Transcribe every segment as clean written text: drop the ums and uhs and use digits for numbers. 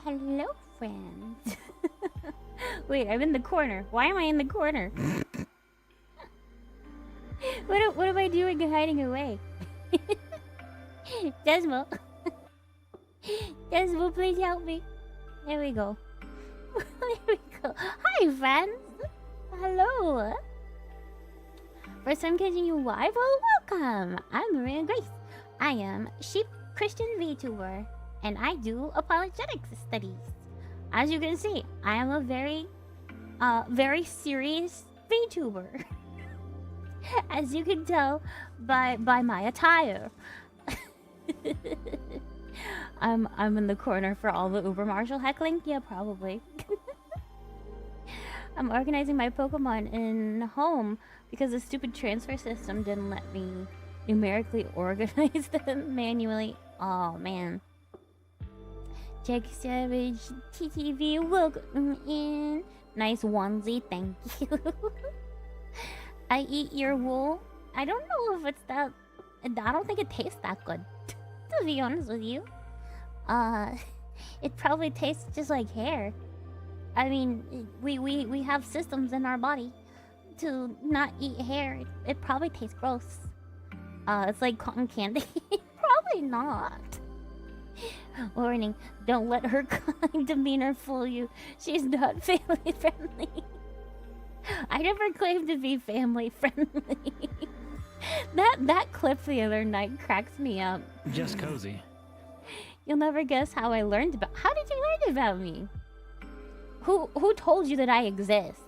Hello, friends. Wait, I'm in the corner. Why am I in the corner? What am I doing hiding away? Desmo. Desmo, please help me. There we go. There we go. Hi, friends. Hello. First time catching you live? Well, welcome. I'm Maria Grace. I am Sheep Christian VTuber, and I do apologetics studies. As you can see, I am a very serious VTuber. As you can tell by my attire. I'm in the corner for all the Uber Marshal heckling? Yeah, probably. I'm organizing my Pokemon in home because the stupid transfer system didn't let me numerically organize them manually. Oh man. Jake Savage, TTV, welcome in. Nice onesie, thank you. I eat your wool. I don't know if it's that... I don't think it tastes that good, to be honest with you. It probably tastes just like hair. I mean, we have systems in our body to not eat hair. It probably tastes gross. It's like cotton candy. Probably not. Warning, don't let her kind demeanor fool you. She's not family friendly. I never claimed to be family friendly. That clip the other night cracks me up. Just cozy. You'll never guess how I learned about... How did you learn about me? Who told you that I exist?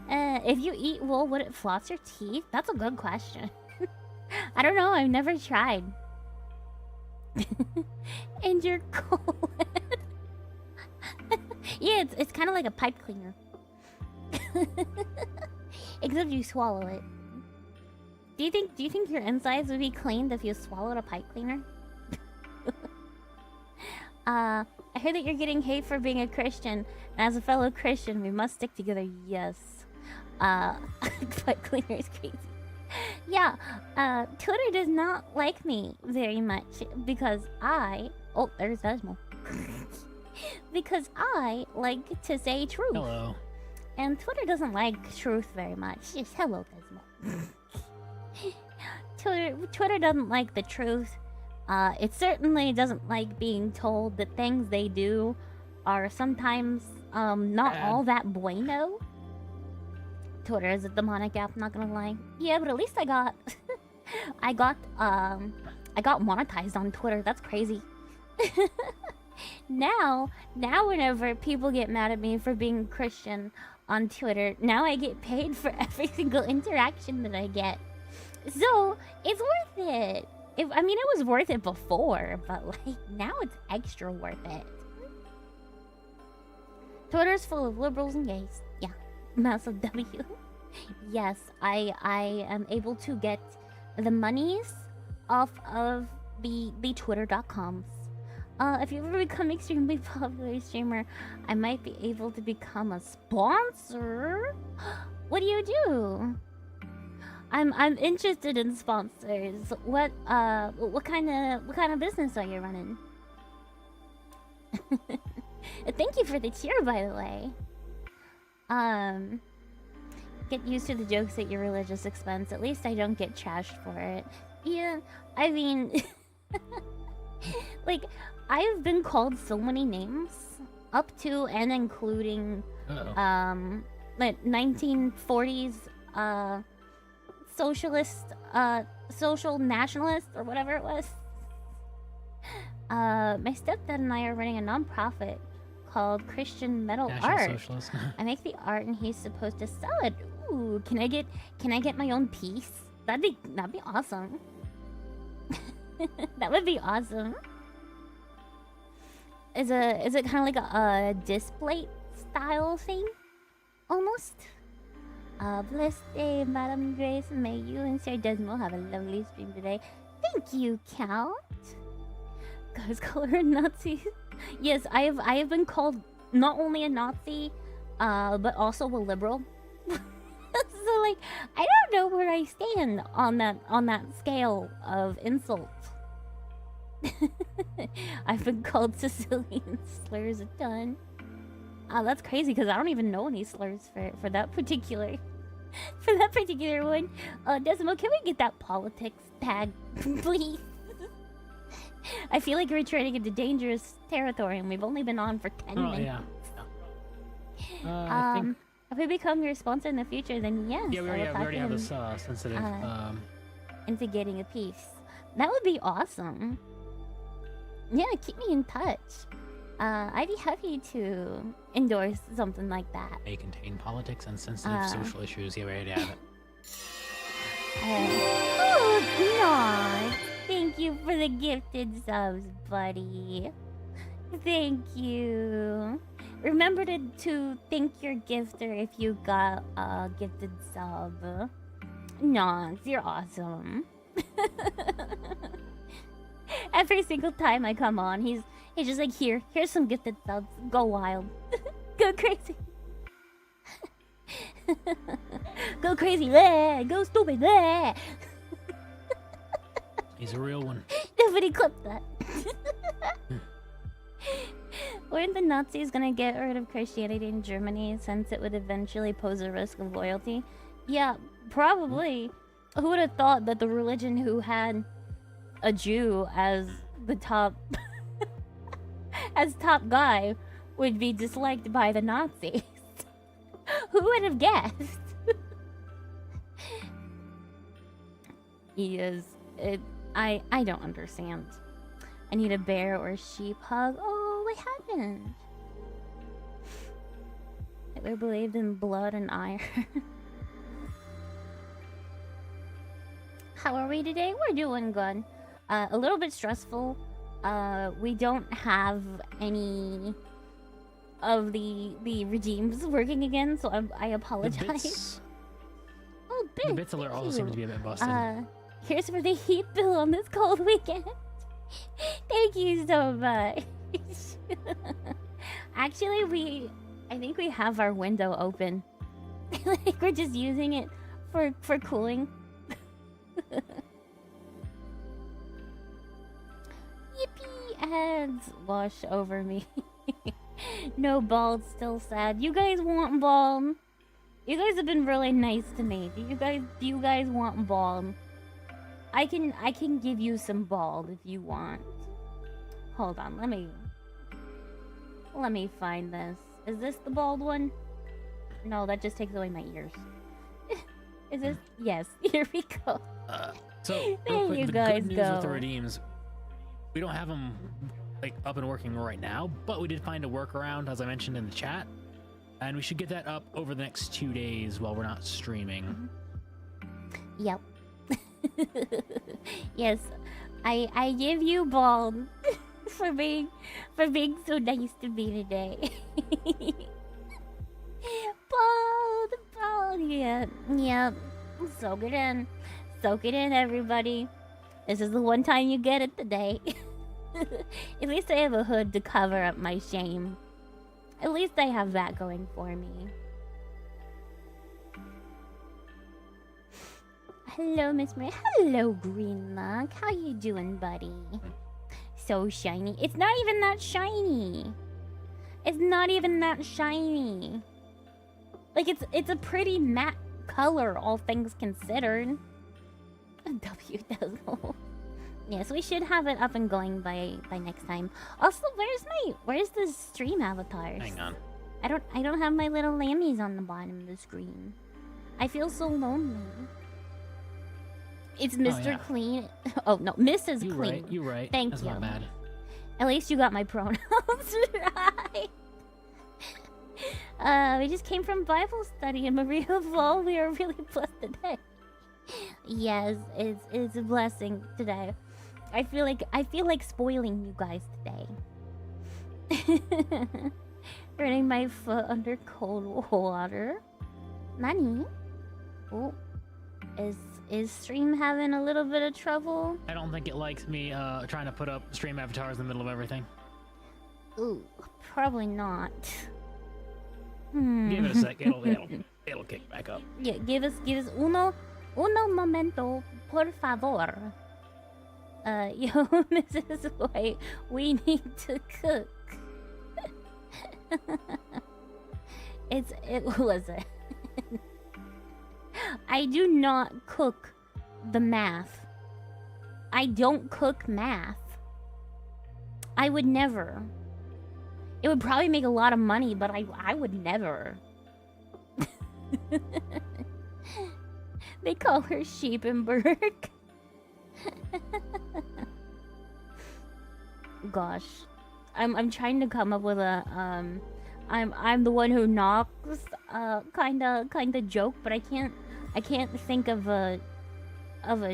If you eat wool, would it floss your teeth? That's a good question. I don't know. I've never tried. And you're cold. Yeah, it's kind of like a pipe cleaner. Except you swallow it. Do you think your insides would be cleaned if you swallowed a pipe cleaner? I heard that you're getting hate for being a Christian, and as a fellow Christian, we must stick together. Yes. Pipe cleaner is crazy. Yeah. Twitter does not like me very much because I... Oh, there's Desmo. Because I like to say truth. Hello. And Twitter doesn't like truth very much. Yes, hello, Desmo. Twitter doesn't like the truth. It certainly doesn't like being told that things they do are sometimes not all that bueno. Twitter is a demonic app, not gonna lie. Yeah, but at least I got I got monetized on Twitter. That's crazy. Now whenever people get mad at me for being Christian on Twitter, now I get paid for every single interaction that I get. So, it's worth it. I mean, it was worth it before, but like, now it's extra worth it. Twitter's full of liberals and gays. Yeah, massive W. Yes, I am able to get the monies off of the Twitter.coms. If you ever become extremely popular streamer, I might be able to become a sponsor. What do you do? I'm interested in sponsors. What kind of business are you running? Thank you for the cheer, by the way. Get used to the jokes at your religious expense. At least I don't get trashed for it. Yeah, I mean, like, I've been called so many names, up to and including, like 1940s, socialist, social nationalist, or whatever it was. My stepdad and I are running a non-profit called Christian Metal National Art. Socialist. I make the art and he's supposed to sell it. Ooh, can I get my own piece? That'd be awesome. That would be awesome. Is it kind of like a display style thing? Almost. Blessed day, Madam Grace. May you and Sir Desmo have a lovely stream today. Thank you, Count. Guys, call her Nazi. Yes, I have been called not only a Nazi, but also a liberal. So like, I don't know where I stand on that scale of insult. I've been called Sicilian slurs a ton. That's crazy because I don't even know any slurs for that particular one. Decimo, can we get that politics tag, please? I feel like we're treading into dangerous territory, and we've only been on for 10 minutes. Yeah. I think... If we become your sponsor in the future, then yes. Yeah, we already have this sensitive... into getting a piece. That would be awesome. Yeah, keep me in touch. I'd be happy to endorse something like that. May contain politics and sensitive social issues. Yeah, we already have it. Oh, no. Thank you for the gifted subs, buddy. Thank you. Remember to thank your gifter if you got a gifted sub. Nox, you're awesome. Every single time I come on, he's just like, here's some gifted subs. Go wild. Go crazy. Go crazy. Bleh. Go stupid. Bleh. He's a real one. Nobody clipped that. Weren't the Nazis gonna get rid of Christianity in Germany since it would eventually pose a risk of loyalty? Yeah, probably. Who would have thought that the religion who had a Jew as the top as top guy would be disliked by the Nazis? Who would have guessed? I don't understand. I need a bear or sheep hug. Oh, what happened? Hitler believed in blood and iron. How are we today? We're doing good. A little bit stressful. We don't have any of the regimes working again, so I apologize. Oh, bits. The bits alert also seem to be a bit busted. Here's for the heat bill on this cold weekend. Thank you so much. Actually, I think we have our window open. Like we're just using it for cooling. Yippee! Ads wash over me. No bald, still sad. You guys want bald? You guys have been really nice to me. Do you guys want bald? I can give you some bald if you want. Hold on, let me find this. Is this the bald one? No, that just takes away my ears. Is this? Yes, here we go. So there quick, you the guys good news go. with the redeems, we don't have them like up and working right now, but we did find a workaround, as I mentioned in the chat, and we should get that up over the next 2 days while we're not streaming. Yep. Yes, I give you bald for being so nice to me today. Bald, yeah. Soak it in, everybody. This is the one time you get it today. At least I have a hood to cover up my shame. At least I have that going for me. Hello, Miss Maria. Hello, Greenlock. How you doing, buddy? So shiny. It's not even that shiny. It's not even that shiny. Like, it's a pretty matte color, all things considered. W Dazzle. Yes, we should have it up and going by next time. Also, where's the stream avatars? Hang on. I don't have my little lammies on the bottom of the screen. I feel so lonely. It's Mr. Yeah. Clean. Oh no, Mrs. You're Clean. Right, you're right. Thank That's you. not bad. At least you got my pronouns right. We just came from Bible study in Maria Fall. We are really blessed today. Yes, it's a blessing today. I feel like spoiling you guys today. Running my foot under cold water. Nani? Oh, is stream having a little bit of trouble? I don't think it likes me trying to put up stream avatars in the middle of everything. Ooh, probably not. Give it a sec. It'll kick back up. Yeah, give us uno momento, por favor. Yo, Mrs. White, we need to cook. Listen. I do not cook the math. I don't cook math. I would never. It would probably make a lot of money, but I would never. They call her Sheepenberg. Gosh. I'm trying to come up with a I'm the one who knocks kinda joke, but I can't think of a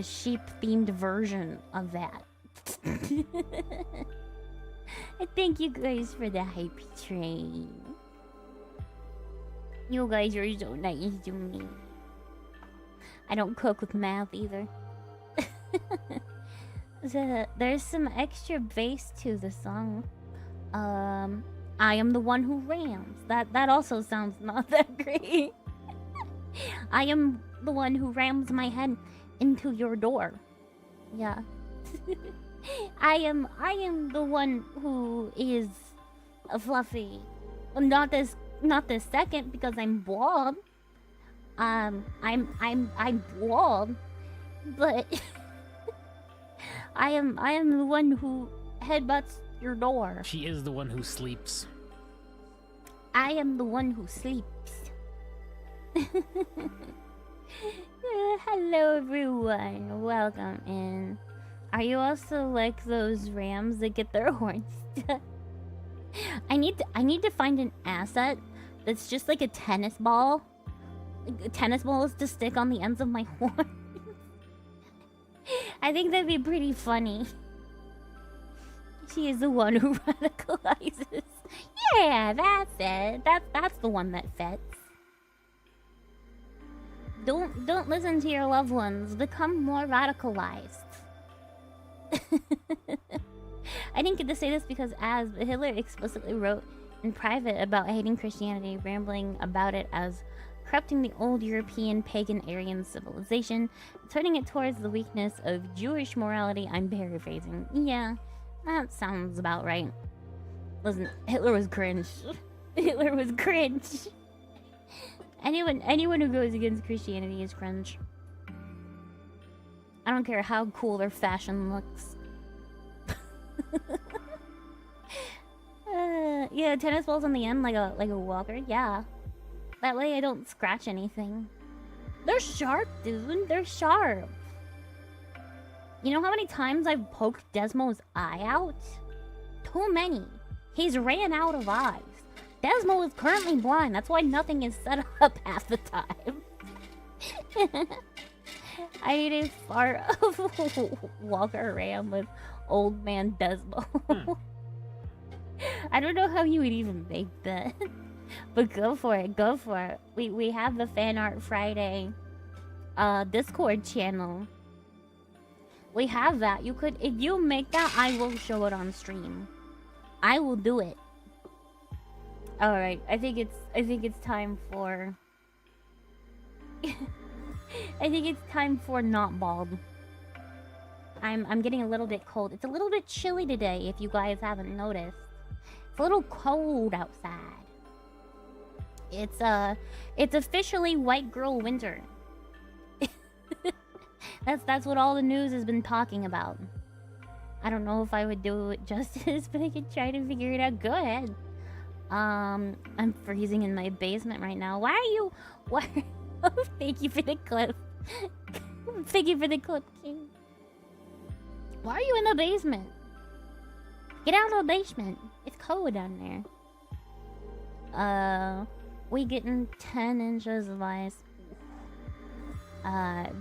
sheep themed version of that. I thank you guys for the hype train. You guys are so nice to me. I don't cook with math either. There's some extra bass to the song. I am the one who rams. That also sounds not that great. I am the one who rams my head into your door. Yeah. I am the one who is a fluffy. Not this second because I'm bald. I'm bald, but I am the one who headbutts your door. She is the one who sleeps. I am the one who sleeps. Hello everyone, welcome in. Are you also like those rams that get their horns stuck? I need to find an asset that's just like a tennis ball. Like tennis balls to stick on the ends of my horns. I think that'd be pretty funny. She is the one who radicalizes. Yeah, that's it. That's the one that fits. Don't listen to your loved ones. Become more radicalized. I didn't get to say this because as Hitler explicitly wrote in private about hating Christianity, rambling about it as corrupting the old European pagan Aryan civilization, turning it towards the weakness of Jewish morality. I'm paraphrasing. Yeah, that sounds about right. Listen, Hitler was cringe. Hitler was cringe. Anyone who goes against Christianity is cringe. I don't care how cool their fashion looks. Yeah, tennis balls on the end like a walker. Yeah, that way I don't scratch anything. They're sharp, dude. They're sharp. You know how many times I've poked Desmo's eye out? Too many. He's ran out of eyes. Desmo is currently blind. That's why nothing is set up half the time. I need a fart of Walker Ram with old man Desmo. I don't know how you would even make that. But go for it, go for it. We have the Fan Art Friday Discord channel. We have that. You could, if you make that, I will show it on stream. I will do it. All right, I think it's time for I think it's time for not bald. I'm getting a little bit cold. It's a little bit chilly today if you guys haven't noticed. It's a little cold outside. It's officially white girl winter. That's what all the news has been talking about. I don't know if I would do it justice, but I could try to figure it out. Go ahead. I'm freezing in my basement right now. Why? Oh, thank you for the clip. Thank you for the clip, King. Why are you in the basement? Get out of the basement. It's cold down there. We getting 10 inches of ice.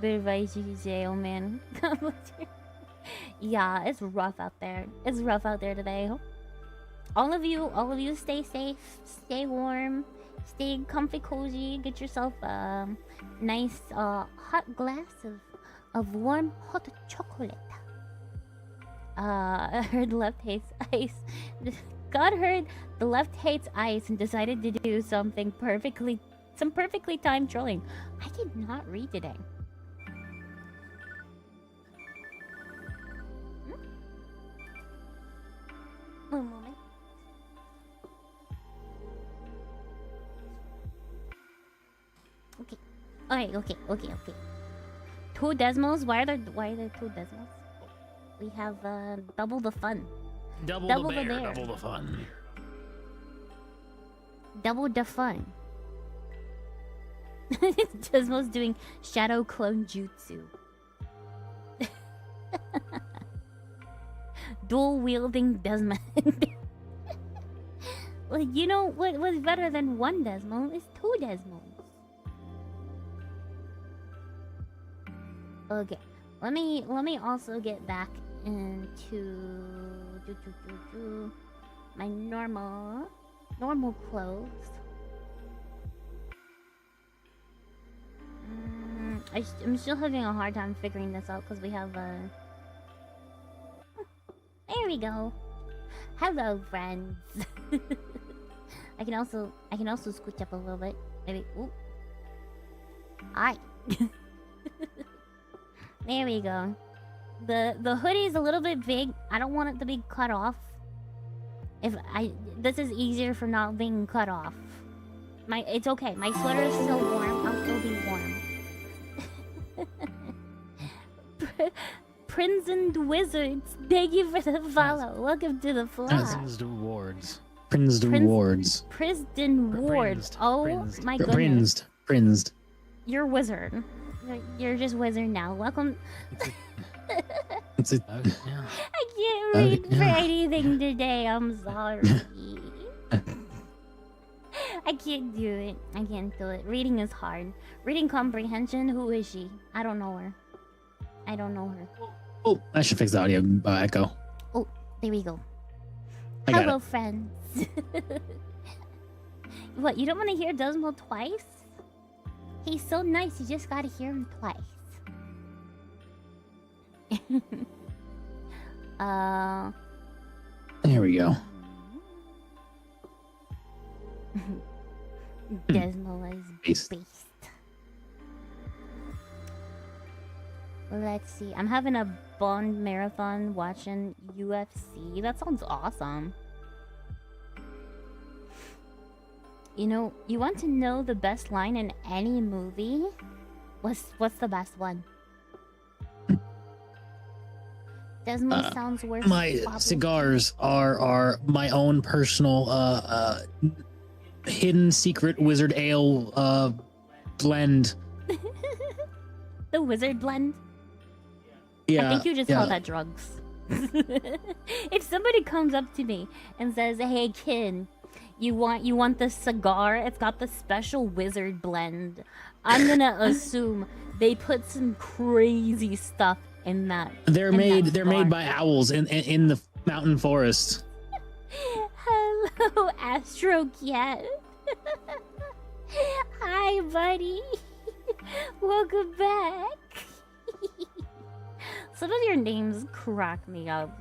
Bit of ice you can say, oh man. Yeah, it's rough out there. It's rough out there today. All of you stay safe, stay warm, stay comfy cozy, get yourself a nice hot glass of warm hot chocolate. I heard the left hates ice. God heard the left hates ice and decided to do some perfectly timed trolling. I did not read today. Okay. Two decimals? Why are there two decimals? We have double the fun. Double Double the the bear, bear. double the fun. Double the fun. Desmo's doing shadow clone jutsu. Dual wielding Desmond. Like, you know what was better than one Desmo is two Desmos. Okay, let me also get back into my normal clothes. I'm still having a hard time figuring this out because we have there we go. Hello, friends. I can also scooch up a little bit. Maybe. Ooh. Hi. There we go. The hoodie's a little bit big. I don't want it to be cut off. This is easier for not being cut off. It's okay. My sweater is still warm. I'll still be warm. Prince and Wizards, thank you for the follow. Welcome to the flag. Prisden Wards. Prisden Wards. Oh my goodness. Prinsed. You're wizard. You're just wizard now. Welcome. It's a, I yeah. can't read for anything today. I'm sorry. I can't do it. I can't do it. Reading is hard. Reading comprehension. Who is she? I don't know her. Oh, I should fix the audio echo. Oh, there we go. I got Hello, it. friends. What, you don't want to hear Desmo twice? He's so nice, you just gotta hear him twice. There we go. Desmo is Beast. beast. Let's see. I'm having a Bond marathon watching UFC. That sounds awesome. You know, you want to know the best line in any movie? What's the best one? Desmo sounds worse. My cigars are my own personal hidden secret wizard ale blend. The wizard blend? Yeah, I think you just call that drugs. If somebody comes up to me and says, "Hey kid, you want this cigar? It's got the special wizard blend." I'm gonna assume they put some crazy stuff in that. They're made by owls in the mountain forest. Hello, Astro Cat. Hi, buddy. Welcome back. Some of your names crack me up.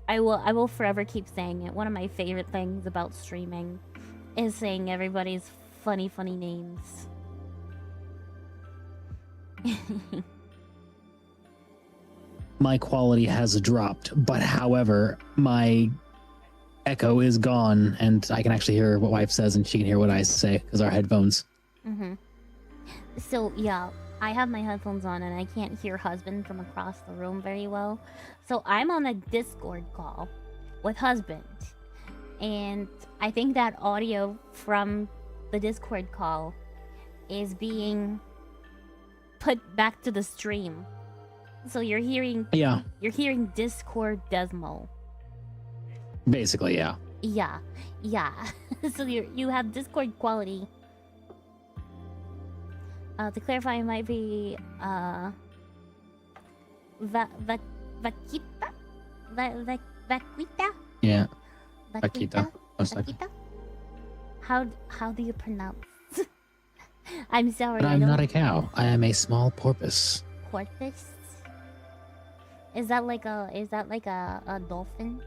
I will forever keep saying it. One of my favorite things about streaming is saying everybody's funny names. My quality has dropped, but however, my echo is gone, and I can actually hear what wife says, and she can hear what I say because our headphones. So yeah, I have my headphones on and I can't hear husband from across the room very well. So I'm on a Discord call with husband. And I think that audio from the Discord call is being put back to the stream. So you're hearing Discord Desmo. Basically, yeah. Yeah. So you have Discord quality. To clarify, it might be Vaquita? Yeah. Vaquita? Most likely. Vaquita? How do you pronounce? I'm sorry. But I'm not a cow. I am a small porpoise. Porpoise? Is that like a dolphin?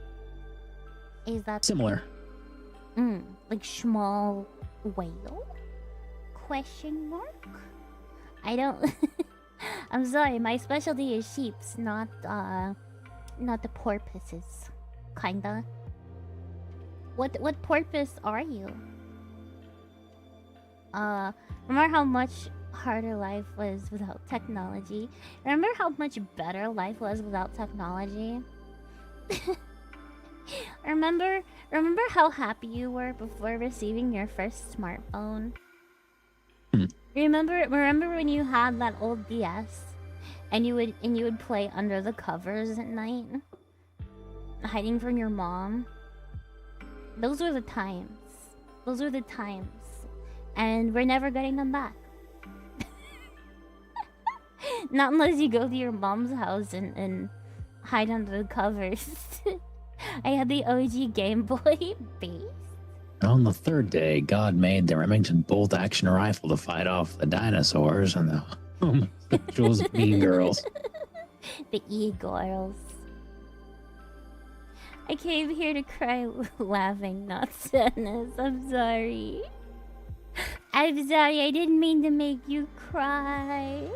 Is that Similar. like small whale? Question mark? I don't. I'm sorry. My specialty is sheeps, not the porpoises. Kinda. What porpoise are you? Remember how much harder life was without technology? Remember how much better life was without technology? Remember how happy you were before receiving your first smartphone? Remember when you had that old DS and you would play under the covers at night, hiding from your mom? Those were the times. Those were the times. And we're never getting them back. Not unless you go to your mom's house and hide under the covers. I had the OG Game Boy base. On the third day, God made the Remington bolt-action rifle to fight off the dinosaurs and the homosexuals and e-girls. The e-girls. I came here to cry laughing, not sadness. I'm sorry. I'm sorry, I didn't mean to make you cry.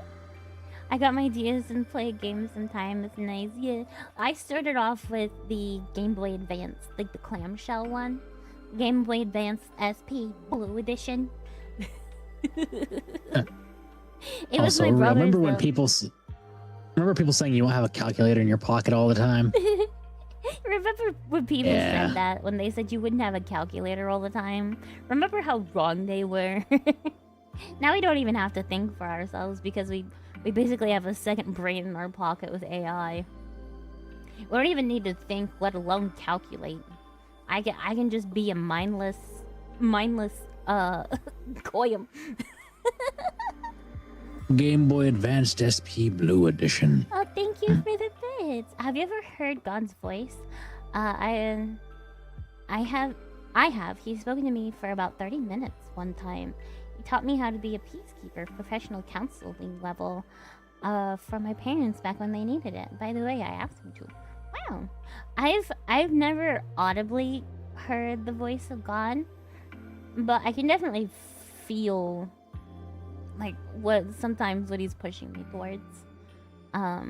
I got my DS and play games sometime. It's nice. Yeah, I started off with the Game Boy Advance, like the clamshell one. Game Boy Advance SP Blue Edition. It was also, my brother's. remember when people saying you won't have a calculator in your pocket all the time? Remember when people said that, when they said you wouldn't have a calculator all the time? Remember how wrong they were? Now we don't even have to think for ourselves because we basically have a second brain in our pocket with AI. We don't even need to think, let alone calculate. I can just be a mindless goyim. Game Boy Advanced SP Blue Edition. Oh, thank you for the bits. Have you ever heard God's voice? I have. He's spoken to me for about 30 minutes one time. He taught me how to be a peacekeeper, professional counseling level, for my parents back when they needed it. By the way, I asked him to. Wow. I've never audibly heard the voice of God, but I can definitely feel like what he's pushing me towards. I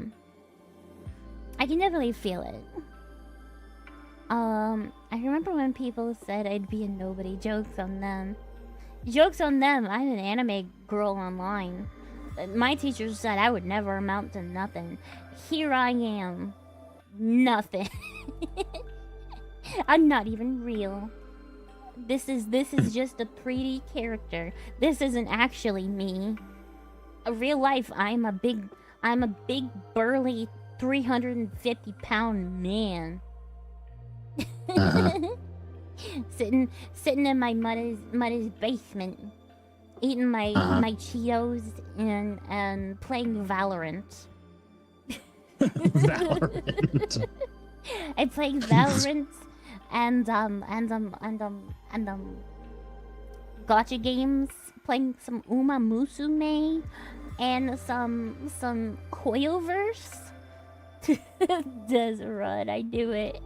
can definitely feel it. I remember when people said I'd be a nobody. Jokes on them. Jokes on them. I'm an anime girl online. My teacher said I would never amount to nothing. Here I am. Nothing. I'm not even real. This is just a pretty character. This isn't actually me. In real life, I'm a big burly 350-pound man. Sitting in my mother's basement, eating my Cheetos and playing Valorant. Valorant. I play Valorant and gacha games, playing some Uma Musume and some Hoyoverse. Desert, I do it.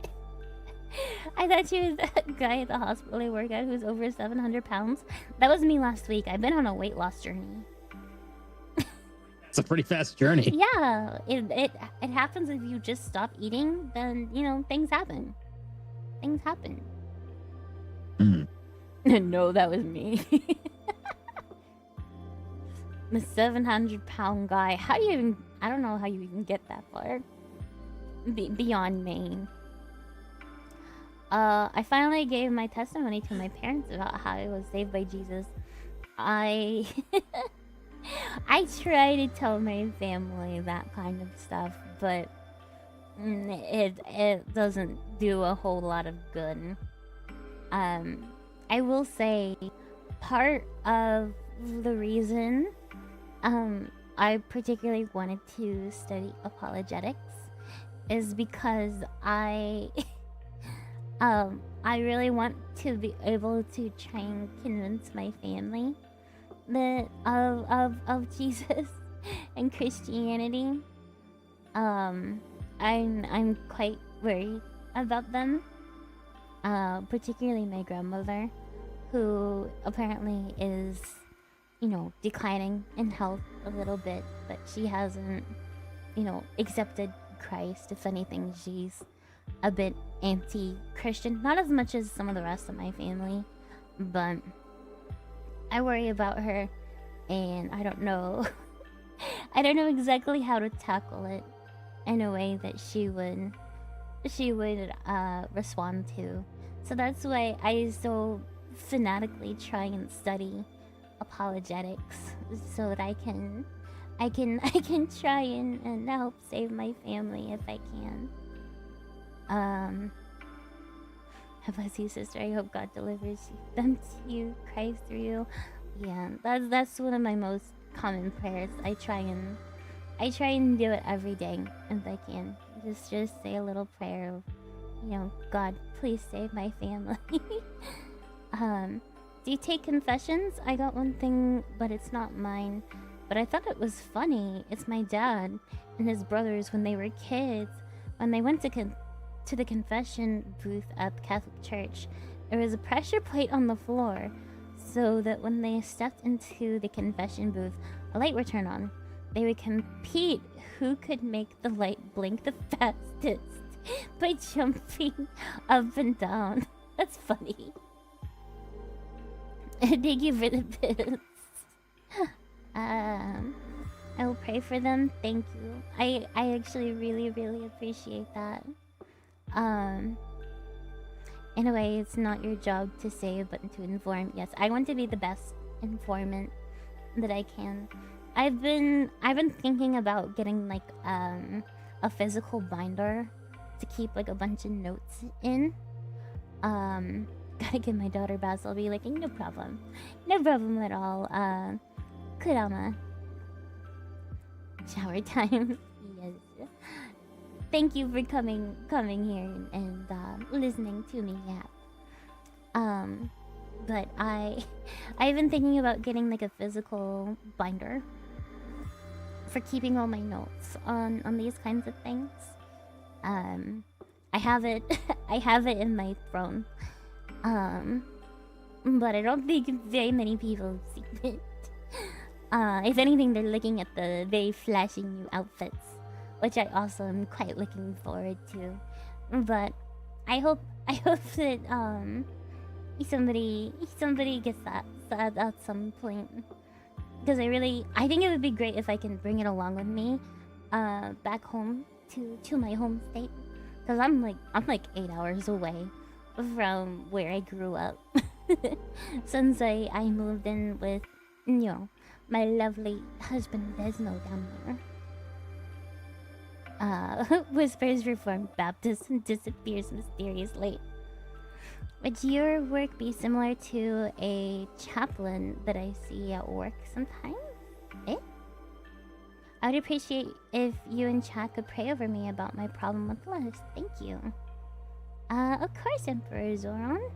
I thought you was that guy at the hospital I work at who's over 700 pounds. That was me last week. I've been on a weight loss journey. It's a pretty fast journey. Yeah, it happens if you just stop eating. Then things happen. Things happen. No, that was me. The 700-pound guy. How do you even? I don't know how you even get that far. Beyond me. I finally gave my testimony to my parents about how I was saved by Jesus. I try to tell my family that kind of stuff, but it doesn't do a whole lot of good. I will say part of the reason I particularly wanted to study apologetics is because I really want to be able to try and convince my family that of Jesus and Christianity. I'm quite worried about them, particularly my grandmother, who apparently is, declining in health a little bit, but she hasn't, accepted Christ. If anything, she's a bit anti-Christian. Not as much as some of the rest of my family, but I worry about her, and I don't know. I don't know exactly how to tackle it in a way that she would respond to. So that's why I so fanatically try and study apologetics so that I can I can try and help save my family if I can. God bless you, sister. I hope God delivers them to you, Christ through you. Yeah, that's one of my most common prayers. I try and do it every day if I can. Just say a little prayer of, God, please save my family. Do you take confessions? I got one thing, but it's not mine. But I thought it was funny. It's my dad and his brothers when they were kids. When they went to the confession booth at the Catholic Church, there was a pressure plate on the floor so that when they stepped into the confession booth, a light would turn on. They would compete who could make the light blink the fastest by jumping up and down. That's funny. Thank you for the bits. I will pray for them. Thank you. I actually really, really appreciate that. In a way, it's not your job to save, but to inform. Yes, I want to be the best informant that I can. I've been thinking about getting like a physical binder to keep like a bunch of notes in. Gotta give my daughter baths. I'll be like, no problem at all. Kurama. Shower time. Yes. Thank you for coming here and listening to me yap. But I've been thinking about getting like a physical binder for keeping all my notes on these kinds of things. I have it in my phone. But I don't think very many people see it. If anything, they're looking at the very flashy new outfits, which I also am quite looking forward to. But I hope that somebody gets that at some point, because I think it would be great if I can bring it along with me back home to my home state, because I'm like 8 hours away from where I grew up. Since I moved in with my lovely husband Desno down there. Whispers Reformed Baptist and disappears mysteriously. Would your work be similar to a chaplain that I see at work sometimes? I would appreciate if you and chat could pray over me about my problem with lust. Thank you. Of course, Emperor Zoran.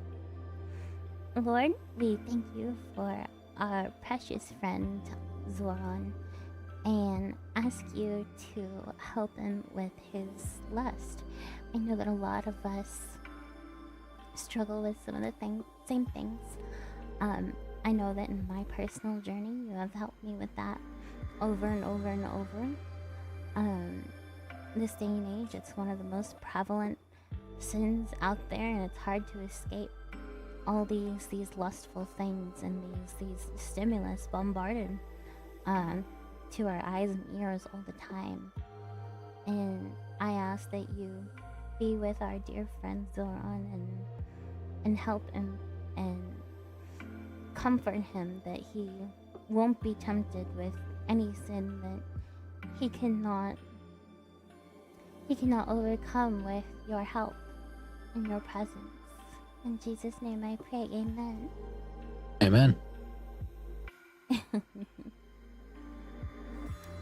Lord, we thank you for our precious friend Zoran and ask you to help him with his lust. I know that a lot of us struggle with some of the same things. I know that in my personal journey, you have helped me with that over and over and over. This day and age, it's one of the most prevalent sins out there, and it's hard to escape all these lustful things and these stimulus bombarded to our eyes and ears all the time. And I ask that you be with our dear friend Zoran and help him and comfort him that he won't be tempted with any sin that he cannot overcome with your help and your presence. In Jesus' name I pray, amen. Amen.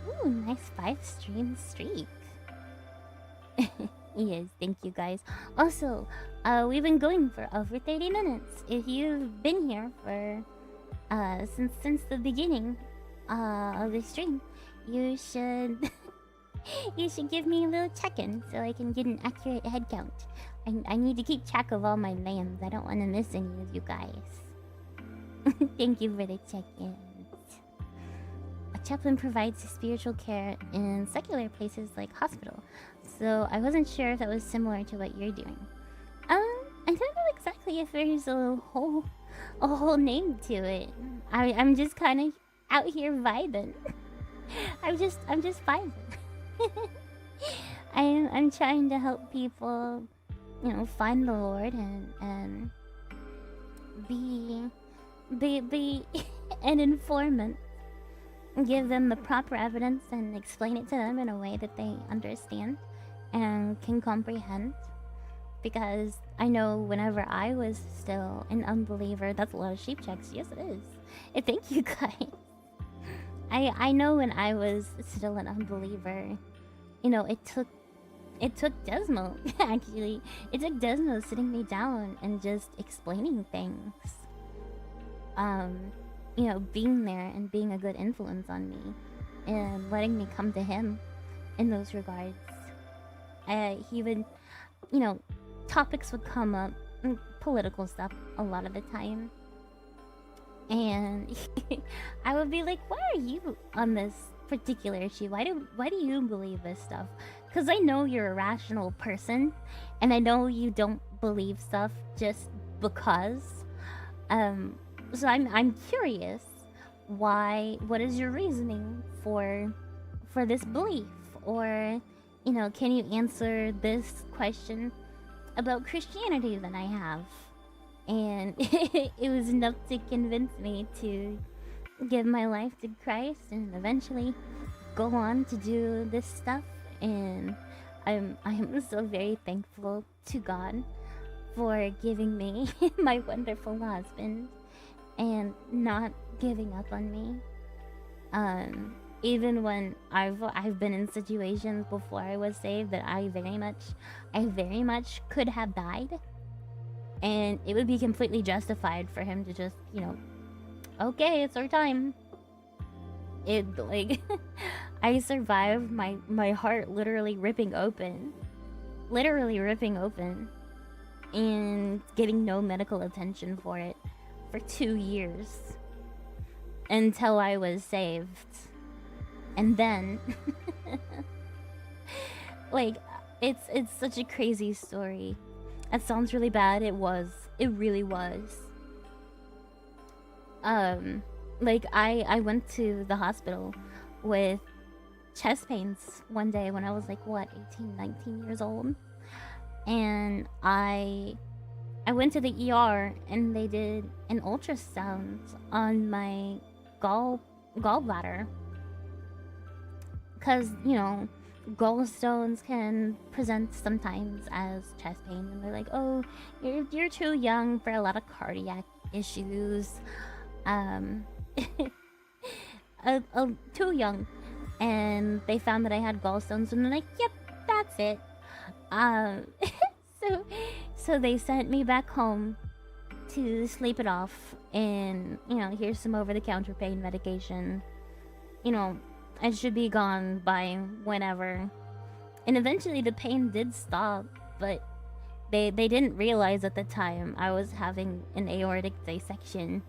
Ooh, nice 5-stream streak. Yes, thank you guys. Also, we've been going for over 30 minutes. If you've been here for since the beginning of the stream, you should you should give me a little check-in so I can get an accurate head count. I need to keep track of all my names. I don't want to miss any of you guys. Thank you for the check-ins. A chaplain provides spiritual care in secular places like hospital, so I wasn't sure if that was similar to what you're doing. I don't know exactly Cleophas a whole name to it. I'm just kind of out here vibing. I'm just vibing. I'm trying to help people, find the Lord and be an informant. Give them the proper evidence and explain it to them in a way that they understand and can comprehend. Because I know whenever I was still an unbeliever, that's a lot of sheep checks. Yes, it is. Thank you guys. I know when I was still an unbeliever, it took Desmo actually. It took Desmo sitting me down and just explaining things. Being there and being a good influence on me and letting me come to him in those regards. He would, topics would come up, political stuff a lot of the time. And I would be like, why are you on this particular issue? Why do you believe this stuff? Because I know you're a rational person, and I know you don't believe stuff just because. So I'm curious, what is your reasoning for this belief? Or, can you answer this question about Christianity that I have? And it was enough to convince me to give my life to Christ and eventually go on to do this stuff. And I am so very thankful to God for giving me my wonderful husband and not giving up on me. Even when I've been in situations before I was saved that I very much could have died. And it would be completely justified for him to just, okay, it's our time. I survived my heart literally ripping open. And getting no medical attention for it for 2 years. Until I was saved. And then... it's such a crazy story. That sounds really bad. It was. It really was. I went to the hospital with chest pains one day when I was 18, 19 years old. And I went to the ER and they did an ultrasound on my gallbladder. Because, gallstones can present sometimes as chest pain, and they're like, oh, you're too young for a lot of cardiac issues, too young. And they found that I had gallstones, and they're like, yep, that's it. So they sent me back home to sleep it off, and here's some over-the-counter pain medication. It should be gone by whenever. And eventually the pain did stop, but they didn't realize at the time I was having an aortic dissection.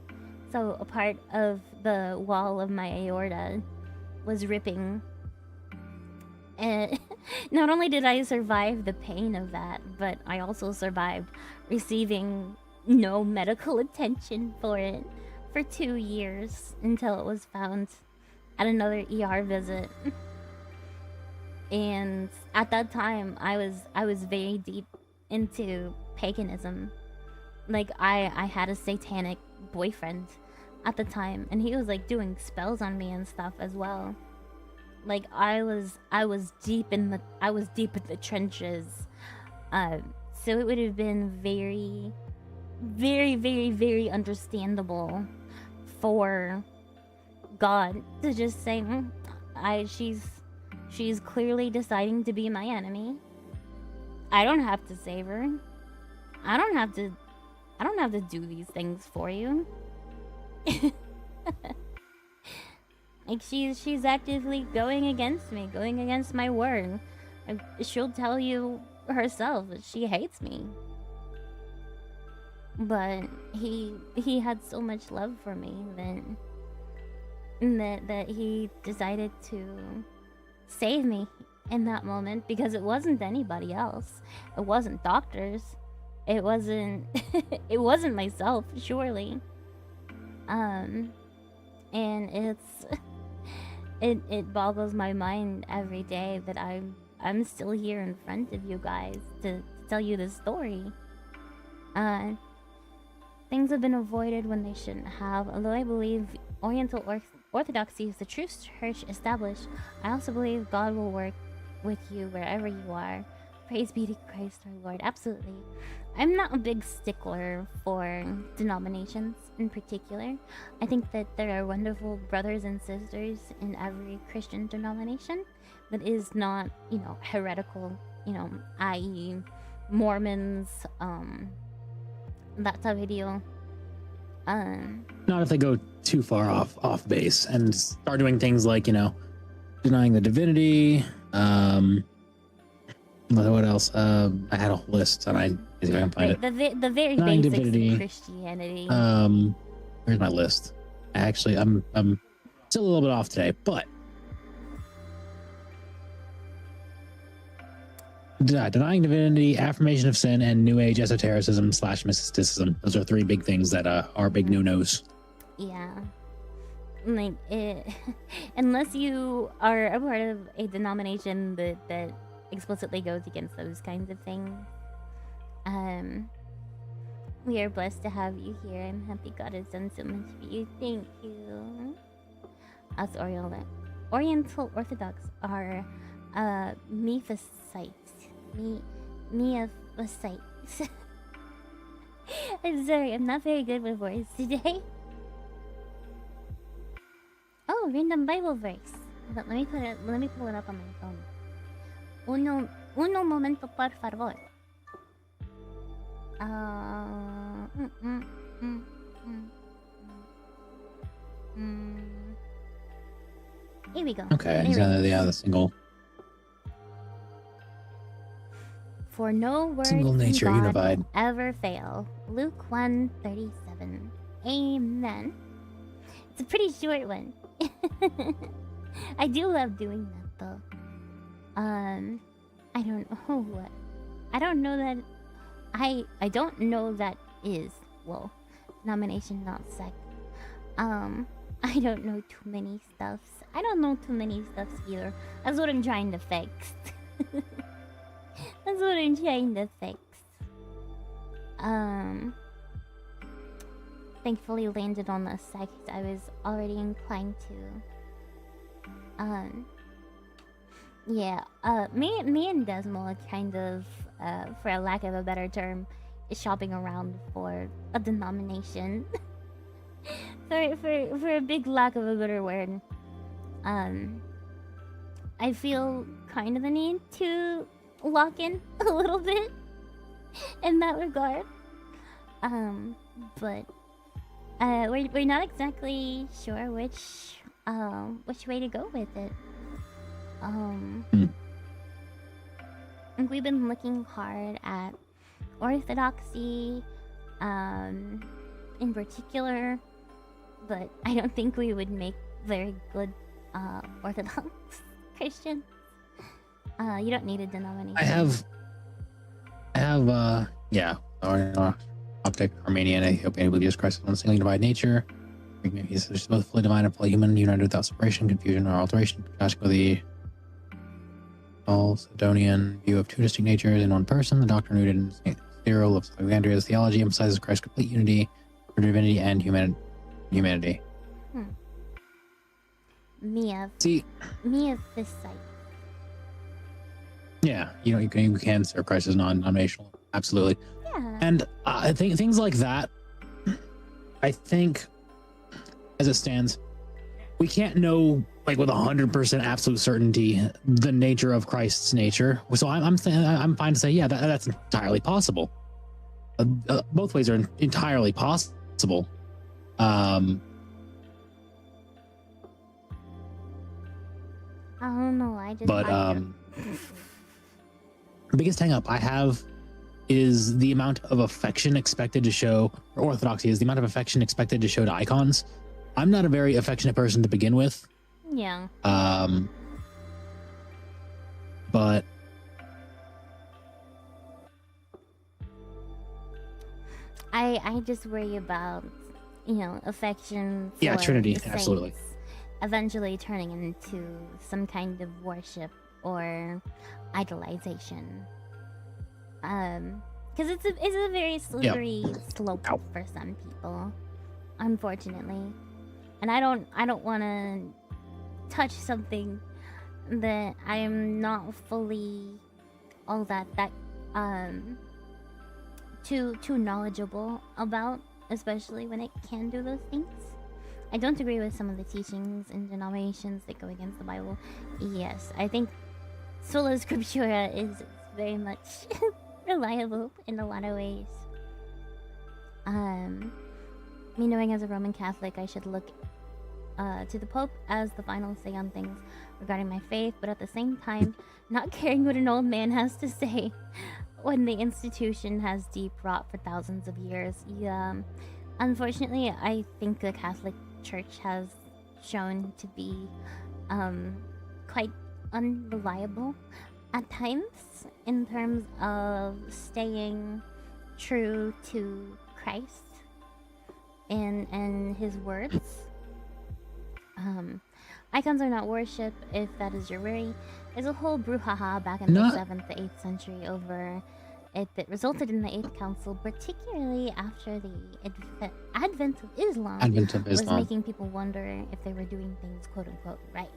So a part of the wall of my aorta was ripping. And not only did I survive the pain of that, but I also survived receiving no medical attention for it for 2 years until it was found at another ER visit. And at that time I was very deep into paganism. I had a satanic boyfriend at the time, and he was doing spells on me and stuff as well. I was deep in the trenches. So it would have been very, very, very, very understandable for God to just say, she's clearly deciding to be my enemy. I don't have to save her. I don't have to do these things for you. She's actively going against me, going against my word. She'll tell you herself that she hates me. But he had so much love for me that he decided to save me in that moment, because it wasn't anybody else. It wasn't doctors. it wasn't it wasn't myself, surely. And it's it boggles my mind every day that I'm still here in front of you guys to tell you this story. Things have been avoided when they shouldn't have. Although I believe Oriental Orthodoxy is the true church established, I also believe God will work with you wherever you are. Praise be to Christ our Lord. Absolutely. I'm not a big stickler for denominations in particular. I think that there are wonderful brothers and sisters in every Christian denomination that is not, heretical, i.e. Mormons, that type of deal. Not if they go too far off base and start doing things like, denying the divinity. What else? I had a whole list and I can find it. The very Denying basics divinity. of Christianity. Where's my list? Actually, I'm still a little bit off today, but denying divinity, affirmation of sin, and New Age esotericism / mysticism. Those are 3 big things that are big no-nos. Yeah. Like, unless you are a part of a denomination that explicitly goes against those kinds of things. We are blessed to have you here. I'm happy God has done so much for you. Thank you. Us Oriental Orthodox are Mephissites. Mephissites. I'm sorry, I'm not very good with words today. Oh, random Bible verse. But let me pull it up on my phone. Uno momento, por favor. Here we go. Okay, the single. For no word Single nature from God unified. will ever fail. Luke 1:37. Amen. It's a pretty short one. I do love doing that though. I don't know what. I don't know that. I don't know that is denomination, not sect. I don't know too many stuffs. I don't know too many stuffs either. That's what I'm trying to fix. That's what I'm trying to fix. Thankfully landed on the sect I was already inclined to. Yeah, me and Desmond are kind of, for a lack of a better term, shopping around for a denomination. for a big lack of a better word. I feel kind of the need to lock in a little bit in that regard. But we're not exactly sure which way to go with it. We've been looking hard at orthodoxy, in particular, but I don't think we would make very good Orthodox Christians. You don't need a denomination. I have Optic, Armenian, Ethiopian, believe Jesus Christ is one single unified nature. He's both fully divine and fully human, united without separation, confusion, or alteration. Contrasting with the Sidonian view of 2 distinct natures in one person, the doctrine rooted in St. Cyril of Alexandria's theology emphasizes Christ's complete unity for divinity and humanity. Mephissites. Yeah, you can serve Christ as non-denominational, absolutely. Yeah. And I think things like that. I think, as it stands, we can't know with 100% absolute certainty the nature of Christ's nature. So I'm fine to say, yeah, that's entirely possible. Both ways are entirely possible. I don't know. The biggest hang up I have is the amount of affection expected to show, or orthodoxy is the amount of affection expected to show to icons. I'm not a very affectionate person to begin with. Yeah. But I just worry about, affection for Yeah, Trinity, the saints absolutely. eventually turning into some kind of worship or idolization. Because it's a very slippery slope Ow. for some people, unfortunately. And I don't want to touch something that I'm not fully all that too knowledgeable about, especially when it can do those things. I don't agree with some of the teachings and denominations that go against the Bible. Yes, I think sola scriptura is very much reliable in a lot of ways. Me knowing as a Roman Catholic, I should look to the Pope as the final say on things regarding my faith, but at the same time, not caring what an old man has to say when the institution has deep rot for thousands of years. Yeah, unfortunately, I think the Catholic Church has shown to be quite unreliable at times in terms of staying true to Christ and his words. Icons are not worship, if that is your worry. There's a whole brouhaha back in the 7th to 8th century over it that resulted in the 8th Council, particularly after the advent of Islam, was making people wonder if they were doing things quote-unquote right.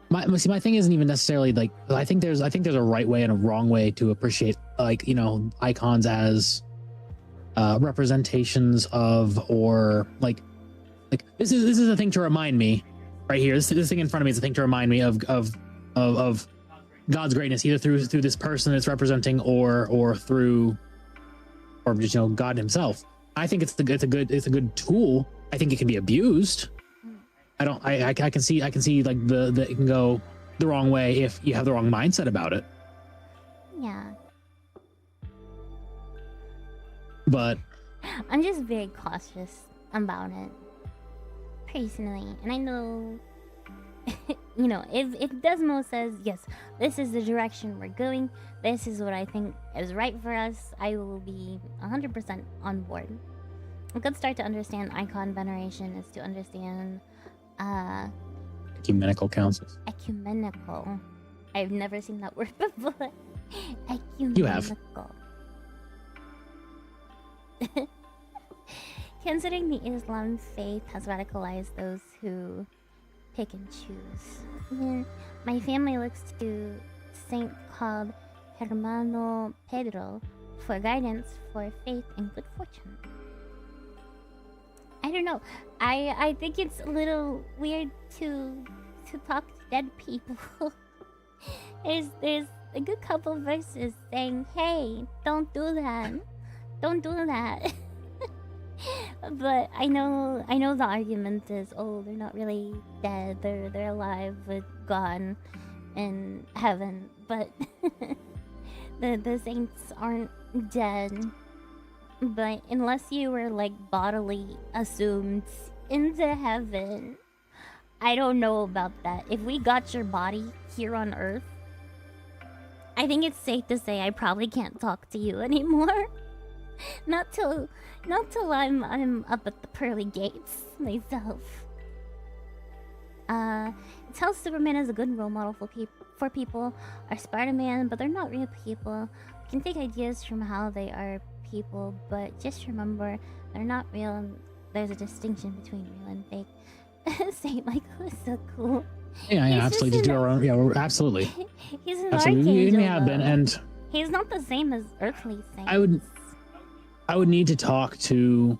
My thing isn't even necessarily like, I think there's a right way and a wrong way to appreciate, like, icons as representations of, or like this is a thing to remind me right here. This thing in front of me is a thing to remind me of God's greatness, either through this person it's representing, or through, or just God himself. I think it's a good tool. I think it can be abused. I can see like it can go the wrong way if you have the wrong mindset about it. Yeah. But I'm just very cautious about it, personally. And I know, if Desmo says, yes, this is the direction we're going, this is what I think is right for us, I will be 100% on board. A good start to understand icon veneration is to understand ecumenical councils. Ecumenical. I've never seen that word before. Ecumenical. You have. Considering the Islam faith has radicalized those who pick and choose. Yeah, my family looks to saint called Hermano Pedro for guidance for faith and good fortune. I don't know. I think it's a little weird to talk to dead people. there's a good couple verses saying, hey, don't do that. Don't do that. But I know the argument is, oh, they're not really dead. They're alive with God in heaven. But the saints aren't dead. But unless you were like bodily assumed into heaven, I don't know about that. If we got your body here on Earth, I think it's safe to say I probably can't talk to you anymore. Not till I'm up at the pearly gates myself. It tells Superman is a good role model for people, or Spider-Man, but they're not real people. We can take ideas from how they are people, but just remember they're not real, and there's a distinction between real and fake. Saint Michael is so cool. Yeah, absolutely. Just do our own. Yeah, we're absolutely. He's an absolutely. archangel. We may have been, and he's not the same as earthly saints. I would need to talk to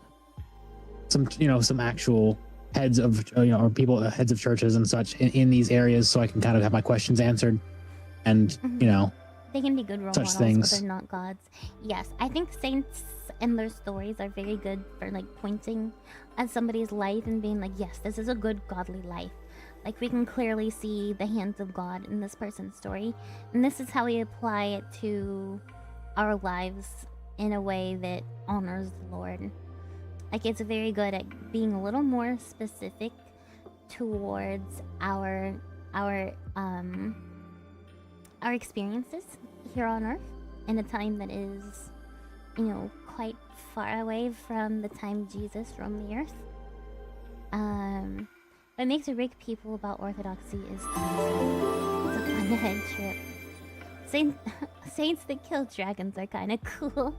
some actual heads of or people, heads of churches and such in these areas, so I can kind of have my questions answered, and they can be good role models, but they're not gods. Yes, I think saints and their stories are very good for like pointing at somebody's life and being like, yes, this is a good godly life. Like, we can clearly see the hands of God in this person's story, and this is how we apply it to our lives in a way that honors the Lord. Like, it's very good at being a little more specific towards our experiences here on Earth in a time that is quite far away from the time Jesus roamed the earth. What makes or break people about orthodoxy is it's a fun head trip. Saints that kill dragons are kind of cool.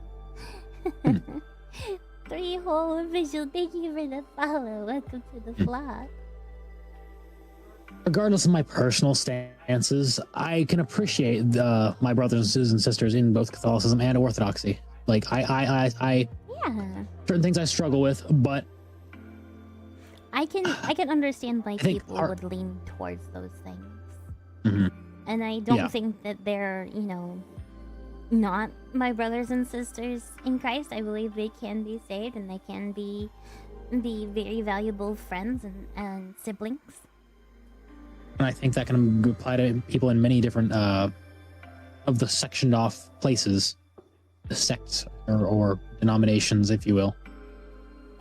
3 whole official, thank you for the follow. Welcome to the flock. Regardless of my personal stances, I can appreciate my brothers and sisters in both Catholicism and Orthodoxy. Like I Yeah. certain things I struggle with, but I can understand why think people our- would lean towards those things. Mhm. And I don't Yeah. think that they're, not my brothers and sisters in Christ. I believe they can be saved and they can be very valuable friends and siblings. and I think that can apply to people in many different of the sectioned off places, the sects or denominations, if you will.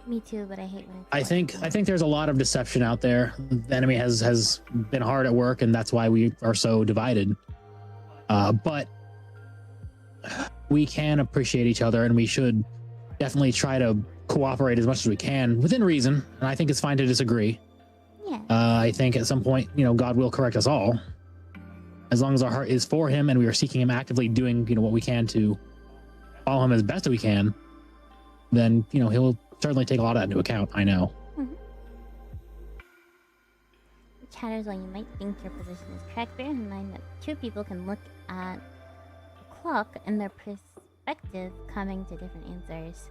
Me too, but I hate when it's I like think there's a lot of deception out there. The enemy has been hard at work, and that's why we are so divided. But we can appreciate each other, and we should definitely try to cooperate as much as we can within reason. And I think it's fine to disagree. Yeah. I think at some point, God will correct us all, as long as our heart is for Him and we are seeking Him actively, doing what we can to follow Him as best we can. Then He'll certainly take a lot of that into account. I know. Chatters, while you might think your position is correct, bear in mind that 2 people can look at a clock and their perspective coming to different answers.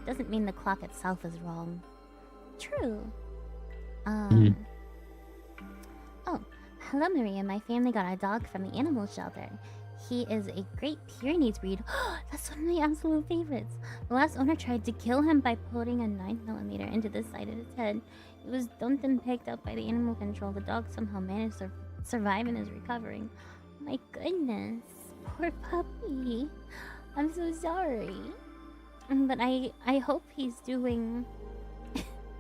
Doesn't mean the clock itself is wrong. True. Oh, hello Maria. My family got a dog from the animal shelter. He is a Great Pyrenees breed. That's one of my absolute favorites. The last owner tried to kill him by putting a 9mm into the side of his head. He was dumped and picked up by the animal control. The dog somehow managed to survive and is recovering. My goodness. Poor puppy. I'm so sorry. But I hope he's doing...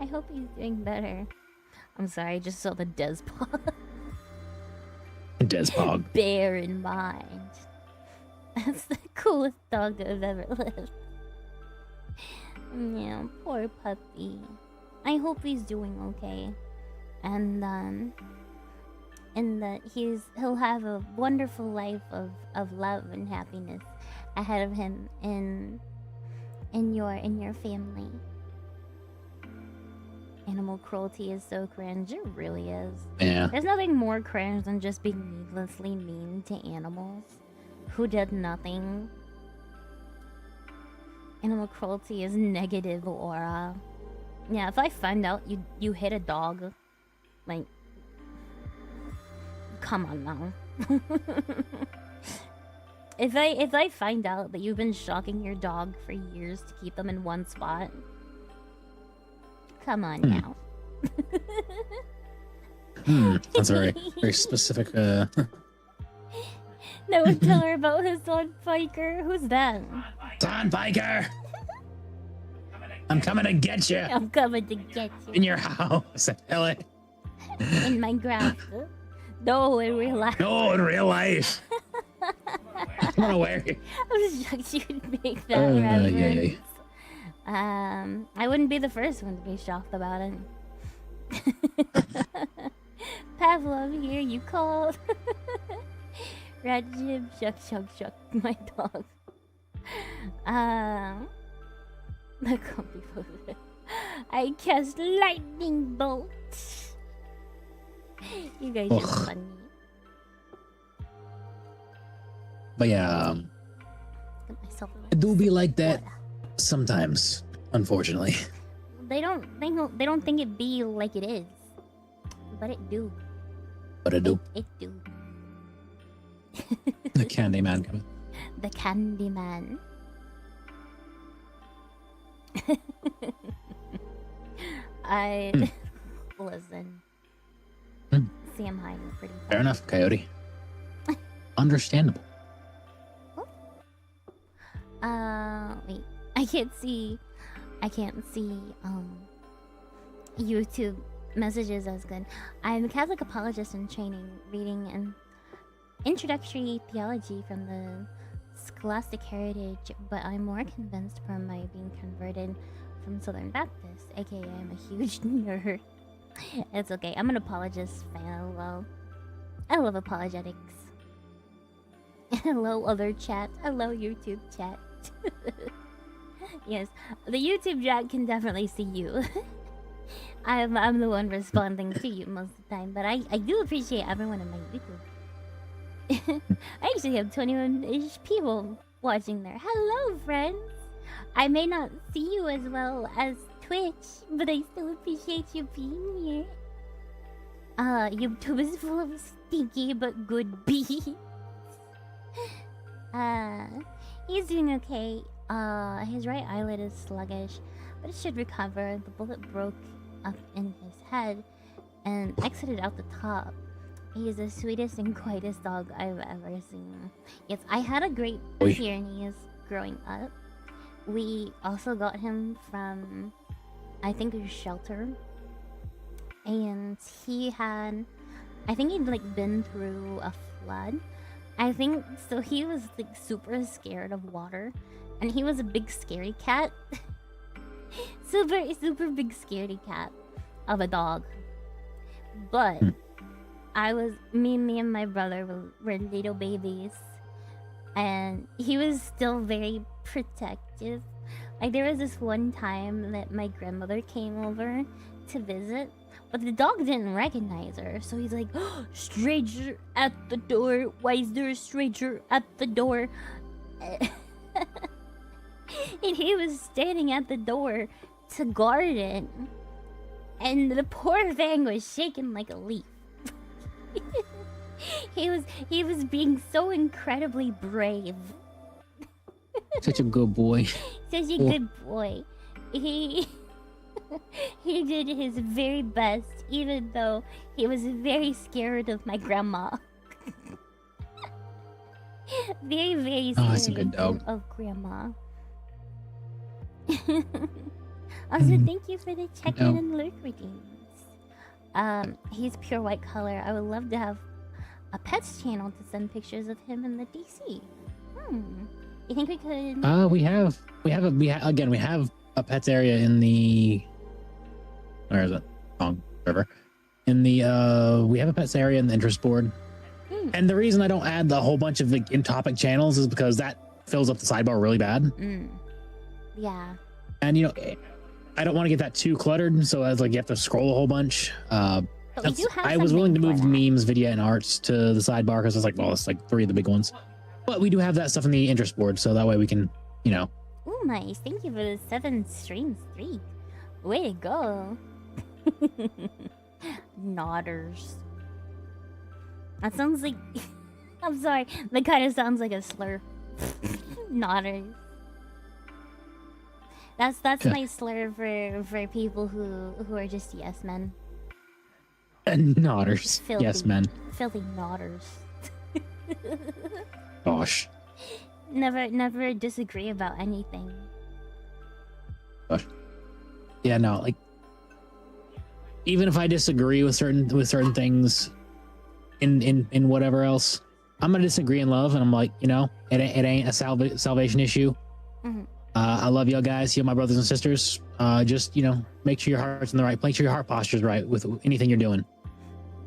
I hope he's doing better. I'm sorry, I just saw the Despot. Despog. Bear in mind. That's the coolest dog to have ever lived. Yeah, poor puppy. I hope he's doing okay. And that he'll have a wonderful life of love and happiness ahead of him in your family. Animal cruelty is so cringe. It really is. Yeah. There's nothing more cringe than just being needlessly mean to animals who did nothing. Animal cruelty is negative aura. Yeah, if I find out you hit a dog, like, come on now. If I find out that you've been shocking your dog for years to keep them in one spot, come on now. That's very specific. No one tell her about Hassan Piker. Who's that? Don Biker! I'm coming to get you I'm coming to get you. in your house, Ellie. In my graph. No, in real life. No, in real life. I'm unaware. I was shocked you would make that reference. I wouldn't be the first one to be shocked about it. Pavlov, here you called. Rajib, shuck, my dog. The Kofi photo. I cast lightning bolts. You guys are funny. But yeah, Get myself a it do be like that water. sometimes, unfortunately. They don't think it be like it is, but it do. But I do. It do. The candy man coming. The Candy Man. Listen. Sam Hyde is pretty Fair enough, Coyote. Understandable. Wait. I can't see YouTube messages as good. I'm a Catholic apologist in training, reading an introductory theology from the Scholastic Heritage, but I'm more convinced from my being converted from Southern Baptist, aka I'm a huge nerd. It's okay. I'm an apologist fan. I love apologetics. Hello, other chat. Hello, YouTube chat. Yes, the YouTube chat can definitely see you. I'm the one responding to you most of the time, but I do appreciate everyone in my YouTube. I actually have 21-ish people watching there. Hello, friends. I may not see you as well as Twitch, but I still appreciate you being here. YouTube is full of stinky but good bees. He's doing okay. His right eyelid is sluggish, but it should recover. The bullet broke up in his head and exited out the top. He is the sweetest and quietest dog I've ever seen. Yes, I had a great Pyrenees growing up. We also got him from, I think, a shelter. And he had, I think he'd like been through a flood. I think, so he was like super scared of water. And he was a big scary cat. super big scaredy cat of a dog. But me and my brother were little babies. And he was still very protective. Like there was this one time that my grandmother came over to visit, but the dog didn't recognize her. So he's like, oh, stranger at the door. Why is there a stranger at the door? And he was standing at the door to guard it. And the poor thing was shaking like a leaf. He was being so incredibly brave. Such a good boy. Such a good boy. He did his very best, even though he was very scared of my grandma. very scared that's a good dog. of grandma. Also, thank you for the check-in and lurk redeems. He's pure white color. I would love to have a pets channel to send pictures of him in the DC. You think we could? We have a pets area in the, where is it? Wrong river. In the we have a pets area in the interest board. And the reason I don't add the whole bunch of like in topic channels is because that fills up the sidebar really bad. Yeah. And you know, I don't want to get that too cluttered, so as like you have to scroll a whole bunch. But we do have I was willing to move that. memes, video, and arts to the sidebar because it's like, well, it's like 3 of the big ones. But we do have that stuff in the interest board, so that way we can, you know. Oh, nice. Thank you for the 7 stream streak. Way to go. Nodders. That sounds like... I'm sorry. That kind of sounds like a slur. Nodders. That's my slur for people who are just yes men. Nodders. Filthy, yes men. Filthy nodders. Gosh. Never disagree about anything. Gosh. Yeah, no, like even if I disagree with certain things in whatever else, I'm gonna disagree in love, and I'm like, you know, it ain't a salvation issue. I love y'all guys, you my brothers and sisters. Just, you know, make sure your heart's in the right place, make sure your heart posture's right with anything you're doing.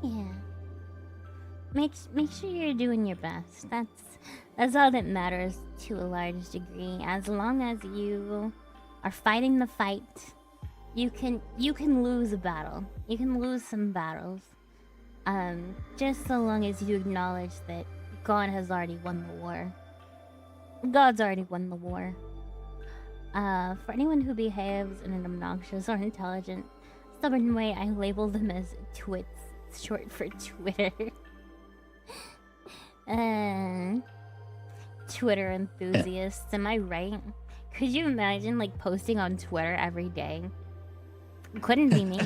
Yeah. Make sure you're doing your best. That's all that matters to a large degree. As long as you are fighting the fight, you can lose a battle. You can lose some battles. Just so long as you acknowledge that God has already won the war. God's already won the war. For anyone who behaves in an obnoxious or intelligent, stubborn way, I label them as twits, short for Twitter. Twitter enthusiasts, am I right? Could you imagine like posting on Twitter every day? Couldn't be me.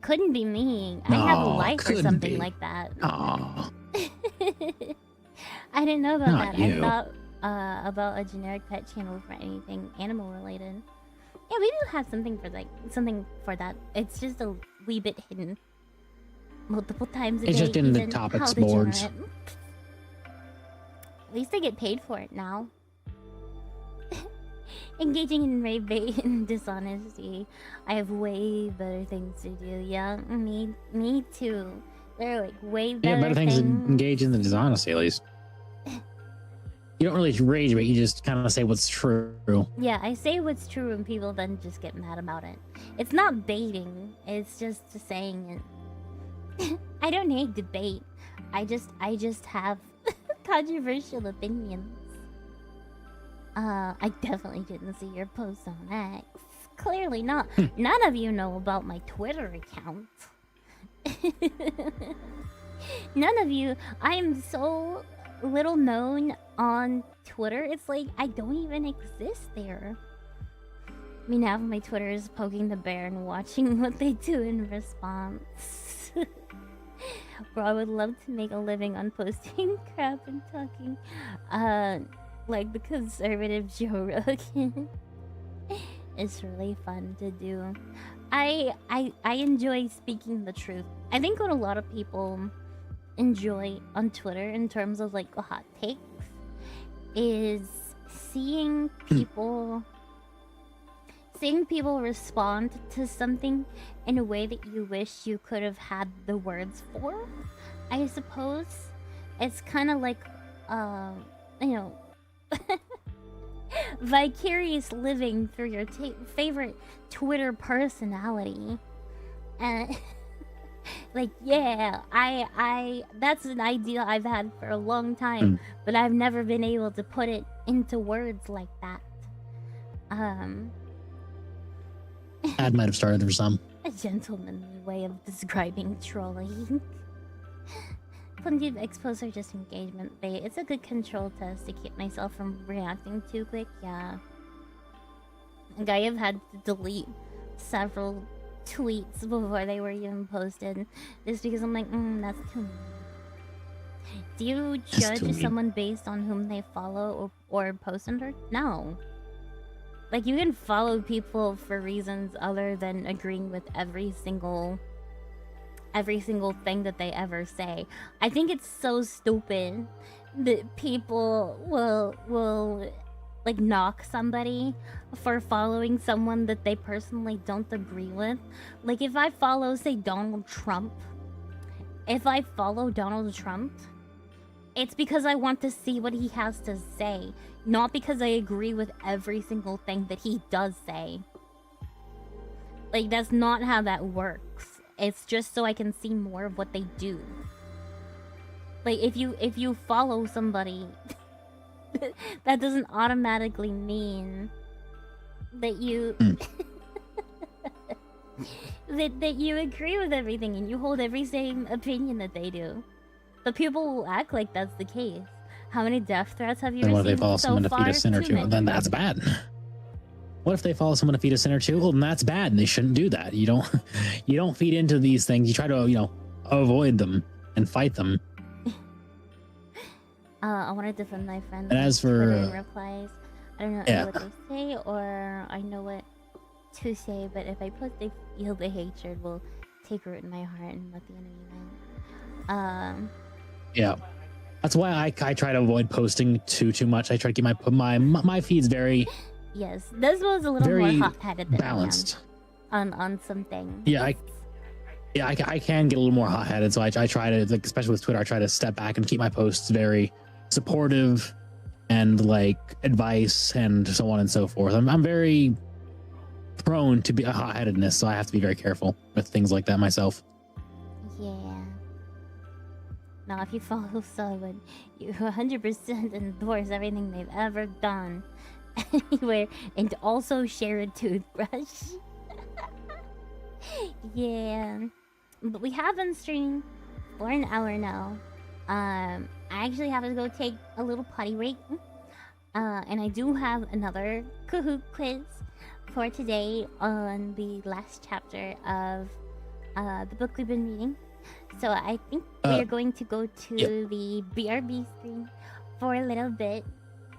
Couldn't be me. I have a life or something like that. Aww. I didn't know about Not that. you. I thought about a generic pet channel for anything animal related. Yeah, we do have something for that. It's just a wee bit hidden. Multiple times a day. It's just in the even topics how boards. degenerate. At least I get paid for it now. Engaging in rape bait and dishonesty. I have way better things to do. Yeah, me too. They're like way better things to engage in than dishonesty, at least. You don't really rage, but you just kind of say what's true. Yeah, I say what's true and people then just get mad about it. It's not baiting. It's just saying it. I don't hate debate. I just have controversial opinions. I definitely didn't see your post on X. Clearly not. None of you know about my Twitter account. None of you. I am so little known on Twitter. It's like I don't even exist there. I mean, half of my Twitter is poking the bear and watching what they do in response. Bro, I would love to make a living on posting crap and talking like the conservative Joe Rogan. It's really fun to do. I enjoy speaking the truth. I think what a lot of people enjoy on Twitter in terms of like hot takes is seeing people respond to something in a way that you wish you could have had the words for. I suppose it's kind of like you know, vicarious living through your favorite Twitter personality. And like, yeah, I that's an idea I've had for a long time, but I've never been able to put it into words like that. Ad might have started for some. A gentlemanly way of describing trolling. Plenty of expos are just engagement bait. It's a good control test to keep myself from reacting too quick, yeah. Like, I have had to delete several tweets before they were even posted. Just because I'm like, that's too mean. Do you judge someone based on whom they follow or post under? No. Like, you can follow people for reasons other than agreeing with every single thing that they ever say. I think it's so stupid that people will like knock somebody for following someone that they personally don't agree with. Like, if I follow, say, Donald Trump, it's because I want to see what he has to say, not because I agree with every single thing that he does say. Like, that's not how that works. It's just so I can see more of what they do. Like, if you follow somebody, that doesn't automatically mean that you that you agree with everything and you hold every same opinion that they do. But people will act like that's the case. How many death threats have you received so far? What if they follow someone to feed a sin or two? Then that's bad. What if they follow someone to feed a sin or two? Well, then that's bad, and they shouldn't do that. You don't feed into these things. You try to, avoid them and fight them. I want to defend my friends. And as for replies, I don't know what they say, or I know what to say. But if I post, they feel the hatred will take root in my heart and let the enemy win. Yeah, that's why I try to avoid posting too much. I try to keep my feeds very. Yes, this was a little very more hot-headed than balanced on some things. Yeah, I can get a little more hot-headed, so I try to, like, especially with Twitter, I try to step back and keep my posts very supportive and like advice and so on and so forth. I'm very prone to be a hot-headedness, so I have to be very careful with things like that myself. Yeah. Now, if you follow someone, you 100% endorse everything they've ever done. Anywhere, and also share a toothbrush. Yeah, but we have been streaming for an hour now. I actually have to go take a little potty break, and I do have another Kahoot quiz for today on the last chapter of the book we've been reading. So I think we are going to go to the BRB screen for a little bit,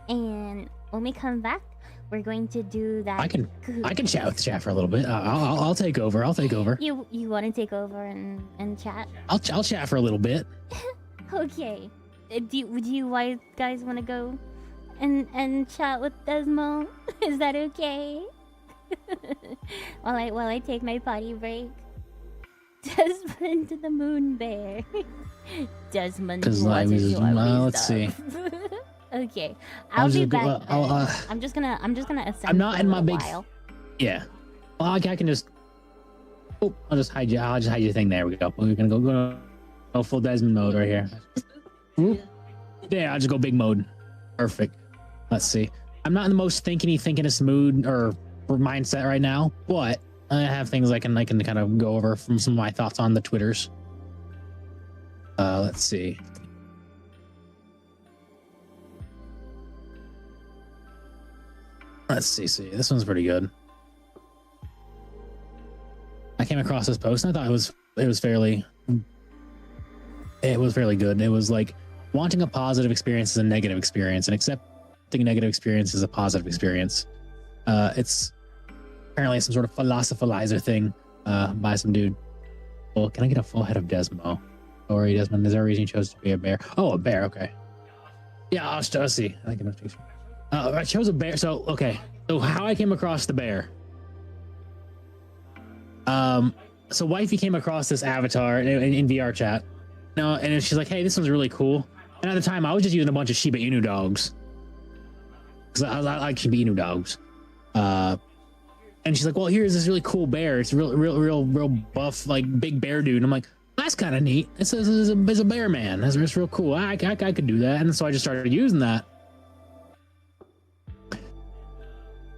and when we come back, we're going to do that. I can chat with chat for a little bit. I'll take over. You want to take over and chat? I'll chat for a little bit. Okay. Do you guys want to go and chat with Desmo? Is that okay? while I take my potty break. Desmond the Moon Bear. Desmond. Because let's see. Okay, I'll be back. I'll, I'm just gonna ascend. I'm not in my big. While. Yeah. Well, I can just. Oh, I'll just hide you. I'll just hide your thing. There we go. We're gonna go full Desmond mode right here. Oop. Yeah, I'll just go big mode. Perfect. Let's see. I'm not in the most thinkingest mood or mindset right now, but I have things I can kind of go over from some of my thoughts on the Twitters. Let's see. Let's see. This one's pretty good. I came across this post and I thought it was fairly good. It was like wanting a positive experience is a negative experience, and accepting a negative experience is a positive experience. It's apparently some sort of philosophalizer thing by some dude. Well, can I get a full head of Desmo? Sorry, Desmond. Is there a reason you chose to be a bear? Oh, a bear. Okay. Yeah, I'll see. I chose a bear. So, okay. So how I came across the bear. So wifey came across this avatar in VR chat. No, and she's like, hey, this one's really cool. And at the time, I was just using a bunch of Shiba Inu dogs. Because I like Shiba Inu dogs. And she's like, well, here's this really cool bear. It's real buff, like big bear dude. And I'm like, that's kind of neat. It's a bear man. It's real cool. I could do that. And so I just started using that.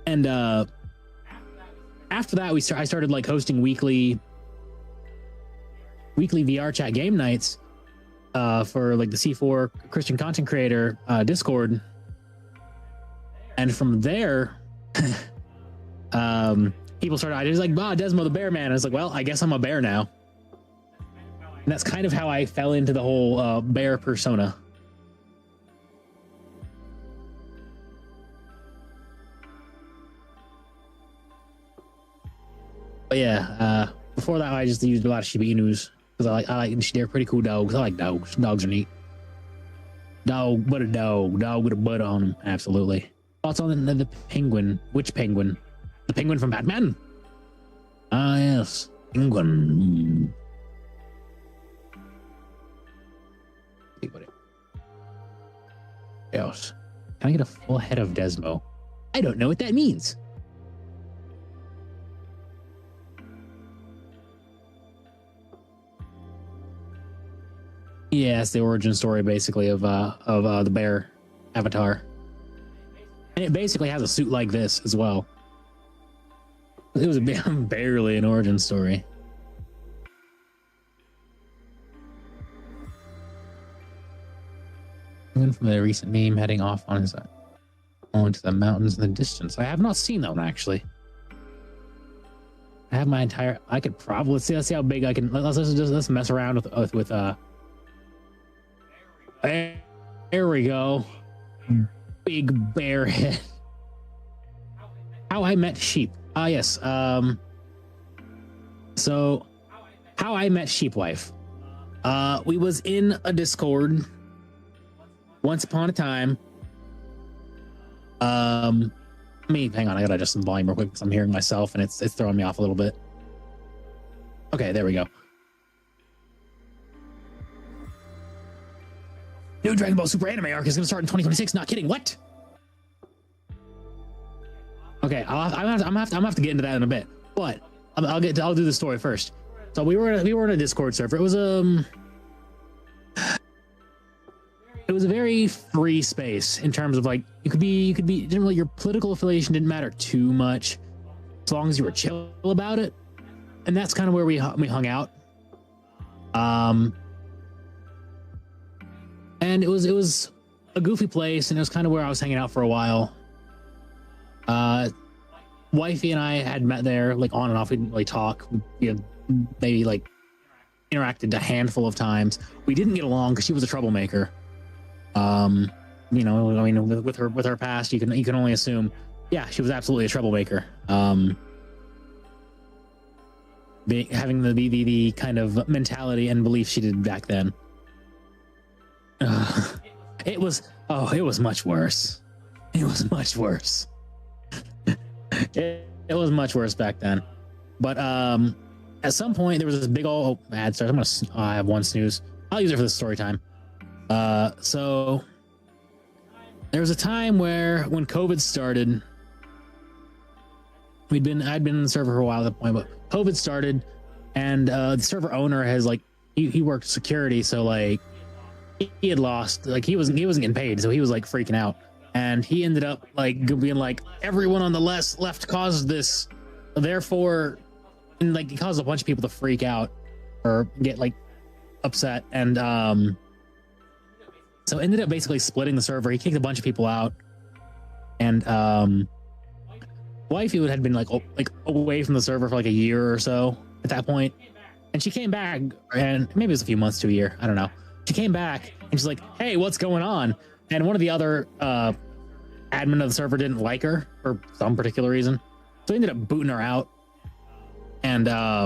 And after that, I started like hosting weekly VR chat game nights for like the C4 Christian content creator Discord. And from there, people started, I was like, Desmo the bear man. I was like, well, I guess I'm a bear now. And that's kind of how I fell into the whole bear persona. But yeah, before that, I just used a lot of Shiba Inus because they're pretty cool dogs. I like dogs. Dogs are neat. Dog with a butt on them. Absolutely. Thoughts on the penguin? Which penguin? The penguin from Batman? Ah, yes. Penguin. Yes. Can I get a full head of Desmo? I don't know what that means. Yeah, it's the origin story basically of the bear avatar. And it basically has a suit like this as well. It was barely an origin story. Even from the recent meme heading off on his onto the mountains in the distance. I have not seen that one actually. I have my entire. I could probably let's see how big I can. Let's mess around with There we go. Big bear head. How I met sheep. Ah, yes. So how I met Sheepwife. We was in a Discord once upon a time. Hang on, I gotta adjust some volume real quick because I'm hearing myself and it's throwing me off a little bit. Okay, there we go. New Dragon Ball Super anime arc is gonna start in 2026. Not kidding. What? Okay, I'm gonna have to get into that in a bit, but I'll do the story first. So we were in a Discord server. It was a very free space in terms of like you could be generally your political affiliation didn't matter too much as long as you were chill about it, and that's kind of where we hung out. And it was a goofy place, and it was kind of where I was hanging out for a while. Wifey and I had met there, like on and off. We didn't really talk. We had maybe like interacted a handful of times. We didn't get along because she was a troublemaker. You know, I mean, with her past, you can only assume. Yeah, she was absolutely a troublemaker. Having the kind of mentality and belief she did back then. it was much worse. It was much worse. It was much worse back then. But at some point there was this big old ad start. I have one snooze. I'll use it for the story time. So there was a time when COVID started. I'd been in the server for a while at that point, but COVID started, and the server owner has like he worked security, so like he had lost, like he wasn't getting paid, so he was like freaking out, and he ended up like being like, everyone on the left caused this, therefore, and like it caused a bunch of people to freak out or get like upset, and so ended up basically splitting the server. He kicked a bunch of people out, and wifey had been like away from the server for like a year or so at that point, and she came back, and maybe it was a few months to a year, I don't know. She came back and she's like, hey, what's going on? And one of the other admin of the server didn't like her for some particular reason, so he ended up booting her out. And I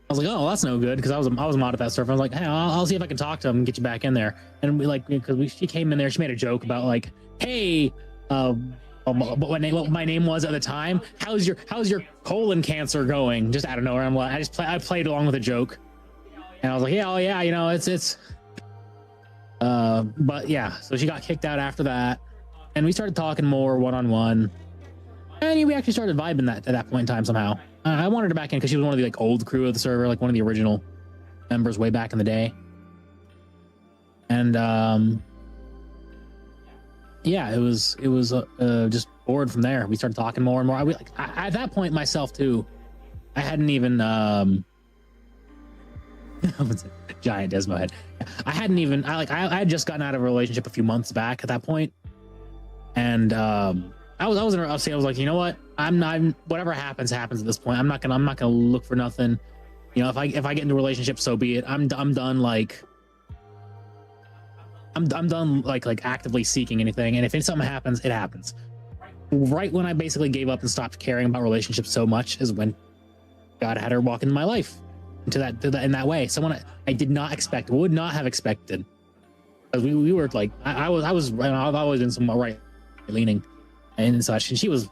was like, oh, that's no good, because I was mod at that server. I was like, hey, I'll see if I can talk to him and get you back in there. And we like, because she came in there, she made a joke about like, hey, what my name was at the time. How's your colon cancer going? Just out of nowhere. I'm like, I played along with a joke, and I was like, yeah, oh yeah, you know, it's. But yeah, so she got kicked out after that, and we started talking more one-on-one, and we actually started vibing at that point in time somehow. I wanted her back in because she was one of the like old crew of the server, like one of the original members way back in the day. And yeah, it was just bored from there. We started talking more and more. At that point myself too, I hadn't even giant Desmo head. I had just gotten out of a relationship a few months back at that point, and I was like, you know what? I'm whatever happens at this point. I'm not gonna look for nothing. You know, if I get into a relationship, so be it. I'm done. Like I'm done. Like actively seeking anything. And if something happens, it happens. Right when I basically gave up and stopped caring about relationships so much is when God had her walk into my life, into that in that way. Someone I did not expect, would not have expected. Because we were like, I've always been some right leaning and such, and she was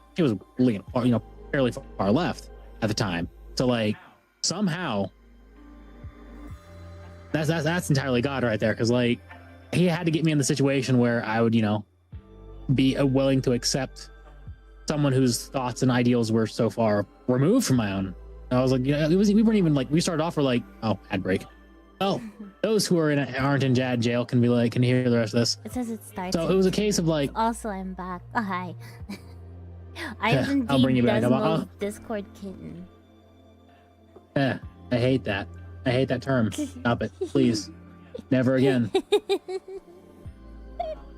leaning far, you know, fairly far left at the time. So like somehow that's entirely God right there, because like he had to get me in the situation where I would, you know, be willing to accept someone whose thoughts and ideals were so far removed from my own. And I was like, you know, we weren't even like, we started off, we're like, oh, ad break. Well, those who aren't in jail can hear the rest of this. It says it starts. So it was a case of like. Also, I'm back. Oh, hi. I have indeed I'll bring you back. Discord kitten. I hate that. I hate that term. Stop it, please. Never again.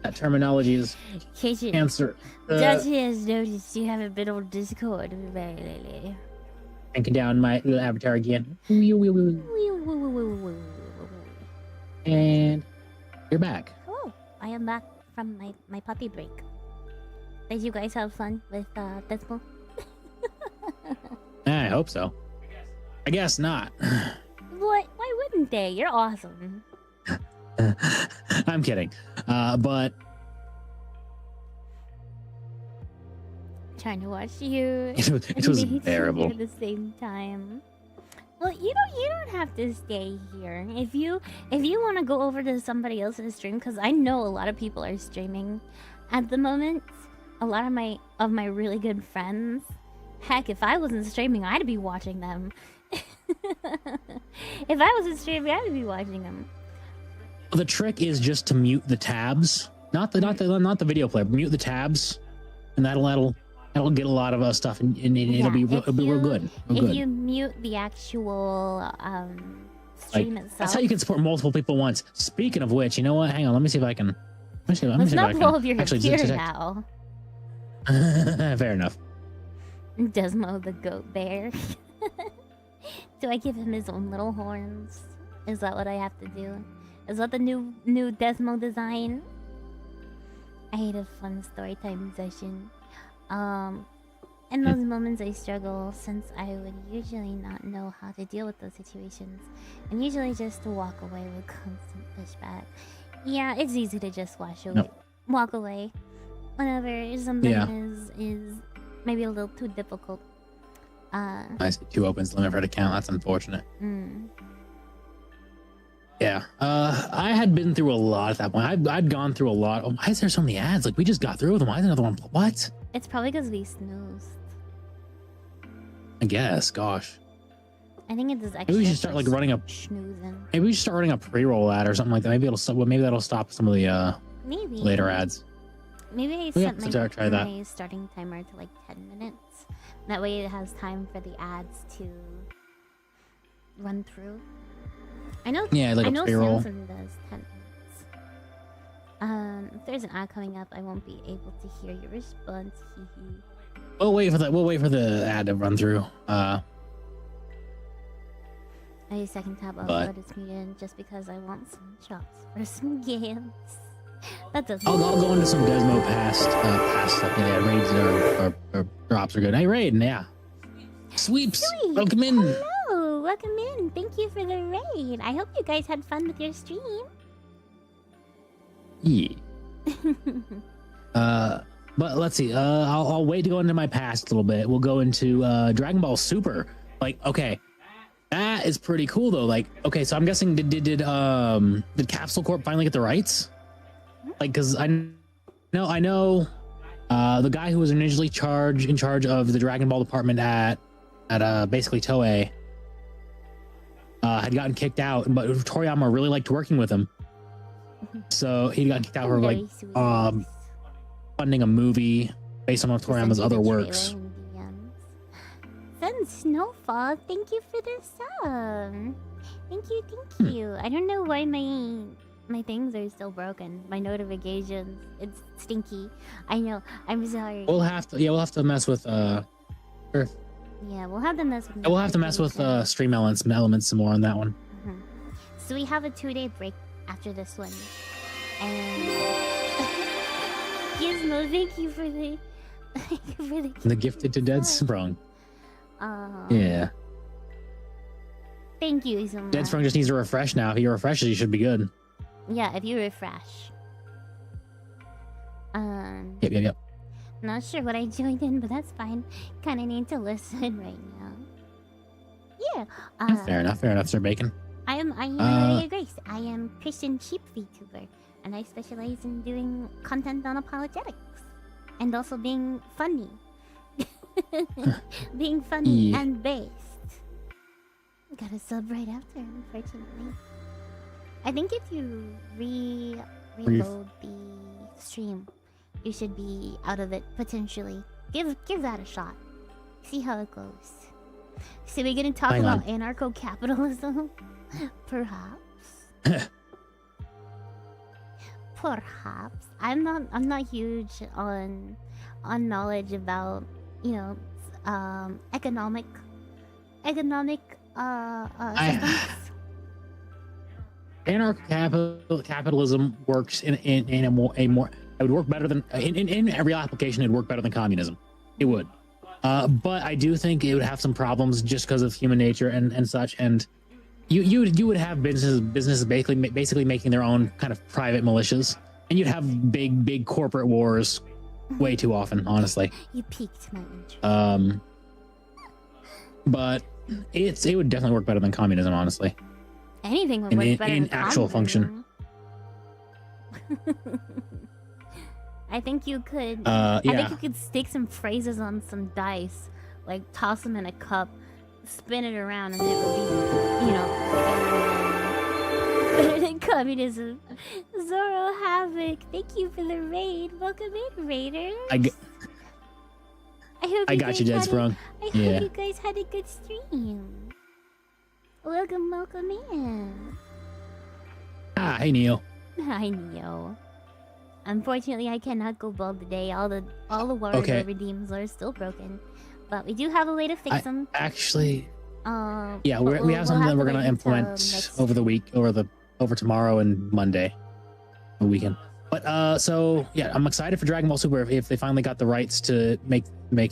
That terminology is cancer. Dutchy has noticed you haven't been on Discord very lately. Anchor down my little avatar again. And you're back. Oh, I am back from my puppy break. Did you guys have fun with Deathpool? I hope so. I guess not. What? Why wouldn't they? You're awesome. I'm kidding. But trying to watch you. It was bearable at the same time. Well, you don't have to stay here. If you want to go over to somebody else's stream, because I know a lot of people are streaming at the moment. A lot of my really good friends. Heck, if I wasn't streaming, I'd be watching them. If I wasn't streaming, I'd be watching them. The trick is just to mute the tabs, not the video player. Mute the tabs, and that'll get a lot of stuff, and it'll be real good. If you mute the actual stream itself, that's how you can support multiple people once. Speaking of which, you know what? Hang on, let me see if I can. Let's not blow up your computer now. Fair enough. Desmo the goat bear. Do I give him his own little horns? Is that what I have to do? Is that the new Desmo design? I hate a fun story time session. In those moments, I struggle since I would usually not know how to deal with those situations, and usually just to walk away with constant pushback. Yeah, it's easy to just walk away whenever something is maybe a little too difficult. I see 2 opens limit for the account. That's unfortunate. Yeah. I had been through a lot at that point. I'd gone through a lot. Oh, why is there so many ads? Like, we just got through with them. Why is another one? What? It's probably because we snoozed. I guess. Gosh. I think it does extra. Maybe we should start like running a snoozing. Maybe we should start running a pre-roll ad or something like that. Maybe that'll stop some of the maybe later ads. Maybe I set my starting timer to like 10 minutes. That way it has time for the ads to run through. I know. Yeah, like a pre-roll. Samsung does 10 minutes. If there's an ad coming up, I won't be able to hear your response. We'll wait for the ad to run through. I second tab upload is muted just because I want some chops for some games. That doesn't. I'll go into some Desmo past stuff. Yeah, raids or drops are good. Hey, raid, yeah. Sweeps. Sweet. Welcome in. Hello, welcome in. Thank you for the raid. I hope you guys had fun with your stream. Yeah. But let's see. I'll wait to go into my past a little bit. We'll go into Dragon Ball Super. Like, okay, that is pretty cool though. Like, okay, so I'm guessing did Capsule Corp finally get the rights? Like, because I know the guy who was initially in charge of the Dragon Ball department at basically Toei had gotten kicked out, but Toriyama really liked working with him, so he got kicked out for like funding a movie based on one of Toriyama's other works. Then Snowfall, thank you for the sub. Thank you. I don't know why my things are still broken. My notifications, it's stinky. I know. I'm sorry. We'll have to mess with Yeah, we'll have to mess with. We'll have to mess with stream elements some more on that one. So we have a 2-day break after this one, and Gizmo, thank you for the Gifted to Dead Sprung. Oh. Yeah. Thank you so much. Dead Sprung just needs to refresh now. If he refreshes, he should be good. Yeah, if you refresh. Yep. Not sure what I joined in, but that's fine. Kind of need to listen right now. Yeah. Fair enough, Sir Bacon. I am Maria Grace. I am Christian Sheep VTuber, and I specialize in doing content on apologetics, and also being funny. Being funny and based. Got a sub right after, unfortunately. I think if you reload the stream, you should be out of it potentially. Give that a shot. See how it goes. So we're gonna talk about anarcho-capitalism? Perhaps. Perhaps. I'm not huge on knowledge about, economic systems. Anarcho-capitalism works in a more it would work better than in every application. It'd work better than communism. It would, but I do think it would have some problems just because of human nature and such. And you would have businesses basically making their own kind of private militias, and you'd have big corporate wars way too often, honestly. You piqued my interest. But it would definitely work better than communism, honestly. Anything would work better in actual function. I think you could. Yeah. I think you could stick some phrases on some dice, like toss them in a cup, spin it around, and it would be, better than communism. Zoro Havoc, thank you for the raid. Welcome in, Raiders. I got you, Dead Sprung. I hope you guys had a good stream. Welcome in. Hey, Neo. Hi, Neo. Unfortunately, I cannot go bald today. All the warrior redeems are still broken, but we do have a way to fix them. Actually, we have something that we're gonna implement over the week, over tomorrow and Monday, the weekend. But so yeah, I'm excited for Dragon Ball Super if they finally got the rights to make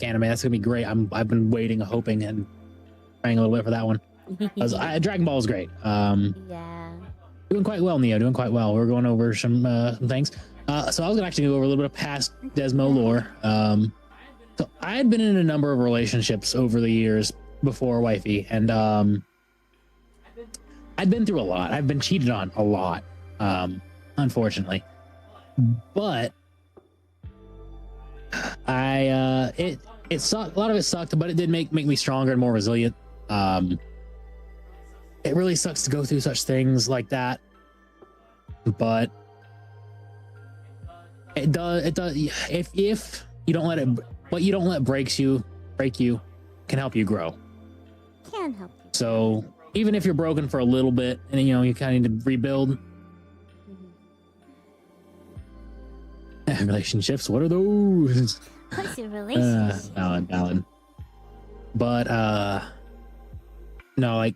anime. That's gonna be great. I've been waiting, hoping, and praying a little bit for that one. Dragon Ball is great. Yeah. Doing quite well, Neo. Doing quite well. We're going over some things. So I was gonna actually go over a little bit of past Desmo lore. So I had been in a number of relationships over the years before wifey, and I'd been through a lot. I've been cheated on a lot, unfortunately. But it sucked. A lot of it sucked, but it did make me stronger and more resilient. It really sucks to go through such things like that, but it does. If you don't let it, what you don't let break you can help you grow. Can help you. So even if you're broken for a little bit, and you kind of need to rebuild. Relationships, what are those? What's your relationship? Valid. But no, like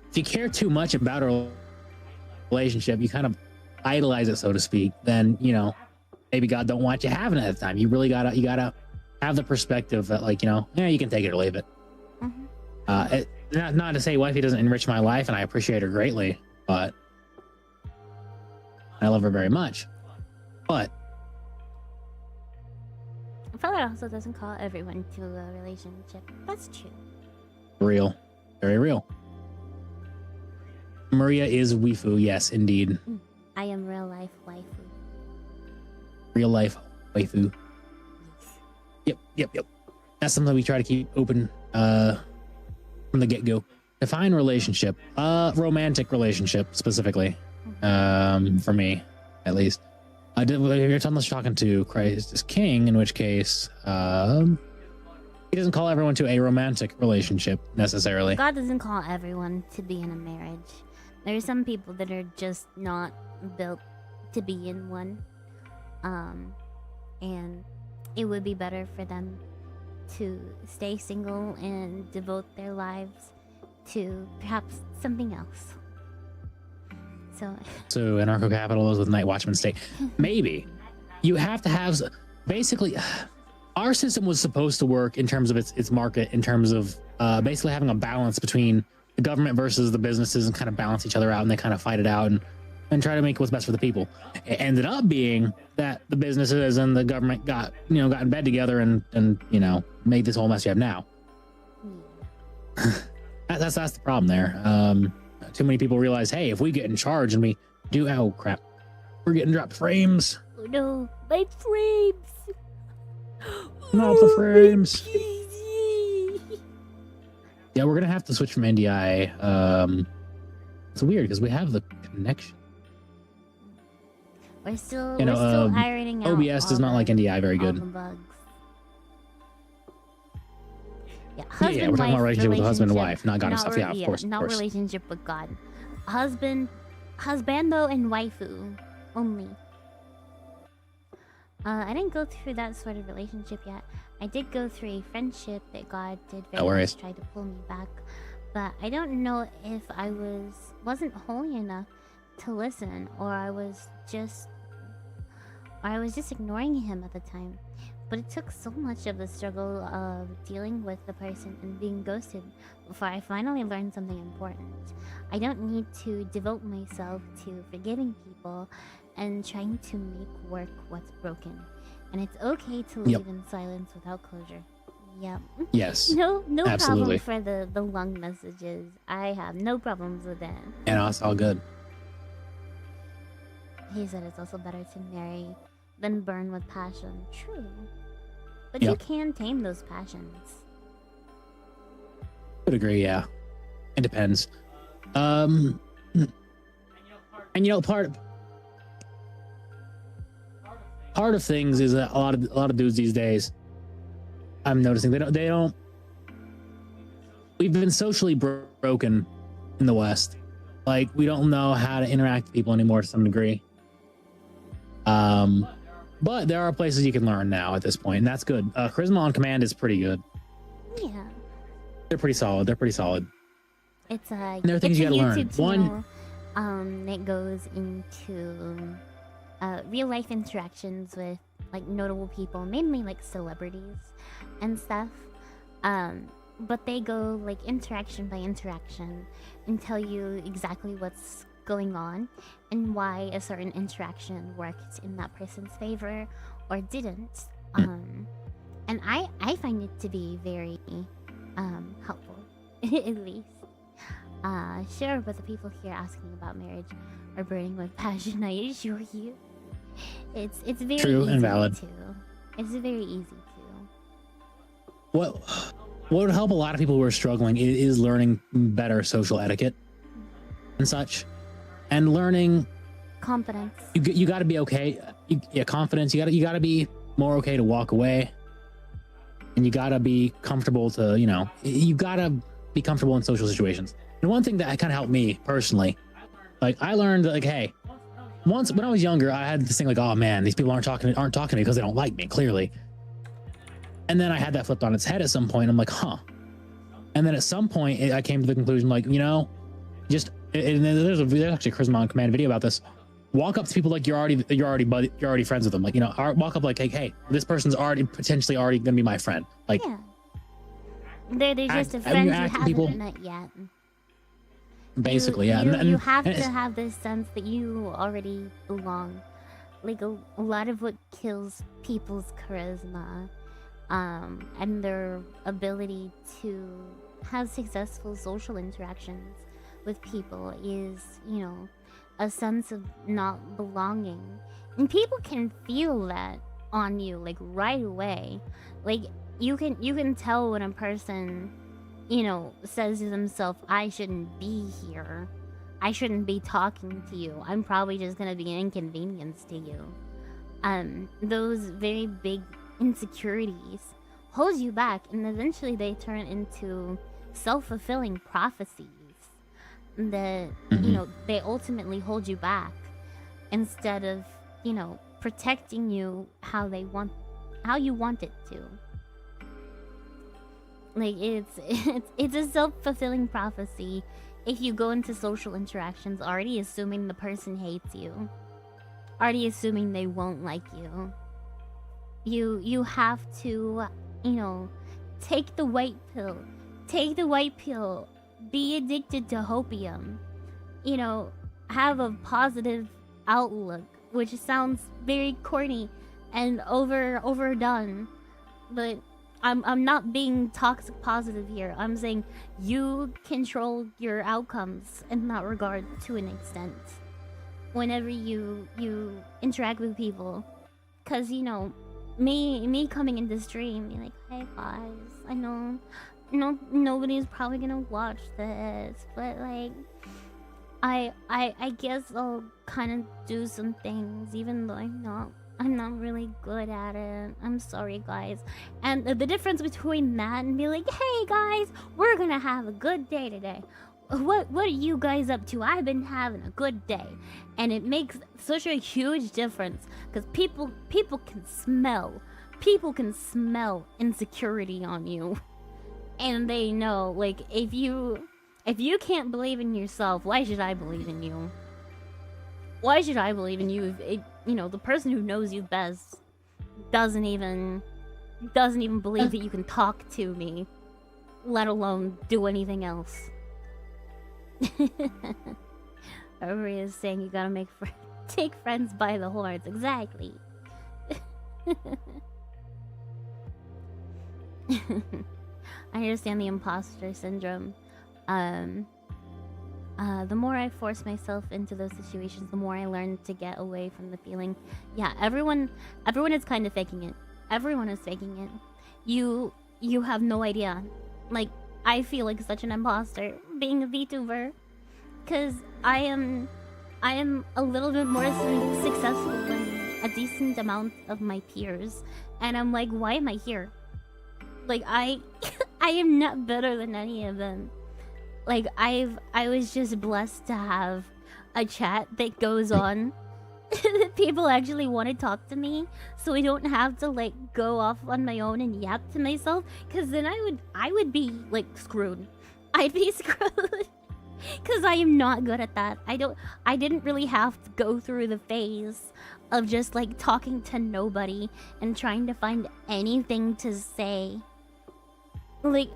if you care too much about a relationship, you kind of idolize it, so to speak, then maybe God don't want you having it at the time. You really gotta have the perspective that, like, you can take it or leave it. Not to say wifey doesn't enrich my life, and I appreciate her greatly, but I love her very much. But Father also doesn't call everyone to a relationship. That's true. Real. Very real. Maria is waifu, yes, indeed. I am real life waifu. Real life waifu. Yep. That's something we try to keep open from the get-go. Define relationship. Romantic relationship, specifically. For me, at least. You're talking to Christ as king, in which case he doesn't call everyone to a romantic relationship necessarily. God doesn't call everyone to be in a marriage. There are some people that are just not built to be in one, and it would be better for them to stay single and devote their lives to perhaps something else. So anarcho-capitalism with Night Watchman state. Maybe. You have to have... Basically, our system was supposed to work in terms of its market, in terms of basically having a balance between the government versus the businesses, and kind of balance each other out, and they kind of fight it out and try to make what's best for the people. It ended up being that the businesses and the government got in bed together and made this whole mess you have now. That's the problem there. Too many people realize, hey, if we get in charge and we do... Oh, crap. We're getting dropped frames. Oh, no. My frames. Not the frames. Yeah, we're going to have to switch from NDI. It's weird because we have the connection. We're still ironing out. OBS does not like NDI very good. The bugs. Yeah, we're talking about relationship with a husband and wife, not God himself. Yeah, of course. Not relationship with God. Husbando and waifu only. I didn't go through that sort of relationship yet. I did go through a friendship that God did very much try to pull me back, but I don't know if I wasn't holy enough to listen, or I was just ignoring him at the time. But it took so much of the struggle of dealing with the person and being ghosted before I finally learned something important. I don't need to devote myself to forgiving people and trying to make work what's broken. And it's okay to leave in silence without closure. Yep. Yes. No absolutely. Problem for the long messages. I have no problems with that. Yeah, no, it's all good. He said it's also better to marry than burn with passion. True. But you can tame those passions. I would agree, yeah. It depends. And part of things is that a lot of dudes these days, I'm noticing they don't we've been socially broken in the West. Like, we don't know how to interact with people anymore to some degree. But there are places you can learn now at this point, and that's good. Charisma on Command is pretty good. Yeah. They're pretty solid. It's there are things you gotta learn. One that goes into real life interactions with like notable people, mainly like celebrities and stuff. But they go like interaction by interaction and tell you exactly what's going on and why a certain interaction worked in that person's favor or didn't. And I find it to be very helpful, at least. Sure, but the people here asking about marriage are burning with passion, I assure you. It's very true easy and valid. to. It's very easy to. What would help a lot of people who are struggling is learning better social etiquette and such, and learning Confidence. you got to be okay. Confidence. You got to be more okay to walk away, and you got to be comfortable to you got to be comfortable in social situations. And one thing that kind of helped me personally, like I learned that, like, hey, once when I was younger, I had this thing like, oh man, these people aren't talking to me because they don't like me, clearly. And then I had that flipped on its head at some point. I'm like, huh. And then at some point, I came to the conclusion, like, there's actually a Charisma on Command video about this. Walk up to people like you're already friends with them. Like, walk up like, hey, this person's potentially already gonna be my friend. Like, Yeah. They're just a and friend you you act- haven't people- met yet. basically, you, yeah. You have to have this sense that you already belong. Like a lot of what kills people's charisma, and their ability to have successful social interactions with people is, a sense of not belonging. And people can feel that on you, like, right away. Like, you can tell when a person, says to themselves, I shouldn't be here. I shouldn't be talking to you. I'm probably just gonna be an inconvenience to you. Those very big insecurities hold you back, and eventually they turn into self-fulfilling prophecies that, they ultimately hold you back instead of, protecting you how you want it to. Like, it's a self-fulfilling prophecy if you go into social interactions already assuming the person hates you, already assuming they won't like you. You have to, take the white pill. Take the white pill. Be addicted to hopium. Have a positive outlook, which sounds very corny and overdone, but I'm not being toxic positive here. I'm saying you control your outcomes in that regard to an extent. Whenever you interact with people, cause me coming into stream, be like, hey guys, I know nobody's probably gonna watch this, but like, I guess I'll kind of do some things, even though I'm not really good at it. I'm sorry, guys. And the difference between that and be like, hey guys, we're gonna have a good day today. What are you guys up to? I've been having a good day. And it makes such a huge difference, because people can smell insecurity on you. And they know, like, if you can't believe in yourself, why should I believe in you? Why should I believe in you if the person who knows you best doesn't even believe that you can talk to me, let alone do anything else? Everybody is saying you gotta take friends by the horns. Exactly. I understand the imposter syndrome. The more I force myself into those situations, the more I learn to get away from the feeling. Yeah, everyone is kind of faking it. Everyone is faking it. You have no idea. Like, I feel like such an imposter being a VTuber, because I am a little bit more successful than a decent amount of my peers, and I'm like, why am I here? Like, I am not better than any of them. Like, I was just blessed to have a chat that goes on that people actually want to talk to me, so I don't have to, like, go off on my own and yap to myself, because then I would be, like, screwed. I'd be screwed. Because I am not good at that. I didn't really have to go through the phase of just like talking to nobody and trying to find anything to say. Like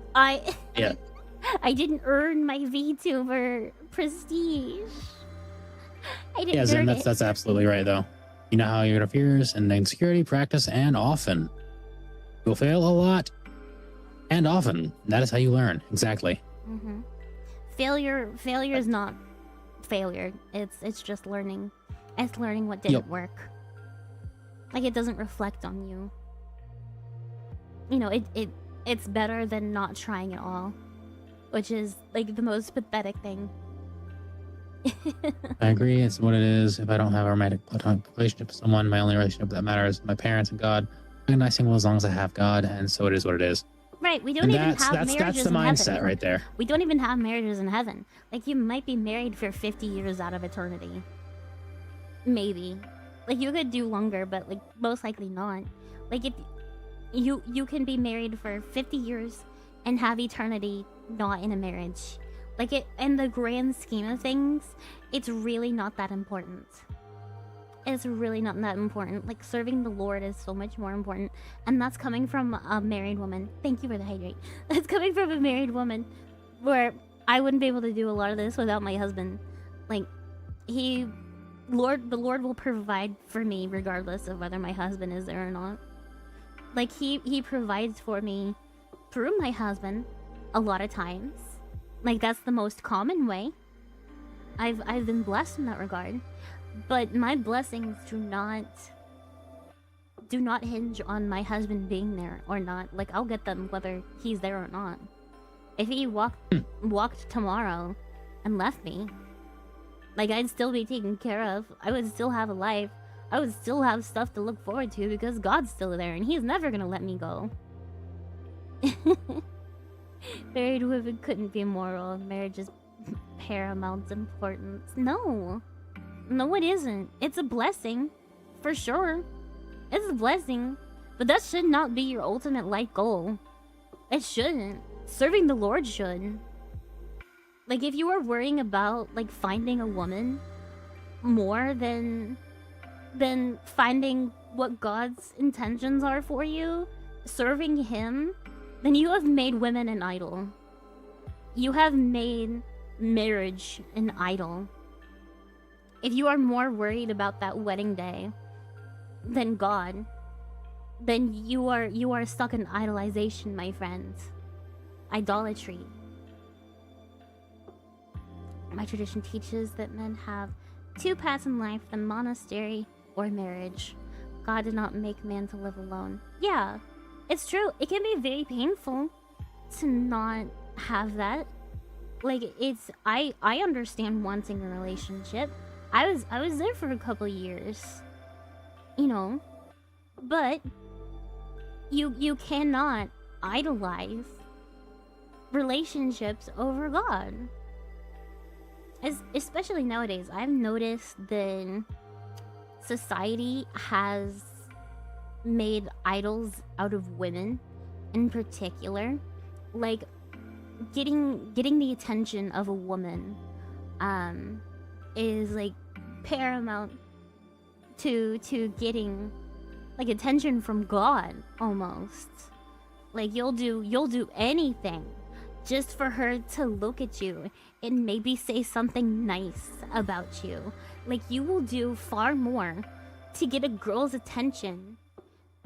Yeah. I didn't earn my VTuber prestige. I didn't Yes, earn and it. that's absolutely right, though. You know how it interferes in insecurity, practice, and often. You'll fail a lot and often. That is how you learn. Exactly. Mm-hmm. Failure is not failure. It's just learning. It's learning what didn't work. Like, it doesn't reflect on you. You know, it's better than not trying at all, which is like the most pathetic thing. I agree. It's what it is. If I don't have a romantic platonic relationship with someone, my only relationship that matters is my parents and God. I'm nice and well as long as I have God, and so it is what it is. Right, we don't And even have that's marriages the in mindset heaven. right there. We don't even have marriages in heaven. Like, you might be married for 50 years out of eternity. Maybe. Like, you could do longer, but like most likely not. Like, if you can be married for 50 years and have eternity not in a marriage. Like, it in the grand scheme of things, it's really not that important. It's really not that important. Like, serving the Lord is so much more important. And that's coming from a married woman. Thank you for the hydrate. That's coming from a married woman, where I wouldn't be able to do a lot of this without my husband. Like, the Lord will provide for me regardless of whether my husband is there or not. Like, he provides for me through my husband a lot of times. Like, that's the most common way. I've been blessed in that regard. But my blessings do not hinge on my husband being there or not. Like, I'll get them whether he's there or not. If he walked tomorrow and left me, like, I'd still be taken care of. I would still have a life. I would still have stuff to look forward to because God's still there and he's never gonna let me go. Married women couldn't be moral. Marriage is paramount importance. No, it isn't. It's a blessing, for sure. It's a blessing, but that should not be your ultimate life goal. It shouldn't. Serving the Lord should. Like, if you are worrying about like finding a woman more than finding what God's intentions are for you, serving Him, then you have made women an idol. You have made marriage an idol. If you are more worried about that wedding day than God, then you are stuck in idolization, my friends. Idolatry. My tradition teaches that men have two paths in life: the monastery or marriage. God did not make man to live alone. Yeah, it's true. It can be very painful to not have that. Like, I understand wanting a relationship. I was there for a couple years, you know, but you cannot idolize relationships over God. Especially nowadays, I've noticed that society has made idols out of women in particular. Like, getting the attention of a woman is like paramount to getting like attention from God almost. Like, you'll do anything just for her to look at you and maybe say something nice about you. Like, you will do far more to get a girl's attention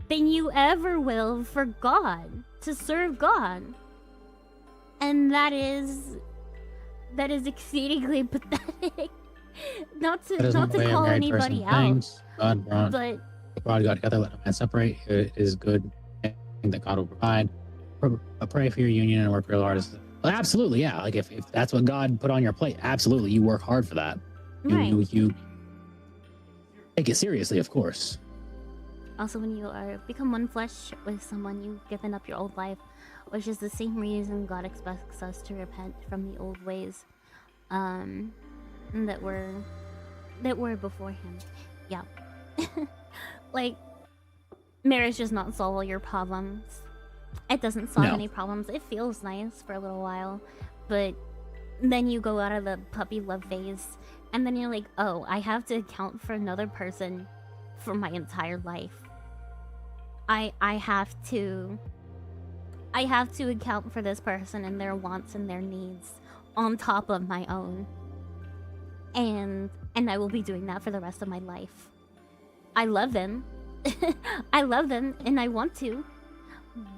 than you ever will for God, to serve God. And that is exceedingly pathetic. Not to call anybody out, God but God got together, let no man separate. It is good thing that God will provide. Pray for your union and work real hard. Well, absolutely, yeah. Like, if that's what God put on your plate, absolutely, you work hard for that. You take it seriously, of course. Also, when you become one flesh with someone, you've given up your old life, which is the same reason God expects us to repent from the old ways that were before Him. Yeah. Like, marriage does not solve all your problems. It doesn't solve any problems. It feels nice for a little while, but then you go out of the puppy love phase, and then you're like, oh, I have to account for another person for my entire life. I have to account for this person and their wants and their needs on top of my own. And I will be doing that for the rest of my life. I love them. I love them and I want to.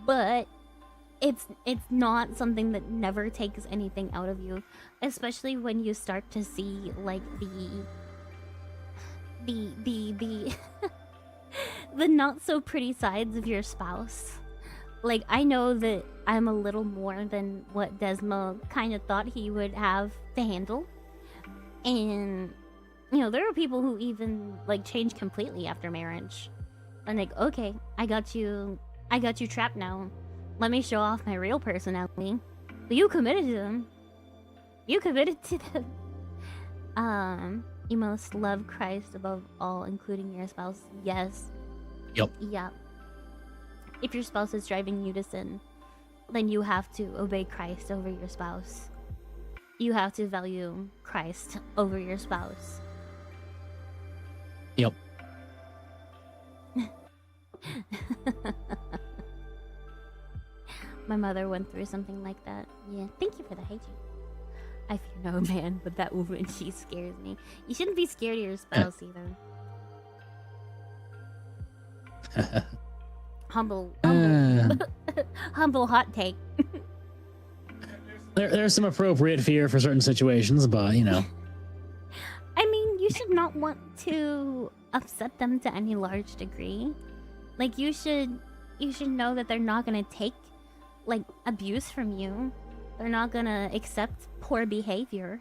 But it's not something that never takes anything out of you, especially when you start to see like the the not so pretty sides of your spouse. Like, I know that I'm a little more than what Desmo kind of thought he would have to handle. And, you know, there are people who even, like, change completely after marriage. And like, okay, I got you trapped now. Let me show off my real personality. But you committed to them. You committed to them. You must love Christ above all, including your spouse. Yes. Yep. Yeah. If your spouse is driving you to sin, then you have to obey Christ over your spouse. You have to value Christ over your spouse. Yep. My mother went through something like that. Yeah, thank you for the hygiene. I fear no man, but that woman, she scares me. You shouldn't be scared of your spouse either. Humble hot take. There's some appropriate fear for certain situations, but you know. I mean, you should not want to upset them to any large degree. Like, you should know that they're not gonna take like abuse from you. They're not gonna accept poor behavior.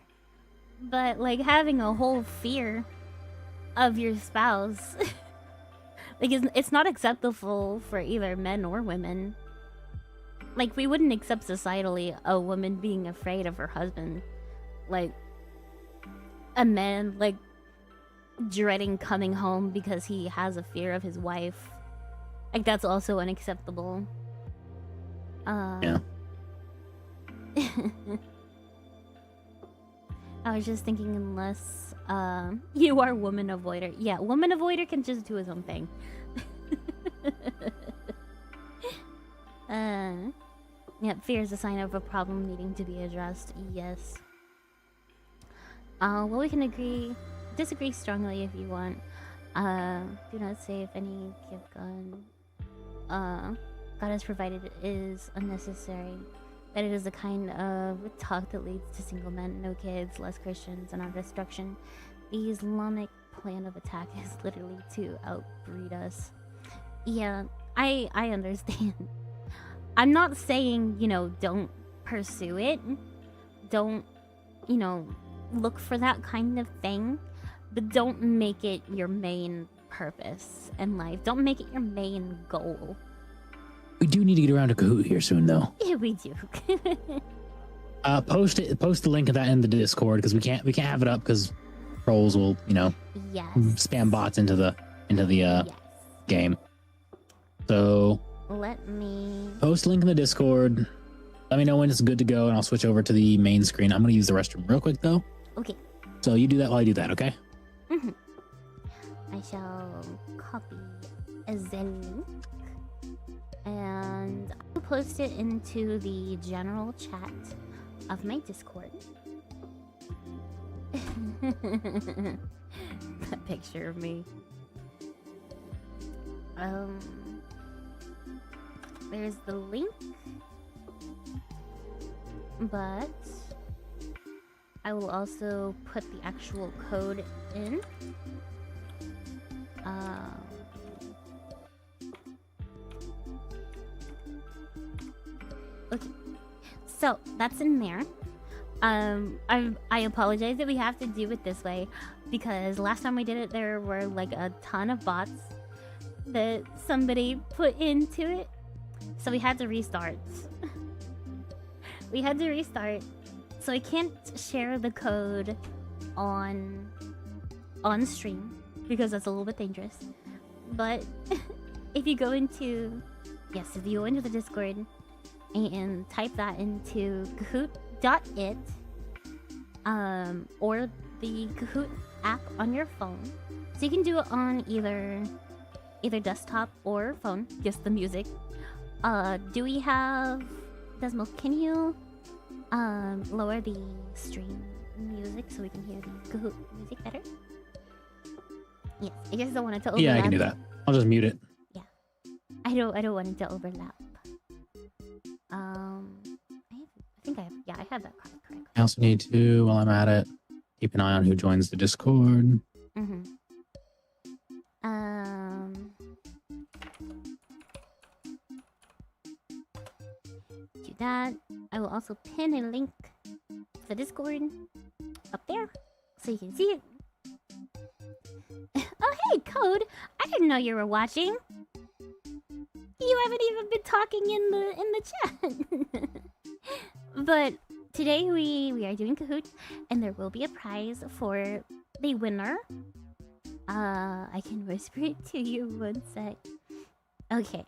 But like having a whole fear of your spouse, like it's not acceptable for either men or women. Like, we wouldn't accept societally a woman being afraid of her husband. Like, a man, like, dreading coming home because he has a fear of his wife. Like, that's also unacceptable. Yeah. I was just thinking, unless you are woman avoider. Yeah, woman avoider can just do his own thing. Yeah, fear is a sign of a problem needing to be addressed. Yes. Well, we can disagree strongly if you want. Do not say if any gift God has provided is unnecessary. That it is the kind of talk that leads to single men, no kids, less Christians, and our destruction. The Islamic plan of attack is literally to outbreed us. Yeah, I understand. I'm not saying, you know, don't pursue it. Don't, you know, look for that kind of thing. But don't make it your main purpose in life. Don't make it your main goal. We do need to get around to Kahoot here soon, though. Yeah, we do. Post the link of that in the Discord, because we can't have it up because trolls will, you know, yes, spam bots into the yes. game. So let me post link in the Discord. Let me know when it's good to go, and I'll switch over to the main screen. I'm gonna use the restroom real quick though. Okay. So you do that while I do that, okay? Mm-hmm. I shall copy a link and I'll post it into the general chat of my Discord. That picture of me. There's the link, but I will also put the actual code in. Okay, so that's in there. I apologize that we have to do it this way, because last time we did it, there were like a ton of bots that somebody put into it, so we had to restart. So I can't share the code on stream because that's a little bit dangerous. But if you go into the Discord and type that into kahoot.it, or the Kahoot app on your phone. So you can do it on either desktop or phone, just the music. Do we have Desmo, can you lower the stream music so we can hear the Kahoot music better? Yes, I just don't want it to overlap. Yeah, I can do that. I'll just mute it. Yeah. I don't want it to overlap. I have that correct. I also need to, while I'm at it, keep an eye on who joins the Discord. Mm-hmm. Do that. I will also pin a link to the Discord up there so you can see it. Oh hey, Code! I didn't know you were watching. You haven't even been talking in the chat. But today we are doing Kahoot, and there will be a prize for the winner. I can whisper it to you one sec. Okay.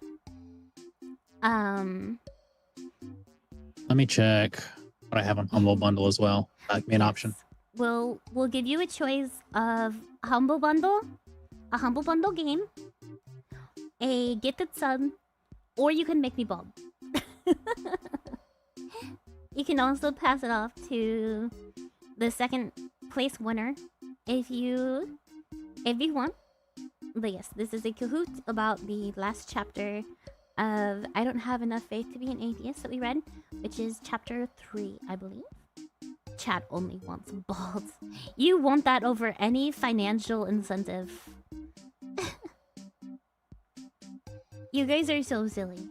Let me check what I have on Humble Bundle as well. That can be an option. We'll give you a choice of Humble Bundle, a Humble Bundle game, a gifted sub, or you can make me bald. You can also pass it off to the second place winner if you want. But yes, this is a Kahoot about the last chapter of I Don't Have Enough Faith to Be an Atheist that we read, which is chapter 3, I believe. Chat only wants balls. You want that over any financial incentive. You guys are so silly.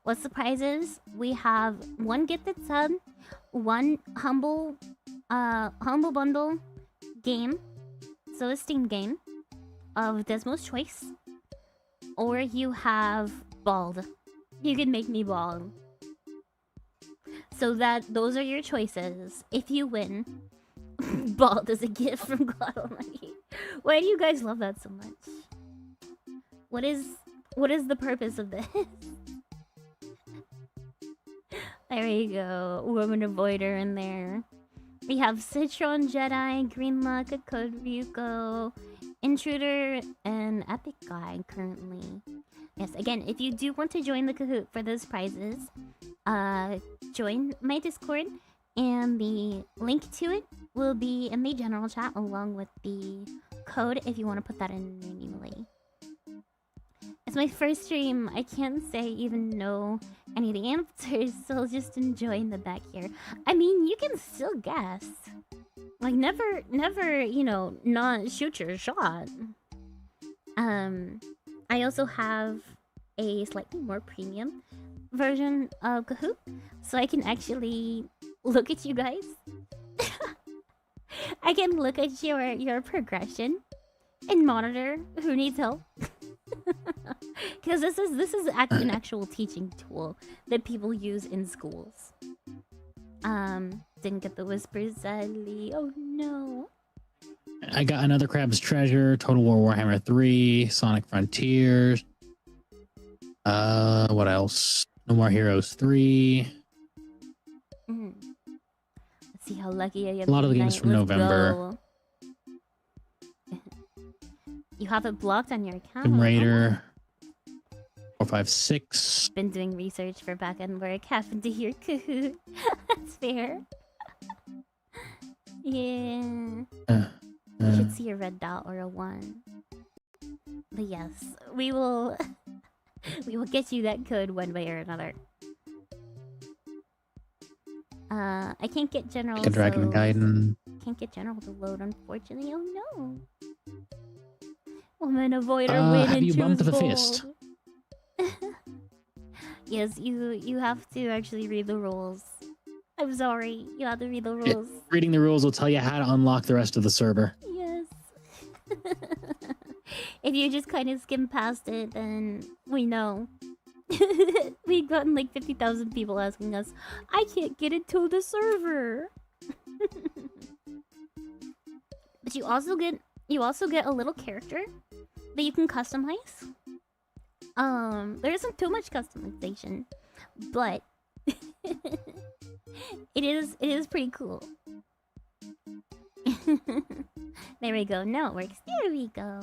What's the prizes? We have one gifted sub, one humble bundle game, so a Steam game of Desmo's choice, or you have bald. You can make me bald. So those are your choices. If you win, bald is a gift from God Almighty. Why do you guys love that so much? What is the purpose of this? There you go. Woman Avoider in there. We have Citron, Jedi, Green Luck, Code Ryuko, Intruder, and Epic Guy currently. Yes, again, if you do want to join the Kahoot for those prizes, join my Discord, and the link to it will be in the general chat along with the code if you want to put that in manually. It's my first stream. I can't say even know any of the answers, so I'll just enjoy in the back here. I mean, you can still guess. Like, never, you know, not shoot your shot. I also have a slightly more premium version of Kahoot, so I can actually look at you guys. I can look at your progression and monitor who needs help. Because this is an actual teaching tool that people use in schools. Didn't get the whispers, sadly. Oh no. I got another Crab's Treasure, Total War Warhammer 3, Sonic Frontiers. What else? No More Heroes 3. Let's see how lucky I am. A lot of the games from November. You have it blocked on your account. Tomb Raider. 456. Been doing research for back-end work. Happened to hear Kahoot. That's fair. Yeah. You should see a red dot or a 1. But yes, we will get you that code one way or another. I can't get general. Like a Dragon Gaiden. Can't get general to load, unfortunately. Oh no. Woman Avoider win have you and bumped choose the bold. fist? Yes, you have to actually read the rules. I'm sorry, you have to read the rules. Reading the rules will tell you how to unlock the rest of the server. Yes. If you just kind of skim past it, then we know. We've gotten like 50,000 people asking us, I can't get into the server. But you also get a little character that you can customize. There isn't too much customization, but it is pretty cool. There we go. No, it works. There we go.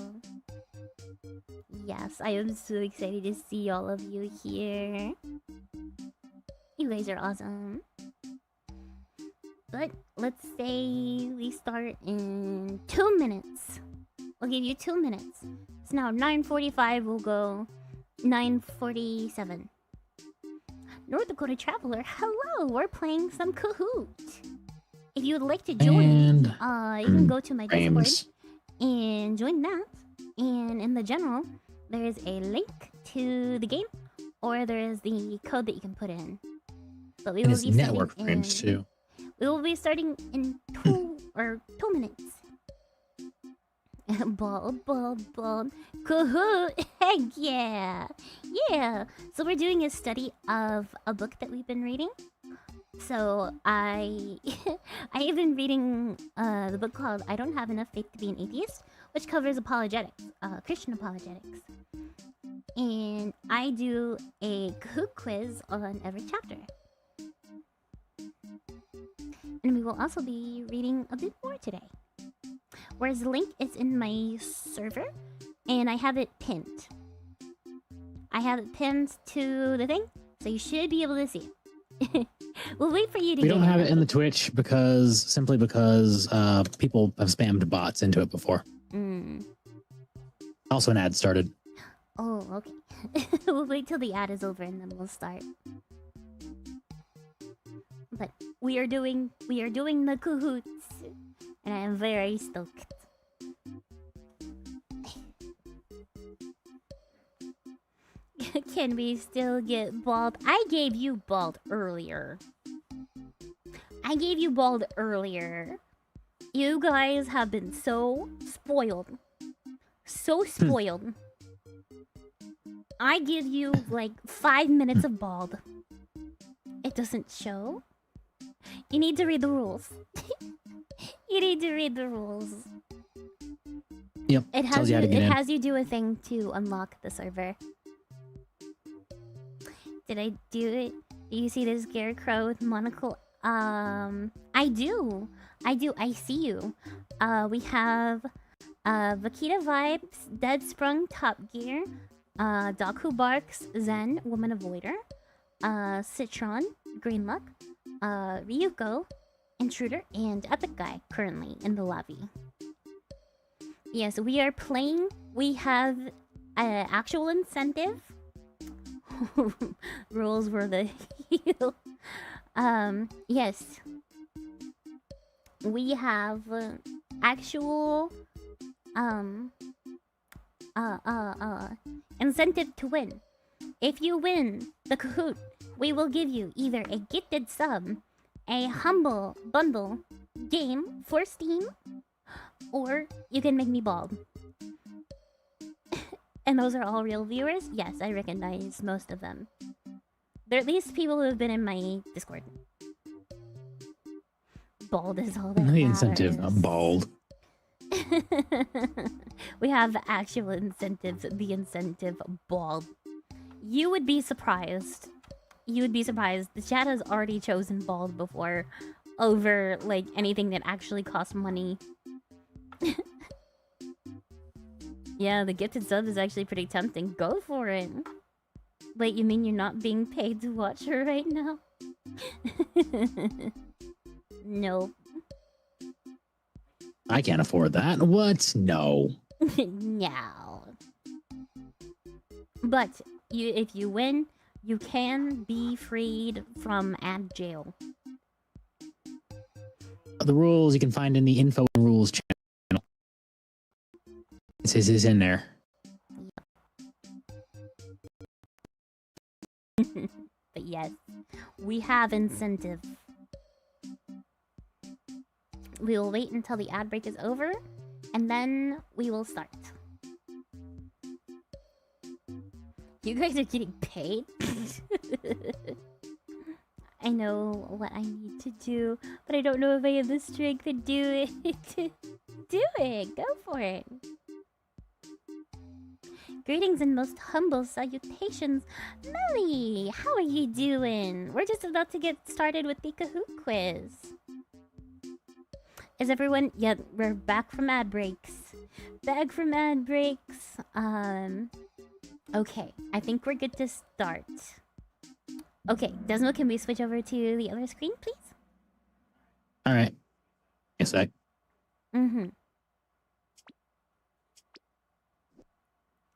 Yes, I am so excited to see all of you here. You guys are awesome. But let's say we start in 2 minutes. We'll give you 2 minutes. It's now 9:45. We'll go 9:47. North Dakota Traveler, hello! We're playing some Kahoot. If you would like to join, you can go to my Discord and join that. And in the general, there is a link to the game, or there is the code that you can put in. But we will be network frames too. We will be starting in 2 minutes. Bald. Kahoot! Heck yeah! Yeah! So we're doing a study of a book that we've been reading. So I have been reading the book called I Don't Have Enough Faith to Be an Atheist, which covers apologetics, Christian apologetics. And I do a Kahoot quiz on every chapter. And we will also be reading a bit more today. Whereas the link is in my server, and I have it pinned. I have it pinned to the thing, so you should be able to see it. We'll wait for you to We get don't have it in the Twitch simply because people have spammed bots into it before. Also, an ad started. Oh, okay. We'll wait till the ad is over and then we'll start. But we are doing the Kahoots, and I am very stoked. Can we still get bald? I gave you bald earlier. You guys have been so spoiled. So spoiled. I give you like 5 minutes of bald. It doesn't show. You need to read the rules. Yep. It has you do a thing to unlock the server. Did I do it? Do you see the scarecrow with monocle? I do. I see you. We have Vakita Vibes, Dead Sprung, Top Gear, Dog Who Barks, Zen, Woman Avoider, Citron, Green Luck, Ryuko, Intruder, and Epic Guy currently in the lobby. Yes, we are playing. We have actual incentive. Rules were the heel. Yes. We have actual incentive to win. If you win the Kahoot, we will give you either a gifted sub, a humble bundle game for Steam, or you can make me bald. And those are all real viewers? Yes, I recognize most of them. They're at least people who have been in my Discord. Bald is all that The matters. incentive, I'm bald. We have actual incentives. The incentive bald. You would be surprised. The chat has already chosen bald before over like anything that actually costs money. Yeah, the gifted sub is actually pretty tempting. Go for it. Wait, you mean you're not being paid to watch her right now? Nope. I can't afford that. What? No. No. But if you win, you can be freed from ad jail. The rules you can find in the info and rules channel. This is in there. But yes, we have incentive. We will wait until the ad break is over, and then we will start. You guys are getting paid? I know what I need to do, but I don't know if I have the strength to do it. Do it! Go for it! Greetings and most humble salutations. Melly, how are you doing? We're just about to get started with the Kahoot quiz. Is everyone? Yeah, we're back from ad breaks. Back from ad breaks. Okay, I think we're good to start. Okay, Desmo, can we switch over to the other screen, please? All right. A sec. Mm-hmm.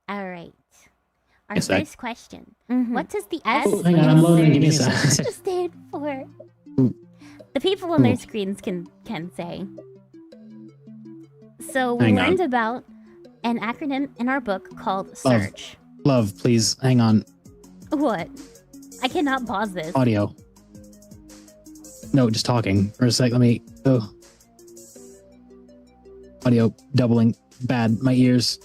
All right. Our Yes, first question. What does the S hang on, I'm loading. Give me a sec. stand for? The people on their screens can say. So we learned about an acronym in our book called SURGE. Love, please, hang on. What? I cannot pause this. Audio. No, just talking for a sec. Let me go. Audio doubling. Bad. My ears.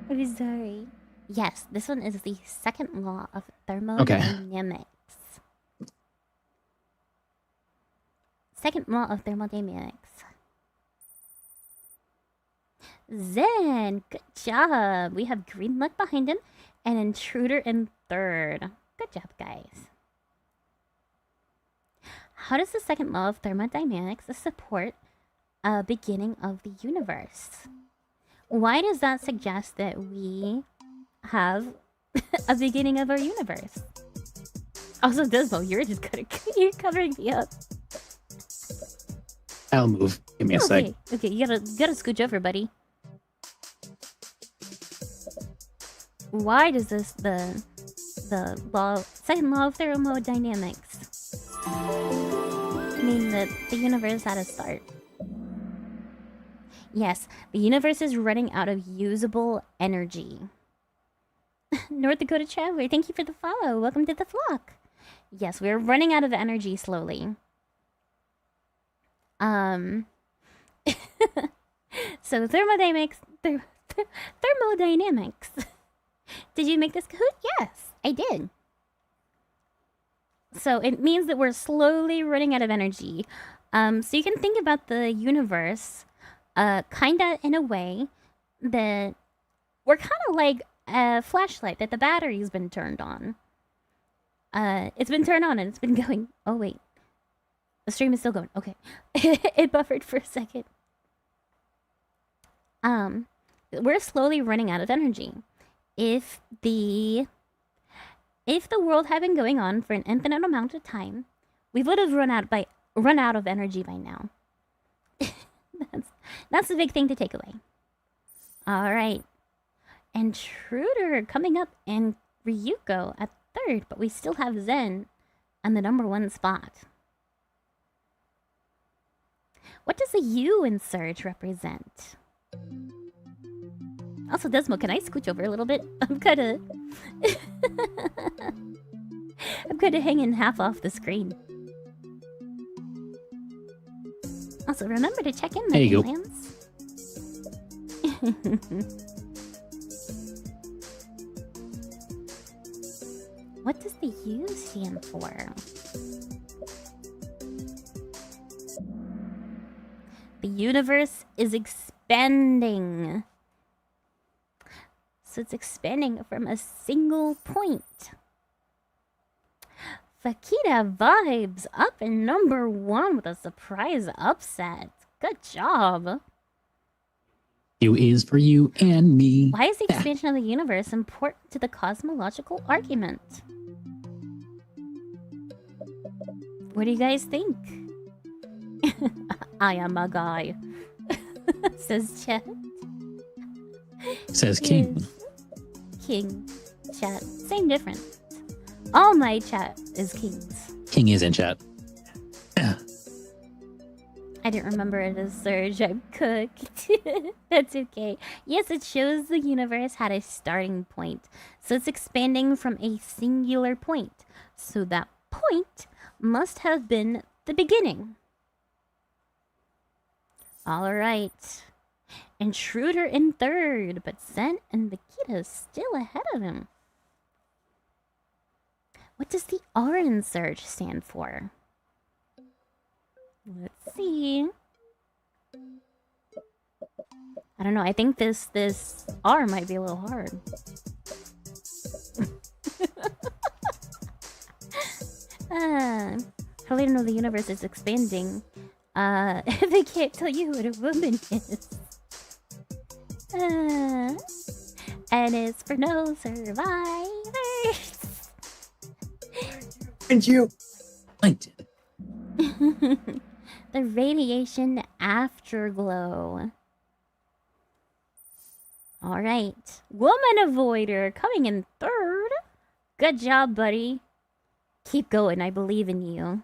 I'm sorry. Yes, this one is the second law of thermodynamics. Second law of thermodynamics. Zen, good job. We have green luck behind him and intruder in third. Good job, guys. How does the second law of thermodynamics support a beginning of the universe? Why does that suggest that we have a beginning of our universe? Also, Desmo, you're just you're covering me up. I'll move. Give me a sec. Okay, you gotta scooch over, buddy. Why does this the second law of thermodynamics mean that the universe had a start? Yes, the universe is running out of usable energy. North Dakota Traveler, thank you for the follow. Welcome to the flock. Yes, we're running out of energy slowly. So thermodynamics. Thermodynamics. Did you make this Kahoot? Yes, I did. So it means that we're slowly running out of energy. So you can think about the universe, kinda in a way that we're kind of like a flashlight that the battery's been turned on. It's been turned on and it's been going. Oh wait, the stream is still going. Okay, it buffered for a second. We're slowly running out of energy. If the world had been going on for an infinite amount of time, we would have run out of energy by now. That's the big thing to take away. All right. Intruder coming up and Ryuko at third, but we still have Zen on the #1 spot. What does the U in Surge represent? Also, Desmo, can I scooch over a little bit? I'm kind of hanging half off the screen. Also, remember to check in there you go. What does the U stand for? The universe is expanding. So it's expanding from a single point. Fakita vibes up in #1 with a surprise upset. Good job. U is for you and me. Why is the expansion of the universe important to the cosmological argument? What do you guys think? I am a guy. Says chat. Says King. Yes. King. Chat. Same difference. All my chat is kings. King is in chat. I didn't remember it as Surge. I'm cooked. That's okay. Yes, it shows the universe had a starting point. So it's expanding from a singular point. So that point must have been the beginning. All right. Intruder in third, but Zen and Vikita still ahead of him. What does the R in Surge stand for? Let's see. I don't know. I think this R might be a little hard. How do you know the universe is expanding? They can't tell you what a woman is. And it's for no survivors. Thank you. I did. The radiation afterglow. All right. Woman Avoider coming in third. Good job, buddy. Keep going. I believe in you.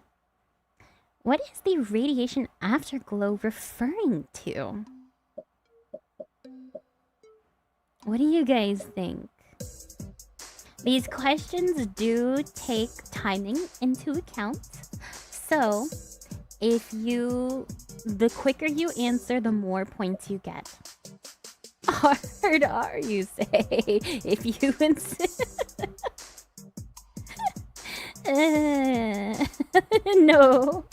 What is the radiation afterglow referring to? What do you guys think? These questions do take timing into account. So, the quicker you answer, the more points you get. Hard are you, say, if you insist. No.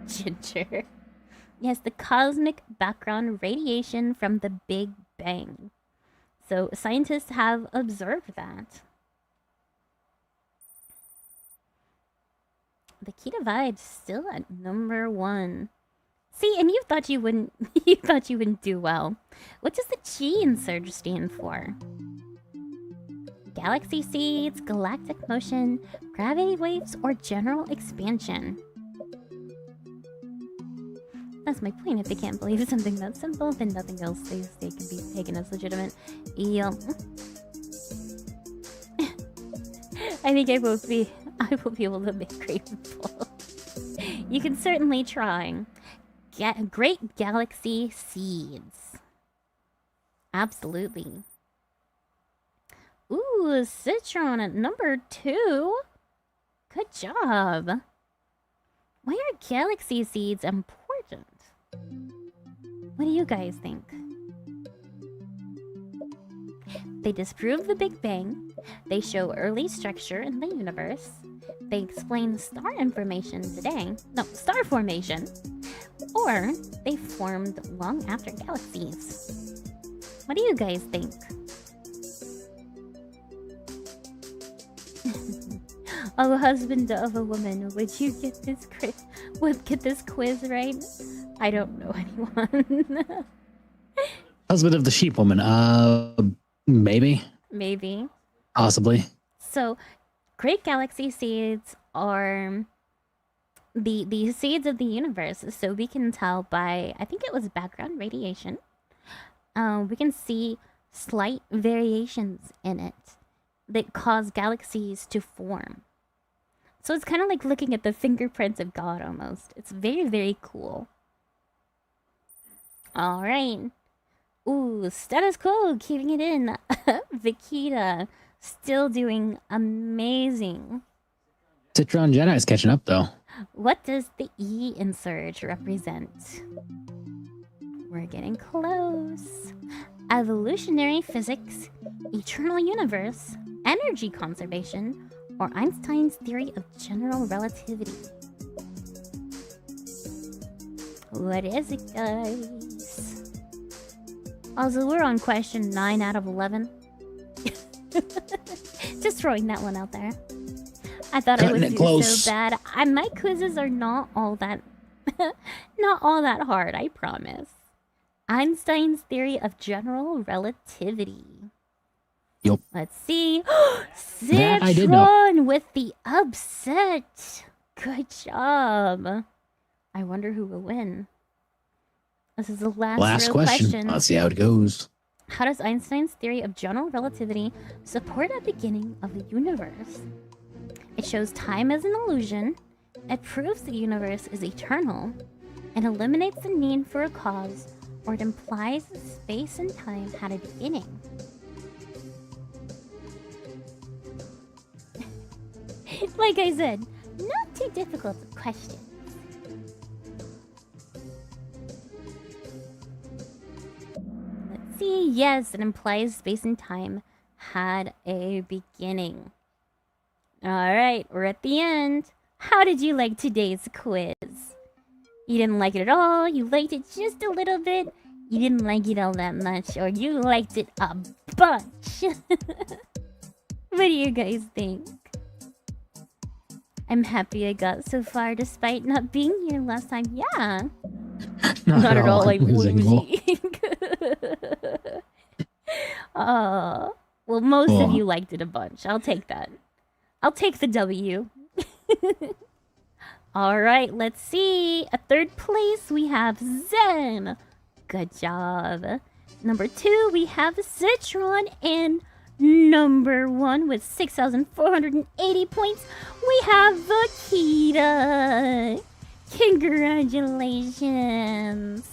Ginger. Yes, the cosmic background radiation from the Big Bang. So scientists have observed that. The key divide still at number 1. See, and you thought you wouldn't do well. What does the G in Surge stand for? Galaxy seeds, galactic motion, gravity waves, or general expansion? That's my point. If they can't believe something that simple, then nothing else they can be taken as legitimate. Yep. I think I will be able to make grateful. You can certainly try. Great galaxy seeds. Absolutely. Ooh, Citron at number 2. Good job. Why are galaxy seeds important? What do you guys think? They disprove the Big Bang. They show early structure in the universe. They explain star formation. Or they formed long after galaxies. What do you guys think? Oh, husband of a woman, would you get this quiz right? I don't know anyone. Husband of the sheep woman. Maybe. Maybe. Possibly. So, great galaxy seeds are the seeds of the universe. So we can tell by, I think it was background radiation. We can see slight variations in it that cause galaxies to form. So it's kind of like looking at the fingerprints of God almost. It's very, very cool. All right. Ooh, status quo, keeping it in. Vikita, still doing amazing. Citron Jedi is catching up, though. What does the E in Surge represent? We're getting close. Evolutionary physics, eternal universe, energy conservation, or Einstein's theory of general relativity. What is it, guys? Also, we're on question 9 out of 11. Just throwing that one out there. I thought I would do so bad. My quizzes are not all that hard, I promise. Einstein's theory of general relativity. Yep. Let's see. Citron with the upset. Good job. I wonder who will win. This is the last real question. Let's see how it goes. How does Einstein's theory of general relativity support a beginning of the universe? It shows time as an illusion, it proves the universe is eternal, it eliminates the need for a cause, or it implies space and time had a beginning. Like I said, not too difficult of questions. Let's see. Yes, it implies space and time had a beginning. Alright, we're at the end. How did you like today's quiz? You didn't like it at all? You liked it just a little bit? You didn't like it all that much? Or you liked it a bunch? What do you guys think? I'm happy I got so far despite not being here last time. Yeah. Not at all like losing. losing. Well, most of you liked it a bunch. I'll take that. I'll take the W. All right, let's see. At third place, we have Zen. Good job. Number 2, we have Citron. And number 1 with 6,480 points, we have Vakita. Congratulations.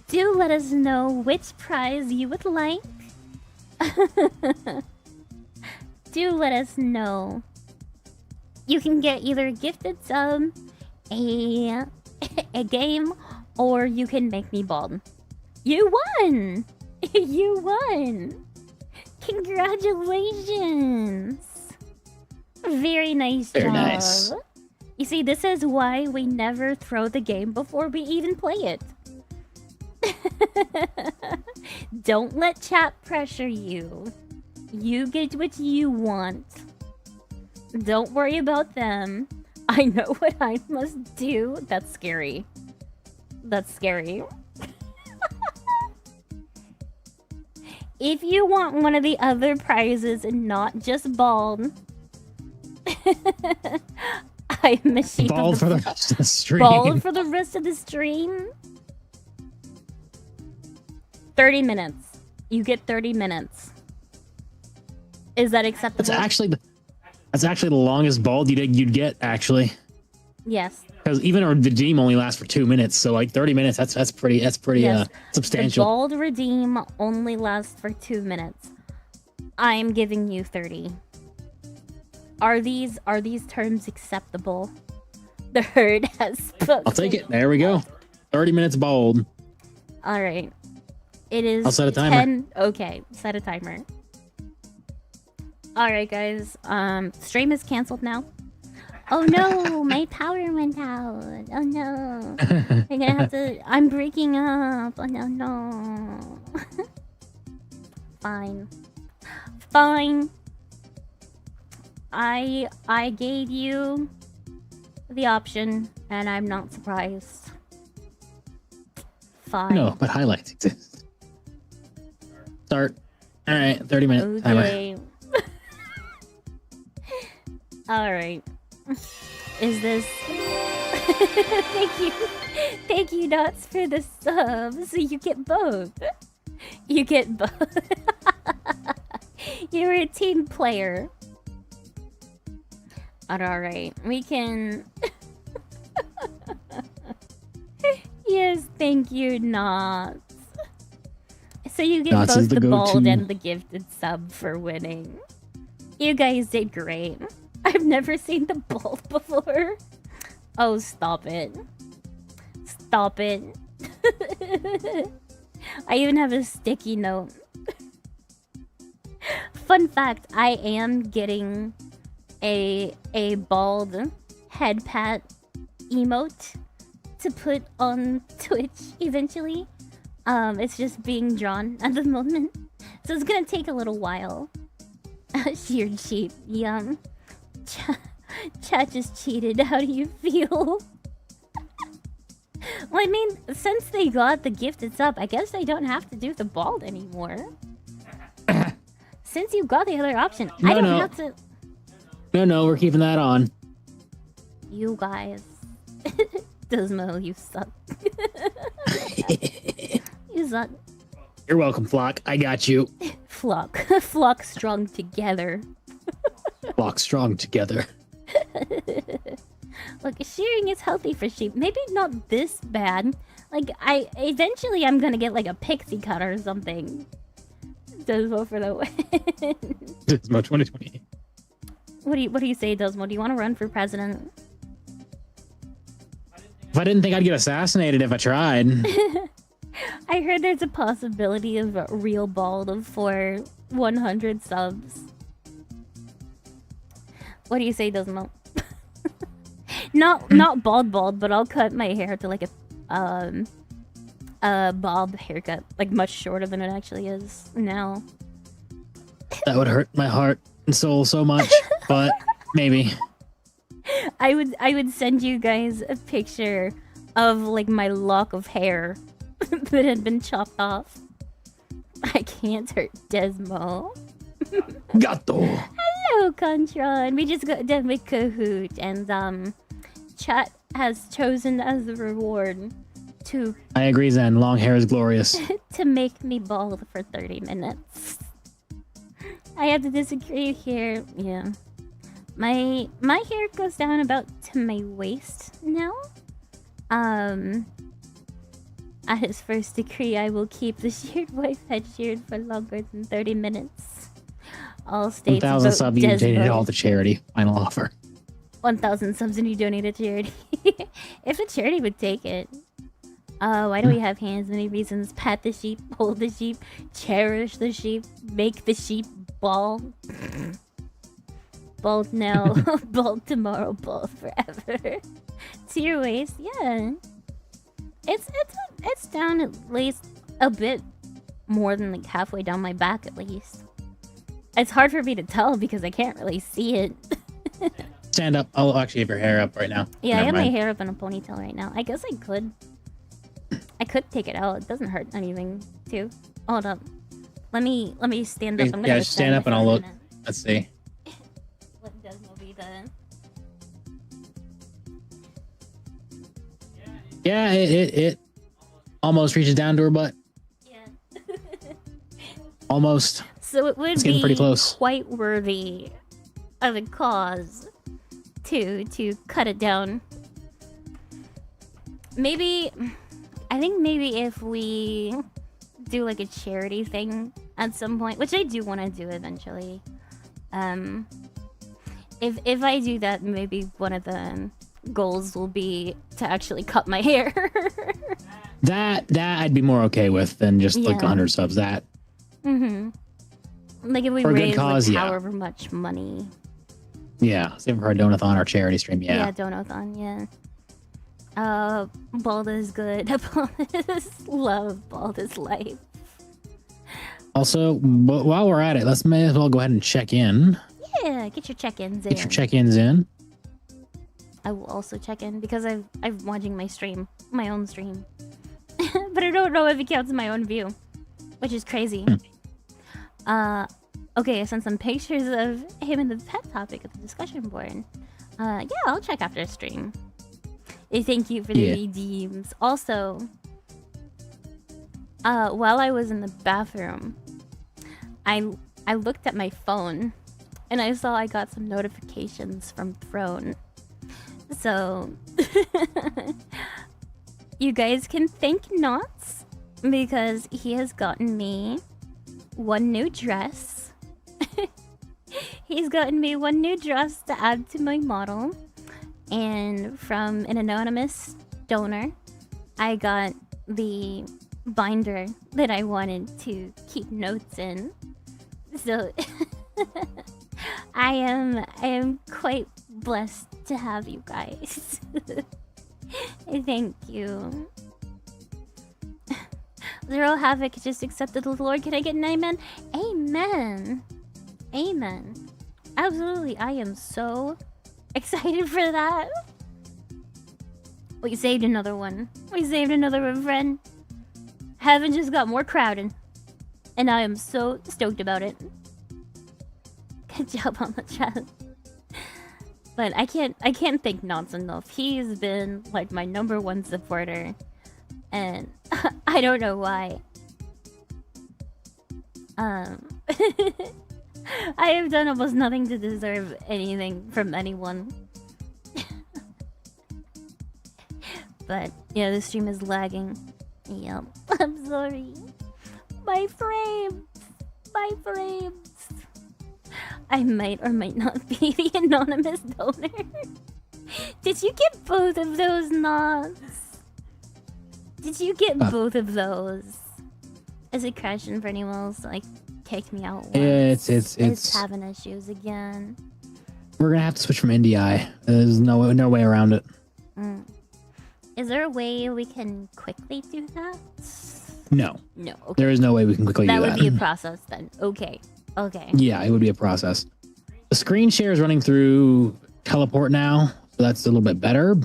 Do let us know which prize you would like. Do let us know. You can get either a gifted sub, a game, or you can make me bald. You won! You won! Congratulations! Very nice job. Very nice. You see, this is why we never throw the game before we even play it. Don't let chat pressure you. You get what you want. Don't worry about them. I know what I must do. That's scary. That's scary. If you want one of the other prizes and not just bald, I'm a sheep Bald of for the rest of the stream. Bald for the rest of the stream. 30 minutes. You get 30 minutes. Is that acceptable? That's actually the longest bald you'd get, actually. Yes. Because even our redeem only lasts for 2 minutes, so like 30 minutes. That's pretty Yes. substantial. The bald redeem only lasts for 2 minutes. I'm giving you 30. Are these terms acceptable? The herd has spoken. I'll take it. There we go. 30 minutes bald. All right. It is. I'll set a timer. 10. Okay, set a timer. All right, guys. Stream is canceled now. Oh no, my power went out. Oh no. I'm gonna have to. I'm breaking up. Oh no. Fine. Fine. I gave you the option, and I'm not surprised. Fine. No, but highlights exist. Start. All right, 30 minute timer. Okay. All right. Is this? Thank you, Dots, for the sub. So you get both. You get both. You're a team player. Alright, we can. Yes, thank you, Knots. So you get Knots both is the the bald go-to. and the gifted sub for winning. You guys did great. I've never seen the bald before. Oh, stop it. Stop it. I even have a sticky note. Fun fact, I am getting a bald head pat emote to put on Twitch eventually. It's just being drawn at the moment. So it's gonna take a little while. Sheared sheep, yum. Chat just cheated. How do you feel? Well, I mean, since they got the gifted sub, I guess they don't have to do the bald anymore. Since you got the other option, I don't have to. No, we're keeping that on. You guys. Desmo, you suck. You suck. You're welcome, Flock. I got you. Flock. Flock strong together. Flock strong together. Look, shearing is healthy for sheep. Maybe not this bad. Like, eventually I'm gonna get like a pixie cut or something. Desmo for the win. Desmo 2020. What do you say, Desmo? Do you want to run for president? If I didn't think I'd get assassinated if I tried. I heard there's a possibility of a real bald for 100 subs. What do you say, Desmo? Not bald, but I'll cut my hair to like a bob haircut, like much shorter than it actually is now. That would hurt my heart and soul so much, but maybe. I would send you guys a picture of like my lock of hair that had been chopped off. I can't hurt Desmo. Gato. Hello, Contron. We just got done with Kahoot, and chat has chosen as a reward to I agree, Zen. Long hair is glorious. to make me bald for 30 minutes. I have to disagree here. Yeah. My hair goes down about to my waist now. At his first decree, I will keep the sheared wife head sheared for longer than 30 minutes. All states 1,000 vote sub, you donated all Desmo. to charity. Final offer. 1,000 subs and you donate to charity. If a charity would take it. Why do we have hands? Many reasons. Pat the sheep, hold the sheep, cherish the sheep, make the sheep bald. Bald now, bald tomorrow, bald forever. To your waist, yeah. It's down at least a bit more than like halfway down my back at least. It's hard for me to tell because I can't really see it. Stand up. I'll actually have your hair up right now. Yeah, I Never have my mind. hair up in a ponytail right now. I guess I could take it out. It doesn't hurt anything too. Hold up. Let me stand up. I'm gonna Yeah, go just stand up for and a I'll look. minute. Let's see. What does no be the Yeah, it almost reaches down to her butt. yeah. Almost. So it would It's getting be pretty close. quite worthy of a cause to cut it down. Maybe I think maybe if we do like a charity thing at some point, which I do want to do eventually. If I do that, maybe one of the goals will be to actually cut my hair. That I'd be more okay with than just like Yeah. 100 subs. That Like if we For a good raise cause, like yeah. however much money. yeah. Save for our donathon, our charity stream. Yeah. Donathon, yeah. Bald is good. Bald is love. Bald is life. Also, while we're at it, let's may as well go ahead and check in. Yeah, get your check-ins in. Get your check-ins in. I will also check in because I'm watching my stream, my own stream, but I don't know if it counts as my own view, which is crazy. Okay, I sent some pictures of him in the pet topic at the discussion board. Yeah, I'll check after stream. Thank you for the Yeah. redeems. Also, while I was in the bathroom, I looked at my phone, and I saw I got some notifications from Throne. So, you guys can thank Knots because he has gotten me one new dress. He's gotten me one new dress to add to my model. And from an anonymous donor, I got the binder that I wanted to keep notes in. So I am quite blessed to have you guys. Thank you. Zero Havoc just accepted the Lord. Can I get an amen? Amen. Amen. Absolutely. I am so excited for that. We saved another one. We saved another friend. Heaven just got more crowded. And I am so stoked about it. Good job on the chat. But I can't thank Nonce enough. He's been like my #1 supporter. And I don't know why. I have done almost nothing to deserve anything from anyone. But yeah, the stream is lagging. Yep. I'm sorry. My frames. My frames. I might or might not be the anonymous donor. Did you get both of those nods? Did you get both of those? Is it crashing for anyone else? Like, kick me out once. It's having issues again. We're gonna have to switch from NDI. There's no way around it. Is there a way we can quickly do that? No. No. Okay. There is no way we can quickly do That that. would be a process then. Okay. Okay. Yeah, it would be a process. The screen share is running through teleport now, so So that's a little bit better.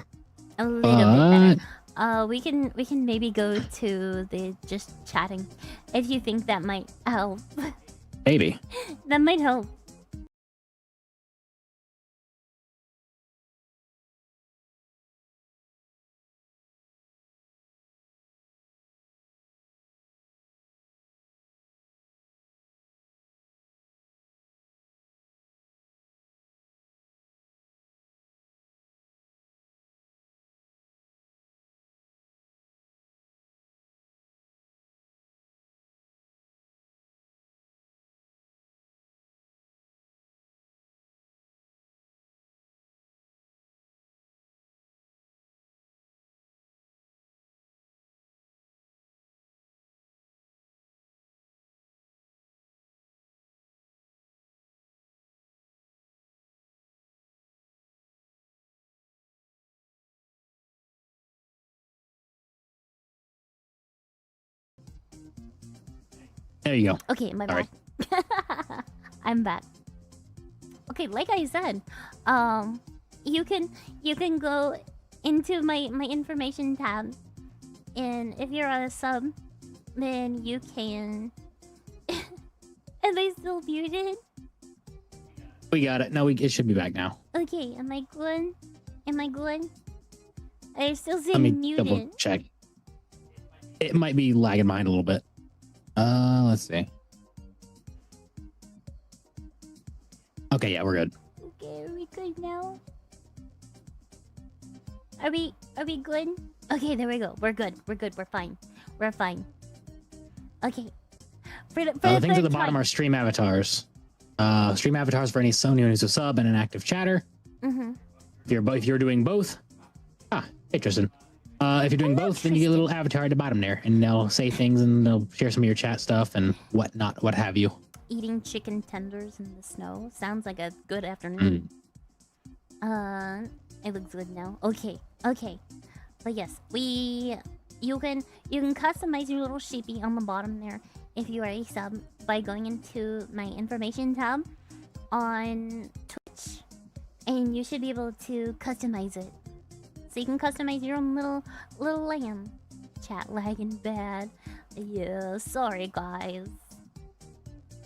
A little bit better. We can maybe go to the just chatting if you think that might help. Maybe. That might help. There you go. Okay, my bad. I'm back. Okay, like I said, you can go into my information tab, and if you're on a sub, then you can. Are they still muted? We got it. No, it should be back now. Okay, am I good? Am I good? I still Let say me muted. double check. It might be lagging behind a little bit. Let's see. Okay, yeah, we're good. Okay, are we good now? Are we good? Okay, there we go. We're good. We're good. We're fine. We're fine. Okay. For the Things at the third bottom time. are stream avatars. Stream avatars for any Sony who's a sub and an active chatter. Mm-hmm. If you're doing both, hey Tristan. If you're doing both, then you get a little avatar at the bottom there, and they'll say things and they'll share some of your chat stuff and whatnot, what have you. Eating chicken tenders in the snow sounds like a good afternoon. It looks good now. Okay. But yes, you can customize your little sheepy on the bottom there if you are a sub by going into my information tab on Twitch, and you should be able to customize it. So you can customize your own little lamb. Chat lagging bad. Yeah, sorry guys.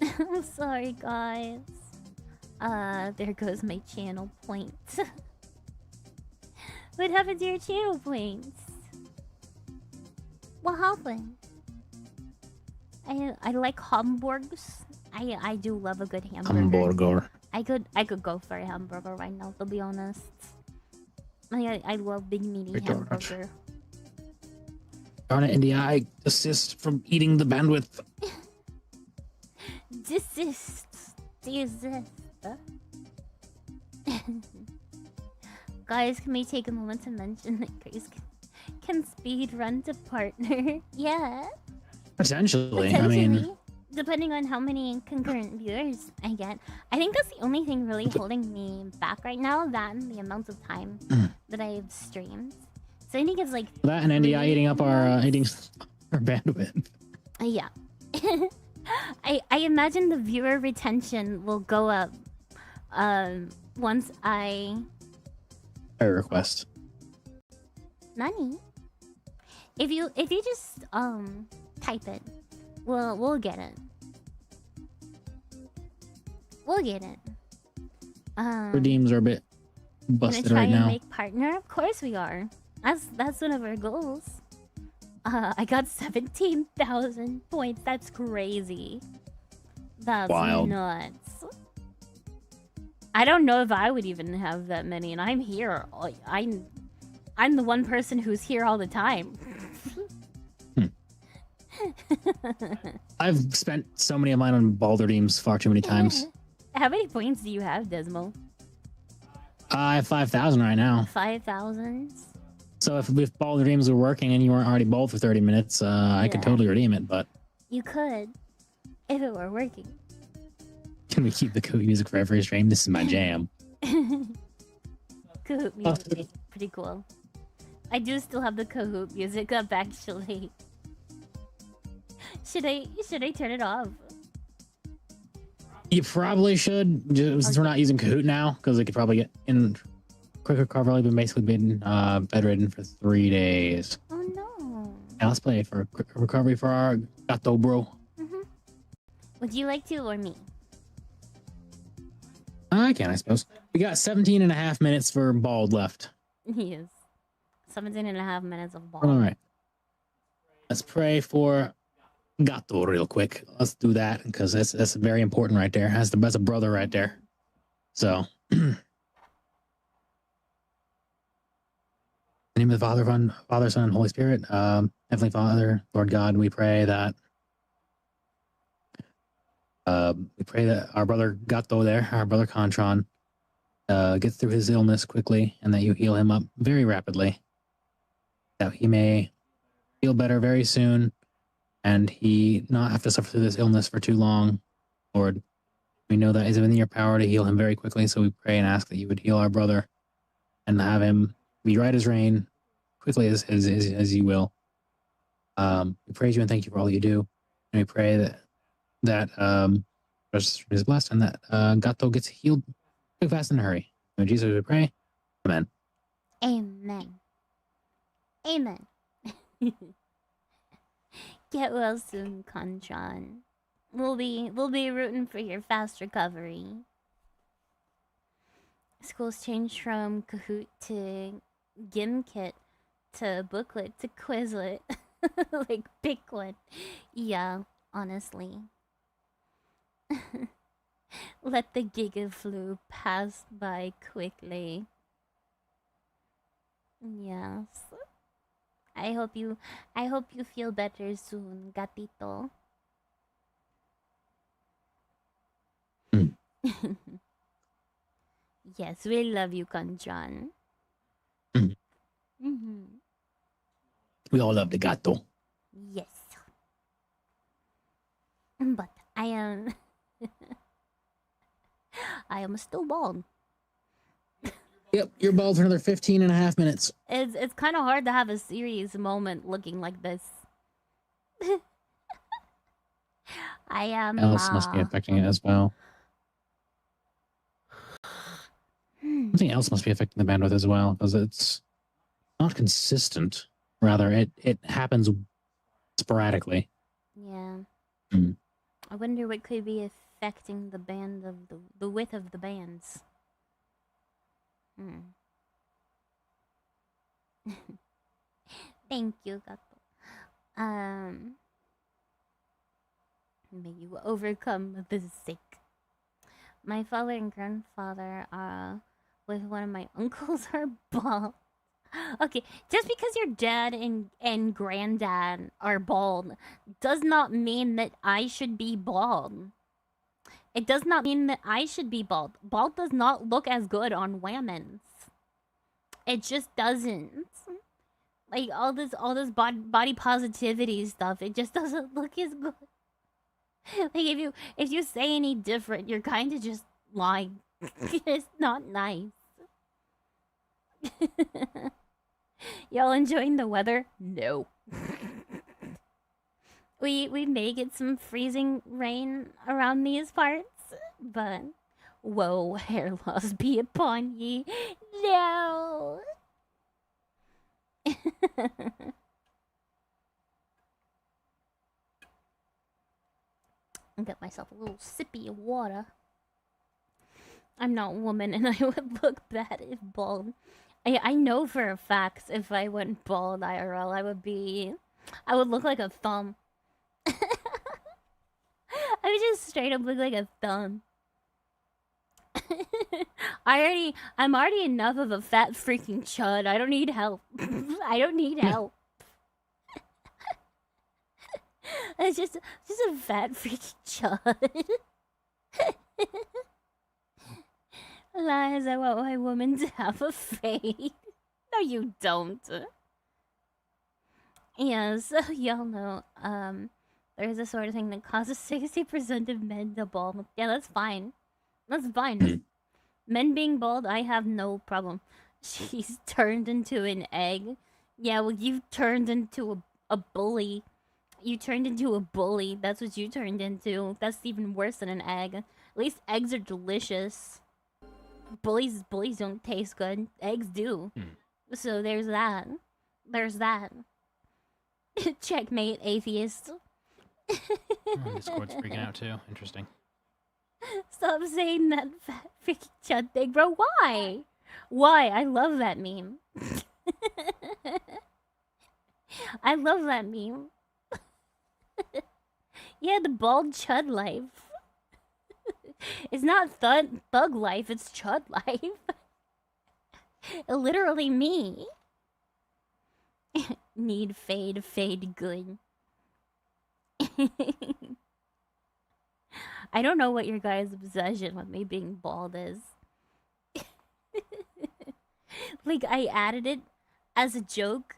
I'm sorry guys. There goes my channel points. What happened to your channel points? What happened? I like hamburgers. I do love a good hamburger. Hamburger. I could go for a hamburger right now, to be honest. I love big meaty hamburger. Darn it, India, I desist from eating the bandwidth. Desist. Guys, can we take a moment to mention that Grace can speed run to partner? Yeah. Potentially. I mean, depending on how many concurrent viewers I get. I think that's the only thing really holding me back right now, that and the amount of time that I've streamed. So I think it's like that and NDI eating up our bandwidth. Yeah. I imagine the viewer retention will go up once I request. Nani? If you just type it, we'll get it. We'll get it. Redeems are a bit busted gonna try right now. and make partner? Of course we are. That's one of our goals. I got 17,000 points. That's crazy. That's wild. Nuts. I don't know if I would even have that many, and I'm here. I'm the one person who's here all the time. I've spent so many of mine on Baldur Deems far too many times. How many points do you have, Desmo? I have 5,000 right now. 5,000? So if Baldur Deems were working and you weren't already bowled for 30 minutes, I could totally redeem it, but... You could, if it were working. Can we keep the Kahoot music for every stream? This is my jam. Kahoot music is pretty cool. I do still have the Kahoot music up, actually. Should I turn it off? You probably should, just since we're not using Kahoot now, because it could probably get quick recovery. Been basically been bedridden for 3 days. Oh no. Now let's play for a quick recovery for our gato bro. Would you like to or me? I can, I suppose. We got 17 and a half minutes for bald left. Yes. 17.5 minutes of ball. All right. Let's pray for gato real quick. Let's do that because that's very important right there. That's a brother right there. So. In the name of the Father, Son, and Holy Spirit, Heavenly Father, Lord God, we pray that our brother Gato there, our brother Contron, gets through his illness quickly, and that you heal him up very rapidly, that he may feel better very soon, and he not have to suffer through this illness for too long. Lord, we know that it's within your power to heal him very quickly, so we pray and ask that you would heal our brother and have him be right as rain, quickly as you will. We praise you and thank you for all you do, and we pray that is blessed and that Gato gets healed quick, fast, in a hurry. In Jesus, we pray. Amen. Amen. Amen. Get well soon, Contron. We'll be rooting for your fast recovery. School's changed from Kahoot to Gimkit to Booklet to Quizlet. Like, pick one. Yeah, honestly. Let the Gigaflu pass by quickly. Yes. I hope you feel better soon, gatito. Yes, we love you, Kanjan. We all love the gato. Yes. But I am I am still bald. Yep, you're bald for another 15 and a half minutes. It's kind of hard to have a serious moment looking like this. I am. Else must be affecting it as well. Something else must be affecting the bandwidth as well, because it's not consistent. Rather, it happens sporadically. Yeah. I wonder what could be affecting the band of the width of the bands. Thank you, Gato. May you overcome the sick. My father and grandfather, with one of my uncles, are bald. Okay, just because your dad and granddad are bald does not mean that I should be bald. It does not mean that I should be bald. Bald does not look as good on women's. It just doesn't. Like all this body positivity stuff, it just doesn't look as good. Like if you say any different, you're kind of just lying. It's not nice. Y'all enjoying the weather? No. We may get some freezing rain around these parts, but woe, hair loss be upon ye. No. I'll get myself a little sippy of water. I'm not a woman and I would look bad if bald. I know for a fact if I went bald IRL, I would look like a thumb. I would just straight up look like a thumb. I'm already enough of a fat freaking chud. I don't need help. I don't need help. It's just a fat freaking chud. Lies, I want my woman to have a fade. No, you don't. Yeah, so y'all know, there's a sort of thing that causes 60% of men to bald. Yeah, that's fine. That's fine. Men being bald, I have no problem. She's turned into an egg. Yeah, well, you've turned into a bully. You turned into a bully. That's what you turned into. That's even worse than an egg. At least eggs are delicious. bullies don't taste good. Eggs do. So there's that. There's that. Checkmate, atheist. Discord's freaking out too. Interesting. Stop saying that fat freaking chud thing, bro. Why? Why? I love that meme. I love that meme. Yeah, the bald chud life. It's not thug life, it's chud life. Literally me. Need fade good. I don't know what your guys' obsession with me being bald is. Like, I added it as a joke,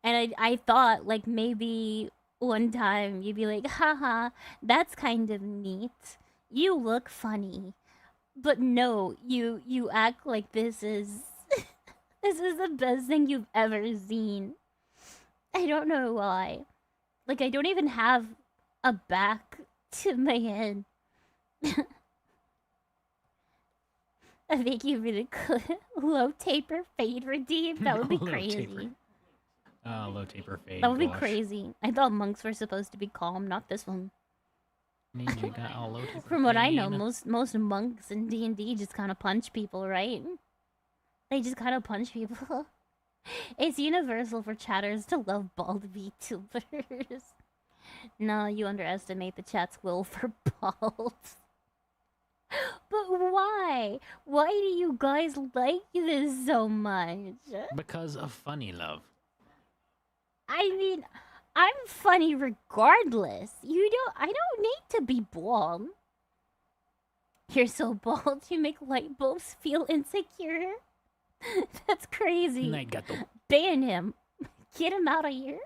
and I thought, like, maybe one time you'd be like, haha, that's kind of neat. You look funny. But no, you act like this is... this is the best thing you've ever seen. I don't know why. Like, I don't even have a back to my head. Thank you for the low taper fade redeem. That would be Low crazy. taper. Low taper fade. That would be gosh. crazy. I thought monks were supposed to be calm, not this one. Ninja got all low taper From what I know, fade. most monks in D&D just kind of punch people, right? They just kind of punch people. It's universal for chatters to love bald VTubers. No, you underestimate the chat's will for bald. But why? Why do you guys like this so much? Because of funny love. I mean, I'm funny regardless. I don't need to be bald. You're so bald, you make light bulbs feel insecure. That's crazy. Night gato. Ban him. Get him out of here.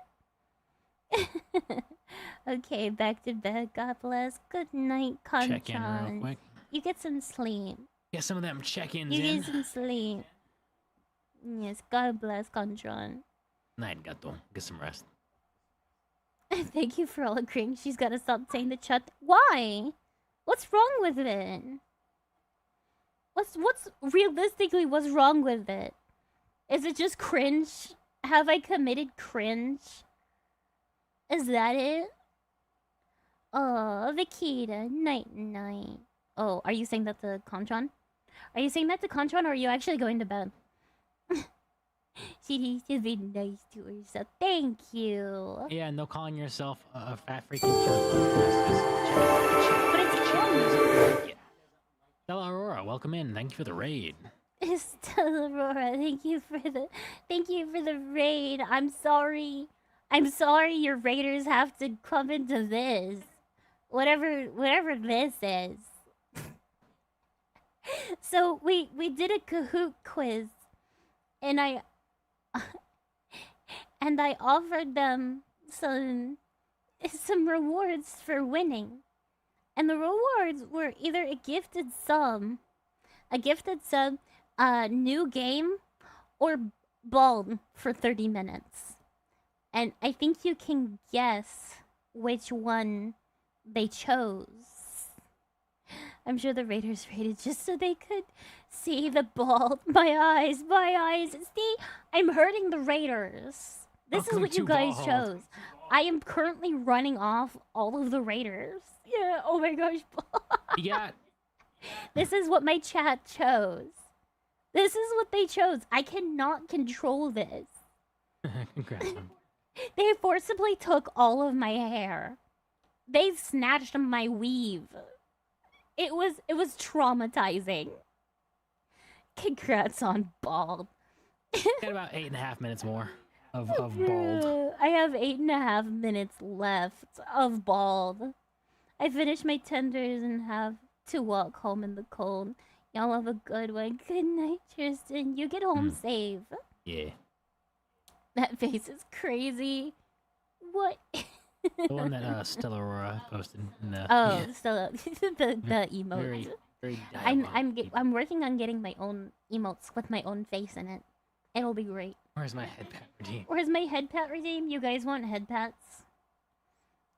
Okay, back to bed. God bless. Good night, Check in real Conchan. quick. You get some sleep. Get some of them check-ins You in. get some sleep. Yes, God bless, Conchan. Night gato. Get some rest. Thank you for all agreeing. She's gotta stop saying the chat. Why? What's wrong with it? What's realistically what's wrong with it? Is it just cringe? Have I committed cringe? Is that it? Oh, Vikita, night. Oh, are you saying that to Conchan? Are you saying that to Conchan, or are you actually going to bed? She needs to be nice to herself. Thank you. Yeah, no calling yourself a fat freaking But it's wrong. Stella Aurora, welcome in. Thank you for the raid. Stella Aurora, thank you for the raid. I'm sorry your raiders have to come into this. Whatever this is. So we did a Kahoot quiz, and I offered them some rewards for winning. And the rewards were either a gifted sub, new game, or bald for 30 minutes. And I think you can guess which one they chose. I'm sure the raiders raided just so they could see the bald. My eyes. See, I'm hurting the raiders. This is Welcome what you to guys bald. chose. I am currently running off all of the raiders. Yeah, oh my gosh. You got This is what my chat chose. This is what they chose. I cannot control this. congrats. Man. They forcibly took all of my hair. They snatched my weave. It was traumatizing. Congrats on bald. Got about 8.5 minutes more of bald. I have 8.5 minutes left of bald. I finished my tenders and have to walk home in the cold. Y'all have a good one. Good night, Tristan. You get home safe. Yeah. That face is crazy. What? The one that Stella Aurora posted. In the, Oh, yeah, Stella, the emote. very I'm working on getting my own emotes with my own face in it. It'll be great. Where's my head pat redeem? Where's my head pat redeem? You guys want head pats?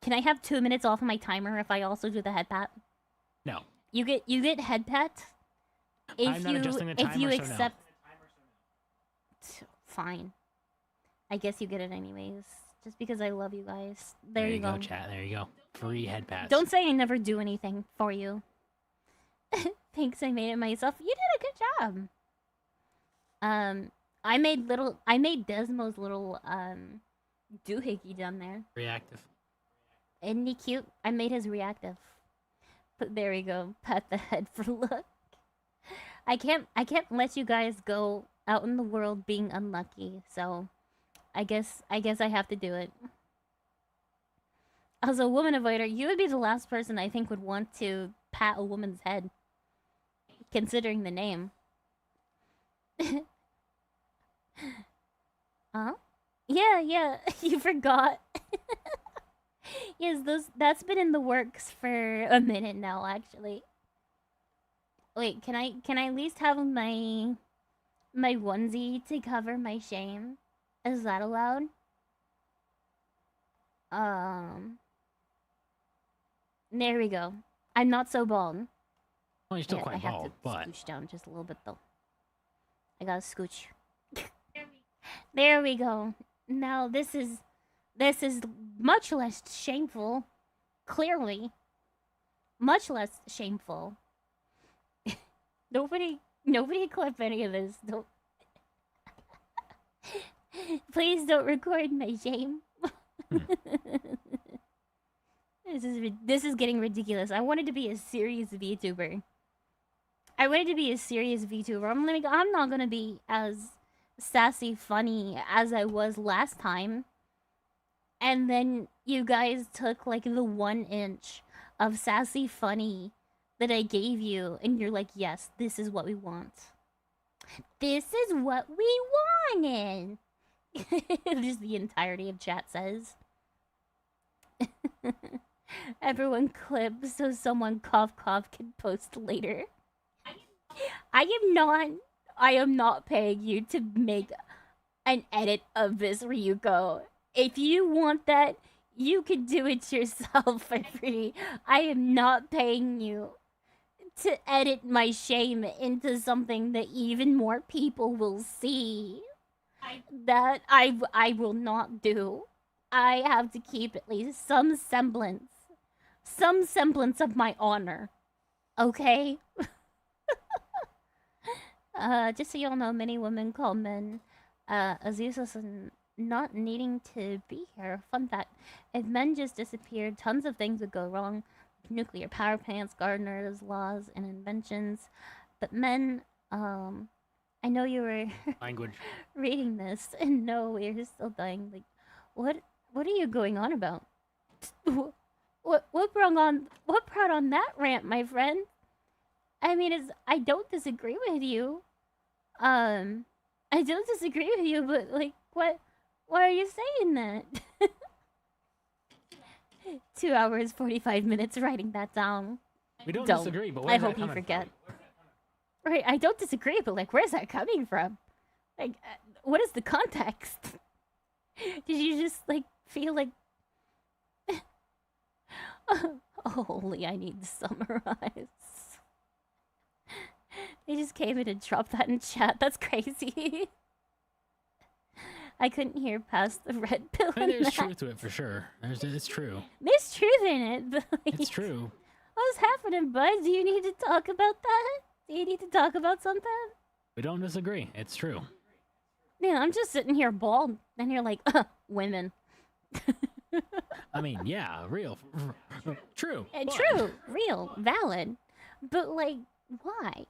Can I have 2 minutes off of my timer if I also do the head pat? No. You get head pat? if I'm not adjusting the if you timer, so no. accept, fine. I guess you get it anyways. Just because I love you guys. There you go. Chat. There you go. Free head pats. Don't say I never do anything for you. Thanks, I made it myself. You did a good job. I made Desmo's little doohickey down there. Reactive. Isn't he cute? I made his reactive. But there we go. Pat the head for luck. I can't let you guys go out in the world being unlucky, so I guess I have to do it. As a woman avoider, you would be the last person I think would want to pat a woman's head, considering the name. Huh? Yeah, you forgot. Yes, that's been in the works for a minute now, actually. Wait, can I at least have my onesie to cover my shame? Is that allowed? There we go. I'm not so bald. Well, you're still quite bald, I have to but scooch down just a little bit though. I gotta scooch. There we go. Now this is much less shameful. Clearly, much less shameful. Nobody clip any of this. Don't. Please don't record my shame. This is getting ridiculous. I wanted to be a serious VTuber. I'm not gonna be as sassy funny as I was last time. And then you guys took like the 1 inch of sassy funny that I gave you, and you're like, yes, this is what we want. This is what we wanted. Just the entirety of chat says. Everyone clip so someone cough can post later. I am not paying you to make an edit of this, Ryuko. If you want that, you can do it yourself for free. I am not paying you to edit my shame into something that even more people will see. That I will not do. I have to keep at least some semblance of my honor. Okay? Just so y'all know, many women call men as useless and not needing to be here. Fun fact, if men just disappeared, tons of things would go wrong. Nuclear power plants, gardeners, laws, and inventions. But men, I know you were language reading this, and no, we're still dying. Like, what are you going on about? What brought on that rant, my friend? I mean, I don't disagree with you. I don't disagree with you, but like, why are you saying that? 2 hours 45 minutes writing that down. we don't disagree, but I hope you forget. Right, I don't disagree, but like, where's that coming from? Like, what is the context? Did you just like feel like? Oh, holy, I need to summarize. They just came in and dropped that in chat. That's crazy. I couldn't hear past the red pill. There's truth to it for sure. It's true. There's truth in it, but like, It's true. what's happening, bud? Do you need to talk about that? Do you need to talk about something? We don't disagree. It's true. Yeah, I'm just sitting here bald, and you're like, women. I mean, yeah, real, true. But True, real, valid. But like, why?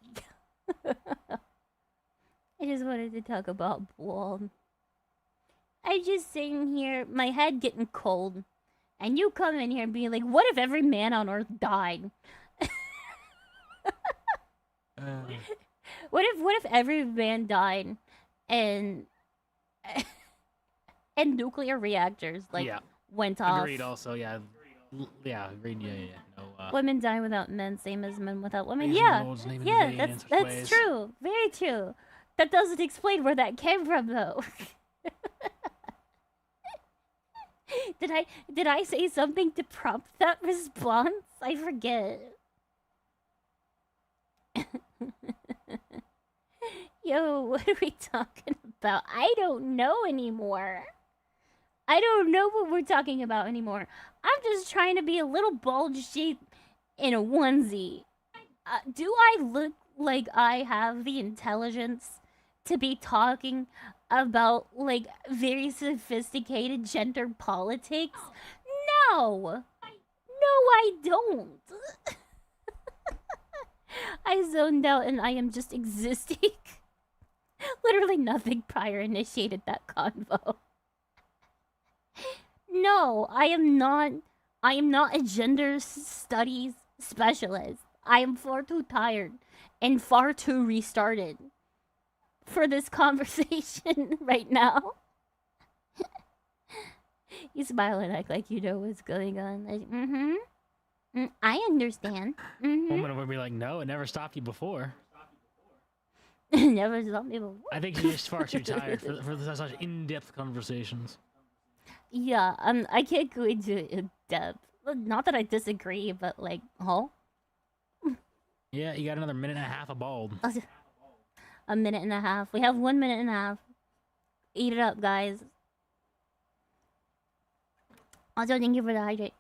I just wanted to talk about bald. I just sitting here, my head getting cold, and you come in here and be like, what if every man on Earth died? What if every man died and nuclear reactors went off? Agreed. Also, yeah, agreed. Yeah. No. Women die without men, same as men without women. Raising Yeah, wolves, naming yeah, the that's ways. true. Very true. That doesn't explain where that came from, though. Did I say something to prompt that response? I forget. Yo, what are we talking about? I don't know anymore. I don't know what we're talking about anymore. I'm just trying to be a little bald sheep in a onesie. Do I look like I have the intelligence to be talking about, like, very sophisticated gender politics? No! No, I don't. I zoned out and I am just existing. Literally nothing prior initiated that convo. No, I am not. I am not a gender studies specialist. I am far too tired and far too restarted for this conversation right now. You smile and act like you know what's going on. Like, I understand. Woman would be like, no, it never stopped you before. Never stopped me before. I think you're just far too tired for such in-depth conversations. Yeah, I can't go into it in depth. Not that I disagree, but like, huh? Yeah, you got another minute and a half of bald. A minute and a half. We have 1 minute and a half. Eat it up, guys. Also, thank you for the hydrate.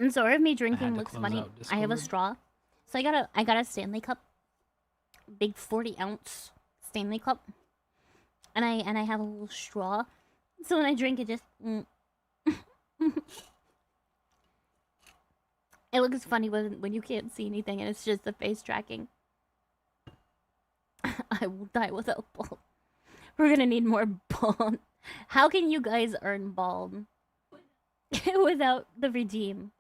I'm sorry if me drinking looks funny. I have a straw. So I got a Stanley cup. Big 40-ounce Stanley cup. And I have a little straw. So when I drink it just it looks funny when you can't see anything and it's just the face tracking. I will die without bald. We're gonna need more bald. How can you guys earn bald without the redeem?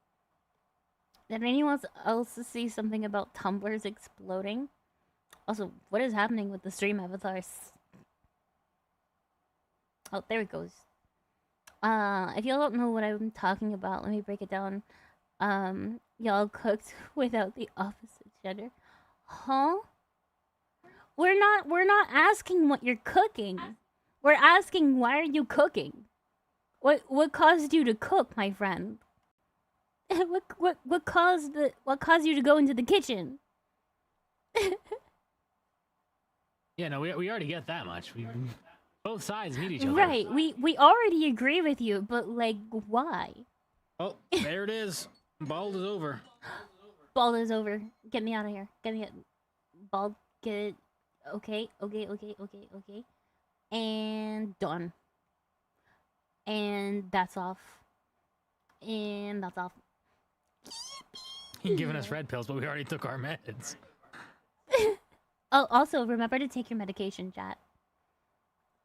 Did anyone else see something about tumblers exploding? Also, what is happening with the stream avatars? Oh, there it goes. If y'all don't know what I'm talking about, let me break it down. Y'all cooked without the opposite gender. Huh? We're not asking what you're cooking. We're asking why are you cooking? What caused you to cook, my friend? what caused you to go into the kitchen? Yeah, no, we already get that much. Both sides need each other. Right, we already agree with you, but like, why? Oh, there it is. Bald is over. Bald is over. Get me out of here. Get me out. Bald, get it. Okay. And done. And that's off. He's giving us red pills, but we already took our meds. Oh, also, remember to take your medication, chat.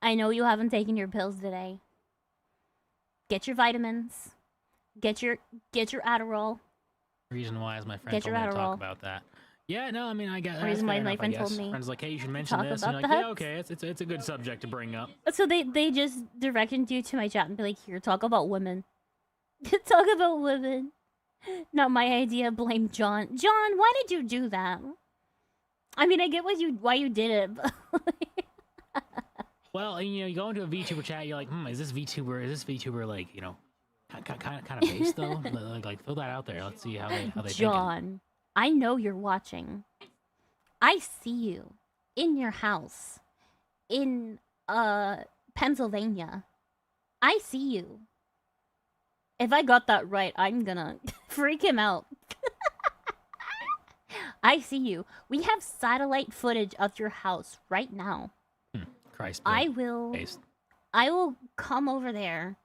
I know you haven't taken your pills today. Get your vitamins. Get your Adderall. Reason why is my friend told me to talk about that. Yeah, no, I mean, I got. Reason why enough, my friend told me. Friends like, hey, you should mention talk this. About and you're that. like, yeah, okay, it's a good subject to bring up. So they just directed you to my chat and be like, here, talk about women. Talk about women. Not my idea. Blame John. John, why did you do that? I mean, I get why you did it, but well, you go into a VTuber chat, you're like, is this VTuber like, kind of based though? like throw that out there. Let's see how they John, thinking. I know you're watching. I see you in your house in Pennsylvania. I see you. If I got that right, I'm gonna freak him out. I see you. We have satellite footage of your house right now. Christ. I will come over there.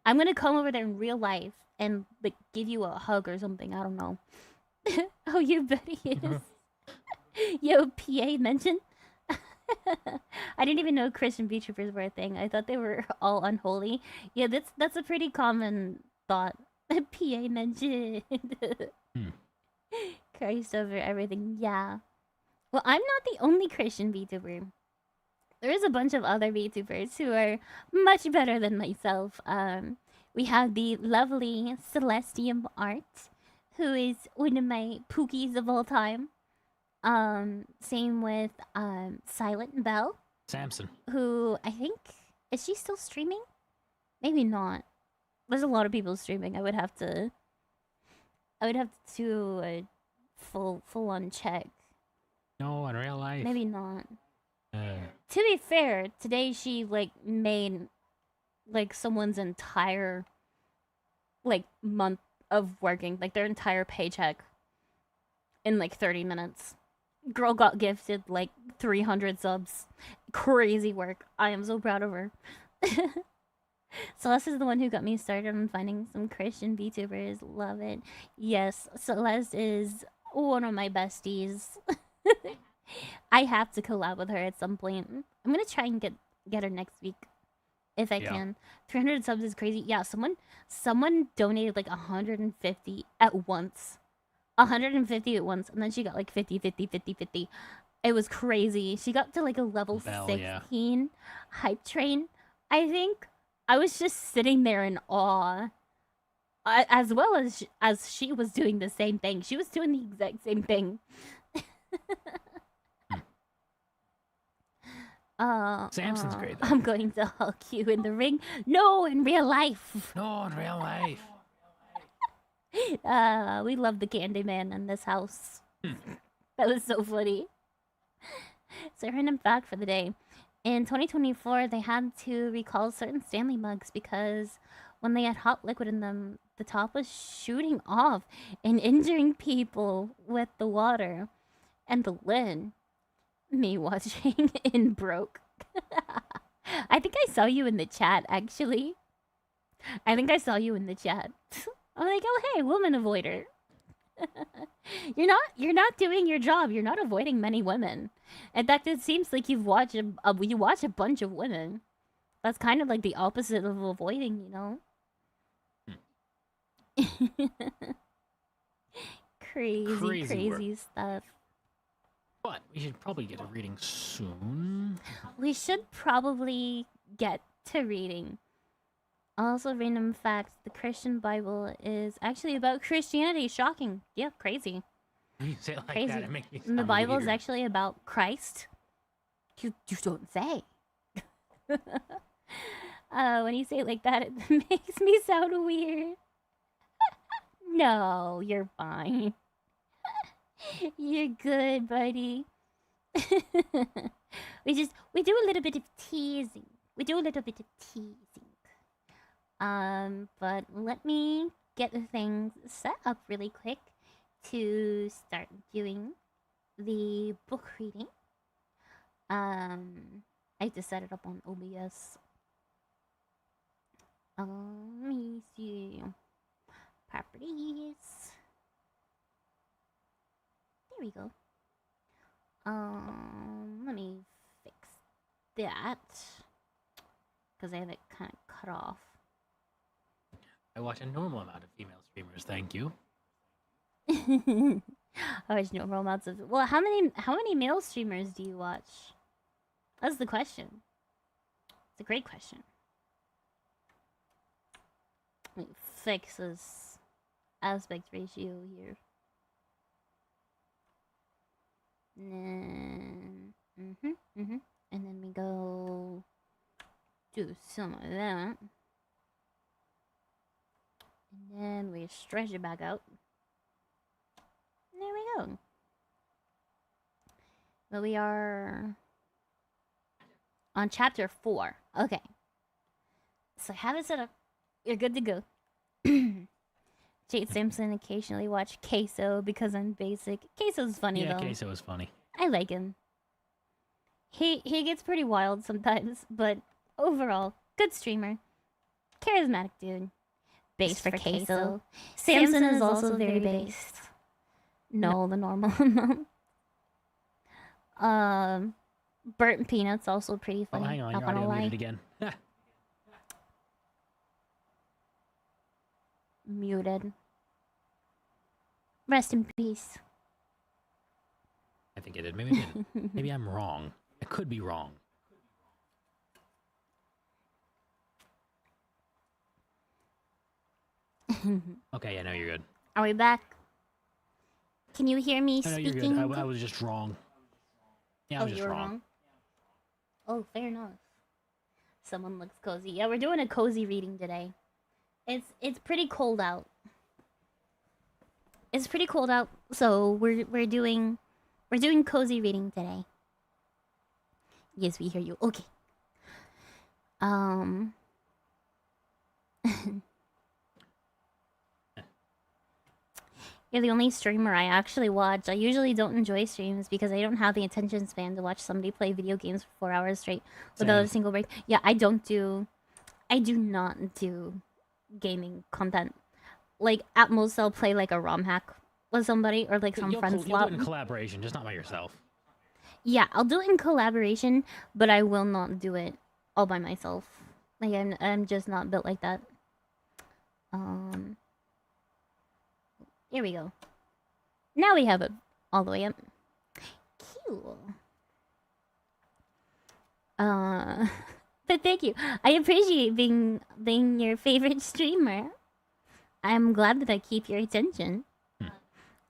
I'm gonna come over there in real life and like give you a hug or something. I don't know. Oh, you bet he is. Yo, PA mention. I didn't even know Christian VTubers were a thing. I thought they were all unholy. Yeah, that's a pretty common thought. PA mentioned. Christ over everything. Yeah. Well, I'm not the only Christian VTuber. There is a bunch of other VTubers who are much better than myself. We have the lovely Celestium Art, who is one of my pookies of all time. Same with Silent Bell. Samson. Who I think is she still streaming? Maybe not. There's a lot of people streaming. I would have to I would have to do a full on check. No, in real life. Maybe not. Uh, To be fair, today she like made like someone's entire like month of working, like their entire paycheck in like 30 minutes. Girl got gifted like 300 subs. Crazy work. I am so proud of her. Celeste is the one who got me started on finding some Christian VTubers. Love it. Yes, Celeste is one of my besties. I have to collab with her at some point. I'm gonna try and get her next week if I can. 300 subs is crazy. Yeah, someone donated like 150 at once. 150 at once, and then she got like 50, 50, 50, 50. It was crazy. She got to like a level 16 hype train. I think I was just sitting there in awe. As well as she was doing the same thing. She was doing the exact same thing. Samson's great, though. I'm going to hug you in the ring. No, in real life. No, in real life. We love the Candyman in this house. That was so funny. So, random fact for the day. In 2024, they had to recall certain Stanley mugs because when they had hot liquid in them, the top was shooting off and injuring people with the water. And the lid, me watching and broke. I think I saw you in the chat, actually. I think I saw you in the chat. I'm like, oh hey, woman avoider. You're not doing your job. You're not avoiding many women. In fact, it seems like you watch a bunch of women. That's kind of like the opposite of avoiding, you know. Crazy stuff. But we should probably get a reading soon. We should probably get to reading. Also, random fact, the Christian Bible is actually about Christianity. Shocking. Yeah, crazy. You say it like Crazy. that, it makes me And the sound Bible is weird. actually about Christ. You don't say. When you say it like that, it makes me sound weird. No, you're fine. You're good, buddy. we do a little bit of teasing. But let me get the things set up really quick to start doing the book reading. I have to set it up on OBS. Let me see. Properties. There we go. Let me fix that because I have it kind of cut off. I watch a normal amount of female streamers, thank you. I watch normal amounts of. Well, how many male streamers do you watch? That's the question. It's a great question. Let me fix this aspect ratio here. And then, and then we go do some of that. And then we stretch it back out. And there we go. But we are on chapter 4. Okay. So have it set up. You're good to go. Jade Simpson occasionally watch Queso because I'm basic. Queso's funny though. Yeah, Queso is funny. I like him. He gets pretty wild sometimes, but overall, good streamer. Charismatic dude. Based for Queso. Samson is also very based. No, the normal amount. Bert and Peanut's also pretty funny. Oh, hang on, not your gonna audio lie. muted again. Muted. Rest in peace. I think it did. Maybe it didn't. Maybe I'm wrong. I could be wrong. Okay, yeah, no, you're good. Are we back? Can you hear me No, you're speaking? good. I was just wrong. Yeah, I was you just were wrong. Oh, fair enough. Someone looks cozy. Yeah, we're doing a cozy reading today. It's pretty cold out. It's pretty cold out, so we're doing cozy reading today. Yes, we hear you. Okay. You're the only streamer I actually watch. I usually don't enjoy streams because I don't have the attention span to watch somebody play video games for 4 hours straight without a single break. Yeah, I do not do gaming content. Like, at most I'll play like a ROM hack with somebody or like some friends You'll do it in collaboration, just not by yourself. Yeah, I'll do it in collaboration, but I will not do it all by myself. Like, I'm just not built like that. Here we go. Now we have it all the way up. Cool. But thank you. I appreciate being your favorite streamer. I'm glad that I keep your attention.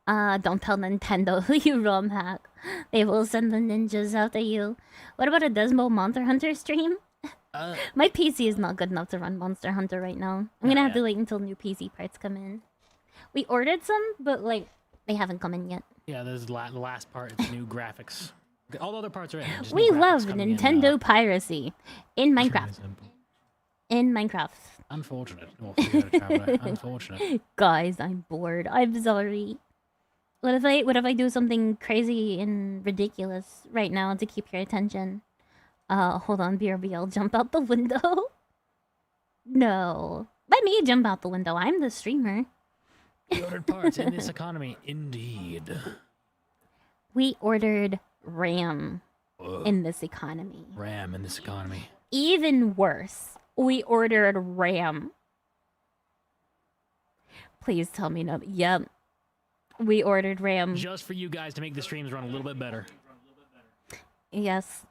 Don't tell Nintendo you ROM hack. They will send the ninjas after you. What about a Desmo Monster Hunter stream? My PC is not good enough to run Monster Hunter right now. I'm gonna have to wait until new PC parts come in. We ordered some, but like they haven't come in yet. Yeah, there's the last part. It's new graphics. All the other parts are in. We love Nintendo piracy in Minecraft. In Minecraft. Unfortunate. Well, traveler. Unfortunate. Guys, I'm bored. I'm sorry. What if I do something crazy and ridiculous right now to keep your attention? Hold on, BRB, I'll jump out the window. No. Let me jump out the window. I'm the streamer. We ordered parts in this economy. Indeed. We ordered RAM in this economy. RAM in this economy. Even worse, we ordered RAM. Please tell me no. Yep. We ordered RAM. Just for you guys to make the streams run a little bit better. Yes.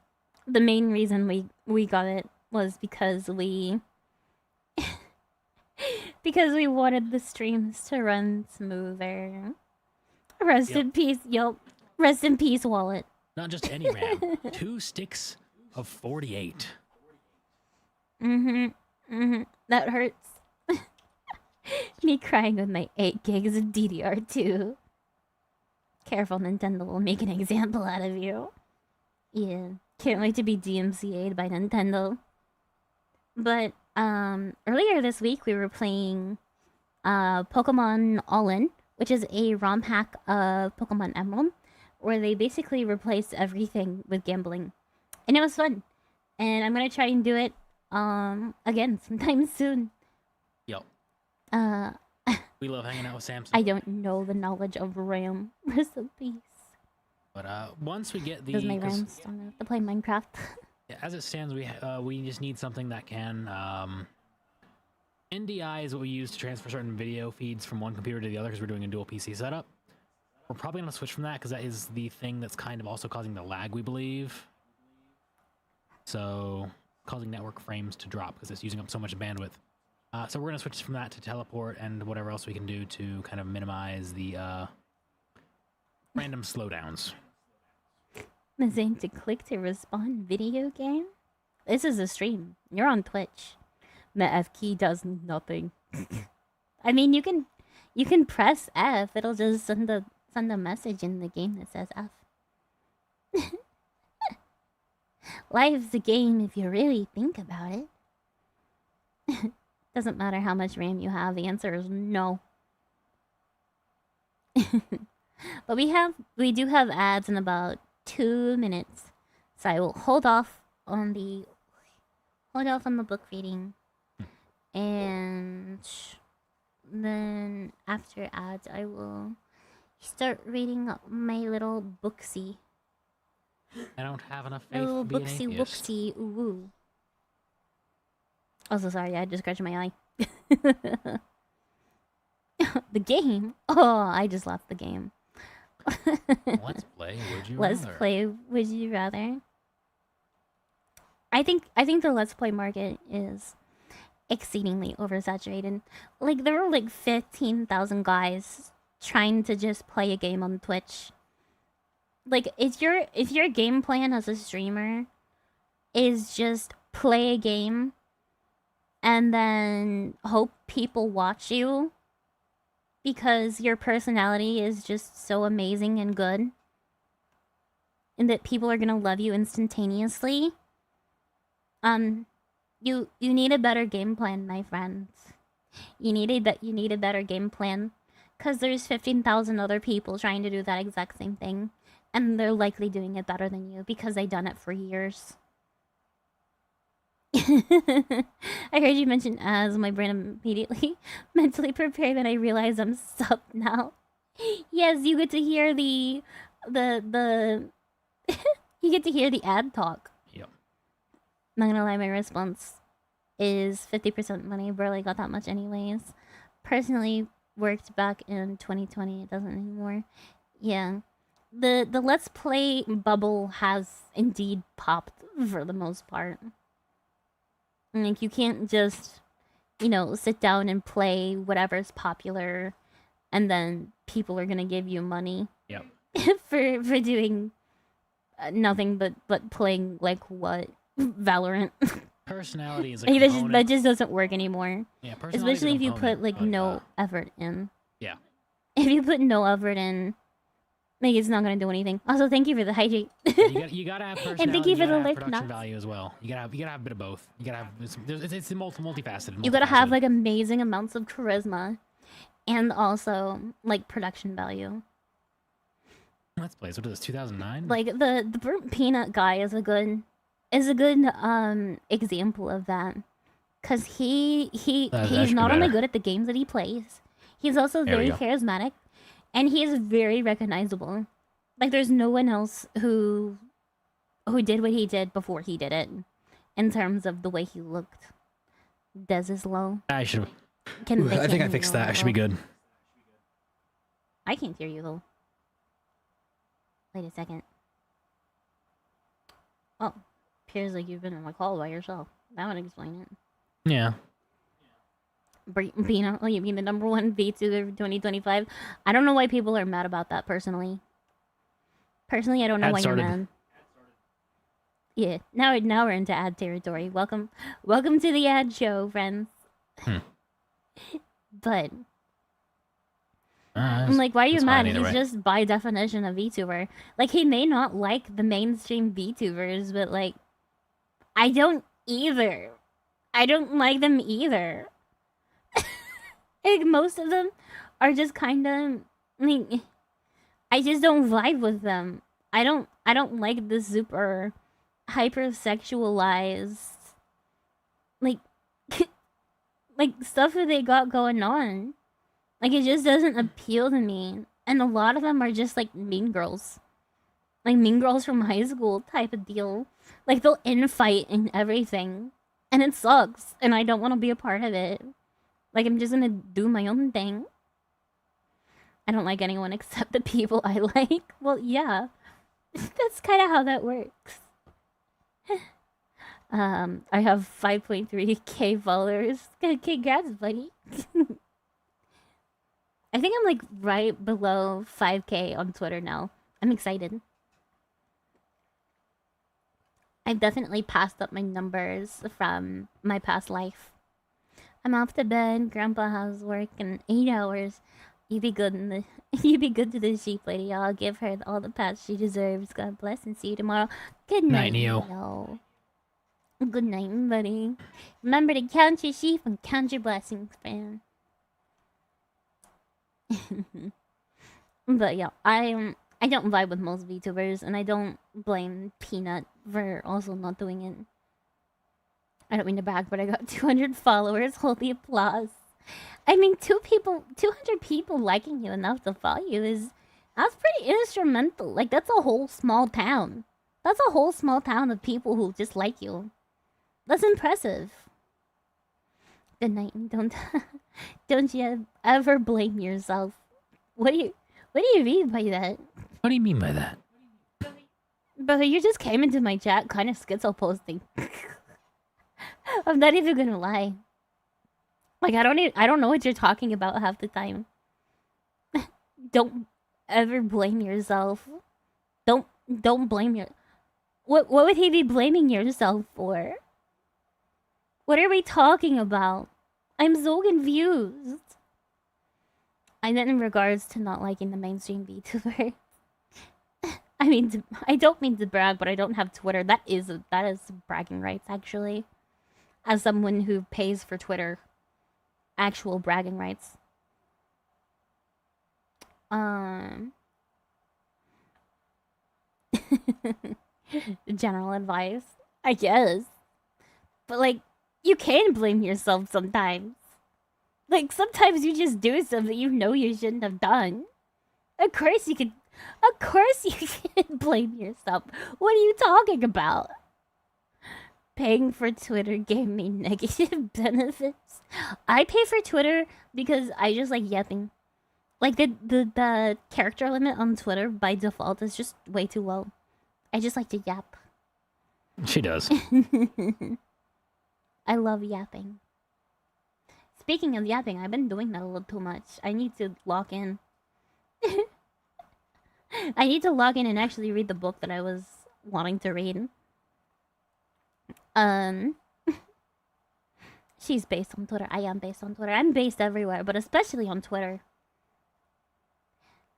The main reason we got it was because we wanted the streams to run smoother. Rest in peace. Yep. Rest in peace, wallet. Not just any RAM. 2 sticks of 48. That hurts. Me crying with my 8 gigs of DDR2. Careful, Nintendo will make an example out of you. Yeah. Can't wait to be DMCA'd by Nintendo. But, earlier this week we were playing, Pokemon All-In, which is a ROM hack of Pokemon Emerald, where they basically replaced everything with gambling. And it was fun. And I'm gonna try and do it, again sometime soon. Yo. We love hanging out with Samson. I don't know the knowledge of RAM. Rest in peace. But once we get the... Does my RAM strong enough to play Minecraft? Yeah, as it stands, we just need something that can... NDI is what we use to transfer certain video feeds from one computer to the other because we're doing a dual PC setup. We're probably going to switch from that because that is the thing that's kind of also causing the lag, we believe. So, causing network frames to drop because it's using up so much bandwidth. So we're going to switch from that to teleport and whatever else we can do to kind of minimize the random slowdowns. Saying to click to respond video game? This is a stream. You're on Twitch. The F key does nothing. I mean, you can press F. It'll just send a message in the game that says F. Life's a game if you really think about it. Doesn't matter how much RAM you have. The answer is no. But we do have ads in about 2 minutes, so I will hold off on the book reading, and then after ads I will start reading my little booksy. I don't have enough My faith little to be an booksy atheist. wooksy ooh. Also, sorry, I just scratched my eye. The game? Oh, I just left the game. Let's play Would You Let's Rather. play Would You Rather. I think the Let's Play market is exceedingly oversaturated. Like, there were like 15,000 guys trying to just play a game on Twitch. Like, if your game plan as a streamer is just play a game and then hope people watch you, because your personality is just so amazing and good, and that people are gonna love you instantaneously, you need a better game plan, my friends. You need a better game plan, because there's 15,000 other people trying to do that exact same thing, and they're likely doing it better than you because they've done it for years. I heard you mention as my brain immediately mentally prepared, and I realize I'm subbed now. Yes, you get to hear the you get to hear the ad talk. Yep. Not gonna lie, my response is 50% money. Barely got that much anyways. Personally worked back in 2020. It doesn't anymore. Yeah. The Let's Play bubble has indeed popped for the most part. Like, you can't just, sit down and play whatever's popular, and then people are gonna give you money. Yep. for doing nothing but playing, like, what? Valorant. Personality is a like, component. that just doesn't work anymore. Yeah, personality is a Especially if you put, component, like, but, no effort in. Yeah. If you put no effort in, like, it's not gonna do anything. Also, thank you for the hydrate. You gotta have personality. And thank you for the have lip production nuts. value as well. You gotta have a bit of both. You gotta have it's multifaceted. You gotta have, like, amazing amounts of charisma, and also, like, production value. Let's Play. What is this? 2009. Like, the burnt peanut guy is a good example of that, cause he's not only good at the games that he plays, he's also very charismatic, and he is very recognizable. Like, there's no one else who did what he did before he did it, in terms of the way he looked. Des is low. I should. I think I fixed that. I should be good. I can't hear you though. Wait a second. Oh, appears like you've been on a call by yourself. That would explain it. Yeah. Bina, oh, you mean the #1 VTuber of 2025? I don't know why people are mad about that, personally. Personally, I don't know why you're mad. Yeah, now we're into ad territory. Welcome to the ad show, friends. But I'm like, why are you mad? He's just by definition a VTuber. Like, he may not like the mainstream VTubers, but, like, I don't either. I don't like them either. Like, most of them are just kind of, like, I just don't vibe with them. I don't like the super hypersexualized, like, like, stuff that they got going on. Like, it just doesn't appeal to me. And a lot of them are just, like, mean girls. Like, mean girls from high school type of deal. Like, they'll infight and everything. And it sucks. And I don't want to be a part of it. Like, I'm just gonna do my own thing. I don't like anyone except the people I like. Well, yeah. That's kind of how that works. I have 5.3k followers. Congrats, buddy. I think I'm, like, right below 5k on Twitter now. I'm excited. I've definitely passed up my numbers from my past life. I'm off to bed. Grandpa has work in 8 hours. You be good to the sheep lady. I'll give her all the pats she deserves. God bless and see you tomorrow. Good night, Neo. Good night, buddy. Remember to count your sheep and count your blessings, man. But yeah, I don't vibe with most VTubers, and I don't blame Peanut for also not doing it. I don't mean to brag, but I got 200 followers. Hold the applause. I mean, 200 people liking you enough to follow you that's pretty instrumental. Like, that's a whole small town. That's a whole small town of people who just like you. That's impressive. Good night. Don't you ever blame yourself. What do you mean by that? What do you mean by that? But you just came into my chat kind of schizo posting. I'm not even gonna lie. Like, I don't know what you're talking about half the time. Don't ever blame yourself. Don't blame your... What would he be blaming yourself for? What are we talking about? I'm so confused. I meant in regards to not liking the mainstream VTuber. I mean, I don't mean to brag, but I don't have Twitter. That is bragging rights, actually. As someone who pays for Twitter, actual bragging rights. General advice, I guess. But like, you can blame yourself sometimes. Like, sometimes you just do something you know you shouldn't have done. Of course you can blame yourself. What are you talking about? Paying for Twitter gave me negative benefits. I pay for Twitter because I just like yapping. Like, the character limit on Twitter by default is just way too low. I just like to yap. She does. I love yapping. Speaking of yapping, I've been doing that a little too much. I need to log in. I need to log in and actually read the book that I was wanting to read. She's based on Twitter. I am based on Twitter. I'm based everywhere, but especially on Twitter.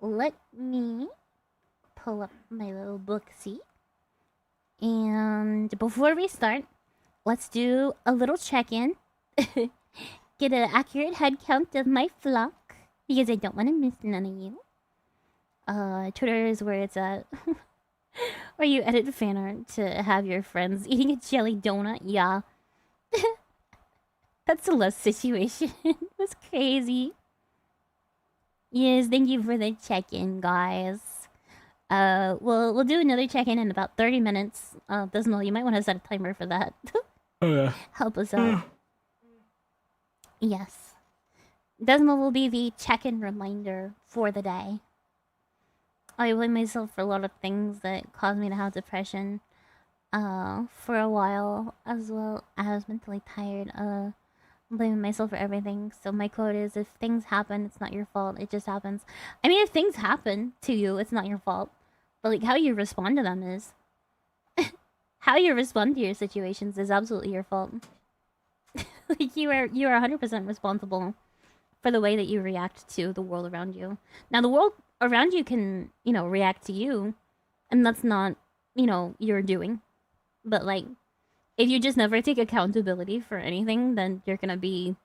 Let me pull up my little booksy. And before we start, let's do a little check-in. Get an accurate head count of my flock, because I don't want to miss none of you. Twitter is where it's at. Where you edit fan art to have your friends eating a jelly donut. Yeah. That's a less situation. That's crazy. Yes, thank you for the check-in, guys. We'll do another check-in in about 30 minutes. Dismal, you might want to set a timer for that. Oh yeah. Help us out. Yes. Desmo will be the check-in reminder for the day. I blame myself for a lot of things that caused me to have depression for a while, as well as mentally tired. Blaming myself for everything. So my quote is, if things happen, it's not your fault. It just happens. I mean, if things happen to you, it's not your fault. But like, how you respond to them is. How you respond to your situations is absolutely your fault. Like, you are 100% responsible for the way that you react to the world around you. Now, the world around you can, react to you, and that's not, your doing. But like, if you just never take accountability for anything, then you're gonna be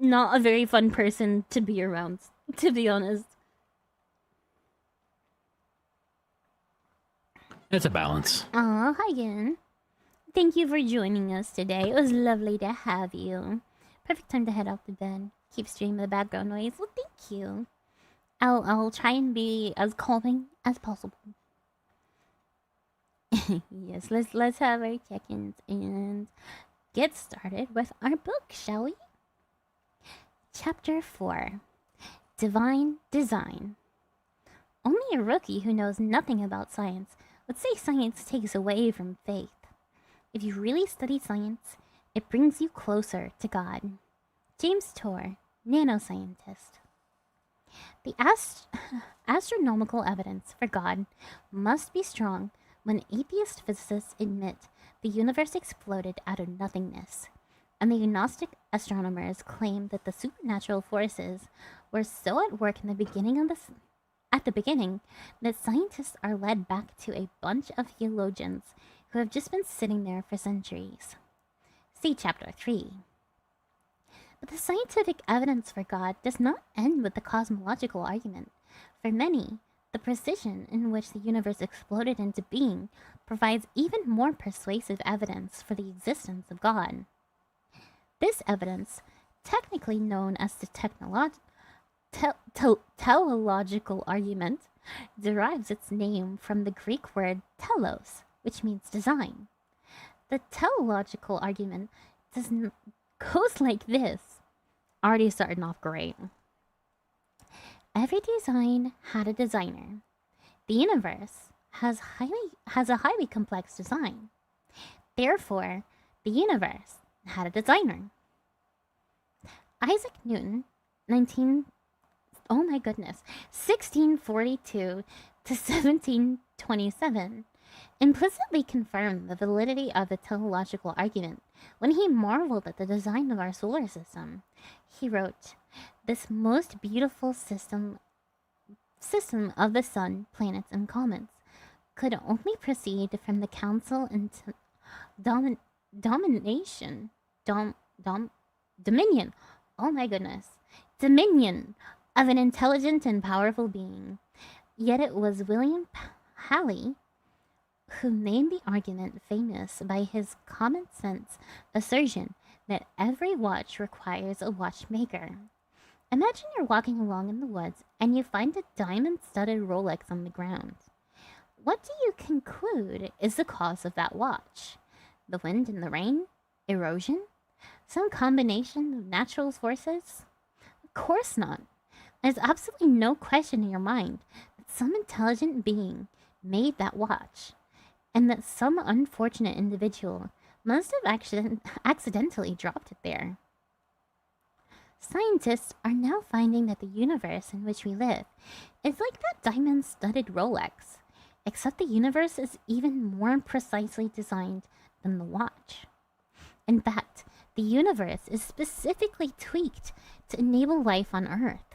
not a very fun person to be around, to be honest. It's a balance. Aw, hi again. Thank you for joining us today. It was lovely to have you. Perfect time to head out to bed. Keep streaming the background noise. Well, thank you. I'll try and be as calming as possible. Yes, let's have our check-ins and get started with our book, shall we? Chapter 4. Divine Design. Only a rookie who knows nothing about science would say science takes away from faith. If you really study science, it brings you closer to God. James Tour, nanoscientist. The astronomical evidence for God must be strong when atheist physicists admit the universe exploded out of nothingness, and the agnostic astronomers claim that the supernatural forces were so at work in the beginning that scientists are led back to a bunch of theologians who have just been sitting there for centuries. See Chapter 3. But the scientific evidence for God does not end with the cosmological argument. For many, the precision in which the universe exploded into being provides even more persuasive evidence for the existence of God. This evidence, technically known as the teleological argument, derives its name from the Greek word telos, which means design. The teleological argument goes like this. Already starting off great. Every design had a designer. The universe has a highly complex design. Therefore, the universe had a designer. Isaac Newton, 1642 to 1727, implicitly confirmed the validity of the teleological argument when he marveled at the design of our solar system. He wrote, This most beautiful system of the sun, planets, and comets could only proceed from the council and domination, dominion. Oh my goodness, dominion of an intelligent and powerful being. Yet it was William Halley who made the argument famous by his common sense assertion that every watch requires a watchmaker. Imagine you're walking along in the woods and you find a diamond-studded Rolex on the ground. What do you conclude is the cause of that watch? The wind and the rain? Erosion? Some combination of natural forces? Of course not. There's absolutely no question in your mind that some intelligent being made that watch, and that some unfortunate individual must have accidentally dropped it there. Scientists are now finding that the universe in which we live is like that diamond-studded Rolex, except the universe is even more precisely designed than the watch. In fact, the universe is specifically tweaked to enable life on Earth,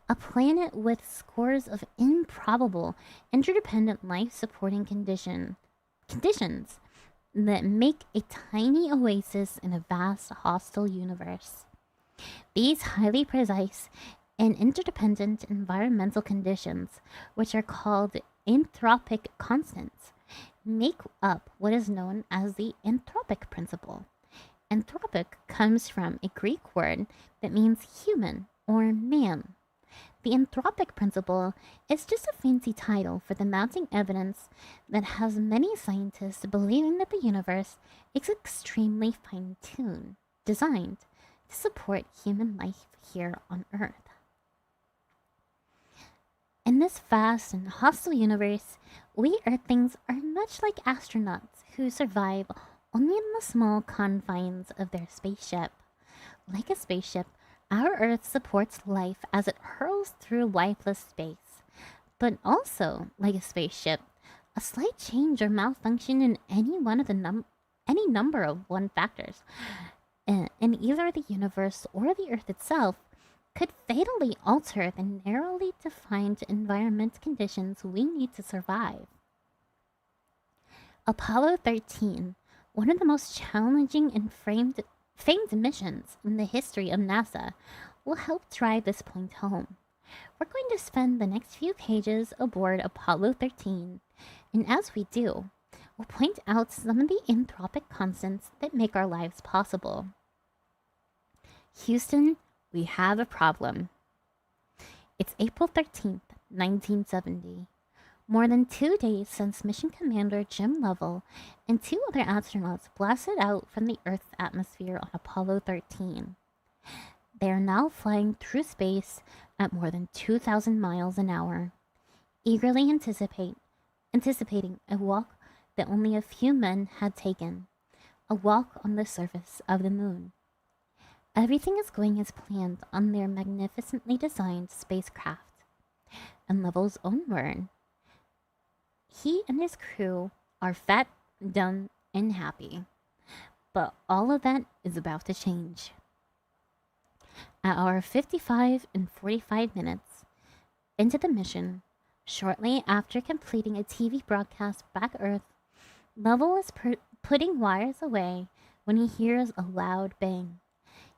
a planet with scores of improbable, interdependent life-supporting conditions that make a tiny oasis in a vast, hostile universe. These highly precise and interdependent environmental conditions, which are called anthropic constants, make up what is known as the anthropic principle. Anthropic comes from a Greek word that means human or man. The anthropic principle is just a fancy title for the mounting evidence that has many scientists believing that the universe is extremely fine-tuned, designed to support human life here on Earth. In this vast and hostile universe, we Earthlings are much like astronauts who survive only in the small confines of their spaceship. Like a spaceship, our Earth supports life as it hurls through lifeless space. But also, like a spaceship, a slight change or malfunction in any one of any number of factors in either the universe or the Earth itself could fatally alter the narrowly defined environment conditions we need to survive. Apollo 13, one of the most challenging and famed missions in the history of NASA, will help drive this point home. We're going to spend the next few pages aboard Apollo 13, and as we do, we'll point out some of the anthropic constants that make our lives possible. Houston, we have a problem. It's April 13th, 1970. More than 2 days since Mission Commander Jim Lovell and 2 other astronauts blasted out from the Earth's atmosphere on Apollo 13. They are now flying through space at more than 2,000 miles an hour, eagerly anticipating a walk that only a few men had taken, a walk on the surface of the moon. Everything is going as planned on their magnificently designed spacecraft. In Lovell's own word, he and his crew are fat, dumb, and happy. But all of that is about to change. At hour 55 and 45 minutes into the mission, shortly after completing a TV broadcast back Earth, Lovell is putting wires away when he hears a loud bang.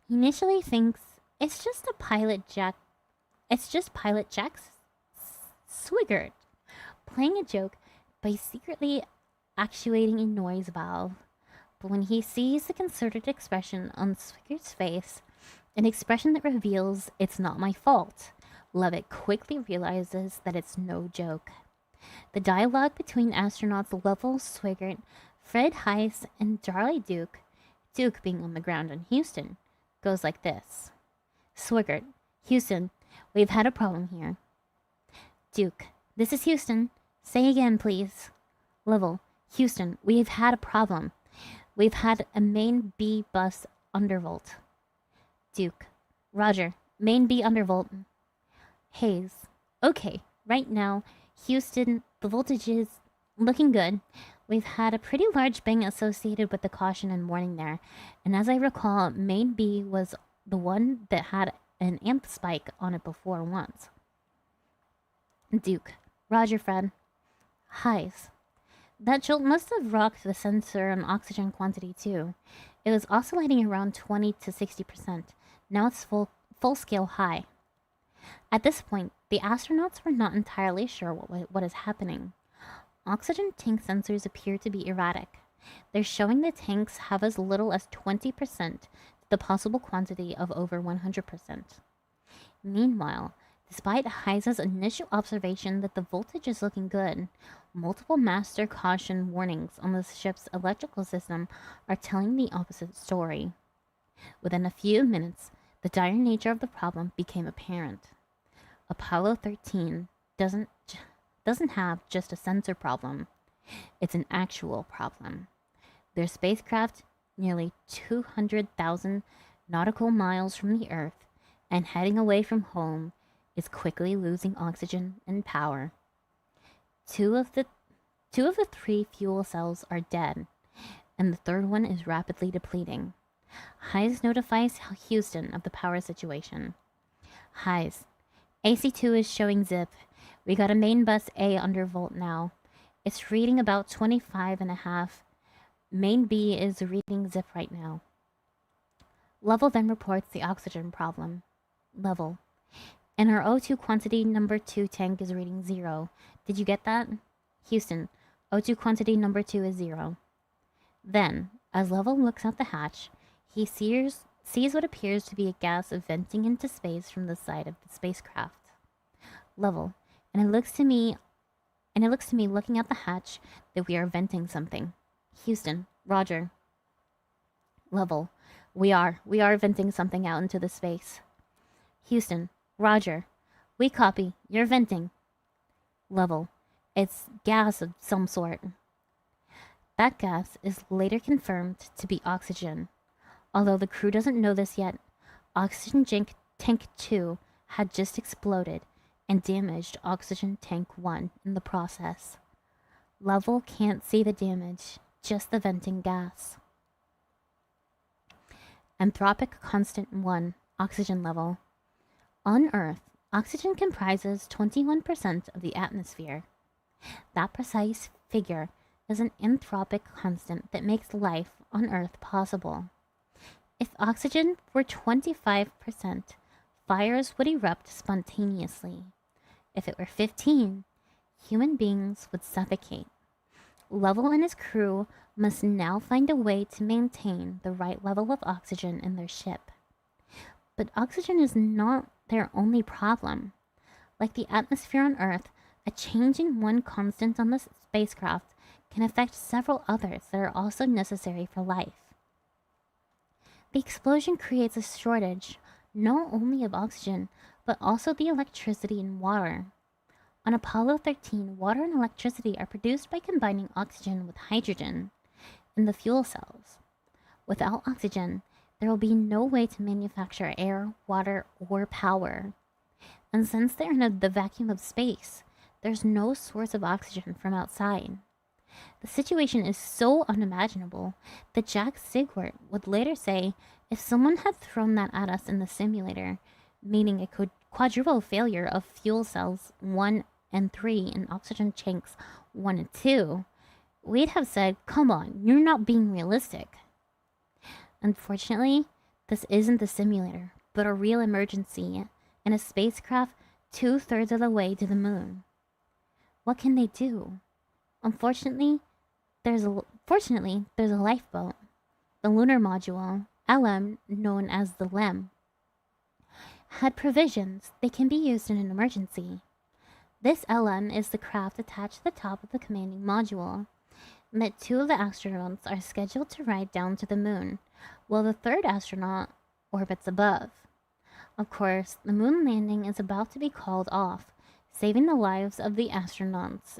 He initially thinks it's just Pilot Jack Swigert playing a joke by secretly actuating a noise valve. But when he sees the concerted expression on Swiggert's face, an expression that reveals it's not my fault, Levitt quickly realizes that it's no joke. The dialogue between astronauts Lovell, Swigert, Fred Heiss, and Charlie Duke being on the ground in Houston, goes like this. Swigert, Houston, we've had a problem here. Duke, this is Houston. Say again, please. Lovell, Houston, we've had a problem. We've had a main B bus undervolt. Duke, Roger, main B undervolt. Hayes, okay, right now, Houston, the voltage is looking good. We've had a pretty large bang associated with the caution and warning there, and as I recall, main B was the one that had an amp spike on it before once. Duke. Roger, Fred. Highs. That jolt must have rocked the sensor on oxygen quantity too. It was oscillating around 20 to 60%. Now it's full scale high. At this point, the astronauts were not entirely sure what is happening. Oxygen tank sensors appear to be erratic. They're showing the tanks have as little as 20% to the possible quantity of over 100%. Meanwhile, despite Heise's initial observation that the voltage is looking good, multiple master caution warnings on the ship's electrical system are telling the opposite story. Within a few minutes, the dire nature of the problem became apparent. Apollo 13 doesn't have just a sensor problem. It's an actual problem. Their spacecraft, nearly 200,000 nautical miles from the Earth and heading away from home, is quickly losing oxygen and power. Two of the three fuel cells are dead, and the third one is rapidly depleting. Heise notifies Houston of the power situation. Heise, AC2 is showing zip. We got a main bus A under volt now. It's reading about 25.5. Main B is reading zip right now. Level then reports the oxygen problem. Level. And our O2 quantity number 2 tank is reading 0. Did you get that? Houston, O2 quantity number 2 is 0. Then, as Level looks out the hatch, he sees what appears to be a gas venting into space from the side of the spacecraft. Level, and it looks to me looking out the hatch that we are venting something. Houston, Roger. Level, we are venting something out into the space. Houston, Roger. We copy. You're venting. Level, it's gas of some sort. That gas is later confirmed to be oxygen. Although the crew doesn't know this yet, oxygen tank 2 had just exploded and damaged oxygen tank 1 in the process. Level can't see the damage, just the venting gas. Anthropic constant 1, oxygen level. On Earth, oxygen comprises 21% of the atmosphere. That precise figure is an anthropic constant that makes life on Earth possible. If oxygen were 25%, fires would erupt spontaneously. If it were 15, human beings would suffocate. Level and his crew must now find a way to maintain the right level of oxygen in their ship. But oxygen is not their only problem. Like the atmosphere on Earth, a change in one constant on the spacecraft can affect several others that are also necessary for life. The explosion creates a shortage, not only of oxygen, but also the electricity and water. On Apollo 13, water and electricity are produced by combining oxygen with hydrogen in the fuel cells. Without oxygen, there will be no way to manufacture air, water, or power. And since they're in the vacuum of space, there's no source of oxygen from outside. The situation is so unimaginable that Jack Sigwart would later say if someone had thrown that at us in the simulator, meaning a quadruple failure of fuel cells 1 and 3 and oxygen tanks 1 and 2, we'd have said, come on, you're not being realistic. Unfortunately, this isn't the simulator, but a real emergency and a spacecraft 2/3 of the way to the moon. What can they do? Fortunately, there's a lifeboat. The lunar module, LM, known as the LEM, had provisions that can be used in an emergency. This LM is the craft attached to the top of the commanding module, and that 2 of the astronauts are scheduled to ride down to the moon, while the 3rd astronaut orbits above. Of course, the moon landing is about to be called off. Saving the lives of the astronauts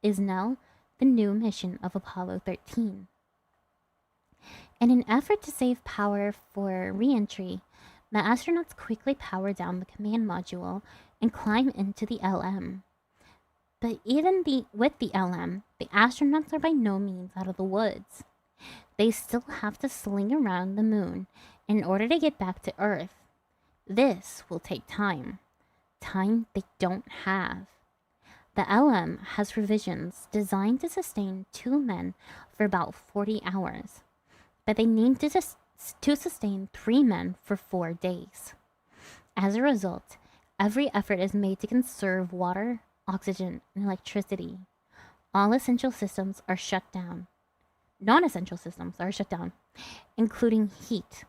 is now the new mission of Apollo 13. In an effort to save power for re-entry, the astronauts quickly power down the command module and climb into the LM. But even with the LM, the astronauts are by no means out of the woods. They still have to sling around the moon in order to get back to Earth. This will take time. Time they don't have. The LM has revisions designed to sustain 2 men for about 40 hours, but they need to sustain 3 men for 4 days. As a result, every effort is made to conserve water, oxygen, and electricity. All essential systems are shut down. Non-essential systems are shut down, including heat,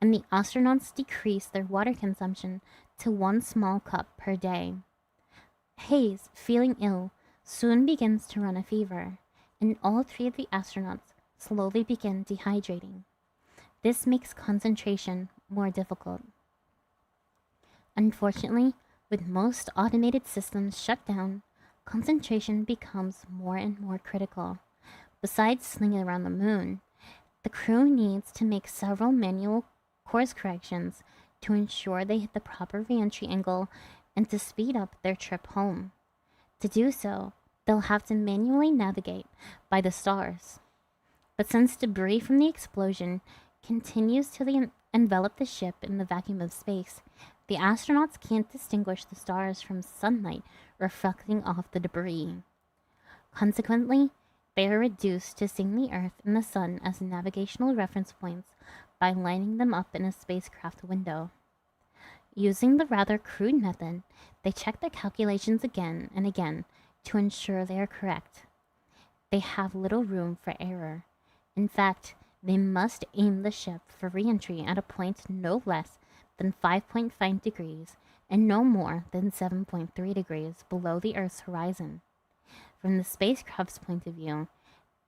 and the astronauts decrease their water consumption to 1 small cup per day. Hayes, feeling ill, soon begins to run a fever, and all 3 of the astronauts slowly begin dehydrating. This makes concentration more difficult. Unfortunately, with most automated systems shut down, concentration becomes more and more critical. Besides slinging around the moon, the crew needs to make several manual course corrections to ensure they hit the proper re-entry angle and to speed up their trip home. To do so, they'll have to manually navigate by the stars. But since debris from the explosion continues to envelop the ship in the vacuum of space, the astronauts can't distinguish the stars from sunlight reflecting off the debris. Consequently, they are reduced to seeing the Earth and the Sun as navigational reference points by lining them up in a spacecraft window. Using the rather crude method, they check their calculations again and again to ensure they are correct. They have little room for error. In fact, they must aim the ship for re-entry at a point no less than 5.5 degrees and no more than 7.3 degrees below the Earth's horizon. From the spacecraft's point of view,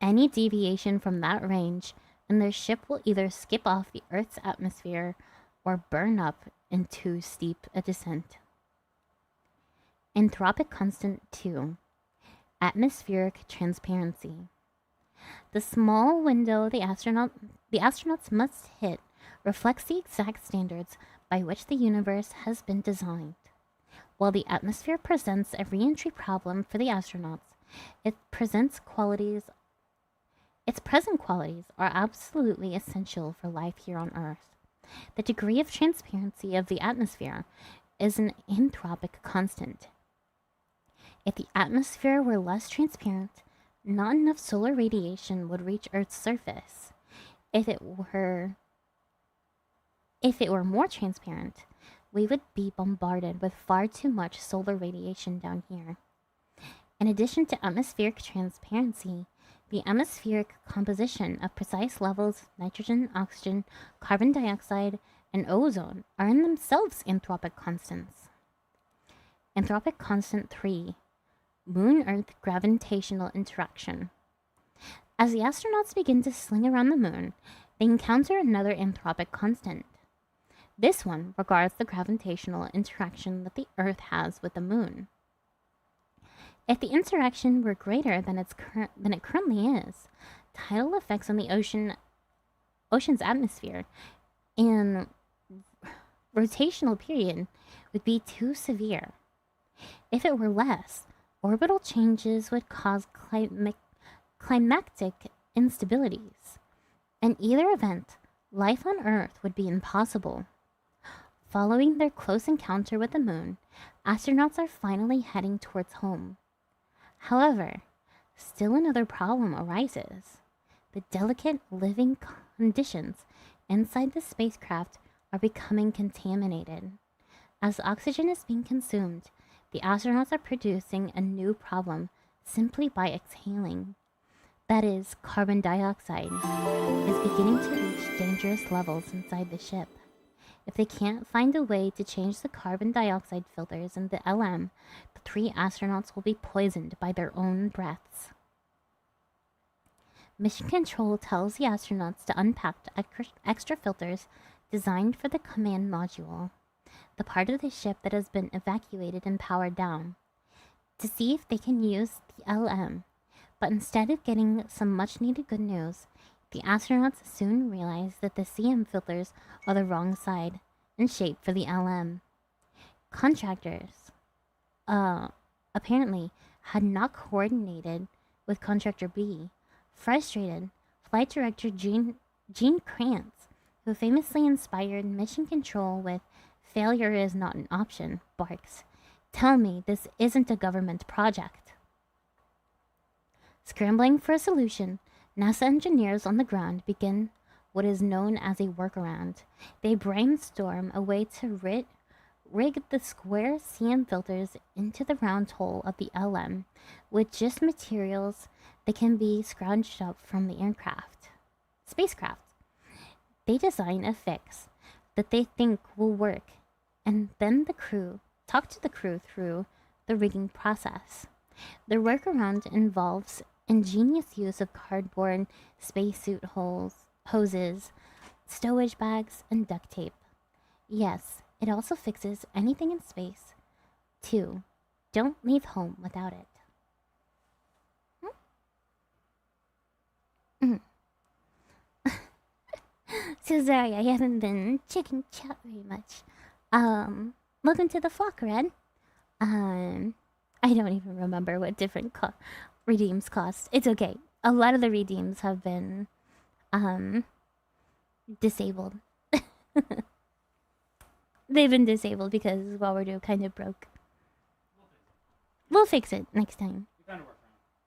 any deviation from that range and their ship will either skip off the Earth's atmosphere or burn up in too steep a descent. Anthropic constant 2. Atmospheric transparency. The small window the astronauts must hit reflects the exact standards by which the universe has been designed. While the atmosphere presents a re-entry problem for the astronauts, its present qualities are absolutely essential for life here on Earth. The degree of transparency of the atmosphere is an anthropic constant. If the atmosphere were less transparent, not enough solar radiation would reach Earth's surface. If it were more transparent, we would be bombarded with far too much solar radiation down here. In addition to atmospheric transparency, the atmospheric composition of precise levels of nitrogen, oxygen, carbon dioxide, and ozone are in themselves anthropic constants. Anthropic constant 3. Moon-Earth gravitational interaction. As the astronauts begin to sling around the moon, they encounter another anthropic constant. This one regards the gravitational interaction that the Earth has with the moon. If the interaction were greater than it currently is, tidal effects on the ocean's atmosphere and rotational period would be too severe. If it were less, orbital changes would cause climactic instabilities. In either event, life on Earth would be impossible. Following their close encounter with the moon, astronauts are finally heading towards home. However, still another problem arises. The delicate living conditions inside the spacecraft are becoming contaminated. As oxygen is being consumed, the astronauts are producing a new problem simply by exhaling. That is, carbon dioxide is beginning to reach dangerous levels inside the ship. If they can't find a way to change the carbon dioxide filters in the LM, the 3 astronauts will be poisoned by their own breaths. Mission Control tells the astronauts to unpack extra filters designed for the command module, the part of the ship that has been evacuated and powered down, to see if they can use the LM. But instead of getting some much-needed good news, the astronauts soon realize that the CM filters are the wrong side and shape for the LM. Contractors, apparently had not coordinated with Contractor B. Frustrated, Flight Director Gene Kranz, who famously inspired Mission Control with Failure is not an option, barks. Tell me this isn't a government project. Scrambling for a solution, NASA engineers on the ground begin what is known as a workaround. They brainstorm a way to rig the square CM filters into the round hole of the LM with just materials that can be scrounged up from the spacecraft. They design a fix that they think will work, and then talk to the crew through the rigging process. The workaround involves ingenious use of cardboard spacesuit hoses, stowage bags, and duct tape. Yes, it also fixes anything in space. 2. Don't leave home without it. So sorry, I haven't been checking chat very much. Welcome to the flock, Red. I don't even remember what different redeems cost. It's okay. A lot of the redeems have been, disabled. They've been disabled because we're kind of broke. We'll fix it next time.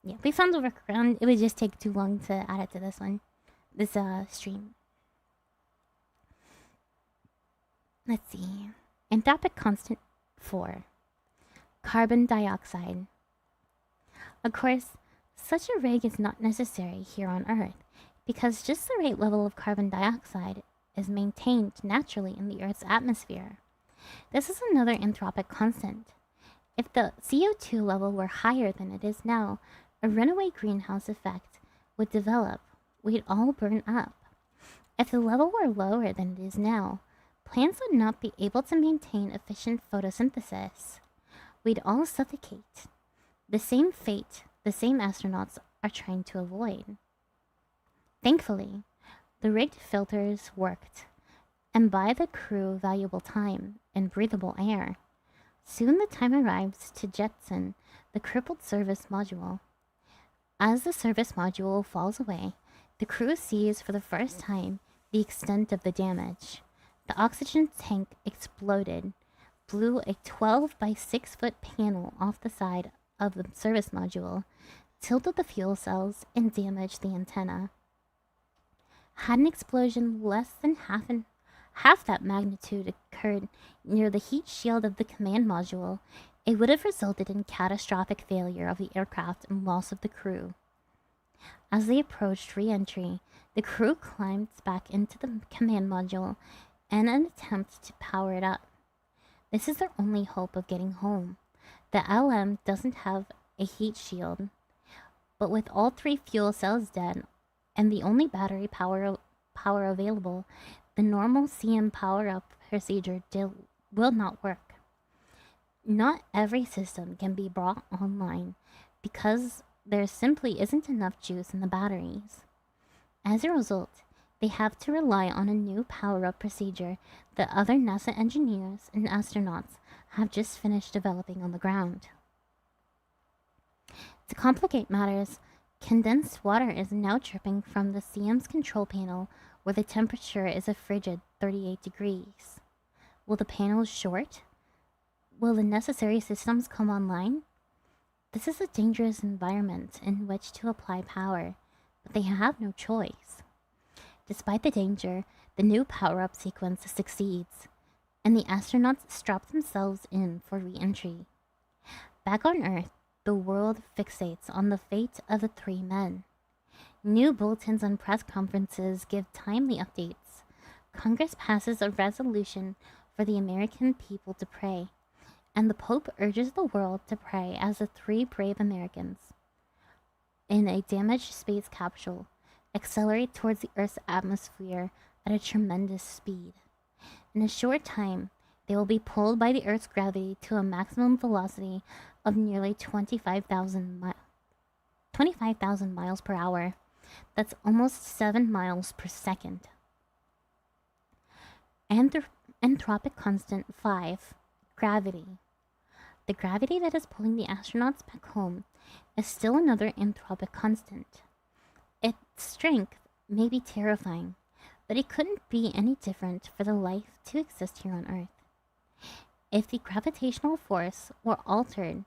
Yeah, we found a workaround. It would just take too long to add it to this stream. Let's see. Anthropic constant 4. Carbon dioxide. Of course, such a rig is not necessary here on Earth because just the right level of carbon dioxide is maintained naturally in the Earth's atmosphere. This is another anthropic constant. If the CO2 level were higher than it is now, a runaway greenhouse effect would develop. We'd all burn up. If the level were lower than it is now, plants would not be able to maintain efficient photosynthesis. We'd all suffocate. The same fate the same astronauts are trying to avoid. Thankfully, the rigged filters worked, and buy the crew valuable time and breathable air. Soon the time arrives to jettison the crippled service module. As the service module falls away, the crew sees for the first time the extent of the damage. The oxygen tank exploded, blew a 12 by 6 foot panel off the side of the service module, tilted the fuel cells, and damaged the antenna. Had an explosion less than half that magnitude occurred near the heat shield of the command module, it would have resulted in catastrophic failure of the aircraft and loss of the crew. As they approached re-entry, the crew climbed back into the command module in an attempt to power it up. This is their only hope of getting home. The LM doesn't have a heat shield, but with all 3 fuel cells dead and the only battery power available, the normal CM power-up procedure will not work. Not every system can be brought online because there simply isn't enough juice in the batteries. As a result, they have to rely on a new power-up procedure that other NASA engineers and astronauts have just finished developing on the ground. To complicate matters, condensed water is now dripping from the CM's control panel where the temperature is a frigid 38 degrees. Will the panels short? Will the necessary systems come online? This is a dangerous environment in which to apply power, but they have no choice. Despite the danger, the new power-up sequence succeeds, and the astronauts strap themselves in for re-entry. Back on Earth, the world fixates on the fate of the 3 men. New bulletins and press conferences give timely updates. Congress passes a resolution for the American people to pray, and the Pope urges the world to pray as the 3 brave Americans in a damaged space capsule accelerate towards the Earth's atmosphere at a tremendous speed. In a short time, they will be pulled by the Earth's gravity to a maximum velocity of nearly 25,000 miles per hour. That's almost 7 miles per second. Anthropic constant 5, gravity. The gravity that is pulling the astronauts back home is still another anthropic constant. Its strength may be terrifying, but it couldn't be any different for the life to exist here on Earth. If the gravitational force were altered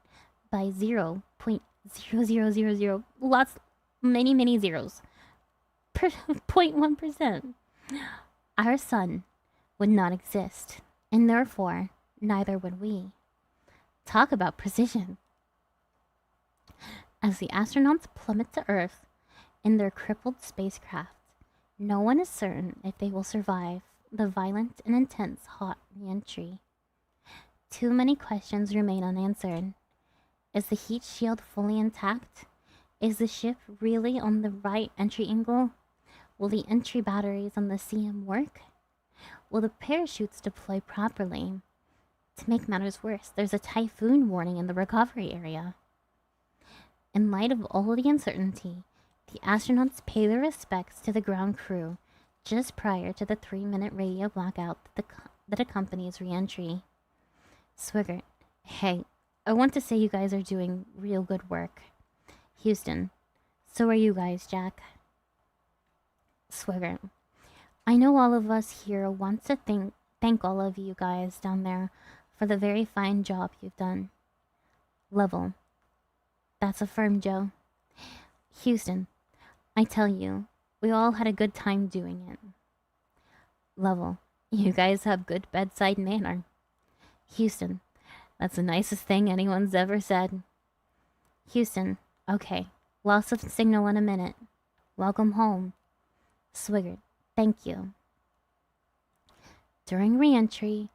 by 0.0000, many zeros, 0.1%, our sun would not exist, and therefore neither would we. Talk about precision. As the astronauts plummet to Earth in their crippled spacecraft, no one is certain if they will survive the violent and intense hot re-entry. Too many questions remain unanswered. Is the heat shield fully intact? Is the ship really on the right entry angle? Will the entry batteries on the CM work? Will the parachutes deploy properly? To make matters worse, there's a typhoon warning in the recovery area. In light of all the uncertainty, the astronauts pay their respects to the ground crew just prior to the 3-minute radio blackout that accompanies re-entry. Swigert, hey, I want to say you guys are doing real good work. Houston, so are you guys, Jack. Swigert, I know all of us here want to thank all of you guys down there for the very fine job you've done. Level, that's affirmed, Joe. Houston, I tell you, we all had a good time doing it. Level, you guys have good bedside manner. Houston, that's the nicest thing anyone's ever said. Houston, okay, loss of signal in a minute. Welcome home. Swigert, thank you. During re-entry,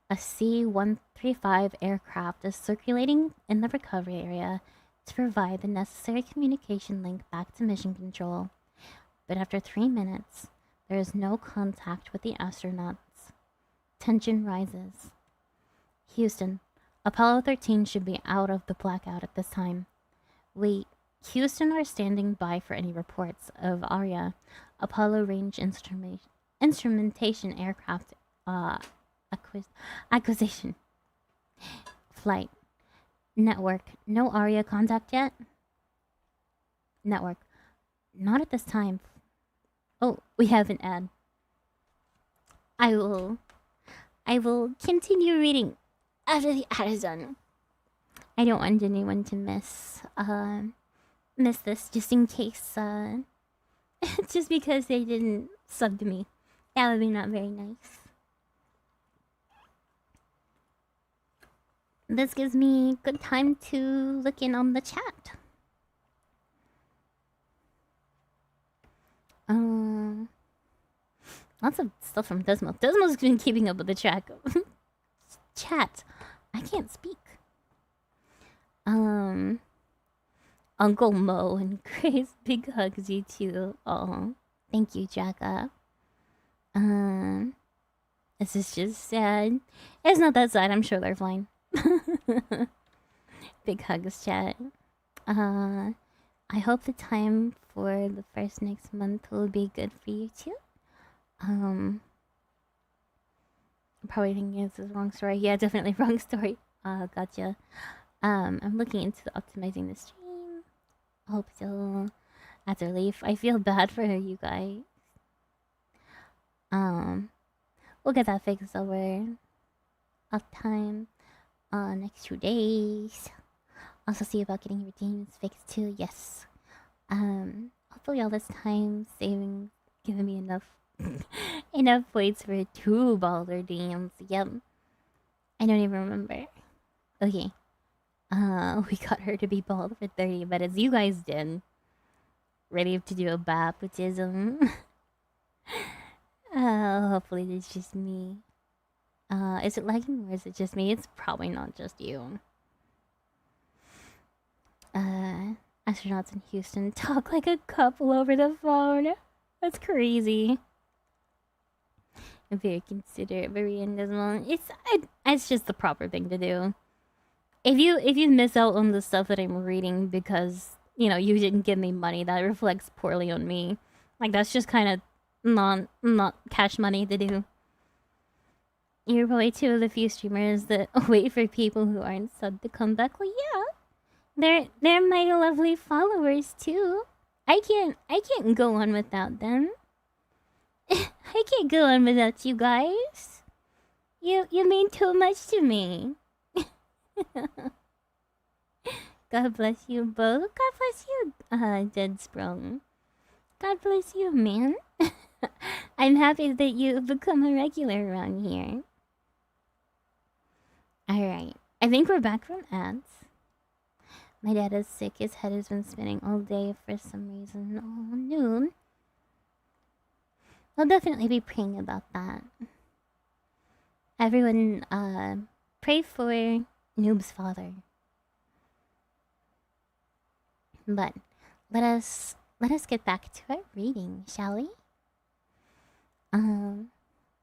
a C-135 aircraft is circulating in the recovery area to provide the necessary communication link back to mission control. But after 3 minutes, there is no contact with the astronauts. Tension rises. Houston, Apollo 13 should be out of the blackout at this time. We, Houston, are standing by for any reports of ARIA, Apollo Range Instrumentation Aircraft acquisition. Flight. Network, no ARIA contact yet? Network, not at this time. Oh, we have an ad. I will continue reading after the ad is done. I don't want anyone to miss this just in case, just because they didn't sub to me. That would be not very nice. This gives me good time to look in on the chat. Lots of stuff from Desmo. Desmo's been keeping up with the chat. Chat. I can't speak. Uncle Mo and Grace, big hugs you too. Oh, thank you, Jacka. This is just sad. It's not that sad. I'm sure they're fine. Big hugs, chat. I hope the time for the first next month will be good for you too. I'm probably thinking it's the wrong story. Yeah, definitely wrong story. Gotcha. I'm looking into optimizing the stream. Hope so. That's a relief. I feel bad for you guys. We'll get that fixed over uptime next 2 days. Also see about getting your redeems fixed too. Yes. Hopefully all this time saving giving me enough points for 2 ball redeems. Yep. I don't even remember. Okay. We got her to be bald for 30 minutes. You guys did. Ready to do a baptism. Hopefully it's just me. Is it lagging or is it just me? It's probably not just you. Astronauts in Houston talk like a couple over the phone. That's crazy. I'm very considerate, very indisciplined. It's just the proper thing to do. If you miss out on the stuff that I'm reading because, you know, you didn't give me money, that reflects poorly on me. Like, that's just kind of not cash money to do. You're probably two of the few streamers that wait for people who aren't subbed to come back. Well, yeah, they're my lovely followers too. I can't go on without them. I can't go on without you guys. You mean too much to me. God bless you both. God bless you, Dead Sprung. God bless you, man. I'm happy that you've become a regular around here. Alright. I think we're back from ads. My dad is sick. His head has been spinning all day for some reason. Oh, noon. I'll definitely be praying about that. Everyone, pray for Noob's father. But let us get back to our reading, shall we?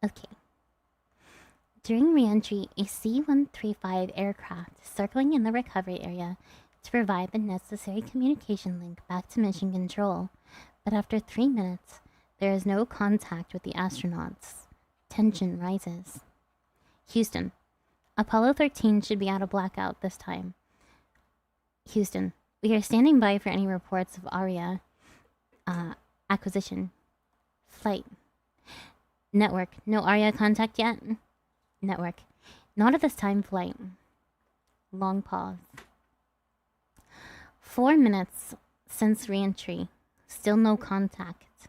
Okay. During re-entry, a C-135 aircraft circling in the recovery area to provide the necessary communication link back to mission control. But after 3 minutes, there is no contact with the astronauts. Tension rises. Houston. Apollo 13 should be out of blackout this time. Houston. We are standing by for any reports of ARIA acquisition. Flight. Network. No ARIA contact yet? Network. Not at this time, flight. Long pause. 4 minutes since re-entry. Still no contact.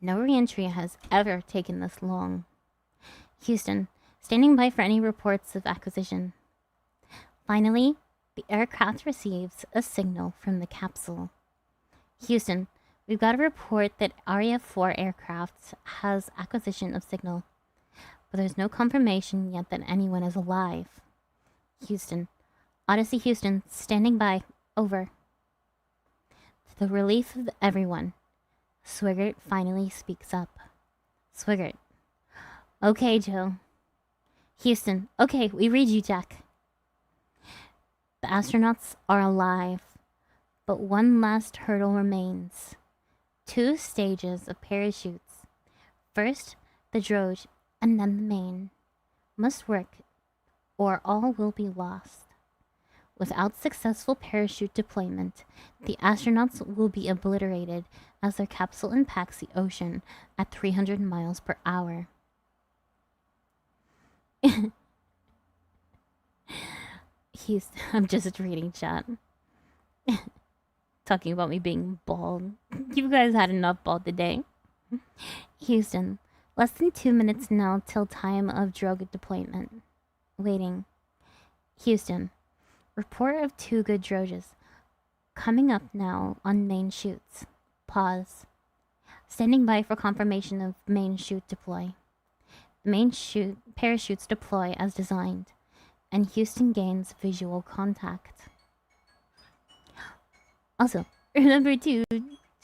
No re-entry has ever taken this long. Houston. Standing by for any reports of acquisition. Finally, the aircraft receives a signal from the capsule. Houston, we've got a report that Aria 4 aircraft has acquisition of signal, but there's no confirmation yet that anyone is alive. Houston. Odyssey Houston, standing by. Over. To the relief of everyone, Swigert finally speaks up. Swigert. Okay, Joe. Houston. Okay, we read you, Jack. The astronauts are alive, but one last hurdle remains. 2 stages of parachutes. First, the drogue, and then the main. Must work, or all will be lost. Without successful parachute deployment, the astronauts will be obliterated as their capsule impacts the ocean at 300 miles per hour. I'm just reading chat. Talking about me being bald. You guys had enough bald today. Houston. Less than 2 minutes now till time of drogue deployment. Waiting. Houston. Report of 2 good droges. Coming up now on main chutes. Pause. Standing by for confirmation of main chute deploy. The main chute parachutes deploy as designed, and Houston gains visual contact. Also, remember to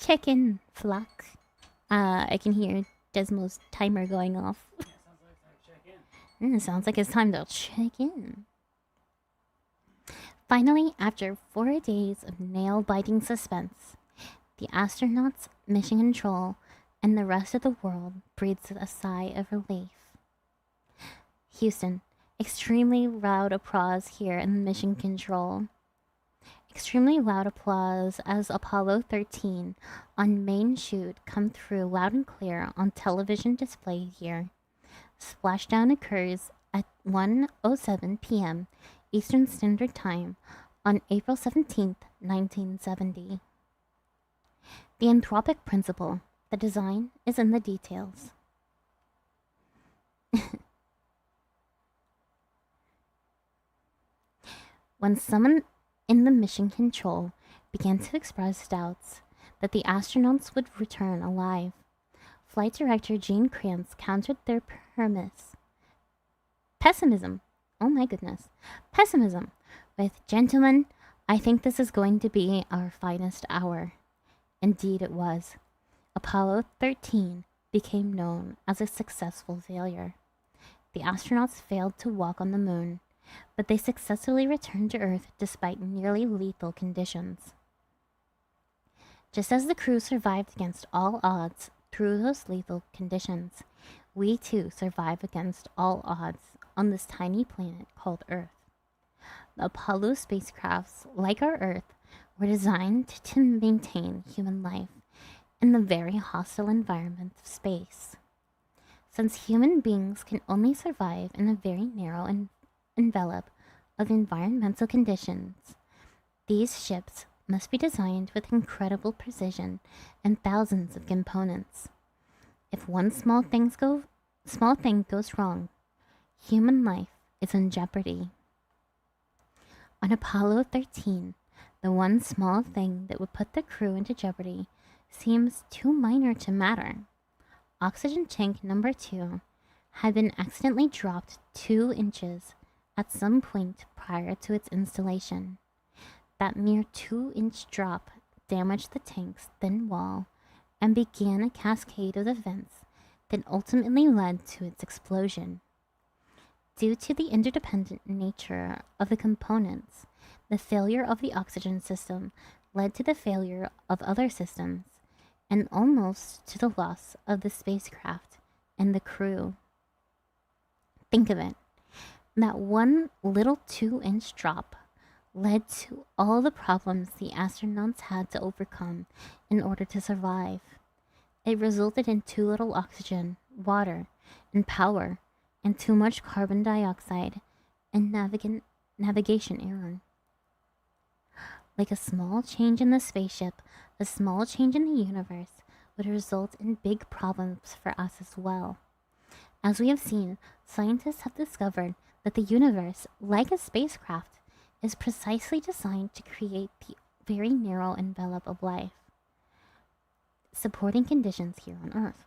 check in, flock. I can hear Desmo's timer going off. Sounds like it's time to check in. Finally, after 4 days of nail-biting suspense, the astronauts, mission control, and the rest of the world breathes a sigh of relief. Houston. Extremely loud applause here in mission control. Extremely loud applause as Apollo 13 on main chute come through loud and clear on television display here. Splashdown occurs at 1:07 p.m. Eastern Standard Time on April 17th, 1970. The anthropic principle. The design is in the details. When someone in the mission control began to express doubts that the astronauts would return alive, Flight Director Gene Kranz countered their pessimism. Oh my goodness. Pessimism with, "Gentlemen, I think this is going to be our finest hour." Indeed it was. Apollo 13 became known as a successful failure. The astronauts failed to walk on the moon, but they successfully returned to Earth despite nearly lethal conditions. Just as the crew survived against all odds through those lethal conditions, we too survive against all odds on this tiny planet called Earth. The Apollo spacecrafts, like our Earth, were designed to maintain human life in the very hostile environment of space. Since human beings can only survive in a very narrow envelope of environmental conditions, these ships must be designed with incredible precision and thousands of components. If one small thing goes wrong, human life is in jeopardy. On Apollo 13, the one small thing that would put the crew into jeopardy seems too minor to matter. Oxygen tank number 2 had been accidentally dropped 2 inches at some point prior to its installation. That mere 2-inch drop damaged the tank's thin wall and began a cascade of events that ultimately led to its explosion. Due to the interdependent nature of the components, the failure of the oxygen system led to the failure of other systems, and almost to the loss of the spacecraft and the crew. Think of it. That one little 2-inch drop led to all the problems the astronauts had to overcome in order to survive. It resulted in too little oxygen, water, and power, and too much carbon dioxide and navigation error. Like a small change in the spaceship, a small change in the universe would result in big problems for us as well. As we have seen, scientists have discovered that the universe, like a spacecraft, is precisely designed to create the very narrow envelope of life, supporting conditions here on Earth.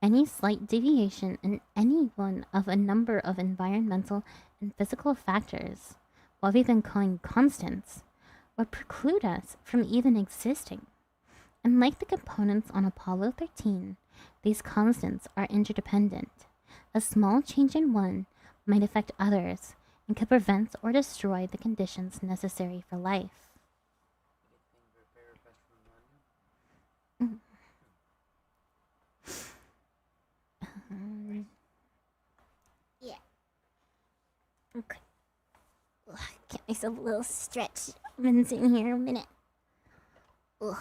Any slight deviation in any one of a number of environmental and physical factors, what we've been calling constants, would preclude us from even existing. And like the components on Apollo 13, these constants are interdependent. A small change in one might affect others and could prevent or destroy the conditions necessary for life. Yeah. Okay. Get myself a little stretch. I've been sitting here a minute. Ugh.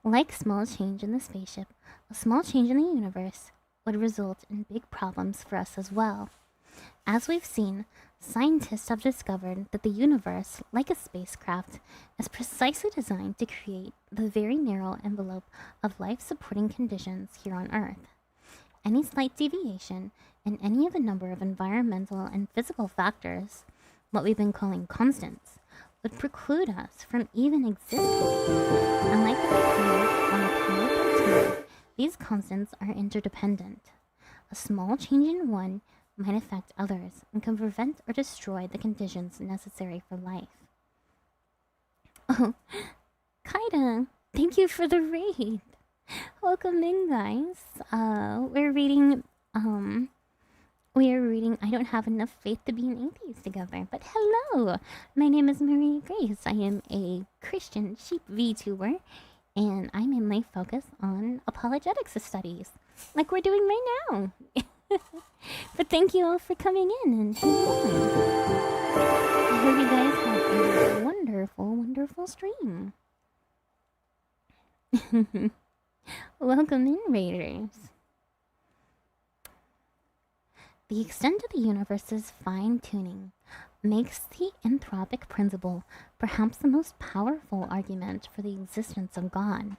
Like small change in the spaceship, a small change in the universe would result in big problems for us as well. As we've seen, scientists have discovered that the universe, like a spacecraft, is precisely designed to create the very narrow envelope of life-supporting conditions here on Earth. Any slight deviation in any of a number of environmental and physical factors, what we've been calling constants, would preclude us from even existing. Unlike the components on Apollo 13, these constants are interdependent. A small change in one might affect others and can prevent or destroy the conditions necessary for life. Oh, Kaida, thank you for the raid. Welcome in, guys. We are reading I Don't Have Enough Faith to Be an Atheist together. But hello, my name is Maria Grace. I am a Christian sheep VTuber, and I mainly focus on apologetics studies, like we're doing right now. But thank you all for coming in and hanging on. I hope you guys have a wonderful, wonderful stream. Welcome in, Raiders. The extent of the universe's fine-tuning makes the anthropic principle perhaps the most powerful argument for the existence of God.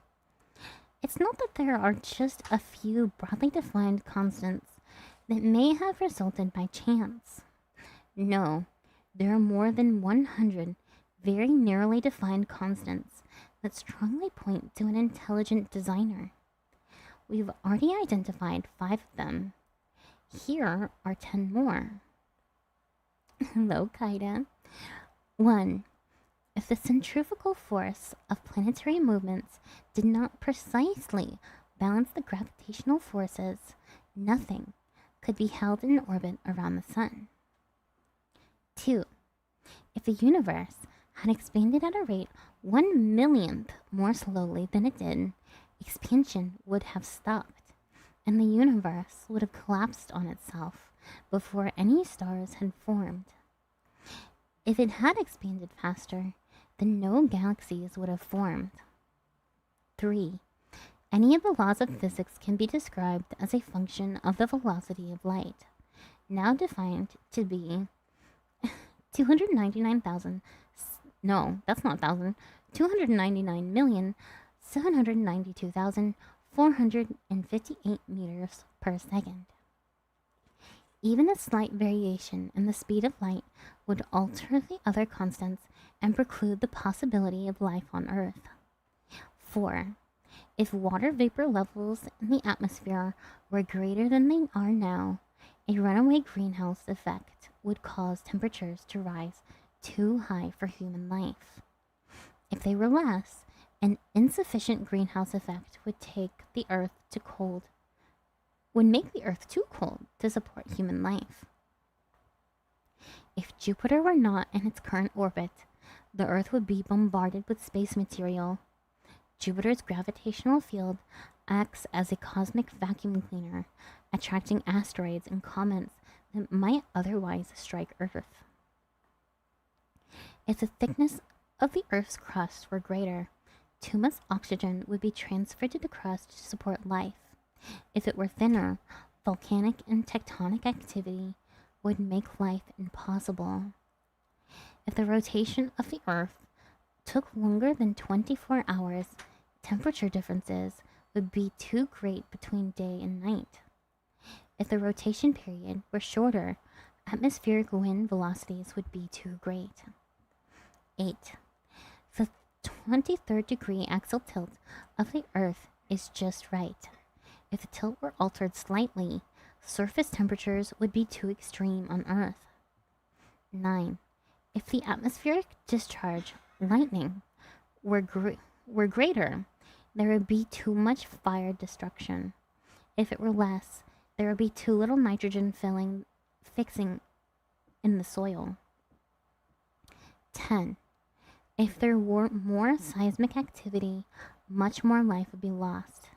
It's not that there are just a few broadly defined constants that may have resulted by chance. No, there are more than 100 very narrowly defined constants that strongly point to an intelligent designer. We've already identified 5 of them. Here are 10 more. Hello, Kaida. 1. If the centrifugal force of planetary movements did not precisely balance the gravitational forces, nothing could be held in orbit around the sun. 2. If the universe had expanded at a rate 1/1,000,000th more slowly than it did, expansion would have stopped, and the universe would have collapsed on itself before any stars had formed. If it had expanded faster, then no galaxies would have formed. 3. Any of the laws of physics can be described as a function of the velocity of light, now defined to be 299,000. No, that's not thousand. 299,792,458 meters per second. Even a slight variation in the speed of light would alter the other constants and preclude the possibility of life on Earth. 4. If water vapor levels in the atmosphere were greater than they are now, a runaway greenhouse effect would cause temperatures to rise too high for human life. If they were less, an insufficient greenhouse effect would make the Earth too cold to support human life. If Jupiter were not in its current orbit, the Earth would be bombarded with space material. Jupiter's gravitational field acts as a cosmic vacuum cleaner, attracting asteroids and comets that might otherwise strike Earth. If the thickness of the Earth's crust were greater, too much oxygen would be transferred to the crust to support life. If it were thinner, volcanic and tectonic activity would make life impossible. If the rotation of the Earth took longer than 24 hours, temperature differences would be too great between day and night. If the rotation period were shorter, atmospheric wind velocities would be too great. 8. The 23rd degree axial tilt of the Earth is just right. If the tilt were altered slightly, surface temperatures would be too extreme on Earth. 9. If the atmospheric discharge, lightning, were greater, there would be too much fire destruction. If it were less, there would be too little nitrogen fixing in the soil. 10. If there were more seismic activity, much more life would be lost.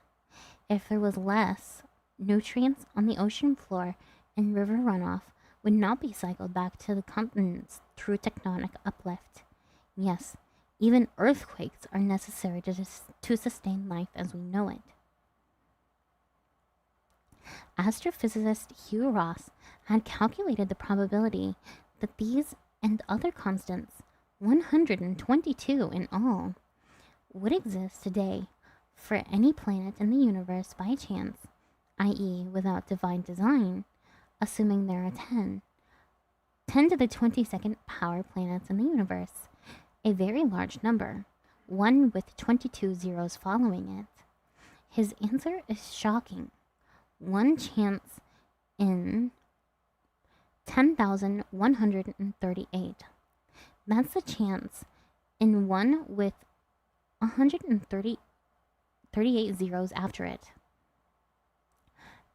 If there was less, nutrients on the ocean floor and river runoff would not be cycled back to the continents through tectonic uplift. Yes, even earthquakes are necessary to sustain life as we know it. Astrophysicist Hugh Ross had calculated the probability that these and other constants, 122 in all, would exist today for any planet in the universe by chance, i.e. without divine design, assuming there are 10 to the 22nd power planets in the universe, a very large number, one with 22 zeros following it. His answer is shocking. One chance in 10,138. That's the chance in one with 138 zeros after it.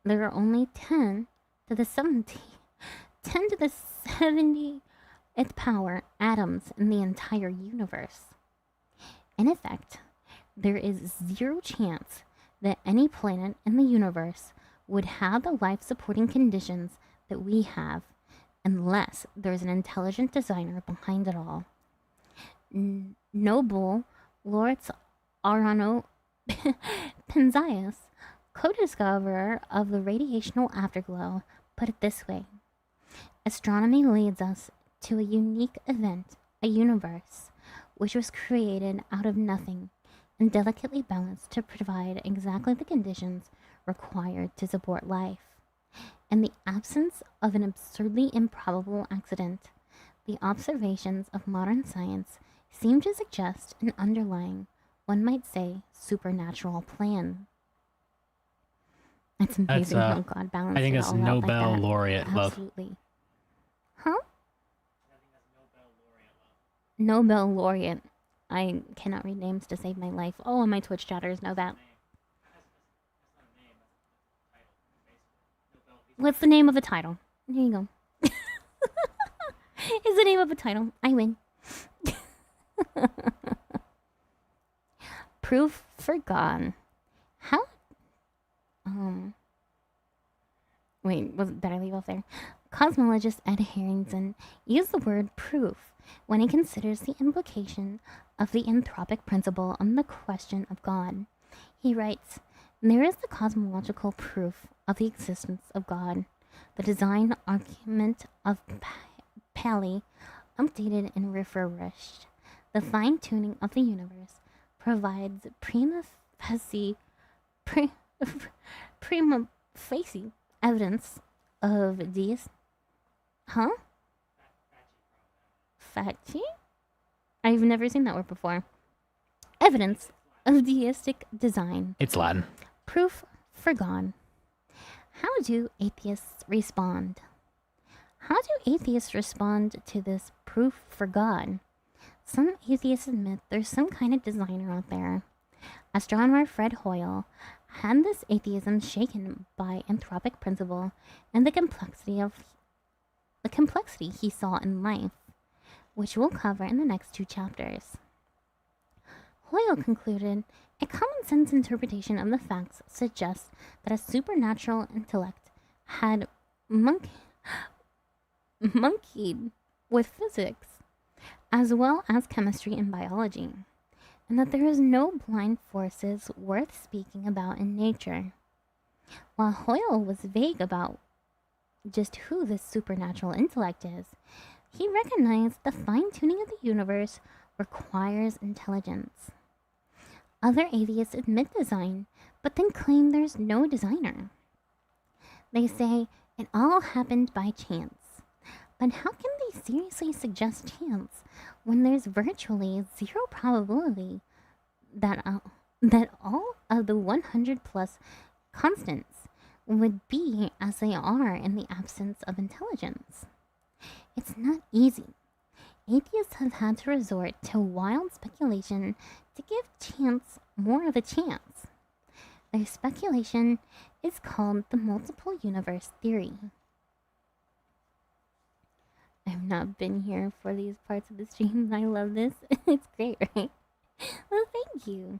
There are only 10 to the 70th power atoms in the entire universe. In effect, there is zero chance that any planet in the universe would have the life-supporting conditions that we have unless there's an intelligent designer behind it all. Nobel laureate Arano Penzias, co-discoverer of the radiational afterglow, put it this way: astronomy leads us to a unique event, a universe, which was created out of nothing and delicately balanced to provide exactly the conditions required to support life. In the absence of an absurdly improbable accident, the observations of modern science seem to suggest an underlying, one might say, supernatural plan. It's amazing how God balanced I think it that's all out Nobel like that. laureate love. Absolutely. Huh? Nobel laureate. I cannot read names to save my life. All of my Twitch chatters know that. What's the name of a title? There you go. Is the name of a title. I win. Proof forgone. How? Wait, did I leave off there? Cosmologist Ed Harrington used the word proof when he considers the implication of the anthropic principle on the question of God. He writes, There is the cosmological proof of the existence of God, the design argument of Paley, updated and refurbished. The fine-tuning of the universe provides prima facie evidence of these. Huh? Facie? I've never seen that word before. Evidence of deistic design. It's Latin. Proof for God. How do atheists respond? How do atheists respond to this proof for God? Some atheists admit there's some kind of designer out there. Astronomer Fred Hoyle had this atheism shaken by anthropic principle and the complexity he saw in life, which we'll cover in the next 2 chapters. Hoyle concluded, a common sense interpretation of the facts suggests that a supernatural intellect had monkeyed with physics, as well as chemistry and biology, and that there is no blind forces worth speaking about in nature. While Hoyle was vague about just who this supernatural intellect is, he recognized the fine-tuning of the universe requires intelligence. Other atheists admit design, but then claim there's no designer. They say it all happened by chance. But how can they seriously suggest chance when there's virtually zero probability that all of the 100 plus constants would be as they are in the absence of intelligence? It's not easy. Atheists have had to resort to wild speculation to give chance more of a chance. Their speculation is called the multiple universe theory. I've not been here for these parts of the stream. I love this. It's great, right? Well, thank you.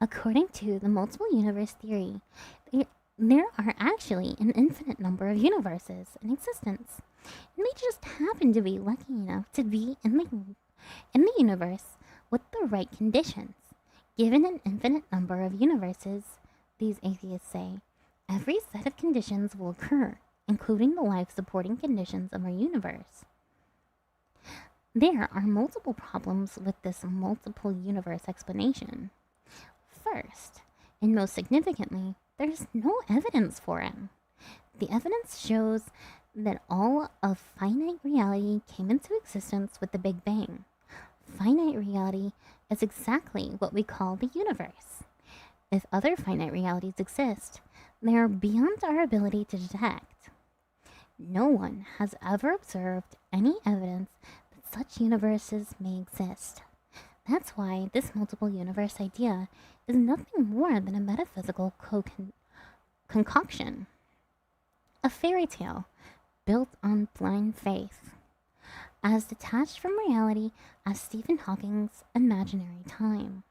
According to the multiple universe theory, there are actually an infinite number of universes in existence. And they just happen to be lucky enough to be in the universe with the right conditions. Given an infinite number of universes, these atheists say, every set of conditions will occur, including the life-supporting conditions of our universe. There are multiple problems with this multiple universe explanation. First, and most significantly, there's no evidence for it. The evidence shows that all of finite reality came into existence with the Big Bang. Finite reality is exactly what we call the universe. If other finite realities exist, they are beyond our ability to detect. No one has ever observed any evidence that such universes may exist. That's why this multiple universe idea is nothing more than a metaphysical concoction. A fairy tale built on blind faith, as detached from reality as Stephen Hawking's imaginary time.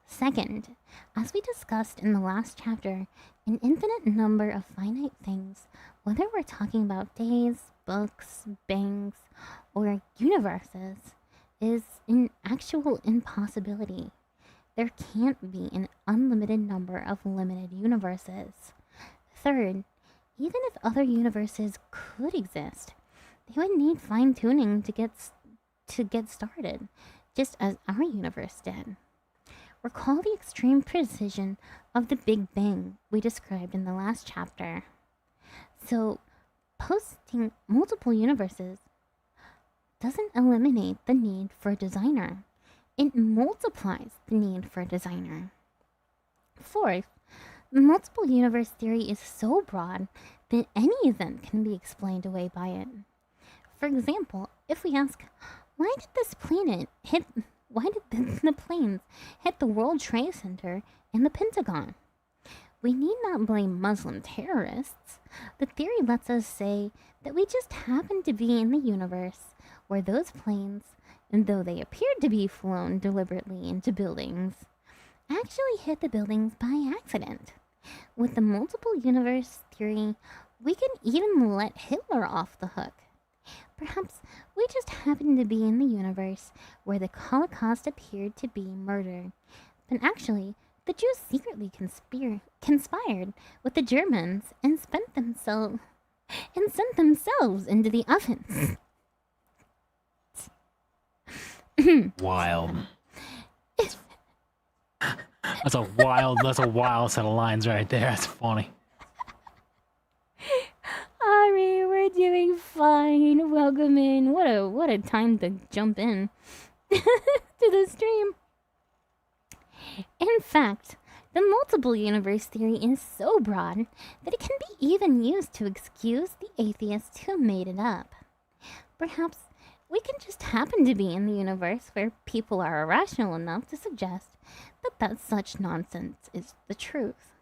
Second, as we discussed in the last chapter, an infinite number of finite things, whether we're talking about days, books, banks, or universes, is an actual impossibility. There can't be an unlimited number of limited universes. Third, even if other universes could exist, they would need fine-tuning to get started, just as our universe did. Recall the extreme precision of the Big Bang we described in the last chapter. So, posting multiple universes doesn't eliminate the need for a designer. It multiplies the need for a designer. Fourth, the multiple universe theory is so broad that any event can be explained away by it. For example, if we ask, why did the planes hit the World Trade Center and the Pentagon? We need not blame Muslim terrorists. The theory lets us say that we just happen to be in the universe where those planes, and though they appeared to be flown deliberately into buildings, actually hit the buildings by accident. With the multiple universe theory, we can even let Hitler off the hook. Perhaps we just happen to be in the universe where the Holocaust appeared to be murder, but actually the Jews secretly conspired with the Germans and sent themselves into the ovens. Wild. That's a wild set of lines right there. That's funny. Ari, we're doing fine. Welcome in. What a time to jump in to the stream. In fact, the multiple universe theory is so broad that it can be even used to excuse the atheists who made it up. Perhaps we can just happen to be in the universe where people are irrational enough to suggest that such nonsense is the truth.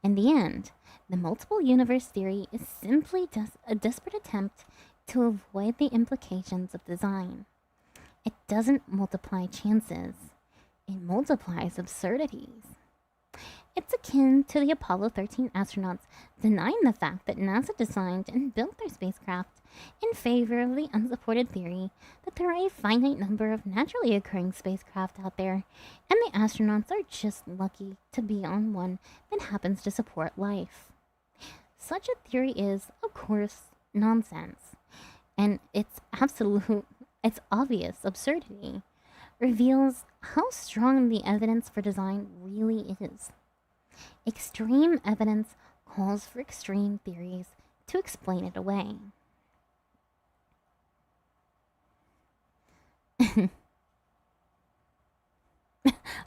In the end, the multiple universe theory is simply just a desperate attempt to avoid the implications of design. It doesn't multiply chances. It multiplies absurdities. It's akin to the Apollo 13 astronauts denying the fact that NASA designed and built their spacecraft in favor of the unsupported theory that there are a finite number of naturally occurring spacecraft out there, and the astronauts are just lucky to be on one that happens to support life. Such a theory is, of course, nonsense, and its obvious absurdity reveals how strong the evidence for design really is. Extreme evidence calls for extreme theories to explain it away.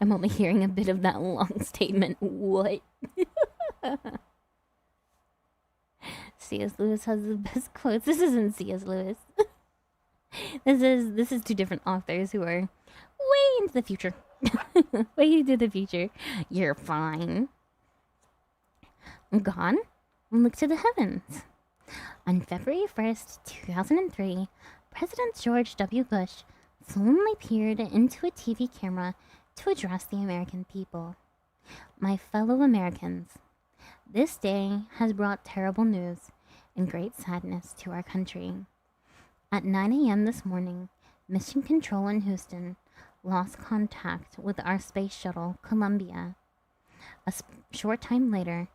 I'm only hearing a bit of that long statement. What? C.S. Lewis has the best quotes. This isn't C.S. Lewis. This is two different authors who are way into the future. Way into the future. You're fine. God, look to the heavens. On February 1st, 2003, President George W. Bush solemnly peered into a TV camera to address the American people. My fellow Americans, this day has brought terrible news and great sadness to our country. At 9 a.m. this morning, Mission Control in Houston lost contact with our space shuttle, Columbia. A short time later,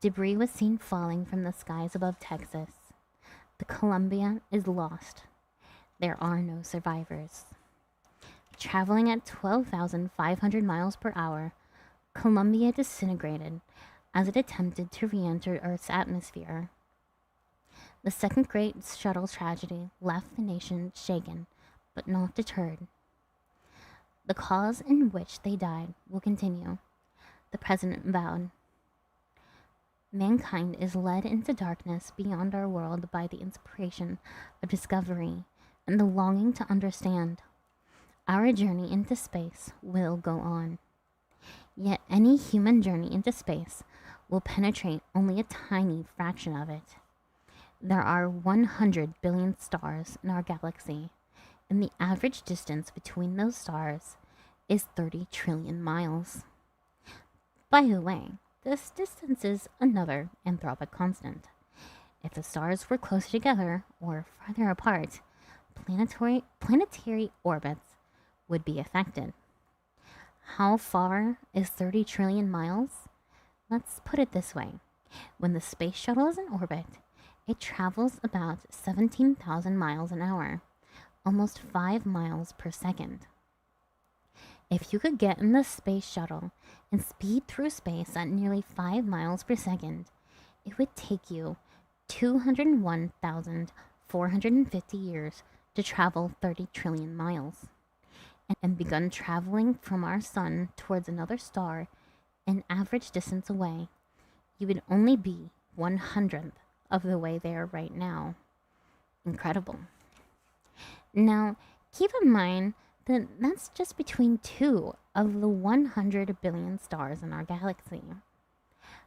debris was seen falling from the skies above Texas. The Columbia is lost. There are no survivors. Traveling at 12,500 miles per hour, Columbia disintegrated as it attempted to re-enter Earth's atmosphere. The second great shuttle tragedy left the nation shaken, but not deterred. The cause in which they died will continue, the president vowed. Mankind is led into darkness beyond our world by the inspiration of discovery and the longing to understand. Our journey into space will go on. Yet any human journey into space will penetrate only a tiny fraction of it. There are 100 billion stars in our galaxy, and the average distance between those stars is 30 trillion miles. By the way, this distance is another anthropic constant. If the stars were closer together or farther apart, planetary orbits would be affected. How far is 30 trillion miles? Let's put it this way. When the space shuttle is in orbit, it travels about 17,000 miles an hour, almost 5 miles per second. If you could get in the space shuttle and speed through space at nearly 5 miles per second, it would take you 201,450 years to travel 30 trillion miles. And begun traveling from our sun towards another star an average distance away, you would only be 1/100th of the way there right now. Incredible. Now, keep in mind that that's just between 2 of the 100 billion stars in our galaxy.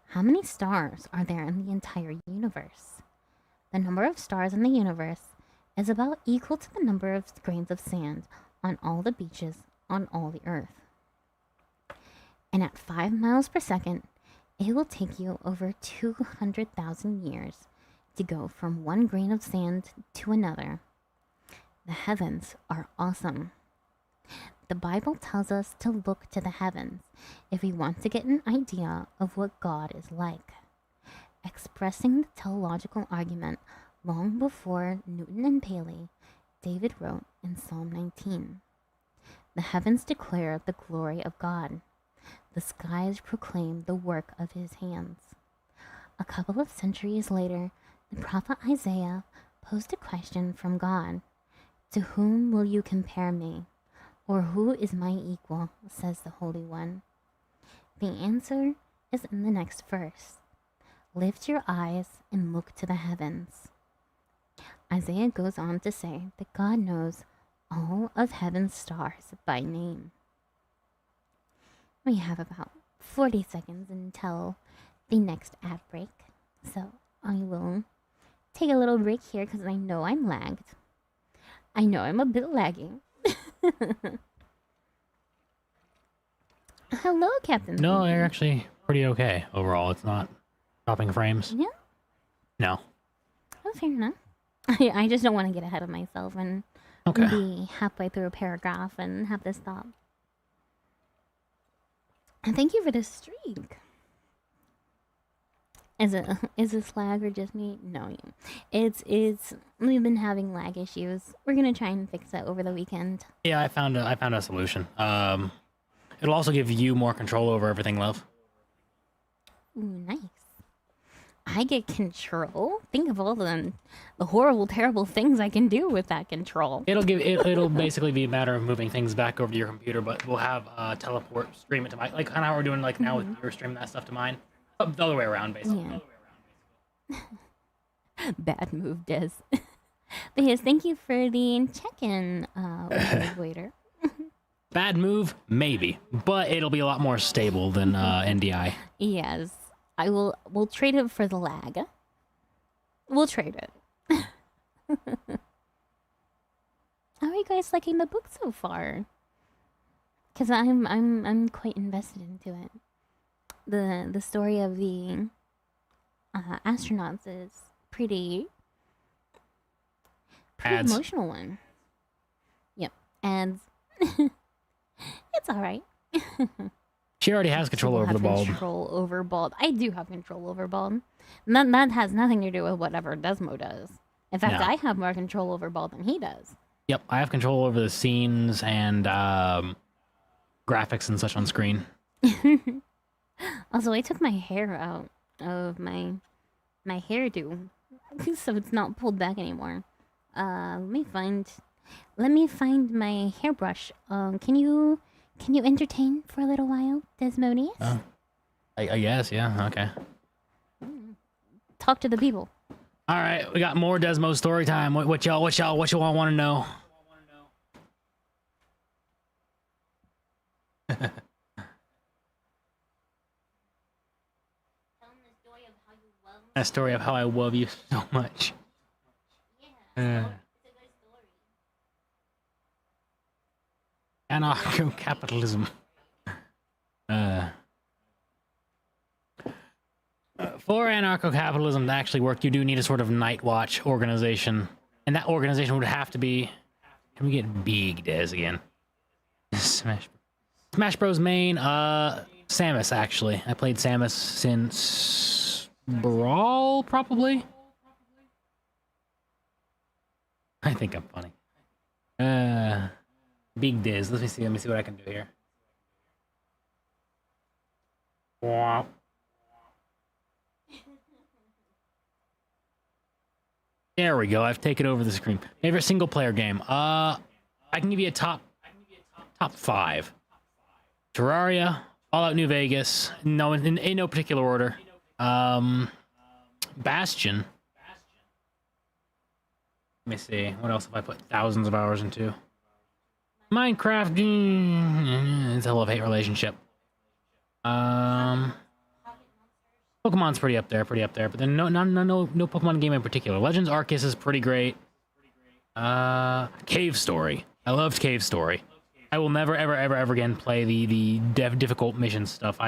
How many stars are there in the entire universe? The number of stars in the universe is about equal to the number of grains of sand on all the beaches on all the Earth. And at 5 miles per second, it will take you over 200,000 years to go from one grain of sand to another. The heavens are awesome. The Bible tells us to look to the heavens if we want to get an idea of what God is like. Expressing the teleological argument long before Newton and Paley, David wrote in Psalm 19, "The heavens declare the glory of God. The skies proclaim the work of his hands." A couple of centuries later, the prophet Isaiah posed a question from God. "To whom will you compare me? Or who is my equal?" says the Holy One. The answer is in the next verse. "Lift your eyes and look to the heavens." Isaiah goes on to say that God knows all of heaven's stars by name. We have about 40 seconds until the next ad break, so I will take a little break here because I know I'm lagged. I know I'm a bit lagging. Hello, Captain. No, Phoebe. they're actually pretty okay overall. It's not dropping frames. Yeah. No. Oh, fair enough. I just don't want to get ahead of myself and Okay. be halfway through a paragraph and have to stop. And thank you for the streak. Is this lag or just me? No, it's we've been having lag issues. We're gonna try and fix it over the weekend. Yeah, I found a solution. It'll also give you more control over everything, love. Ooh, nice. I get control. Think of all the horrible, terrible things I can do with that control. It'll basically be a matter of moving things back over to your computer, but we'll have teleport stream it to my, like kind of how we're doing like now with your streaming that stuff to mine. The other way around, basically. Yeah. Bad move, Des. But yes, thank you for the check-in, waiter. Bad move, maybe, but it'll be a lot more stable than NDI. Yes, we'll trade it for the lag. We'll trade it. How are you guys liking the book so far? Because I'm quite invested into it. The story of the astronauts is pretty Ads. emotional one. Yep, and it's all right. She already has control over the bulb. Control over bulb. I do have control over bulb. That has nothing to do with whatever Desmo does. In fact, No. I have more control over bulb than he does. Yep, I have control over the scenes and graphics and such on screen. Also, I took my hair out of my hairdo, so it's not pulled back anymore. Let me find my hairbrush. Can you entertain for a little while, Desmodius? I guess, yeah, okay. Talk to the people. All right, we got more Desmo story time. What y'all want to know? A story of how I love you so much. Anarcho-capitalism. For anarcho-capitalism to actually work, you do need a sort of night watch organization. And that organization would have to be... Can we get big, Des, again? Smash Bros. Main, Samus, actually. I played Samus since... Brawl, probably? I think I'm funny. Big Diz. Let me see what I can do here. Wow. There we go. I've taken over the screen. Favorite single player game. I can give you a top 5. Terraria, Fallout New Vegas. No, in no particular order. Bastion. Let me see. What else have I put thousands of hours into? Minecraft. It's a love-hate relationship. Pokemon's pretty up there, but then no Pokemon game in particular. Legends Arceus is pretty great. Cave Story. I loved Cave Story. I will never ever again play the difficult mission stuff.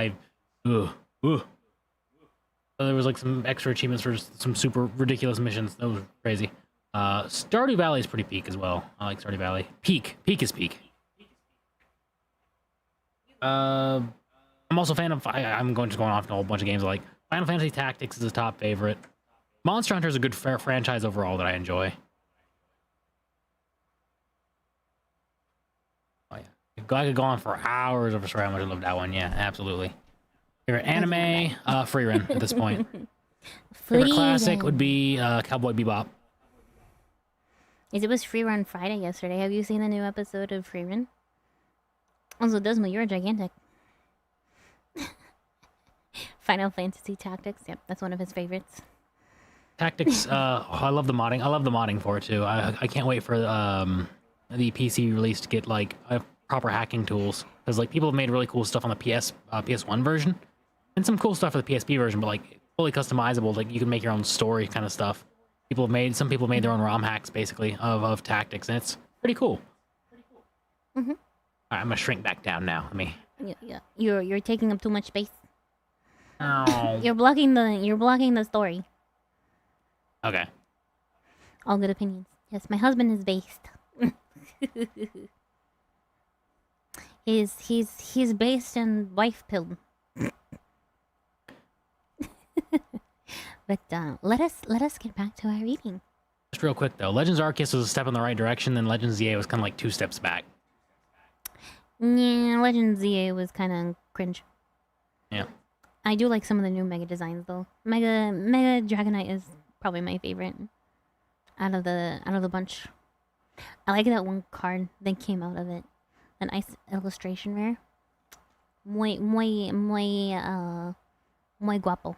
So there was like some extra achievements for some super ridiculous missions. That was crazy. Stardew Valley is pretty peak as well. I like Stardew Valley. Peak is peak. I'm also a fan of. I'm going off in a whole bunch of games. Like Final Fantasy Tactics is a top favorite. Monster Hunter is a good franchise overall that I enjoy. Oh yeah, I could go on for hours over how much I love that one. Yeah, absolutely. Favorite anime, Freerun at this point. Favorite classic would be Cowboy Bebop. It was Freerun Friday yesterday. Have you seen the new episode of Freerun? Also, Desmo, you're gigantic. Final Fantasy Tactics. Yep, that's one of his favorites. Tactics. I love the modding. I love the modding for it too. I can't wait for the PC release to get like proper hacking tools, because like people have made really cool stuff on the PS1 version, and some cool stuff for the PSP version, but like fully customizable. Like you can make your own story kind of stuff. Some people have made their own ROM hacks basically of Tactics, and it's pretty cool. Mm-hmm. All right, I'm gonna shrink back down now. Let me. Yeah. You're taking up too much space. Oh. You're blocking the story. Okay. All good opinions. Yes, my husband is based. he's based in wife pill. But let us get back to our reading. Just real quick though, Legends Arceus was a step in the right direction, then Legends ZA was kind of like 2 steps back. Yeah, Legends ZA was kind of cringe. Yeah. I do like some of the new Mega designs though. Mega Dragonite is probably my favorite out of the bunch. I like that one card that came out of it. An nice illustration rare. Muy guapo.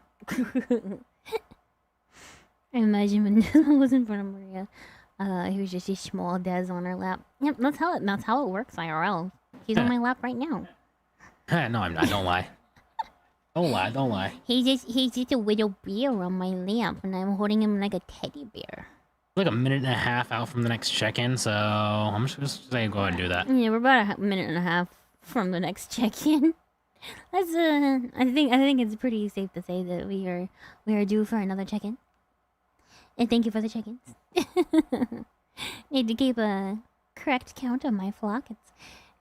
I imagine when I was in front of Maria, he was just a small Dez on her lap. Yep, that's how it works IRL. He's on my lap right now. No, I'm not. Don't lie. Don't lie. He's just a little bear on my lap, and I'm holding him like a teddy bear. Like a minute and a half out from the next check-in, so I'm just saying go ahead and do that. Yeah, we're about a minute and a half from the next check-in. That's I think it's pretty safe to say that we are due for another check-in. And thank you for the check-ins. Need to keep a correct count on my flock.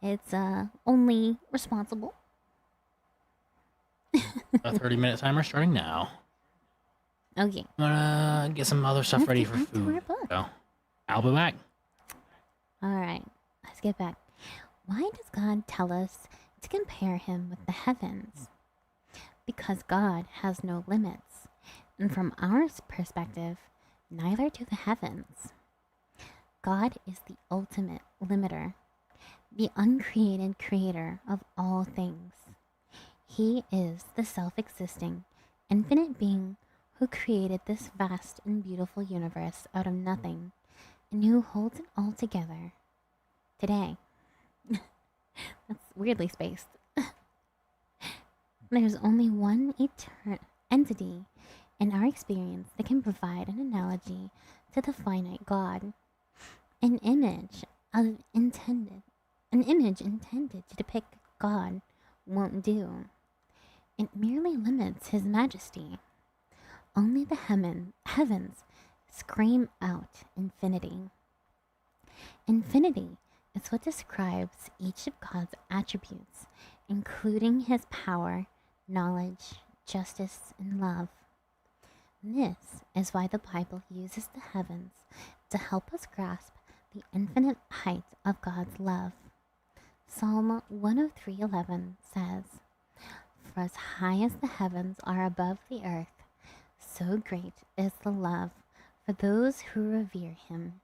It's only responsible. A 30-minute timer starting now. Okay. I'm gonna get some other stuff ready for food. So, I'll be back. Alright, let's get back. Why does God tell us to compare him with the heavens? Because God has no limits. And from our perspective, neither do the heavens. God is the ultimate limiter, the uncreated creator of all things. He is the self-existing, infinite being who created this vast and beautiful universe out of nothing, and who holds it all together today. That's weirdly spaced. There's only one entity in our experience that can provide an analogy to the finite God. An image intended to depict God won't do. It merely limits his majesty. Only the heavens scream out infinity. Infinity is what describes each of God's attributes, including his power, knowledge, justice, and love. This is why the Bible uses the heavens to help us grasp the infinite height of God's love. Psalm 103:11 says, "For as high as the heavens are above the earth, so great is the love for those who revere him."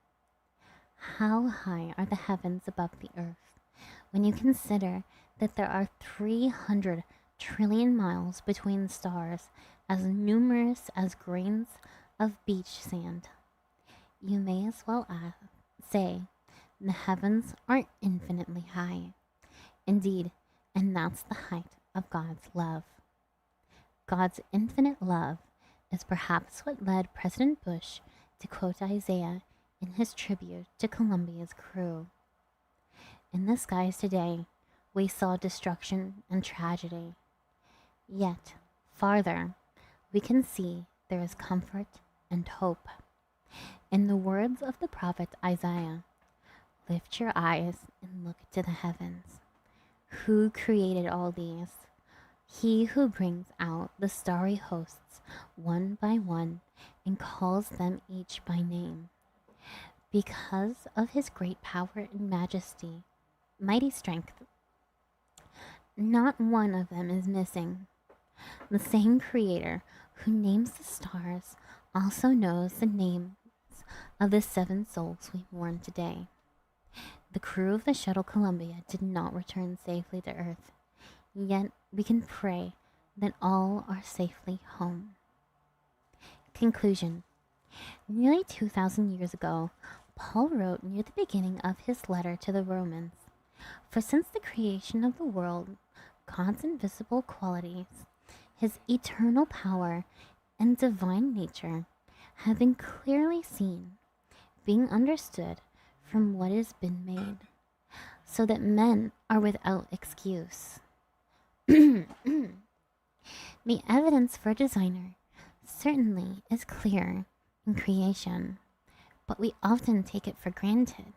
How high are the heavens above the earth when you consider that there are 300 trillion miles between stars as numerous as grains of beach sand? You may as well say the heavens are infinitely high. Indeed, and that's the height of God's love. God's infinite love is perhaps what led President Bush to quote Isaiah in his tribute to Columbia's crew. In the skies today, we saw destruction and tragedy. Yet, farther, we can see there is comfort and hope. In the words of the prophet Isaiah, "Lift your eyes and look to the heavens. Who created all these? He who brings out the starry hosts one by one and calls them each by name. Because of his great power and majesty, mighty strength, not one of them is missing. The same creator who names the stars also knows the names of the 7 souls we mourn today. The crew of the shuttle Columbia did not return safely to Earth, yet we can pray that all are safely home. Conclusion. Nearly 2,000 years ago, Paul wrote near the beginning of his letter to the Romans, "For since the creation of the world, God's invisible qualities, his eternal power and divine nature have been clearly seen, being understood from what has been made, so that men are without excuse." The evidence for a designer certainly is clear in creation, but we often take it for granted.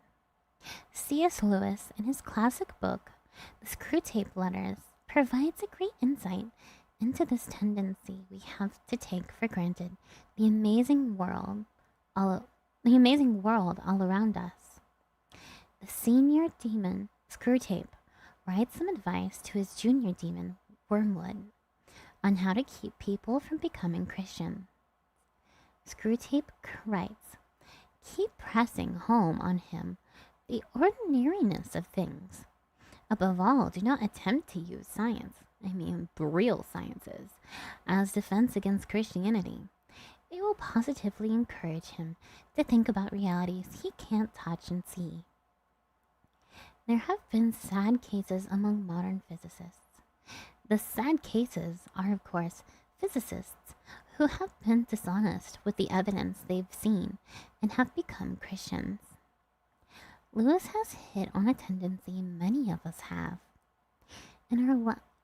C.S. Lewis, in his classic book, The Screwtape Letters, provides a great insight into this tendency we have to take for granted the amazing world all around us. The senior demon, Screwtape, writes some advice to his junior demon, Wormwood, on how to keep people from becoming Christian. Screwtape writes, "Keep pressing home on him the ordinariness of things. Above all, do not attempt to use science, the real sciences, as defense against Christianity. It will positively encourage him to think about realities he can't touch and see." There have been sad cases among modern physicists. The sad cases are, of course, physicists who have been dishonest with the evidence they've seen and have become Christians. Lewis has hit on a tendency many of us have. In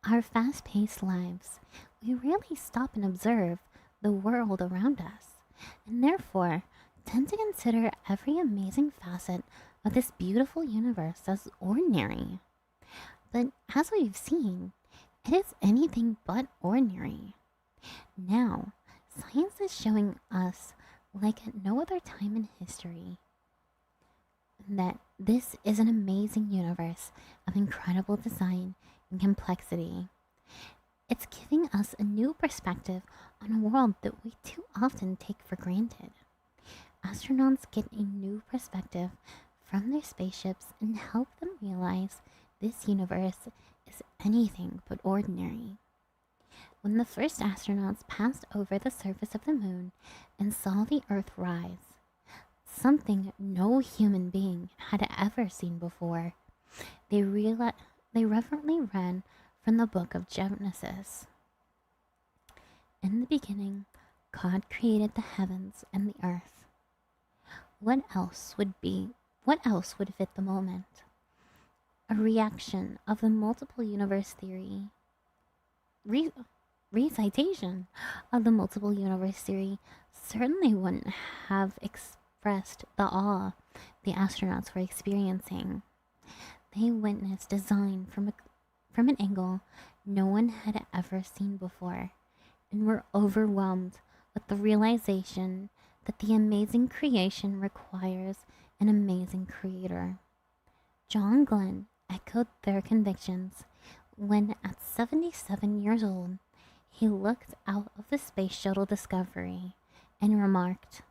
our fast-paced lives, we rarely stop and observe the world around us, and therefore tend to consider every amazing facet of this beautiful universe as ordinary. But as we've seen, it is anything but ordinary. Now, science is showing us, like at no other time in history, that this is an amazing universe of incredible design and complexity. It's giving us a new perspective on a world that we too often take for granted. Astronauts get a new perspective from their spaceships and help them realize this universe is anything but ordinary. When the first astronauts passed over the surface of the moon and saw the Earth rise, something no human being had ever seen before, they reverently read from the book of Genesis. "In the beginning, God created the heavens and the earth." What else would fit the moment? A reaction of the multiple universe theory. Recitation of the multiple universe theory certainly wouldn't have expressed the awe the astronauts were experiencing. They witnessed design from an angle no one had ever seen before, and were overwhelmed with the realization that the amazing creation requires an amazing creator. John Glenn echoed their convictions when, at 77 years old, he looked out of the Space Shuttle Discovery and remarked,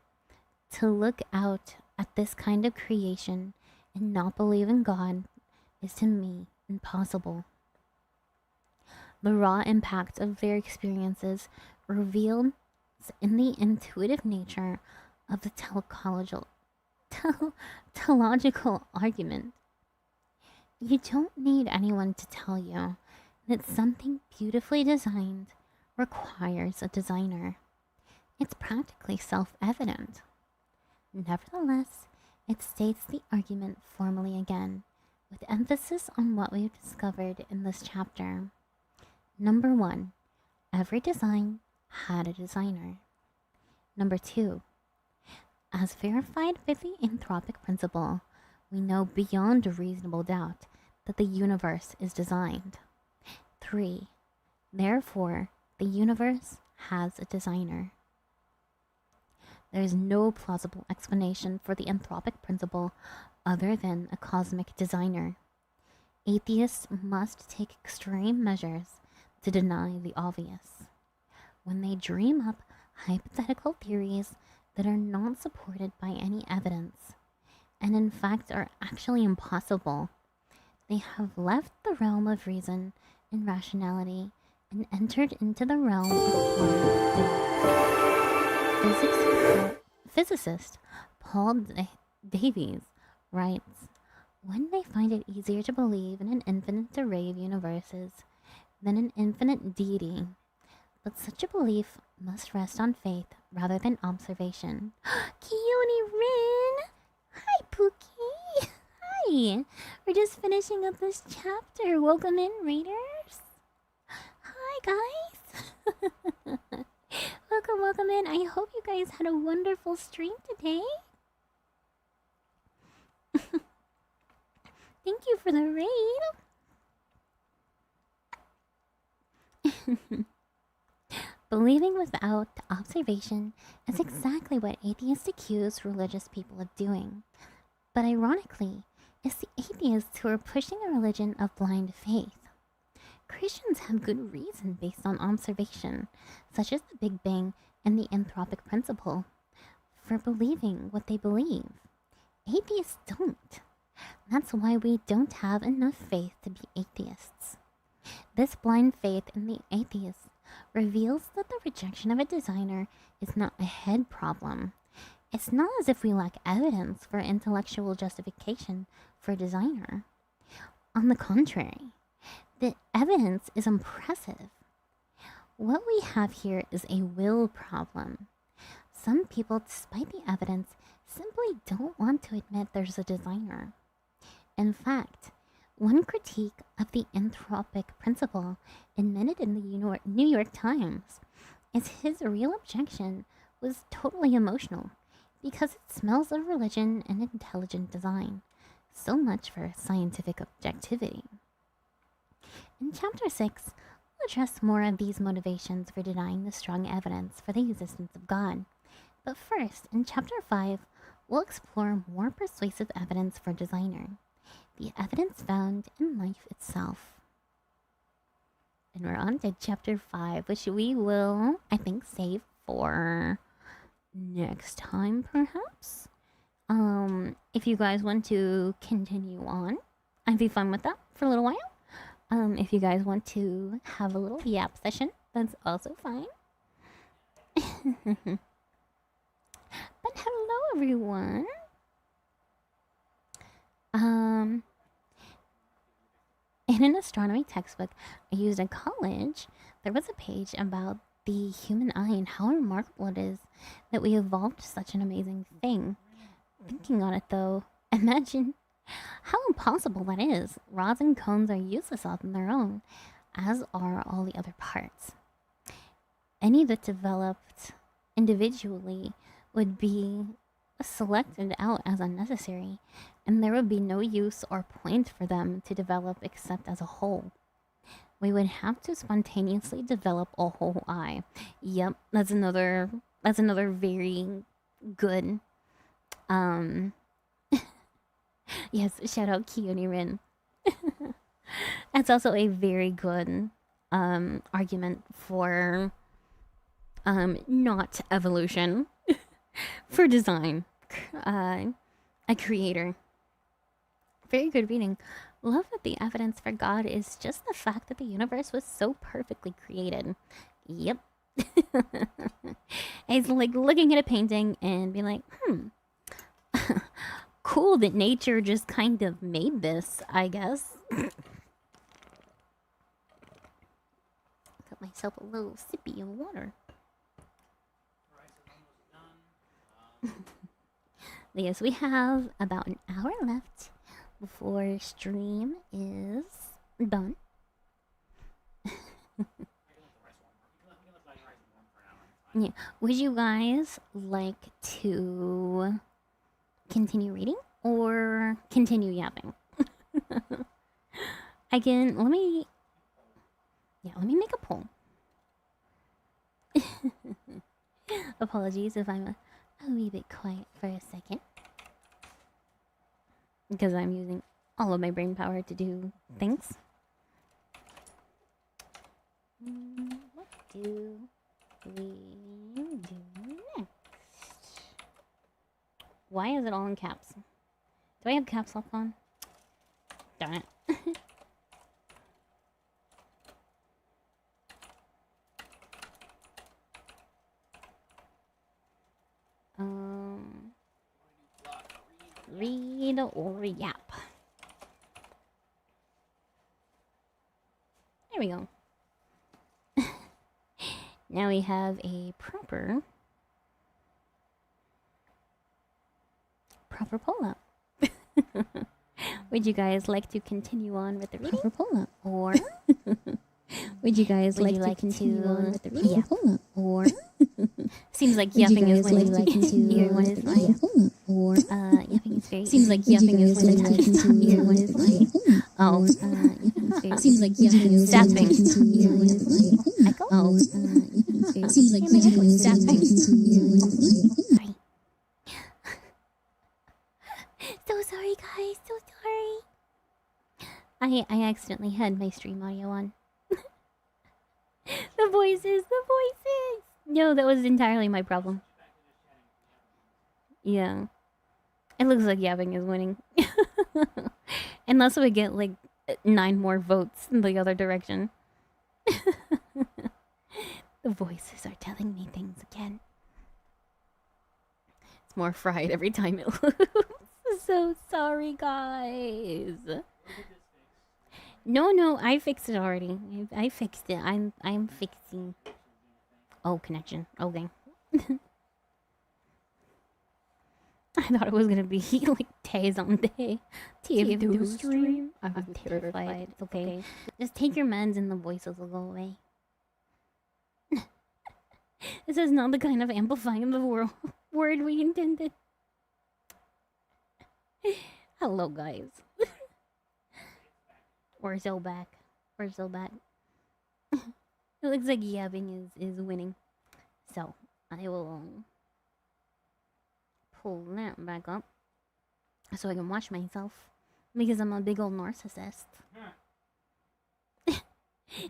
"To look out at this kind of creation and not believe in God is to me impossible." The raw impact of their experiences revealed in the intuitive nature of the teleological argument. You don't need anyone to tell you that something beautifully designed requires a designer. It's practically self-evident. Nevertheless, it states the argument formally again, with emphasis on what we've discovered in this chapter. Number 1, every design had a designer. Number 2, as verified by the anthropic principle, we know beyond a reasonable doubt that the universe is designed. 3. Therefore, the universe has a designer. There is no plausible explanation for the anthropic principle other than a cosmic designer. Atheists must take extreme measures to deny the obvious. When they dream up hypothetical theories that are not supported by any evidence, and in fact are actually impossible, they have left the realm of reason and rationality and entered into the realm of physicist Paul Davies writes, when they find it easier to believe in an infinite array of universes than an infinite deity, but such a belief must rest on faith rather than observation. Keone Rin! Hi, Pookie! Hi! We're just finishing up this chapter. Welcome in, Raiders! Hi, guys! Welcome in. I hope you guys had a wonderful stream today. Thank you for the raid. Believing without observation is exactly what atheists accuse religious people of doing. But ironically, it's the atheists who are pushing a religion of blind faith. Christians have good reason based on observation, such as the Big Bang and the anthropic principle, for believing what they believe. Atheists don't. That's why we don't have enough faith to be atheists. This blind faith in the atheists reveals that the rejection of a designer is not a head problem. It's not as if we lack evidence for intellectual justification for a designer. On the contrary, the evidence is impressive. What we have here is a will problem. Some people, despite the evidence, simply don't want to admit there's a designer. In fact, one critique of the anthropic principle admitted in the New York Times is his real objection was totally emotional because it smells of religion and intelligent design. So much for scientific objectivity. In Chapter 6, we'll address more of these motivations for denying the strong evidence for the existence of God. But first, in Chapter 5, we'll explore more persuasive evidence for designer. The evidence found in life itself. And we're on to Chapter 5, which we will, I think, save for next time, perhaps. If you guys want to continue on, I'd be fine with that for a little while. If you guys want to have a little yap session, that's also fine. But hello, everyone. In an astronomy textbook I used in college, there was a page about the human eye and how remarkable it is that we evolved such an amazing thing. Thinking on it though, imagine how impossible that is. Rods and cones are useless on their own, as are all the other parts. Any that developed individually would be selected out as unnecessary, and there would be no use or point for them to develop except as a whole. We would have to spontaneously develop a whole eye. Yep, that's another very good yes, shout out Keone Rin. That's also a very good argument for not evolution, for design, a creator. Very good reading. Love that the evidence for God is just the fact that the universe was so perfectly created. Yep. It's like looking at a painting and being like, cool that nature just kind of made this, I guess. Got myself a little sippy of water. Yes, we have about an hour left before stream is done. Yeah. Would you guys like to continue reading or continue yapping? Again, let me make a poll. Apologies if I'm a wee bit quiet for a second. Because I'm using all of my brain power to do things. What do we do next? Why is it all in caps? Do I have caps lock on? Darn it. Read or yap. There we go. Now we have a proper pull-up. Would you guys like to continue on with the reading? Proper pull-up. Or would you guys like to continue on with the reading? Yeah. Pull-up. Or seems like yapping is when you like to hear one is fine. Or yapping is very seems like yapping is when you like to hear one is fine. Oh, seems like yapping is staffing. Echo? Oh, seems like yapping is staffing. Sorry. So sorry, guys. So sorry. I accidentally had my stream audio on. The voices. No, that was entirely my problem. Yeah. It looks like yapping is winning. Unless we get like 9 more votes in the other direction. The voices are telling me things again. It's more fried every time it loops. So sorry, guys. No, I fixed it already. I fixed it. I'm fixing. Oh, connection. Okay. I thought it was gonna be like days on day. TF2 stream. I'm terrified. It's okay. Just take your meds and the voices will go away. This is not the kind of amplifying the word we intended. Hello, guys. We're so back. It looks like yapping is winning. So, I will pull that back up so I can watch myself because I'm a big old narcissist.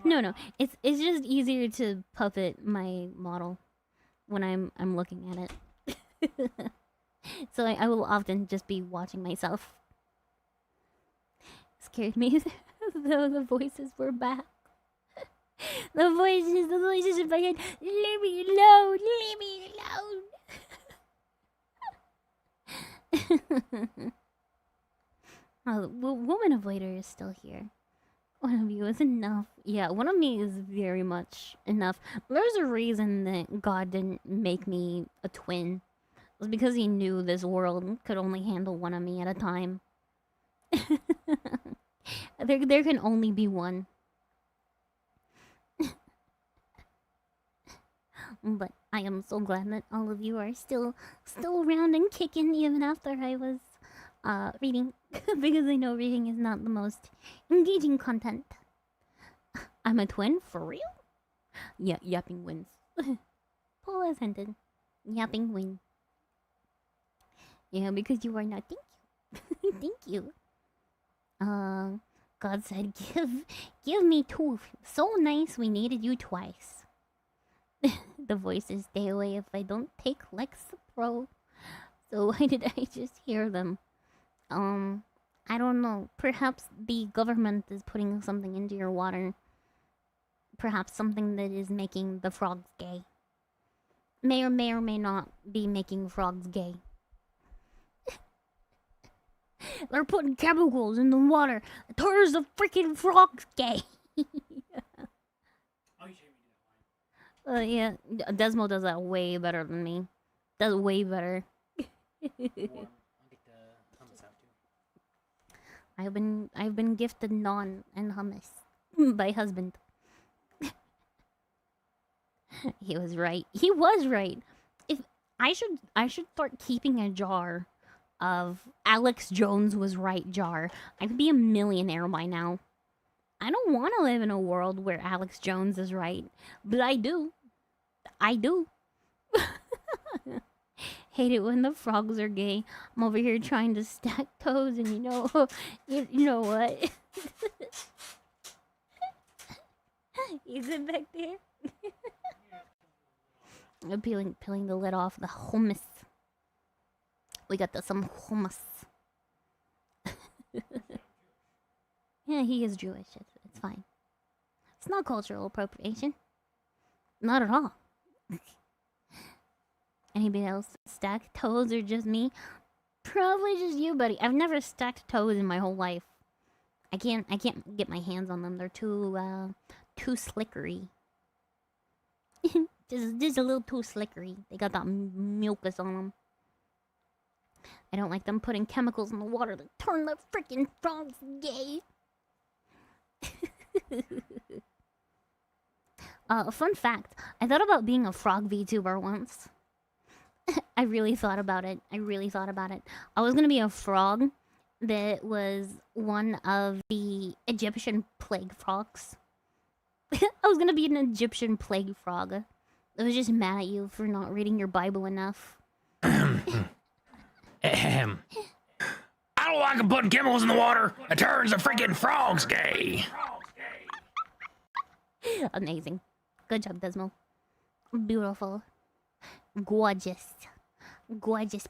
No, it's just easier to puppet my model when I'm looking at it. So I will often just be watching myself. Scared me though the voices were back. The voices are back. Leave me alone. Oh, Woman Avoider is still here. One of you is enough. Yeah, one of me is very much enough. There's a reason that God didn't make me a twin. It was because he knew this world could only handle one of me at a time. There can only be one. But I am so glad that all of you are still around and kicking even after I was reading. Because I know reading is not the most engaging content. I'm a twin? For real? Yeah, yapping wins. Paul has hinted. Yapping win. Yeah, because you are not. Thank you. Thank you. God said, give me 2. So nice, we needed you twice. The voices stay away if I don't take Lex Pro. So why did I just hear them? I don't know. Perhaps the government is putting something into your water. Perhaps something that is making the frogs gay. May or may not be making frogs gay. They're putting chemicals in the water. It turns the freaking frogs gay. Yeah, Desmo does that way better than me. Does way better. I've been gifted naan and hummus by husband. He was right. He was right. If I should start keeping a jar of Alex Jones was right jar. I'd be a millionaire by now. I don't want to live in a world where Alex Jones is right, but I do. I do. Hate it when the frogs are gay. I'm over here trying to stack toes, and you know, you know what? Is it back there? I'm peeling the lid off the hummus. We got some hummus. Yeah, he is Jewish. It's fine. It's not cultural appropriation. Not at all. Anybody else stack toes or just me? Probably just you, buddy. I've never stacked toes in my whole life. I can't get my hands on them. They're too slickery. just a little too slickery. They got that mucus on them. I don't like them putting chemicals in the water that turn the freaking frogs gay. Fun fact. I thought about being a frog VTuber once. I really thought about it. I was gonna be a frog that was one of the Egyptian plague frogs. I was gonna be an Egyptian plague frog. I was just mad at you for not reading your Bible enough. I don't like putting chemicals in the water. It turns the freaking frogs gay. Amazing. Good job, Desmo. Beautiful. Gorgeous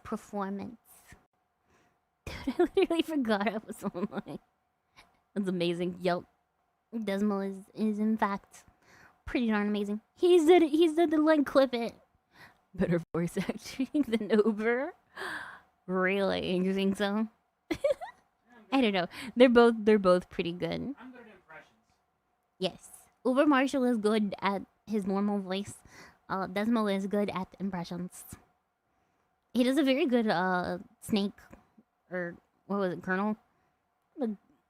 performance. Dude, I literally forgot I was online. That's amazing. Yep. Desmo is in fact pretty darn amazing. He said to like clip it. Better voice acting than Uber. Really? You think so? I don't know. They're both pretty good. I'm good at impressions. Yes. Uber Marshall is good at his normal voice. Desmo is good at impressions. He does a very good Snake, or what was it, Colonel?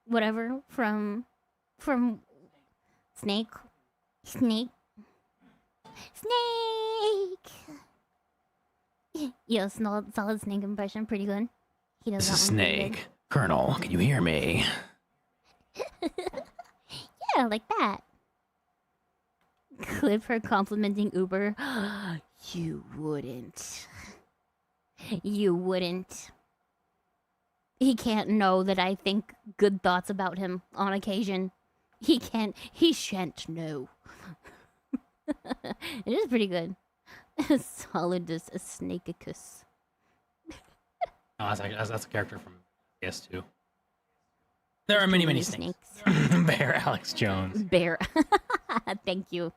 Whatever from Snake. Yeah, solid Snake impression, pretty good. He does This is that one pretty Snake. Colonel, can you hear me? good. Yeah, like that. Clip her complimenting Uber. You wouldn't. He can't know that I think good thoughts about him on occasion. He shan't know. It is pretty good. Solid as a Snakeicus. Oh, that's a character from PS2. There are many snakes. Bear Alex Jones. Bear. Thank you.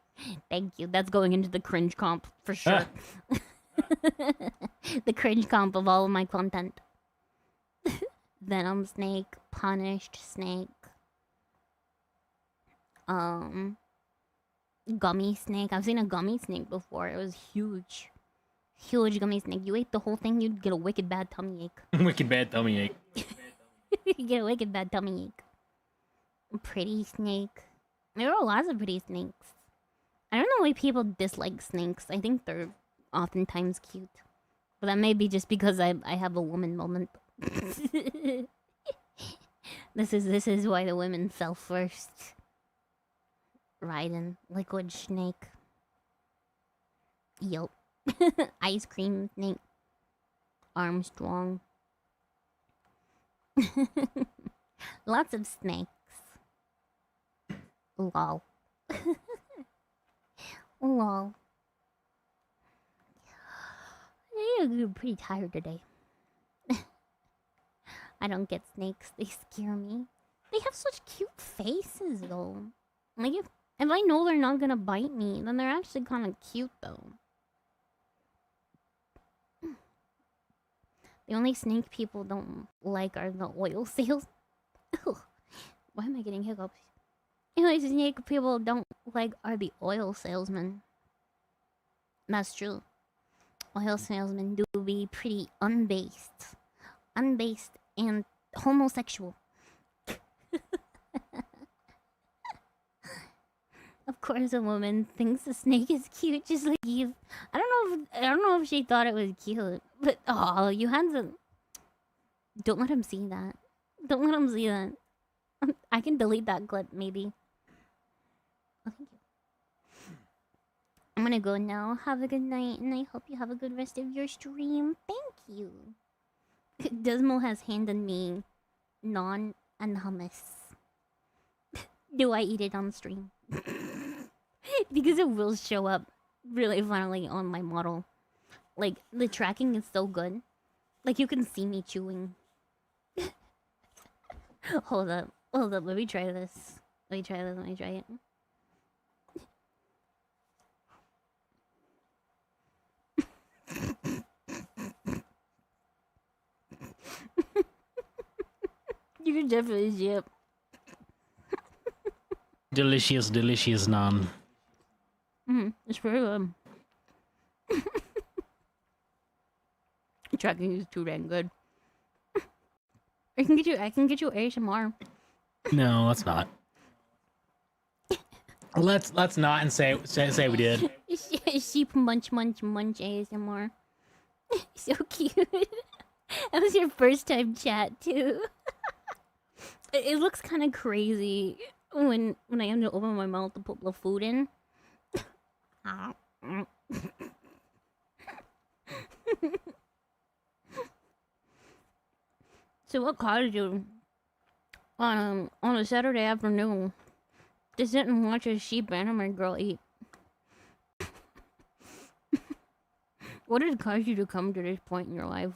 That's going into the cringe comp for sure. The cringe comp of all of my content. Venom Snake, Punished Snake, Gummy Snake. I've seen a Gummy Snake before. It was huge. Huge Gummy Snake. You ate the whole thing, you'd get a wicked bad tummy ache. Wicked bad tummy ache. You get a wicked bad tummy ache. Pretty Snake. There are lots of pretty snakes. I don't know why people dislike snakes. I think they're oftentimes cute. But that may be just because I have a woman moment. This is why the women fell first. Raiden, Liquid Snake. Yup. Ice Cream Snake. Armstrong. Lots of snakes. Lol. Lol. I'm pretty tired today. I don't get snakes. They scare me. They have such cute faces, though. Like, if I know they're not gonna bite me, then they're actually kind of cute, though. The only snake people don't like are the oil seals. Ugh. Why am I getting hiccups? The only snake people don't like are the oil salesmen. That's true. Oil salesmen do be pretty unbased. Unbased and homosexual. Of course a woman thinks a snake is cute just like you. I don't know if she thought it was cute. But oh, you had to. Don't let him see that. Don't let him see that. I can delete that clip, maybe. Oh, thank you. I'm gonna go now. Have a good night, and I hope you have a good rest of your stream. Thank you. Desmo has handed me naan and hummus. Do I eat it on stream? Because it will show up really funnily on my model. Like, the tracking is so good. Like, you can see me chewing. Hold up. Hold up. Let me try this. Let me try this. Let me try it. You can definitely see it. Delicious, delicious naan. It's pretty good. Tracking is too dang good. I can get you ASMR. No, let's not. Let's not and say we did. Sheep munch ASMR. So cute. That was your first time chat too. It looks kind of crazy when I have to open my mouth to put the food in. So what caused you on a Saturday afternoon to sit and watch a sheep anime girl eat? What has caused you to come to this point in your life?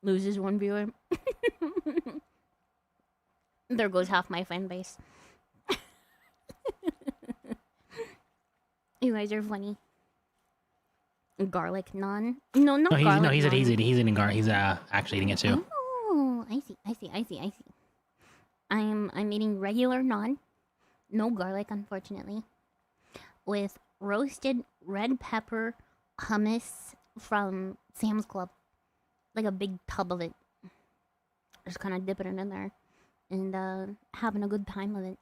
Loses one viewer. There goes half my fan base. You guys are funny. Garlic naan? No, not garlic. No, he's naan. eating garlic. He's actually eating it too. Oh, I see. I'm eating regular naan, no garlic, unfortunately, with roasted red pepper hummus from Sam's Club, like a big tub of it. Just kind of dipping it in there and having a good time with it.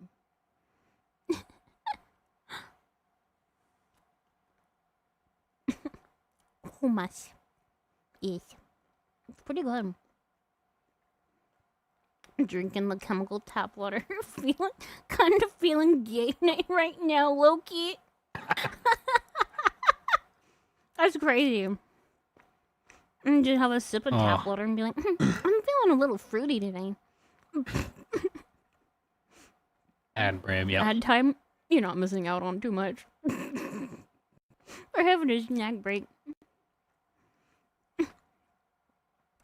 Hummus. Yes. It's pretty good. Drinking the chemical tap water. feeling gay right now, Loki. That's crazy. And just have a sip of tap water and be like, I'm feeling a little fruity today. Ad Bram, yeah. Ad time, you're not missing out on too much. We're having a snack break.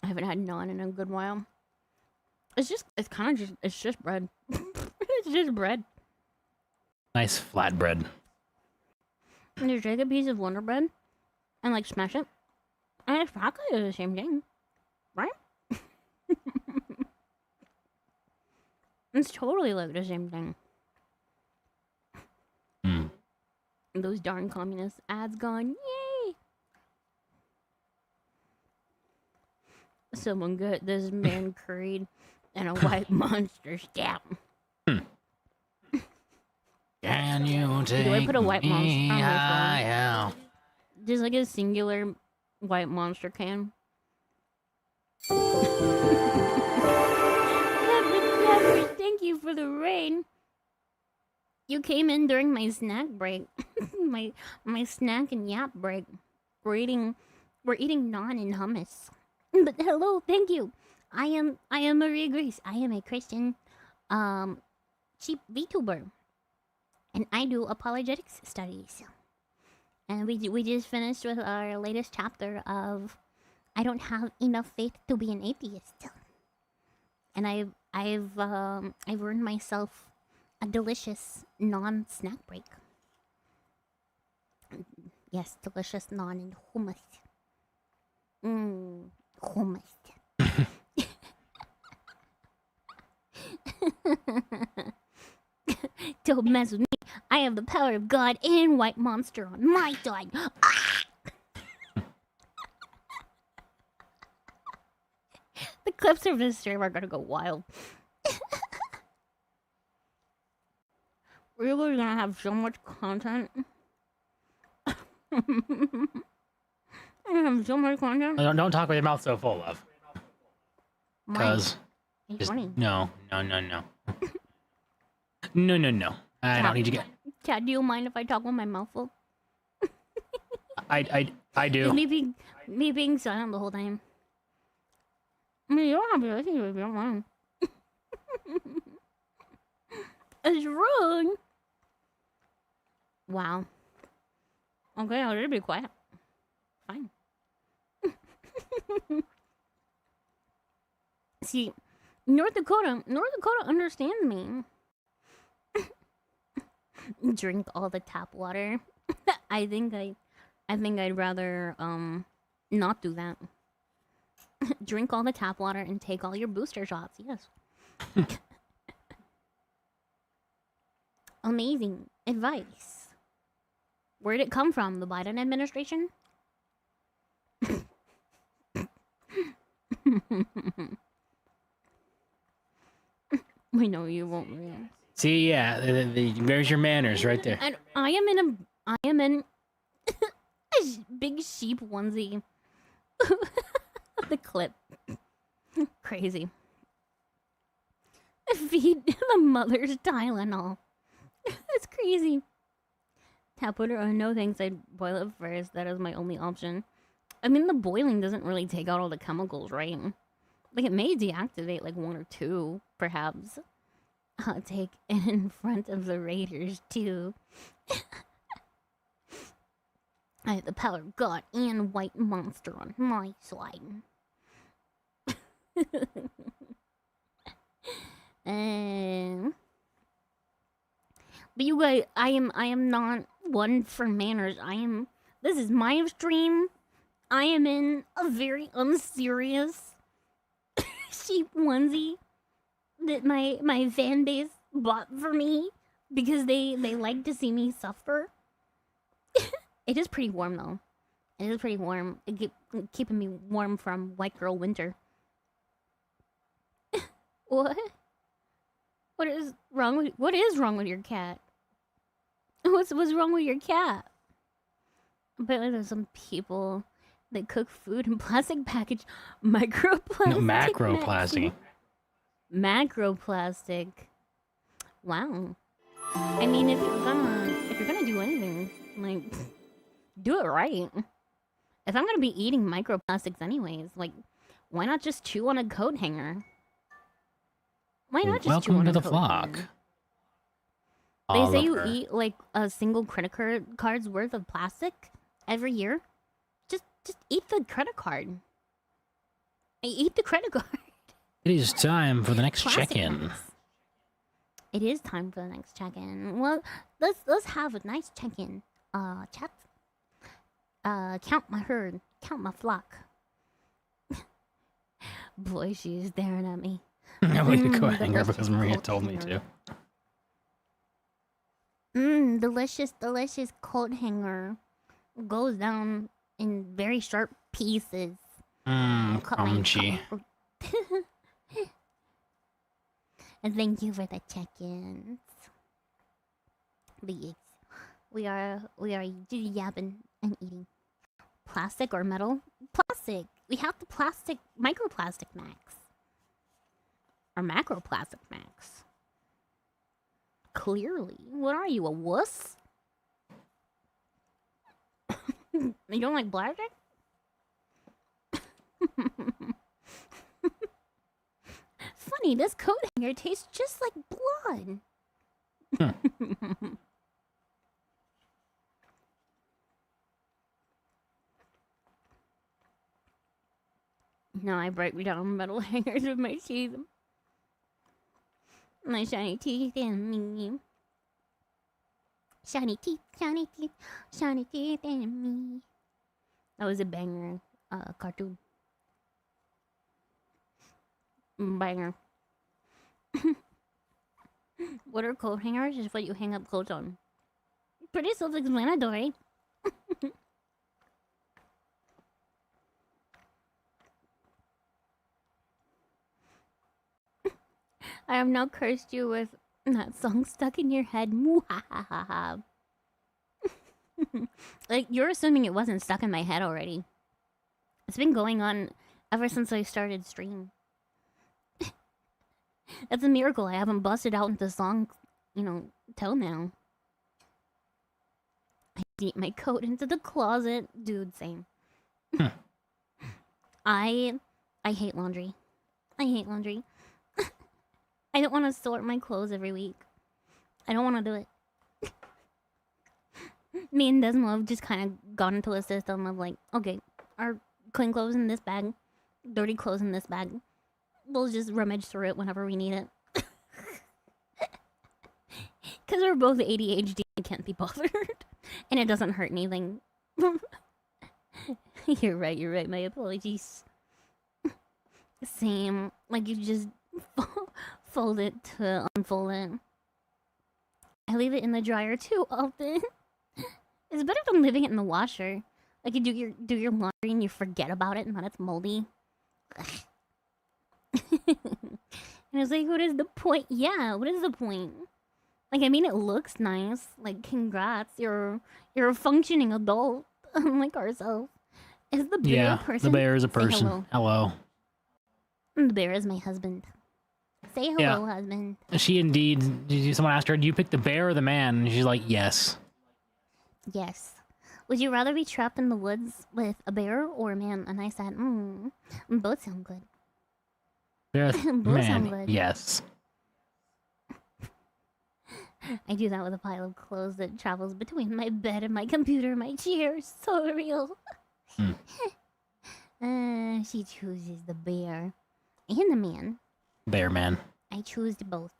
I haven't had naan in a good while. It's just bread. It's just bread. Nice flat bread. And you take a piece of Wonder Bread and like smash it. And it's practically the same thing. Right? It's totally like the same thing. Those darn communist ads gone. Yay! Someone got this man curried and a white monster stamp. Can you take Do I put a white monster on my phone? yeah. Just like a singular white monster can. Thank you for the rain. You came in during my snack break. my snack and yap break. We're eating naan and hummus. But hello, thank you. I am Maria Grace. I am a Christian cheap VTuber. And I do apologetics studies. And we just finished with our latest chapter of I don't have enough faith to be an atheist. And I've earned myself a delicious non-snack break. Yes, delicious naan and hummus. Hummus. Don't mess with me. I have the power of God and White Monster on my side. The clips of this stream are gonna go wild. We're really gonna have so much content. I have so much content. Don't talk with your mouth so full of. Why? Cause He's just, funny. no. No. I don't need to get. Cat, do you mind if I talk with my mouth full? I Just do. me being silent the whole time. I mean, you don't have to listen to it if you don't want. It's wrong. Wow. Okay, I'll just be quiet. Fine. See, North Dakota understands me. Drink all the tap water. I think I'd rather not do that. Drink all the tap water and take all your booster shots. Yes. Amazing advice. Where'd it come from? The Biden administration? We know you won't react. See, yeah, there's your manners right there. And I am in a big sheep onesie. The clip. Crazy. Feed the mother's Tylenol. That's crazy. Tap water? Oh, no thanks. I'd boil it first. That is my only option. I mean, the boiling doesn't really take out all the chemicals, right? Like, it may deactivate, like, one or two, perhaps. I'll take it in front of the Raiders, too. I have the power of God and White Monster on my side. But you guys, I am not one for manners. This is my stream. I am in a very unserious sheep onesie that my fan base bought for me because they like to see me suffer. It is pretty warm though. It is pretty warm. Keeping me warm from white girl winter. What? What is wrong with your cat? What's wrong with your cat? But there's some people that cook food in plastic package, microplastic. No, macroplastic. Macroplastic. Wow. I mean, if you're gonna do anything, like, do it right. If I'm gonna be eating microplastics anyways, like, why not just chew on a coat hanger? Why not just chew Welcome on to a the coat flock. hanger? They say you Oliver. eat like a single credit card's worth of plastic every year. Just eat the credit card. Eat the credit card. It is time for the next Plastic check-in. bags. It is time for the next check-in. Well, let's have a nice check-in. Chat. Count my herd. Count my flock. Boy, she's staring at me. Way to go, Hanger, delicious because Maria cold told me hanger. to. Delicious coat hanger. Goes down in very sharp pieces. Cut my- Crunchy. And thank you for the check-ins. Please. We are yapping and eating. Plastic or metal? Plastic. We have the plastic, microplastic max. Or macroplastic max. Clearly. What are you, a wuss? You don't like blackjack? Funny, this coat hanger tastes just like blood. Now I break down metal hangers with my teeth. My shiny teeth and me. Shiny teeth, shiny teeth, shiny teeth and me. That was a banger cartoon. Banger. What are coat hangers? Is what you hang up clothes on. Pretty self-explanatory. I have now cursed you with that song stuck in your head. Like, you're assuming it wasn't stuck in my head already. It's been going on ever since I started stream. That's a miracle. I haven't busted out into song, till now. I deep my coat into the closet, dude. Same. I hate laundry. I hate laundry. I don't want to sort my clothes every week. I don't want to do it. Me and Desmo have just kind of gone into a system of like, okay, our clean clothes in this bag, dirty clothes in this bag. We'll just rummage through it whenever we need it. Because we're both ADHD and can't be bothered. And it doesn't hurt anything. You're right, my apologies. Same. Like, you just fold it to unfold it. I leave it in the dryer too often. It's better than leaving it in the washer. Like, you do your laundry and you forget about it and then it's moldy. And it's like, what is the point? Yeah, what is the point? Like, I mean, it looks nice. Like, congrats, you're a functioning adult, unlike ourselves. Is the bear a person? The bear is a Say person. Hello. The bear is my husband. Say hello, husband. She indeed. Someone asked her, "Do you pick the bear or the man?" And she's like, "Yes." Yes. Would you rather be trapped in the woods with a bear or a man? And I said, both sound good. Both sound man, good. yes. I do that with a pile of clothes that travels between my bed and my computer, my chair. So real. She chooses the bear and the man. Bear man. I choose both.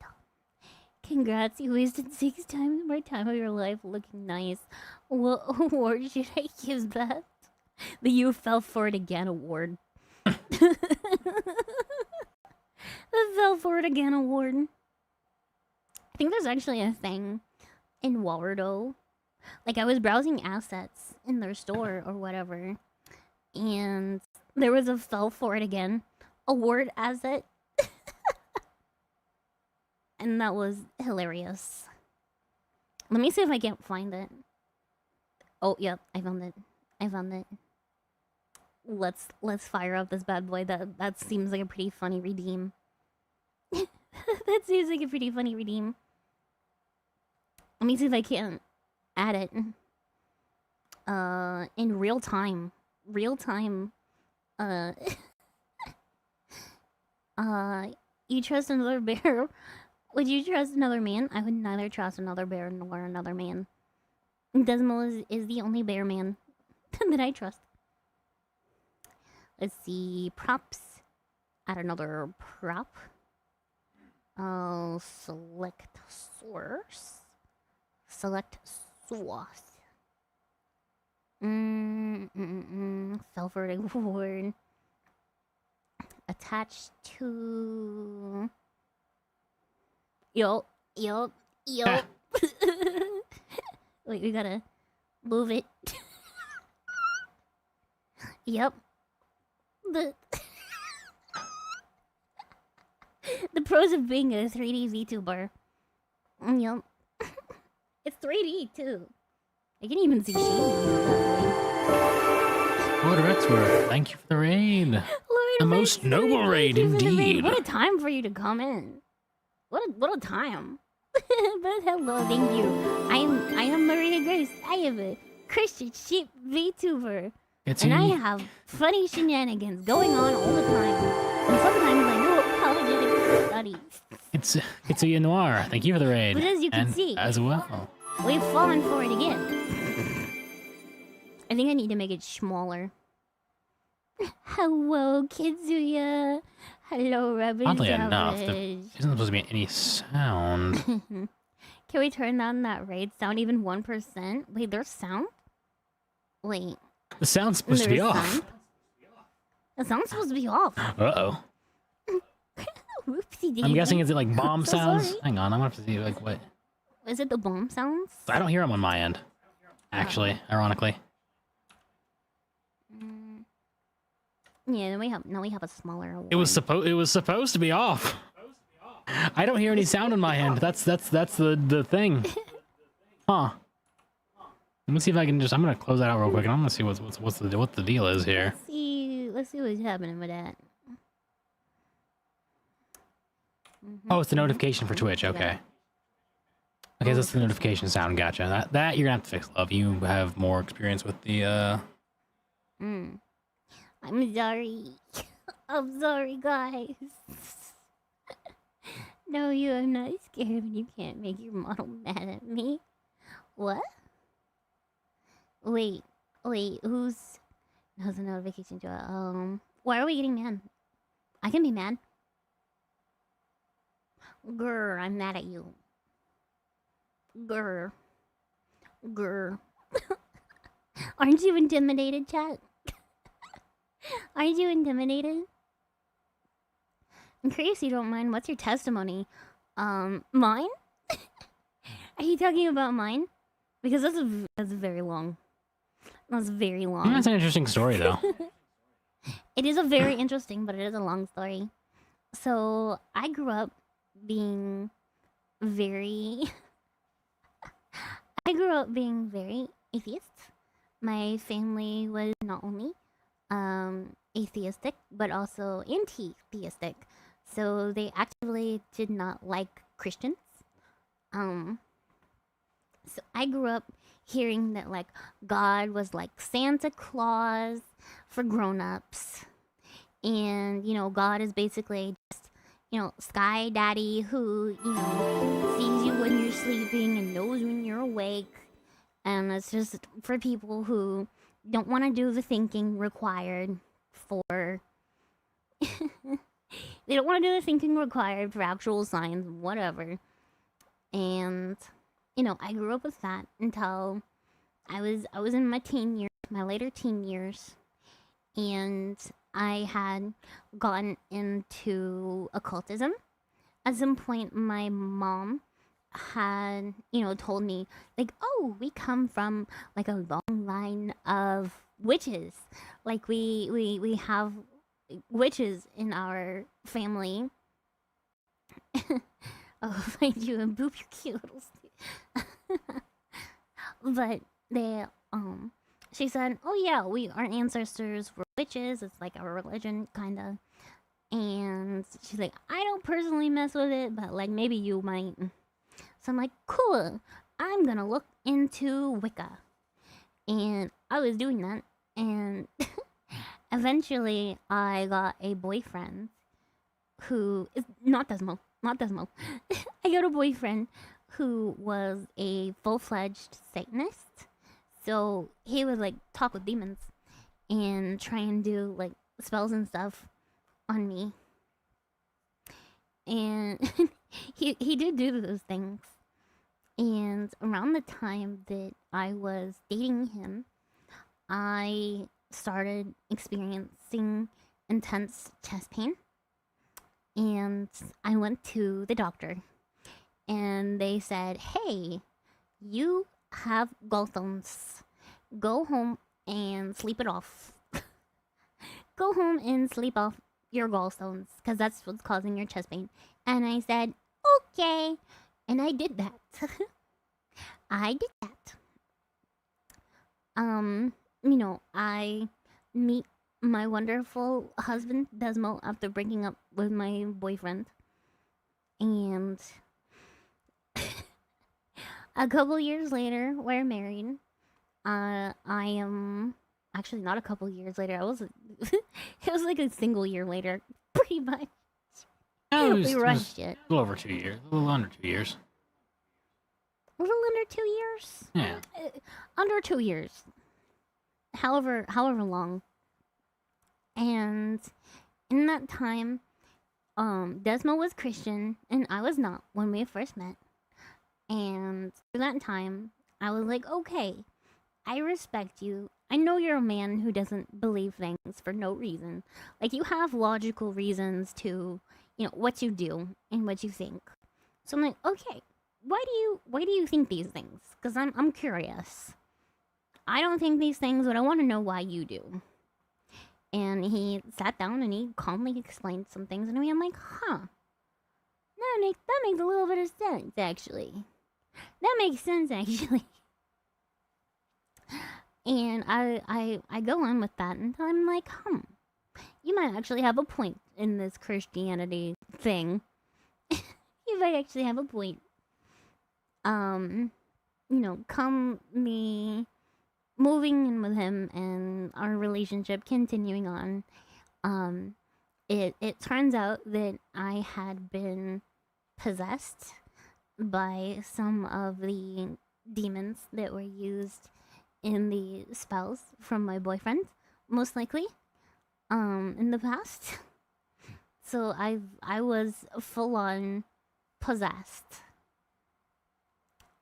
Congrats, you wasted 6 times more time of your life looking nice. What award should I give that? The You Fell For It Again award. The Fell For It Again award. I think there's actually a thing in Waldo. Like, I was browsing assets in their store or whatever, and there was a Fell For It Again award asset. And that was hilarious. Let me see if I can't find it. Oh, yep, I found it. Let's fire up this bad boy. That seems like a pretty funny redeem. That seems like a pretty funny redeem. Let me see if I can add it. In real time. You trust another bear? Would you trust another man? I would neither trust another bear nor another man. Desmo is the only bear man that I trust. Let's see. Props. Add another prop. Select source. Select source. Fell for it award. Attached to... Yo. Wait, we gotta move it. Yep. The pros of being a 3D VTuber. Yep. It's 3D too. I can even see shading. Lord Rexworth, thank you for the raid. Lord The most noble raid, indeed. What a time for you to come in. What a time. But hello, thank you. I am Maria Grace. I am a Christian sheep VTuber. And I have funny shenanigans going on all the time. And sometimes I do apologetics studies. It's a Noir. Thank you for the raid. But as you can see, as well. we've fallen for it again. I think I need to make it smaller. Hello, Kizuya. Hello, Robin. Oddly enough, there isn't supposed to be any sound. Can we turn down that raid sound even 1%? Wait, there's sound? Wait. The sound's supposed to be off. Sound? The sound's supposed to be off. Uh-oh. Whoopsie daisy. I'm guessing it's like bomb So sounds. sorry. Hang on, I'm gonna have to see like what. Is it the bomb sounds? I don't hear them on my end. Actually, ironically. Yeah, then we have a smaller one. It was supposed to be off. I don't hear any sound on my end. That's the thing. Huh. Let me see if I can I'm gonna close that out real quick and I'm gonna see what the deal is here. Let's see what's happening with that. Oh, it's the notification for Twitch. Okay. Okay, so that's the notification sound. Gotcha. That you're gonna have to fix, love. You have more experience with the. I'm sorry. I'm sorry, guys. No, I'm not scared when you can't make your model mad at me. What? Wait, who's a notification to it? Why are we getting mad? I can be mad. Grr, I'm mad at you. Grr. Aren't you intimidated, chat? Aren't you intimidated? In case you don't mind, what's your testimony? Mine? Are you talking about mine? Because that's very long. That's very long. That's an interesting story, though. It is a very interesting, but it is a long story. So I grew up being very atheist. My family was not only atheistic, but also anti-theistic. So they actively did not like Christians. So I grew up hearing that like God was like Santa Claus for grown-ups. And, God is basically just, Sky Daddy who, sees you when you're sleeping and knows when you're awake. And it's just for people who don't want to do the thinking required for... They don't want to do the thinking required for actual science, whatever. And, I grew up with that until I was in my later teen years. And I had gotten into occultism. At some point, my mom had, told me, like, oh, we come from, like, a long line of witches. Like, we have witches in our family. I'll find you and boop your cute little But they, she said, oh yeah, our ancestors were witches. It's like our religion, kind of. And she's like, I don't personally mess with it, but like maybe you might. So I'm like, cool, I'm gonna look into Wicca. And I was doing that, and eventually I got a boyfriend who is not Desmo. I got a boyfriend who was a full-fledged Satanist. So he would like talk with demons and try and do like spells and stuff on me. And he did do those things. And around the time that I was dating him, I started experiencing intense chest pain. And I went to the doctor. And they said, hey, you have gallstones. Go home and sleep it off. Go home and sleep off your gallstones, because that's what's causing your chest pain. And I said, okay. And I did that. I meet my wonderful husband, Desmo, after breaking up with my boyfriend. And a couple years later, we're married. I am actually not a couple years later. It was like a single year later, pretty much. We rushed it. A little over 2 years. A little under 2 years. A little under 2 years? Yeah. Under 2 years. However long. And in that time, Desmo was Christian and I was not when we first met. And through that time, I was like, okay, I respect you. I know you're a man who doesn't believe things for no reason. Like, you have logical reasons to, what you do and what you think. So I'm like, okay, why do you think these things? Because I'm curious. I don't think these things, but I want to know why you do. And he sat down and he calmly explained some things to me. I'm like, huh. That makes a little bit of sense, actually. That makes sense, actually. And I go on with that, and I'm like, you might actually have a point in this Christianity thing. you might actually have a point. You know, come me moving in with him and our relationship continuing on, it turns out that I had been possessed by some of the demons that were used in the spells from my boyfriend, most likely, in the past. So I was full on possessed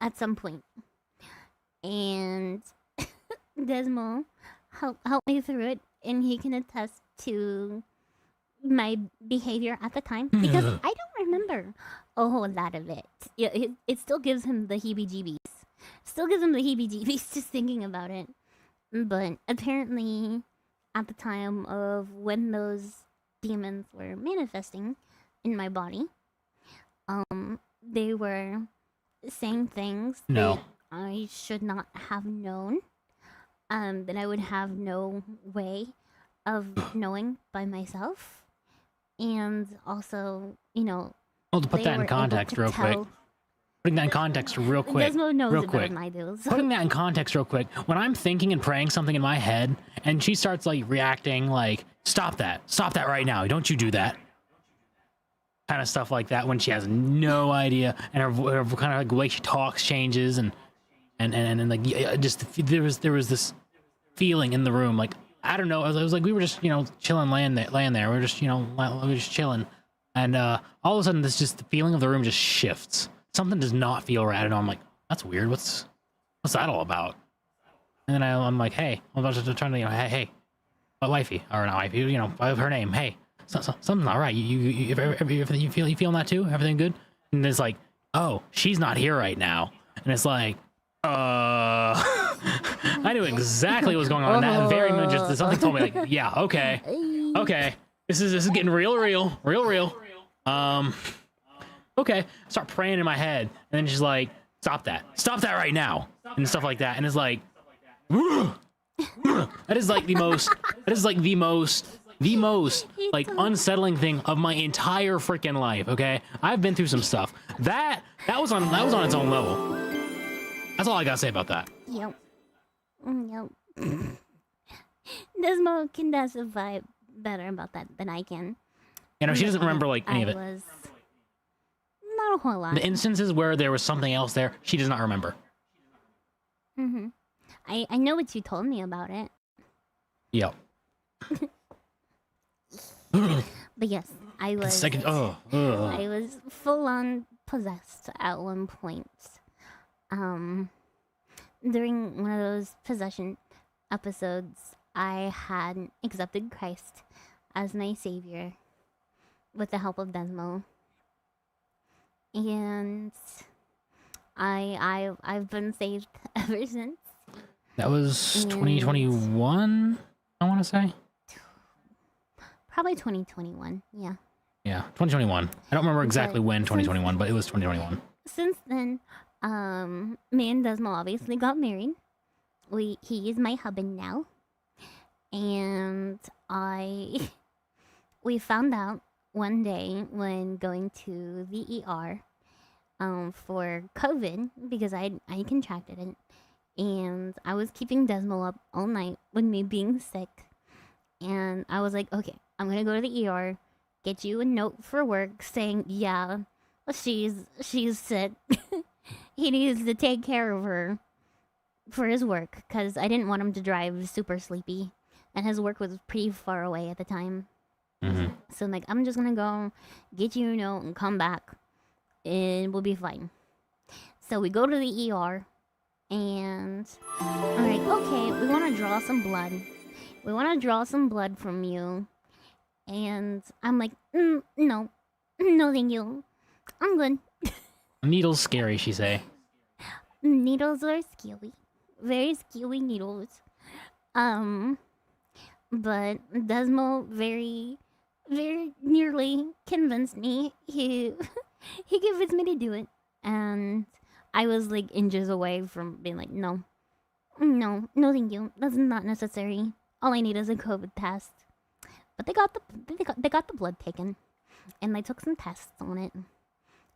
at some point. And Desmo helped me through it, and he can attest to my behavior at the time because I don't remember a whole lot of it. Yeah, it still gives him the heebie-jeebies. Still gives him the heebie-jeebies just thinking about it. But apparently, at the time of when those demons were manifesting in my body, they were saying things No. that I should not have known. That I would have no way of knowing by myself. And also, you know, Well, to put they that in were able context to real quick. tell- Putting that in context real quick. Desmo knows real it quick. better than I do. So. Putting that in context real quick. When I'm thinking and praying something in my head, and she starts like reacting like, stop that right now. Don't you do that. Kind of stuff like that when she has no idea, and her kind of like way she talks changes, and like just there was this feeling in the room, like I don't know, it was like we were just, you know, chilling, laying there, we were just, you know, we were just chilling, and all of a sudden this just, the feeling of the room just shifts. Something does not feel right, and I'm like, that's weird. What's that all about? And then I'm like, hey, I'm about to trying to, you know, hey, my wifey, or not wifey, you know, by her name, hey, something's not right. You feeling that too? Everything good? And it's like, oh, she's not here right now, and it's like, I knew exactly what was going on in that very minute. Just something told me, like, yeah, okay, this is getting real. Okay, start praying in my head, and then she's like, stop that right now, and stuff like that, and it's like, that is like the most like unsettling thing of my entire freaking life. Okay, I've been through some stuff. That was on its own level. That's all I gotta say about that. Yep. Desmo can testify better about that than I can. You know, she doesn't remember like any of it. Was not a whole lot. The instances where there was something else there, she does not remember. I know what you told me about it. Yep. But yes, I was. I was full on possessed at one point. During one of those possession episodes, I had accepted Christ as my savior with the help of Desmo, and I've been saved ever since. That was 2021, I want to say. Probably 2021, yeah. Yeah, 2021. I don't remember exactly when 2021, but it was 2021. Since then, me and Desmo obviously got married. He is my husband now. And we found out one day when going to the ER for COVID, because I contracted it. And I was keeping Desmo up all night with me being sick. And I was like, okay, I'm going to go to the ER, get you a note for work saying, yeah, she's sick. He needs to take care of her for his work, because I didn't want him to drive super sleepy. And his work was pretty far away at the time. So I'm like, I'm just going to go get you a note and come back, and we'll be fine. So we go to the ER, and I'm like, okay, we want to draw some blood. We want to draw some blood from you. And I'm like, no, thank you. I'm good. Needles scary, she say. Needles are scary. Very scary needles. But Desmo very, very nearly convinced me. He convinced me to do it. And I was like inches away from being like, no, thank you. That's not necessary. All I need is a COVID test. But they got the blood taken, and they took some tests on it,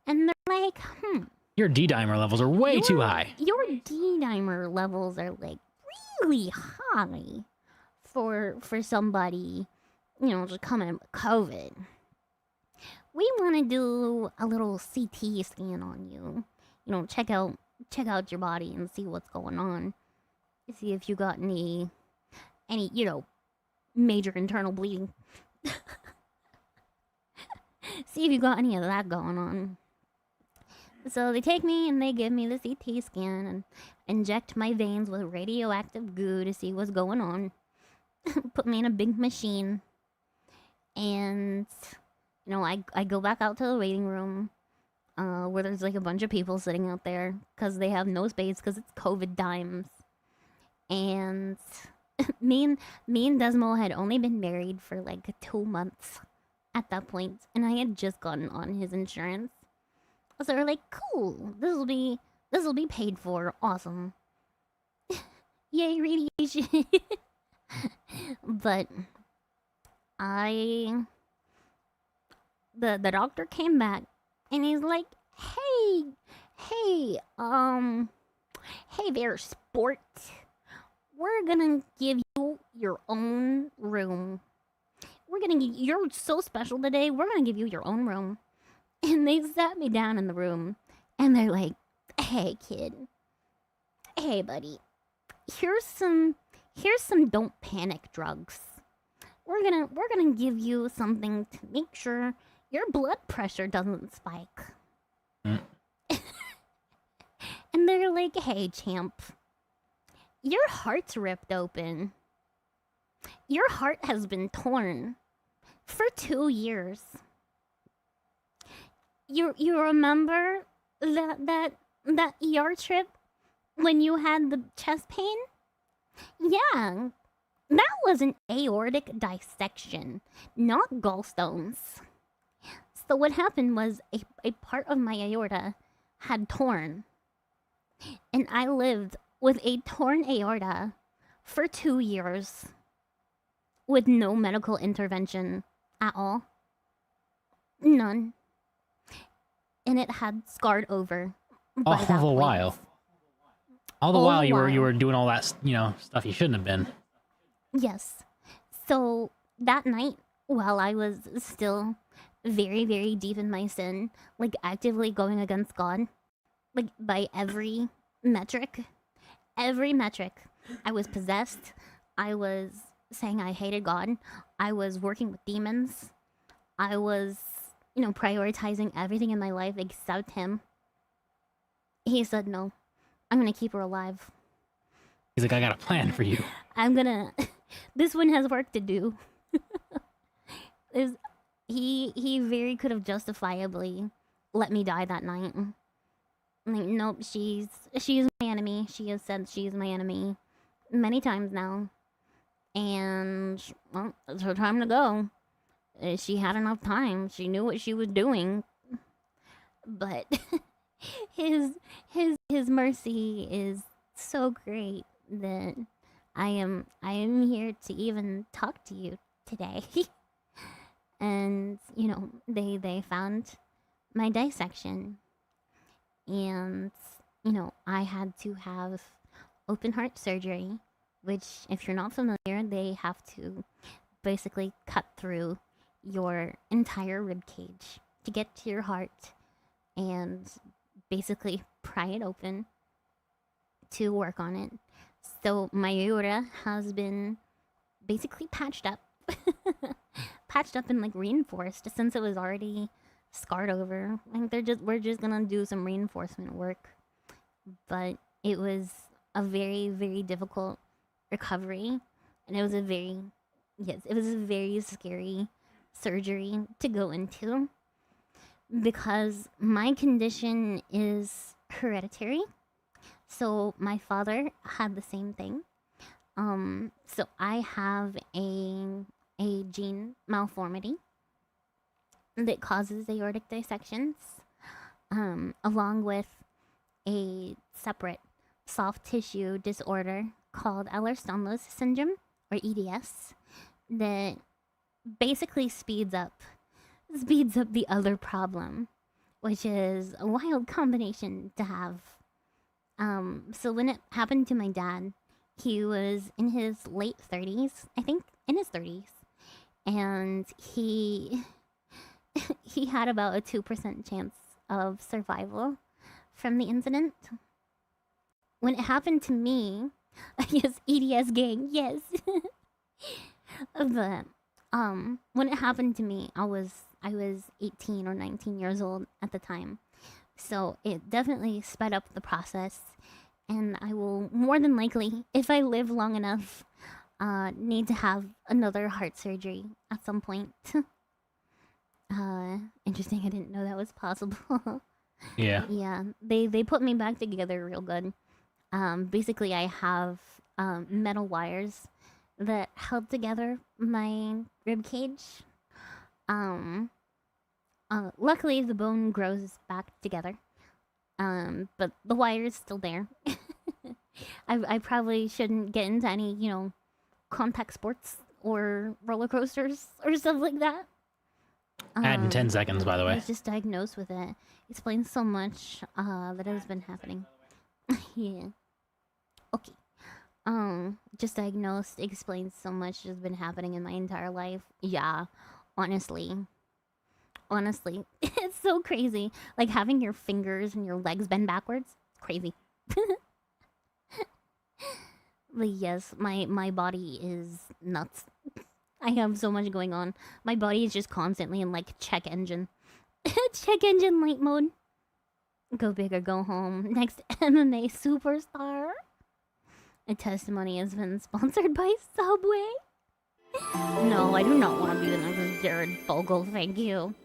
And they're like, Your D-dimer levels are way too high. Your D-dimer levels are like really high for somebody, just coming with COVID. We want to do a little CT scan on you. Check out your body and see what's going on. See if you got any major internal bleeding. See if you got any of that going on. So they take me and they give me the CT scan and inject my veins with radioactive goo to see what's going on. Put me in a big machine. And, I go back out to the waiting room where there's like a bunch of people sitting out there because they have no space because it's COVID times. And me and Desmo had only been married for like 2 months at that point, and I had just gotten on his insurance. So we're like, cool, this will be paid for, awesome. Yay, radiation. But the doctor came back and he's like, hey there, sport. We're gonna give you your own room. You're so special today, we're gonna give you your own room. And they sat me down in the room and they're like, hey kid, hey buddy, here's some don't panic drugs. We're gonna give you something to make sure your blood pressure doesn't spike. And they're like, hey champ, your heart's ripped open. Your heart has been torn for 2 years. You remember that ER trip when you had the chest pain? Yeah, that was an aortic dissection, not gallstones. So what happened was a part of my aorta had torn. And I lived with a torn aorta for 2 years with no medical intervention at all. None. And it had scarred over. All the while. All the while you were doing all that, stuff you shouldn't have been. Yes. So that night, while I was still very, very deep in my sin, like actively going against God, like by every metric, I was possessed. I was saying I hated God. I was working with demons. I was, prioritizing everything in my life except him. He said, no, I'm going to keep her alive. He's like, I got a plan for you. This one has work to do. He very could have justifiably let me die that night. Like, nope, she's my enemy. She has said she's my enemy many times now. And, well, it's her time to go. She had enough time. She knew what she was doing. But his mercy is so great that I am here to even talk to you today. And, they found my dissection. And, I had to have open heart surgery, which, if you're not familiar, they have to basically cut through your entire rib cage to get to your heart and basically pry it open to work on it. So my aorta has been basically patched up and like reinforced since it was already scarred over. Like we're just gonna do some reinforcement work. But it was a very, very difficult recovery, and it was a very scary surgery to go into because my condition is hereditary. So my father had the same thing. So I have a gene malformity that causes aortic dissections, along with a separate soft tissue disorder called Ehlers-Danlos syndrome, or EDS, that basically speeds up the other problem, which is a wild combination to have. So when it happened to my dad, he was in his late 30s, I think, in his 30s, and he he had about a 2% chance of survival from the incident. When it happened to me, yes, EDS gang, yes. But when it happened to me, I was 18 or 19 years old at the time. So it definitely sped up the process, and I will more than likely, if I live long enough, need to have another heart surgery at some point. Interesting. I didn't know that was possible. Yeah. Yeah, they put me back together real good. Basically, I have metal wires that held together my rib cage. Luckily, the bone grows back together. But the wire is still there. I probably shouldn't get into any, contact sports or roller coasters or stuff like that. Add in 10 seconds, by the I way. was just diagnosed with it. Explains so much that has been happening. Yeah. Okay. Just diagnosed explains so much has been happening in my entire life. Yeah. Honestly, it's so crazy. Like having your fingers and your legs bend backwards. It's crazy. But yes, my body is nuts. I have so much going on. My body is just constantly in like check engine. Check engine light mode. Go big or go home. Next MMA superstar. A testimony has been sponsored by Subway. No, I do not want to be the next Jared Fogle, thank you.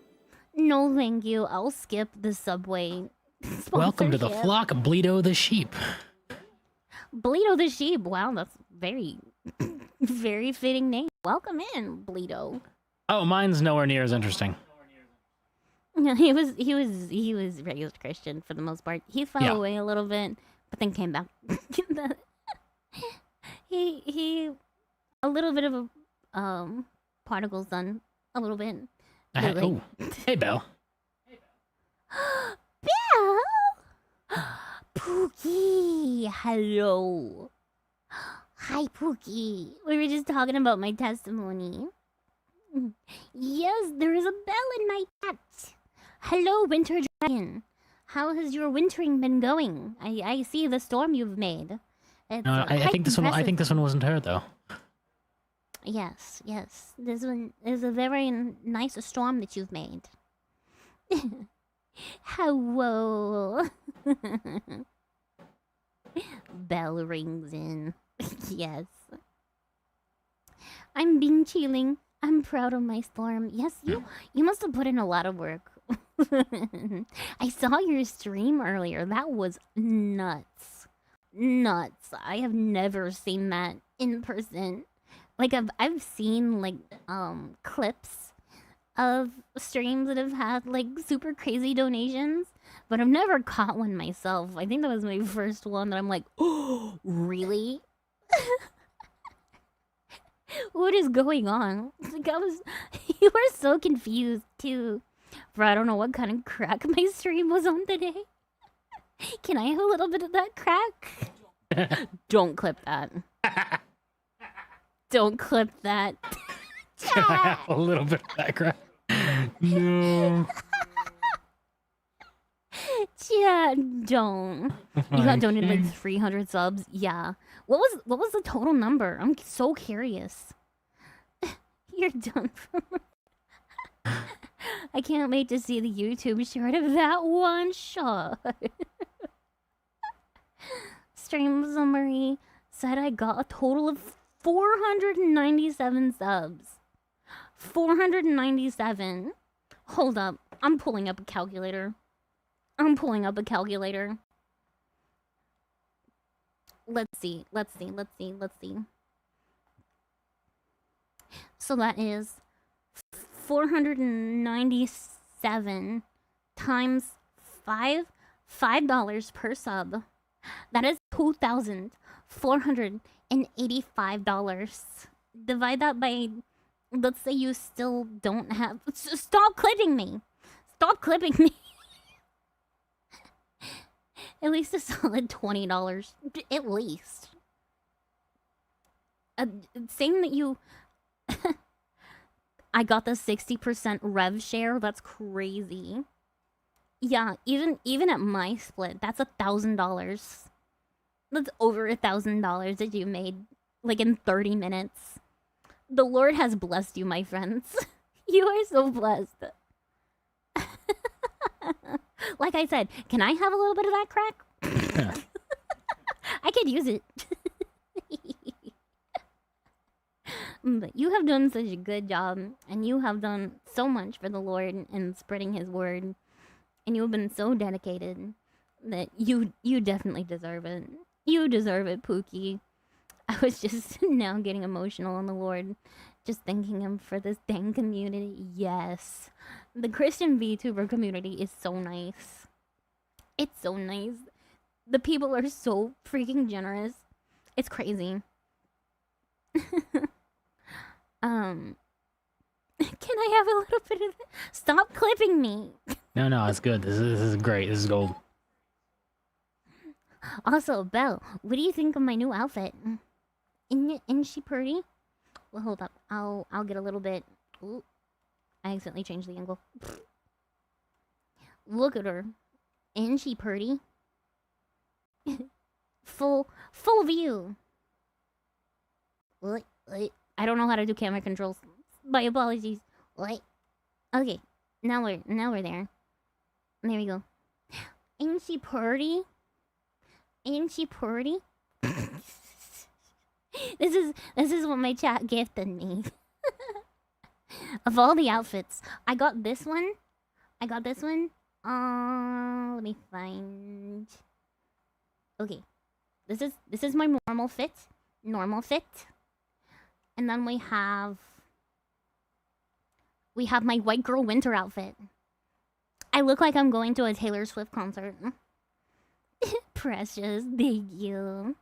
No, thank you. I'll skip the Subway sponsorship. Welcome to the flock, Bleedo the sheep. Bleedo the sheep. Wow, that's very, very fitting name. Welcome in, Bleedo. Oh, mine's nowhere near as interesting. No, he was raised Christian for the most part. He fell away a little bit, but then came back. he a little bit of a prodigal son, a little bit. Oh, hey, Belle. Belle! Pookie! Hello. Hi, Pookie. We were just talking about my testimony. Yes, there is a bell in my chat. Hello, Winter Dragon. How has your wintering been going? I see the storm you've made. It's No, I think this one. I think this one wasn't her though. Yes. This one is a very nice storm that you've made. Hello. Bell rings in. Yes. I'm being chilling. I'm proud of my storm. Yes, you must have put in a lot of work. I saw your stream earlier. That was nuts. I have never seen that in person. Like I've seen like clips of streams that have had like super crazy donations, but I've never caught one myself. I think that was my first one that I'm like, oh, really? What is going on? Like you were so confused too. Bro, I don't know what kind of crack my stream was on today. Can I have a little bit of that crack? Don't clip that. Don't clip that. Can I have a little bit of that crap? No. Yeah, don't. You got donated like 300 subs. Yeah. What was the total number? I'm so curious. You're done for. I can't wait to see the YouTube short of that one shot. Stream summary said I got a total of 497 subs. 497. Hold up. I'm pulling up a calculator. Let's see. So that is 497 times $5 per sub. That is $2,485. Divide that by, let's say you still don't have. Stop clipping me. At least a solid $20. At least. Saying that you... I got the 60% rev share, that's crazy. Yeah, even at my split, that's $1,000. That's over $1,000 that you made, like, in 30 minutes. The Lord has blessed you, my friends. You are so blessed. Like I said, can I have a little bit of that crack? I could use it. But you have done such a good job, and you have done so much for the Lord and spreading His word, and you have been so dedicated that you definitely deserve it. You deserve it, Pookie. I was just now getting emotional on the Lord, just thanking Him for this dang community. Yes, the Christian VTuber community is so nice. It's so nice. The people are so freaking generous. It's crazy. Can I have a little bit of that? Stop clipping me. No, it's good. This is great. This is gold. Also, Belle, what do you think of my new outfit? Isn't she pretty? Well, hold up. I'll get a little bit. Ooh, I accidentally changed the angle. Look at her. Isn't she pretty? full view. What? I don't know how to do camera controls. My apologies. What? Okay, now we're there. There we go. Ain't she pretty? Ain't she pretty? This is what my chat gifted me. Of all the outfits, I got this one. Let me find. Okay, this is my normal fit. And then we have my white girl winter outfit. I look like I'm going to a Taylor Swift concert. Precious, thank you.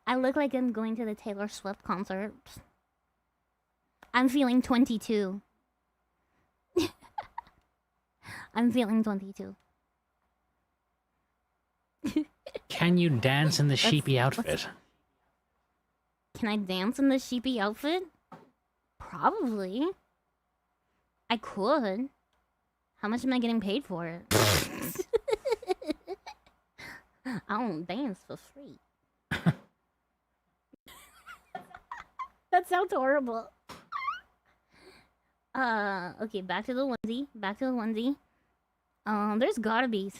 I look like I'm going to the Taylor Swift concert. I'm feeling 22. I'm feeling 22. Can you dance in the sheepy outfit? Can I dance in the sheepy outfit? Probably. I could. How much am I getting paid for it? I don't dance for free. That sounds horrible. Okay, back to the onesie. There's gotta be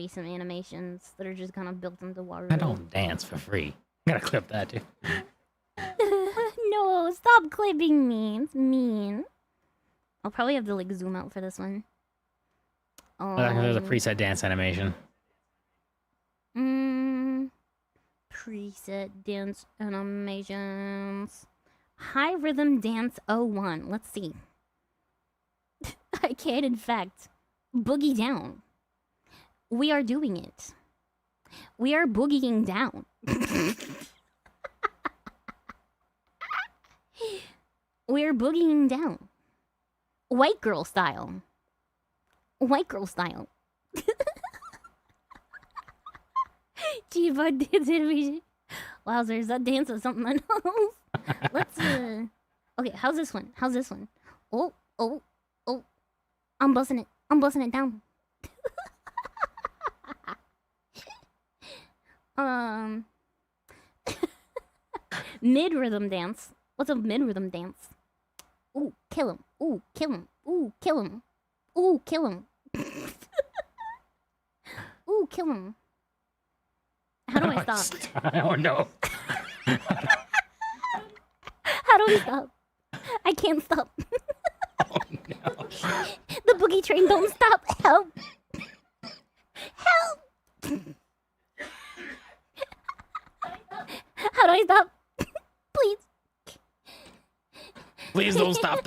some animations that are just kind of built into water. I don't dance for free. I gotta clip that too. No, stop clipping me. It's mean. I'll probably have to like zoom out for this one. There's a preset dance animation. Preset dance animations. High Rhythm Dance 01. Let's see. I can, in fact, boogie down. We are doing it. We are boogieing down. We're boogieing down. White girl style. Chiba dance animation. Wowzers, that dance is something else. Let's okay, how's this one? Oh. I'm busting it down. Mid rhythm dance. What's a mid rhythm dance? Ooh, kill him. Ooh, kill him. Ooh, kill him. Ooh, kill him. Ooh, kill him. How do I stop? I don't know. How do we stop? I can't stop. Oh no. The boogie train don't stop. Help. Help. How do I stop? Please. Please don't stop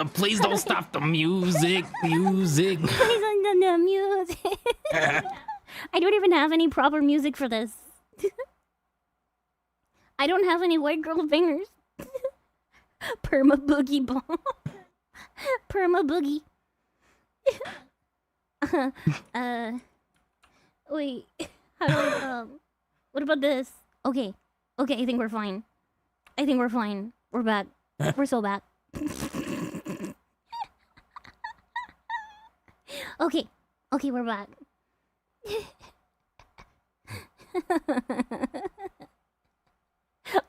the music. Please don't do the music. I don't even have any proper music for this. I don't have any white girl fingers. Perma boogie bomb. Perma boogie. Wait. How do I, what about this? Okay. Okay, I think we're fine. I think we're fine. We're back. We're so back. Okay. Okay, we're back.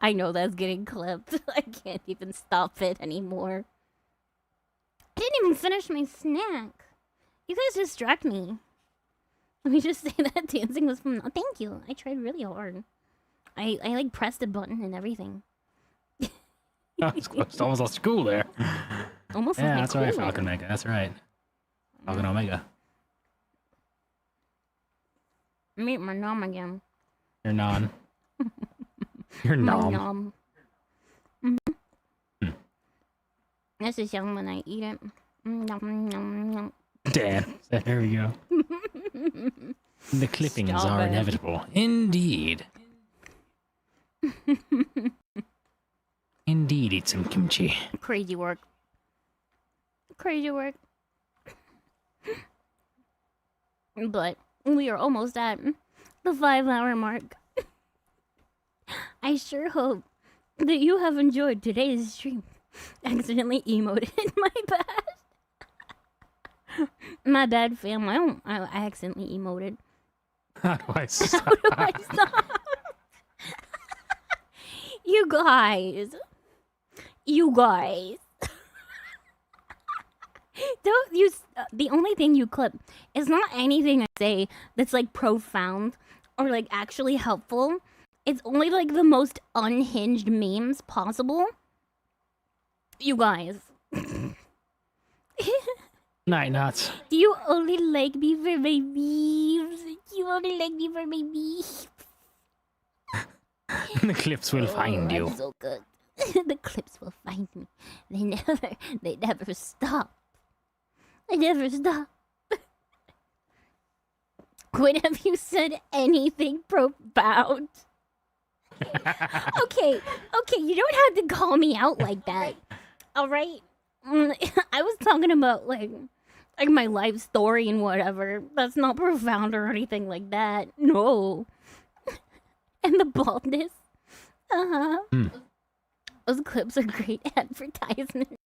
I know that's getting clipped. I can't even stop it anymore. I didn't even finish my snack. You guys distract me. Let me just say that dancing was fun. Oh, thank you. I tried really hard. I like pressed a button and everything. It's almost lost school there. Almost Yeah, like that's my right, cool. Falcon Mega. That's right. Falcon Omega. Meet my nom again. You're non. You're My nom. nom. Hmm. This is young when I eat it. Nom, nom, nom. Dan. There we go. The clippings Stop are it. inevitable. Indeed. Indeed, eat some kimchi. Crazy work. Crazy work. But we are almost at the 5-hour mark. I sure hope that you have enjoyed today's stream. Accidentally emoted. My bad. My bad, fam. I accidentally emoted. How do I How stop? do I stop? You guys. You guys. Don't use the only thing you clip is not anything I say that's like profound or like actually helpful. It's only like the most unhinged memes possible. You guys. Night nuts. Do you only like me for my memes? Do you only like me for my memes? The clips will find you. I'm so good. The clips will find me. They never stop. They never stop. When have you said anything profound? Okay, you don't have to call me out like that. Alright? I was talking about like my life story and whatever. That's not profound or anything like that. No. And the baldness. Those clips are great advertisement.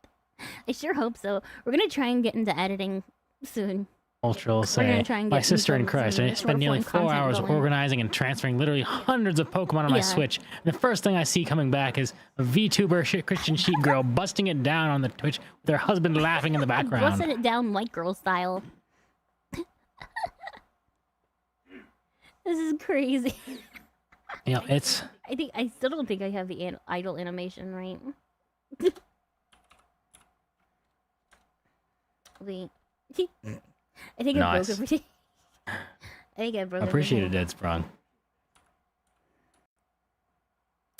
I sure hope so. We're gonna try and get into editing soon. Ultra will We're say, gonna try and my get sister in some Christ, I spent short nearly form 4 hours content going. organizing and transferring literally hundreds of Pokemon on my Yeah. Switch. And the first thing I see coming back is a VTuber Christian Sheep girl busting it down on the Twitch with her husband laughing in the Busting background. it down white girl style. This is crazy. You know, it's I still don't think I have the idle animation right. Wait. I think I Nice. broke everything. I think I broke appreciated everything. Dead Sprung.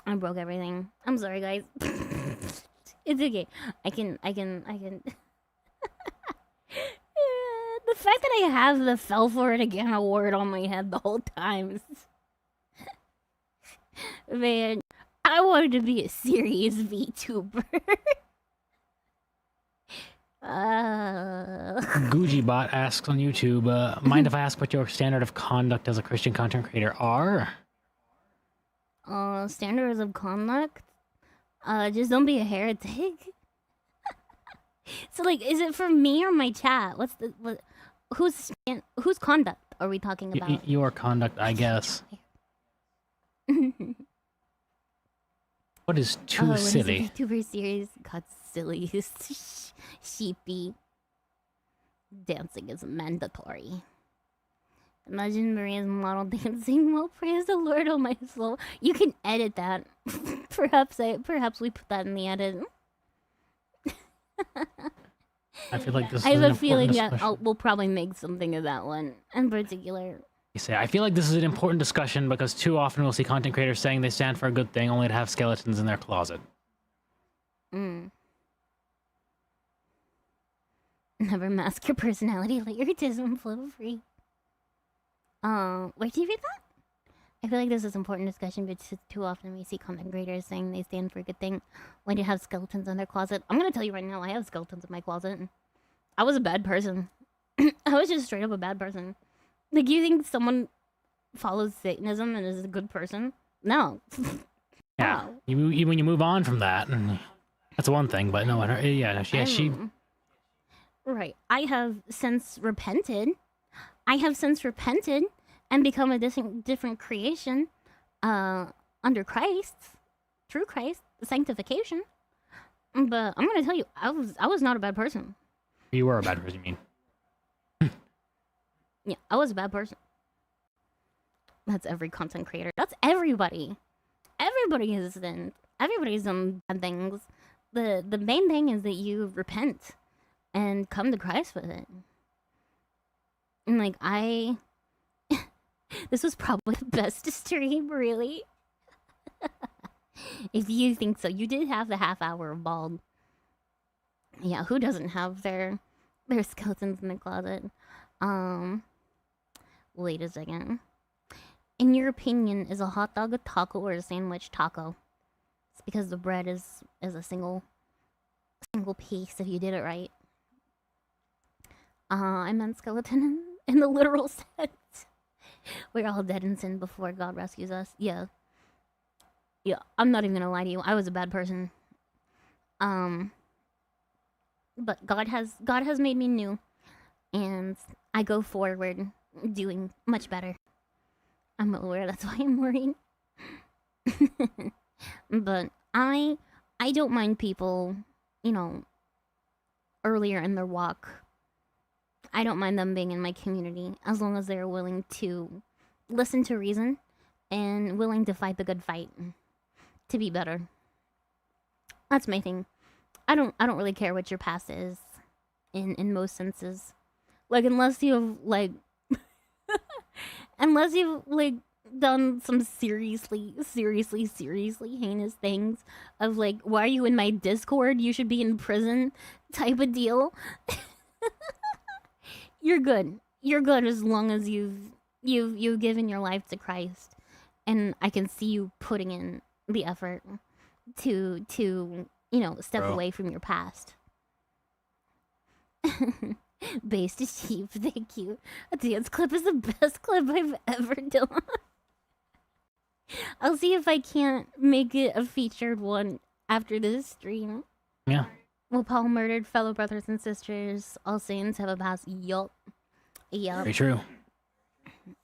I broke everything. I'm sorry, guys. It's okay. I can. The fact that I have the "fell for it again" award on my head the whole time is... Man, I wanted to be a serious VTuber. GujiBot asks on YouTube, mind if I ask what your standard of conduct as a Christian content creator are? Standards of conduct? Just don't be a heretic. So, like, is it for me or my chat? Whose conduct are we talking about? Your conduct, I guess. What is too What silly? is a VTuber series? God, silly. Sheepy. Dancing is mandatory. Imagine Maria's model dancing. Well, praise the Lord, oh my soul. You can edit that. Perhaps we put that in the edit. I feel like this I is have an a feeling important that discussion. we'll probably make something of that one in particular. You say, I feel like this is an important discussion because too often we'll see content creators saying they stand for a good thing only to have skeletons in their closet. Never mask your personality. Let your autism flow free. Where do you read that? I feel like this is an important discussion, but too often we see content creators saying they stand for a good thing when you have skeletons in their closet. I'm gonna tell you right now, I have skeletons in my closet. I was a bad person. I was just straight up a bad person. Like, you think someone follows Satanism and is a good person. No. Yeah. Wow. When you move on from that, and that's one thing. But no, she. Right. I have since repented. And become a different creation under Christ, through Christ, sanctification. But I'm gonna tell you, I was not a bad person. You were a bad person, you mean? Yeah, I was a bad person. That's every content creator. That's everybody. Everybody has sinned. Everybody's done bad things. The main thing is that you repent and come to Christ with it. And like this was probably the best stream, really. If you think so. You did have the half hour of bald. Yeah, who doesn't have their skeletons in the closet? Wait a second. In your opinion, is a hot dog a taco or a sandwich taco? It's because the bread is a single piece if you did it right. I meant skeleton in the literal sense. We're all dead in sin before God rescues us. Yeah. Yeah, I'm not even gonna lie to you. I was a bad person. But God has made me new. And I go forward doing much better. I'm aware that's why I'm worried. But I don't mind people, earlier in their walk. I don't mind them being in my community as long as they're willing to listen to reason and willing to fight the good fight to be better. That's my thing. I don't really care what your past is in most senses. Like unless you've done some seriously heinous things of like, why are you in my Discord? You should be in prison type of deal. You're good. You're good as long as you've given your life to Christ, and I can see you putting in the effort to step away from your past. Based is cheap. Thank you. A dance clip is the best clip I've ever done. I'll see if I can't make it a featured one after this stream. Yeah. Well, Paul murdered fellow brothers and sisters. All saints have a past. Yup. Very true.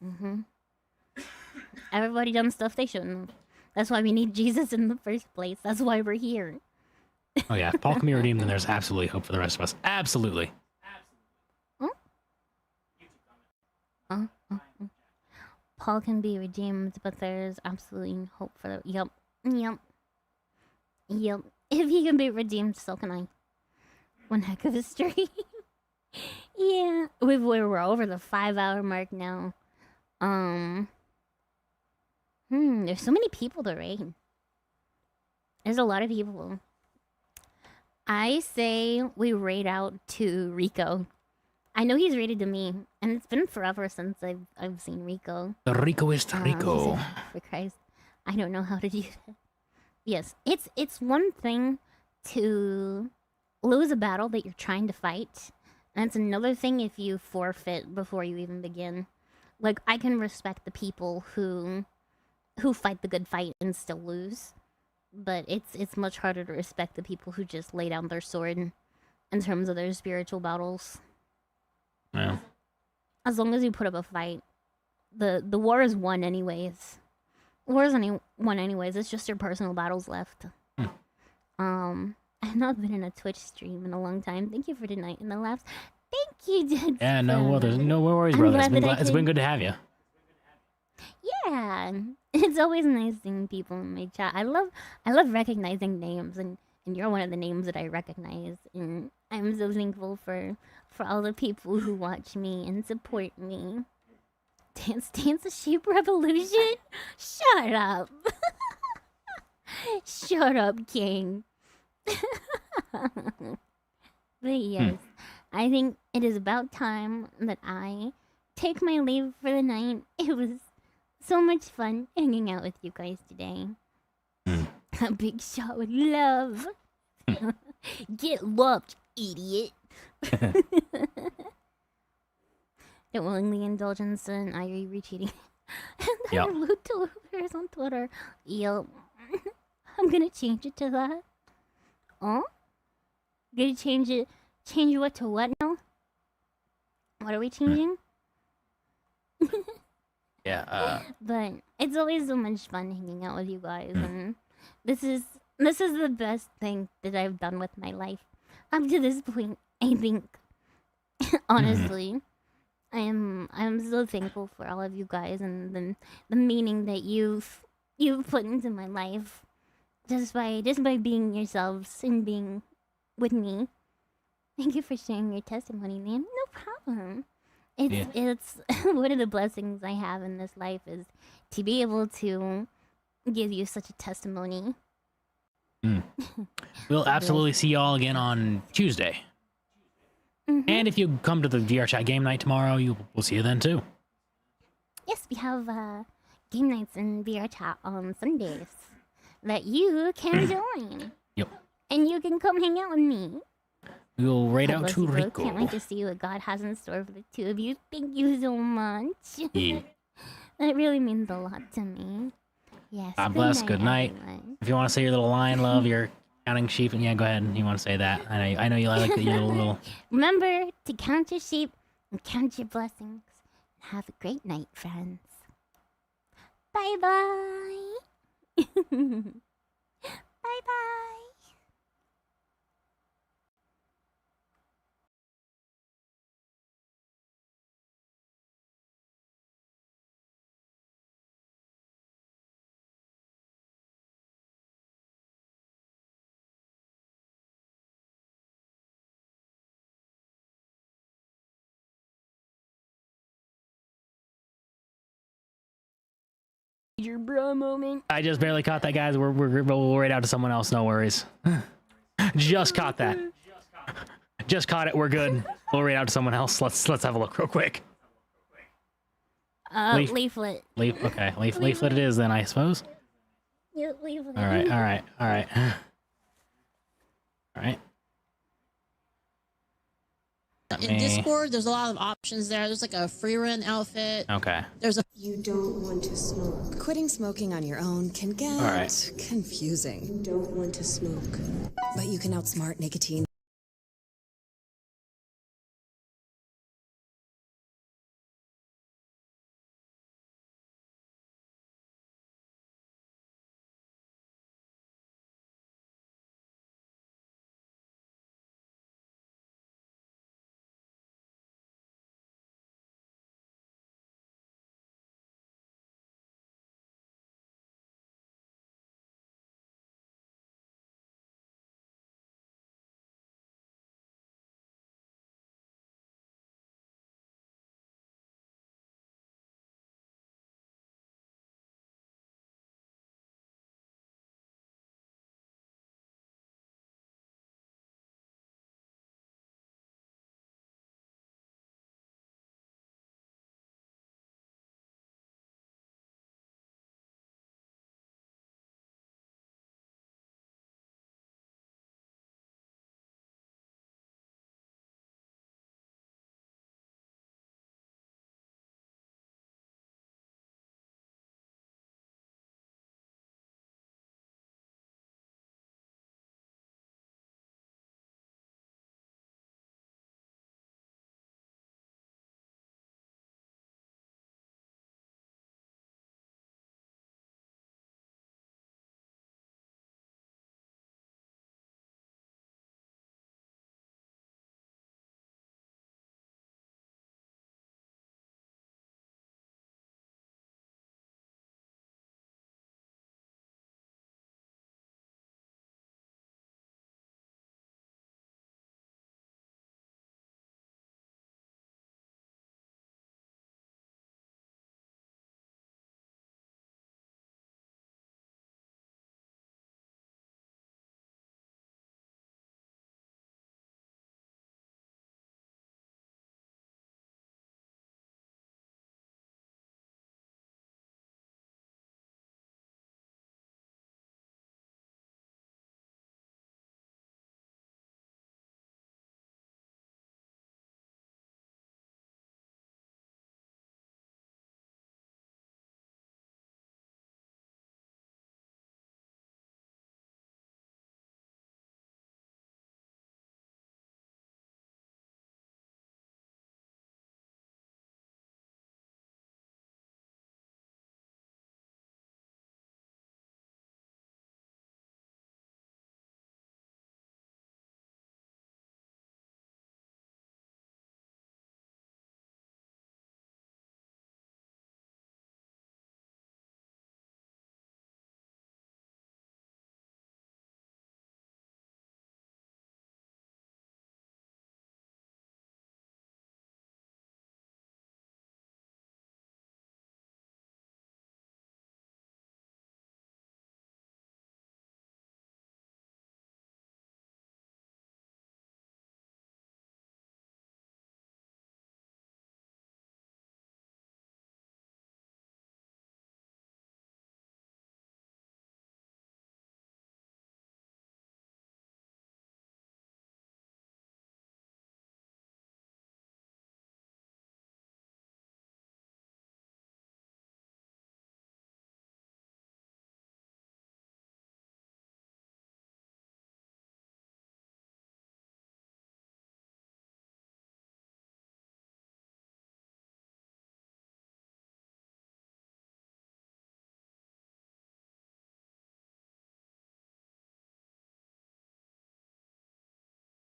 Mm-hmm. Everybody done stuff they shouldn't. That's why we need Jesus in the first place. That's why we're here. Oh yeah, if Paul can be redeemed, then there's absolutely hope for the rest of us. Absolutely. Paul can be redeemed, but there's absolutely hope for the... Yep. If he can be redeemed, so can I. One heck of a stream. Yeah. We're over the 5-hour mark now. There's so many people to raid. There's a lot of people. I say we raid out to Rico. I know he's raided to me, and it's been forever since I've seen Rico. Rico is Rico. For Christ, I don't know how to do that. Yes, it's one thing to lose a battle that you're trying to fight, and it's another thing if you forfeit before you even begin. Like, I can respect the people who fight the good fight and still lose, but it's much harder to respect the people who just lay down their sword in terms of their spiritual battles. Well, as long as you put up a fight, the war is won anyways. War is won anyways. It's just your personal battles left. I've not been in a Twitch stream in a long time. Thank you for tonight and the laughs. Thank you, Dead. Yeah, there's no worries, brother. It's been good to have you. Yeah, it's always nice seeing people in my chat. I love recognizing names, and you're one of the names that I recognize, and I'm so thankful for all the people who watch me and support me. Dance a Sheep Revolution? Shut up. Shut up, King. But yes, I think it is about time that I take my leave for the night. It was so much fun hanging out with you guys today. A big shot with love. Get loved, idiot. Don't willingly indulge in sin. I retreating. And then Yep. Loot Delivers on Twitter. Yo, I'm gonna change it to that. Oh? Gonna change it. Change what to what now? What are we changing? Yeah. But it's always so much fun hanging out with you guys, and this is the best thing that I've done with my life up to this point. I think, honestly, I'm so thankful for all of you guys and the meaning that you've put into my life just by being yourselves and being with me. Thank you for sharing your testimony, man. No problem. It's one of the blessings I have in this life is to be able to give you such a testimony. We'll absolutely see y'all again on Tuesday. And if you come to the VR chat game night tomorrow, we'll see you then too. Yes, we have game nights in VR chat on Sundays that you can join. Yep. And you can come hang out with me. We'll raid God out bless to you both. Rico. Can't wait to see what God has in store for the two of you. Thank you so much. Yeah. That really means a lot to me. Yes. God bless. Good night. Everyone. If you want to say your little line, love, you're counting sheep, and yeah, go ahead. You want to say that? I know you like your little. Remember to count your sheep and count your blessings. Have a great night, friends. Bye bye. Bye bye. Your bro moment. I just barely caught that, guys. We'll raid out to someone else. No worries. Just caught that. Just caught it. We're good. We'll raid out to someone else. Let's have a look real quick. Leaflet. Okay, leaflet it is then, I suppose. Yeah, leaflet. All right. In Discord, there's a lot of options there. There's like a free run outfit. Okay. There's a You don't want to smoke. Quitting smoking on your own can get All right. confusing. You don't want to smoke, but you can outsmart nicotine.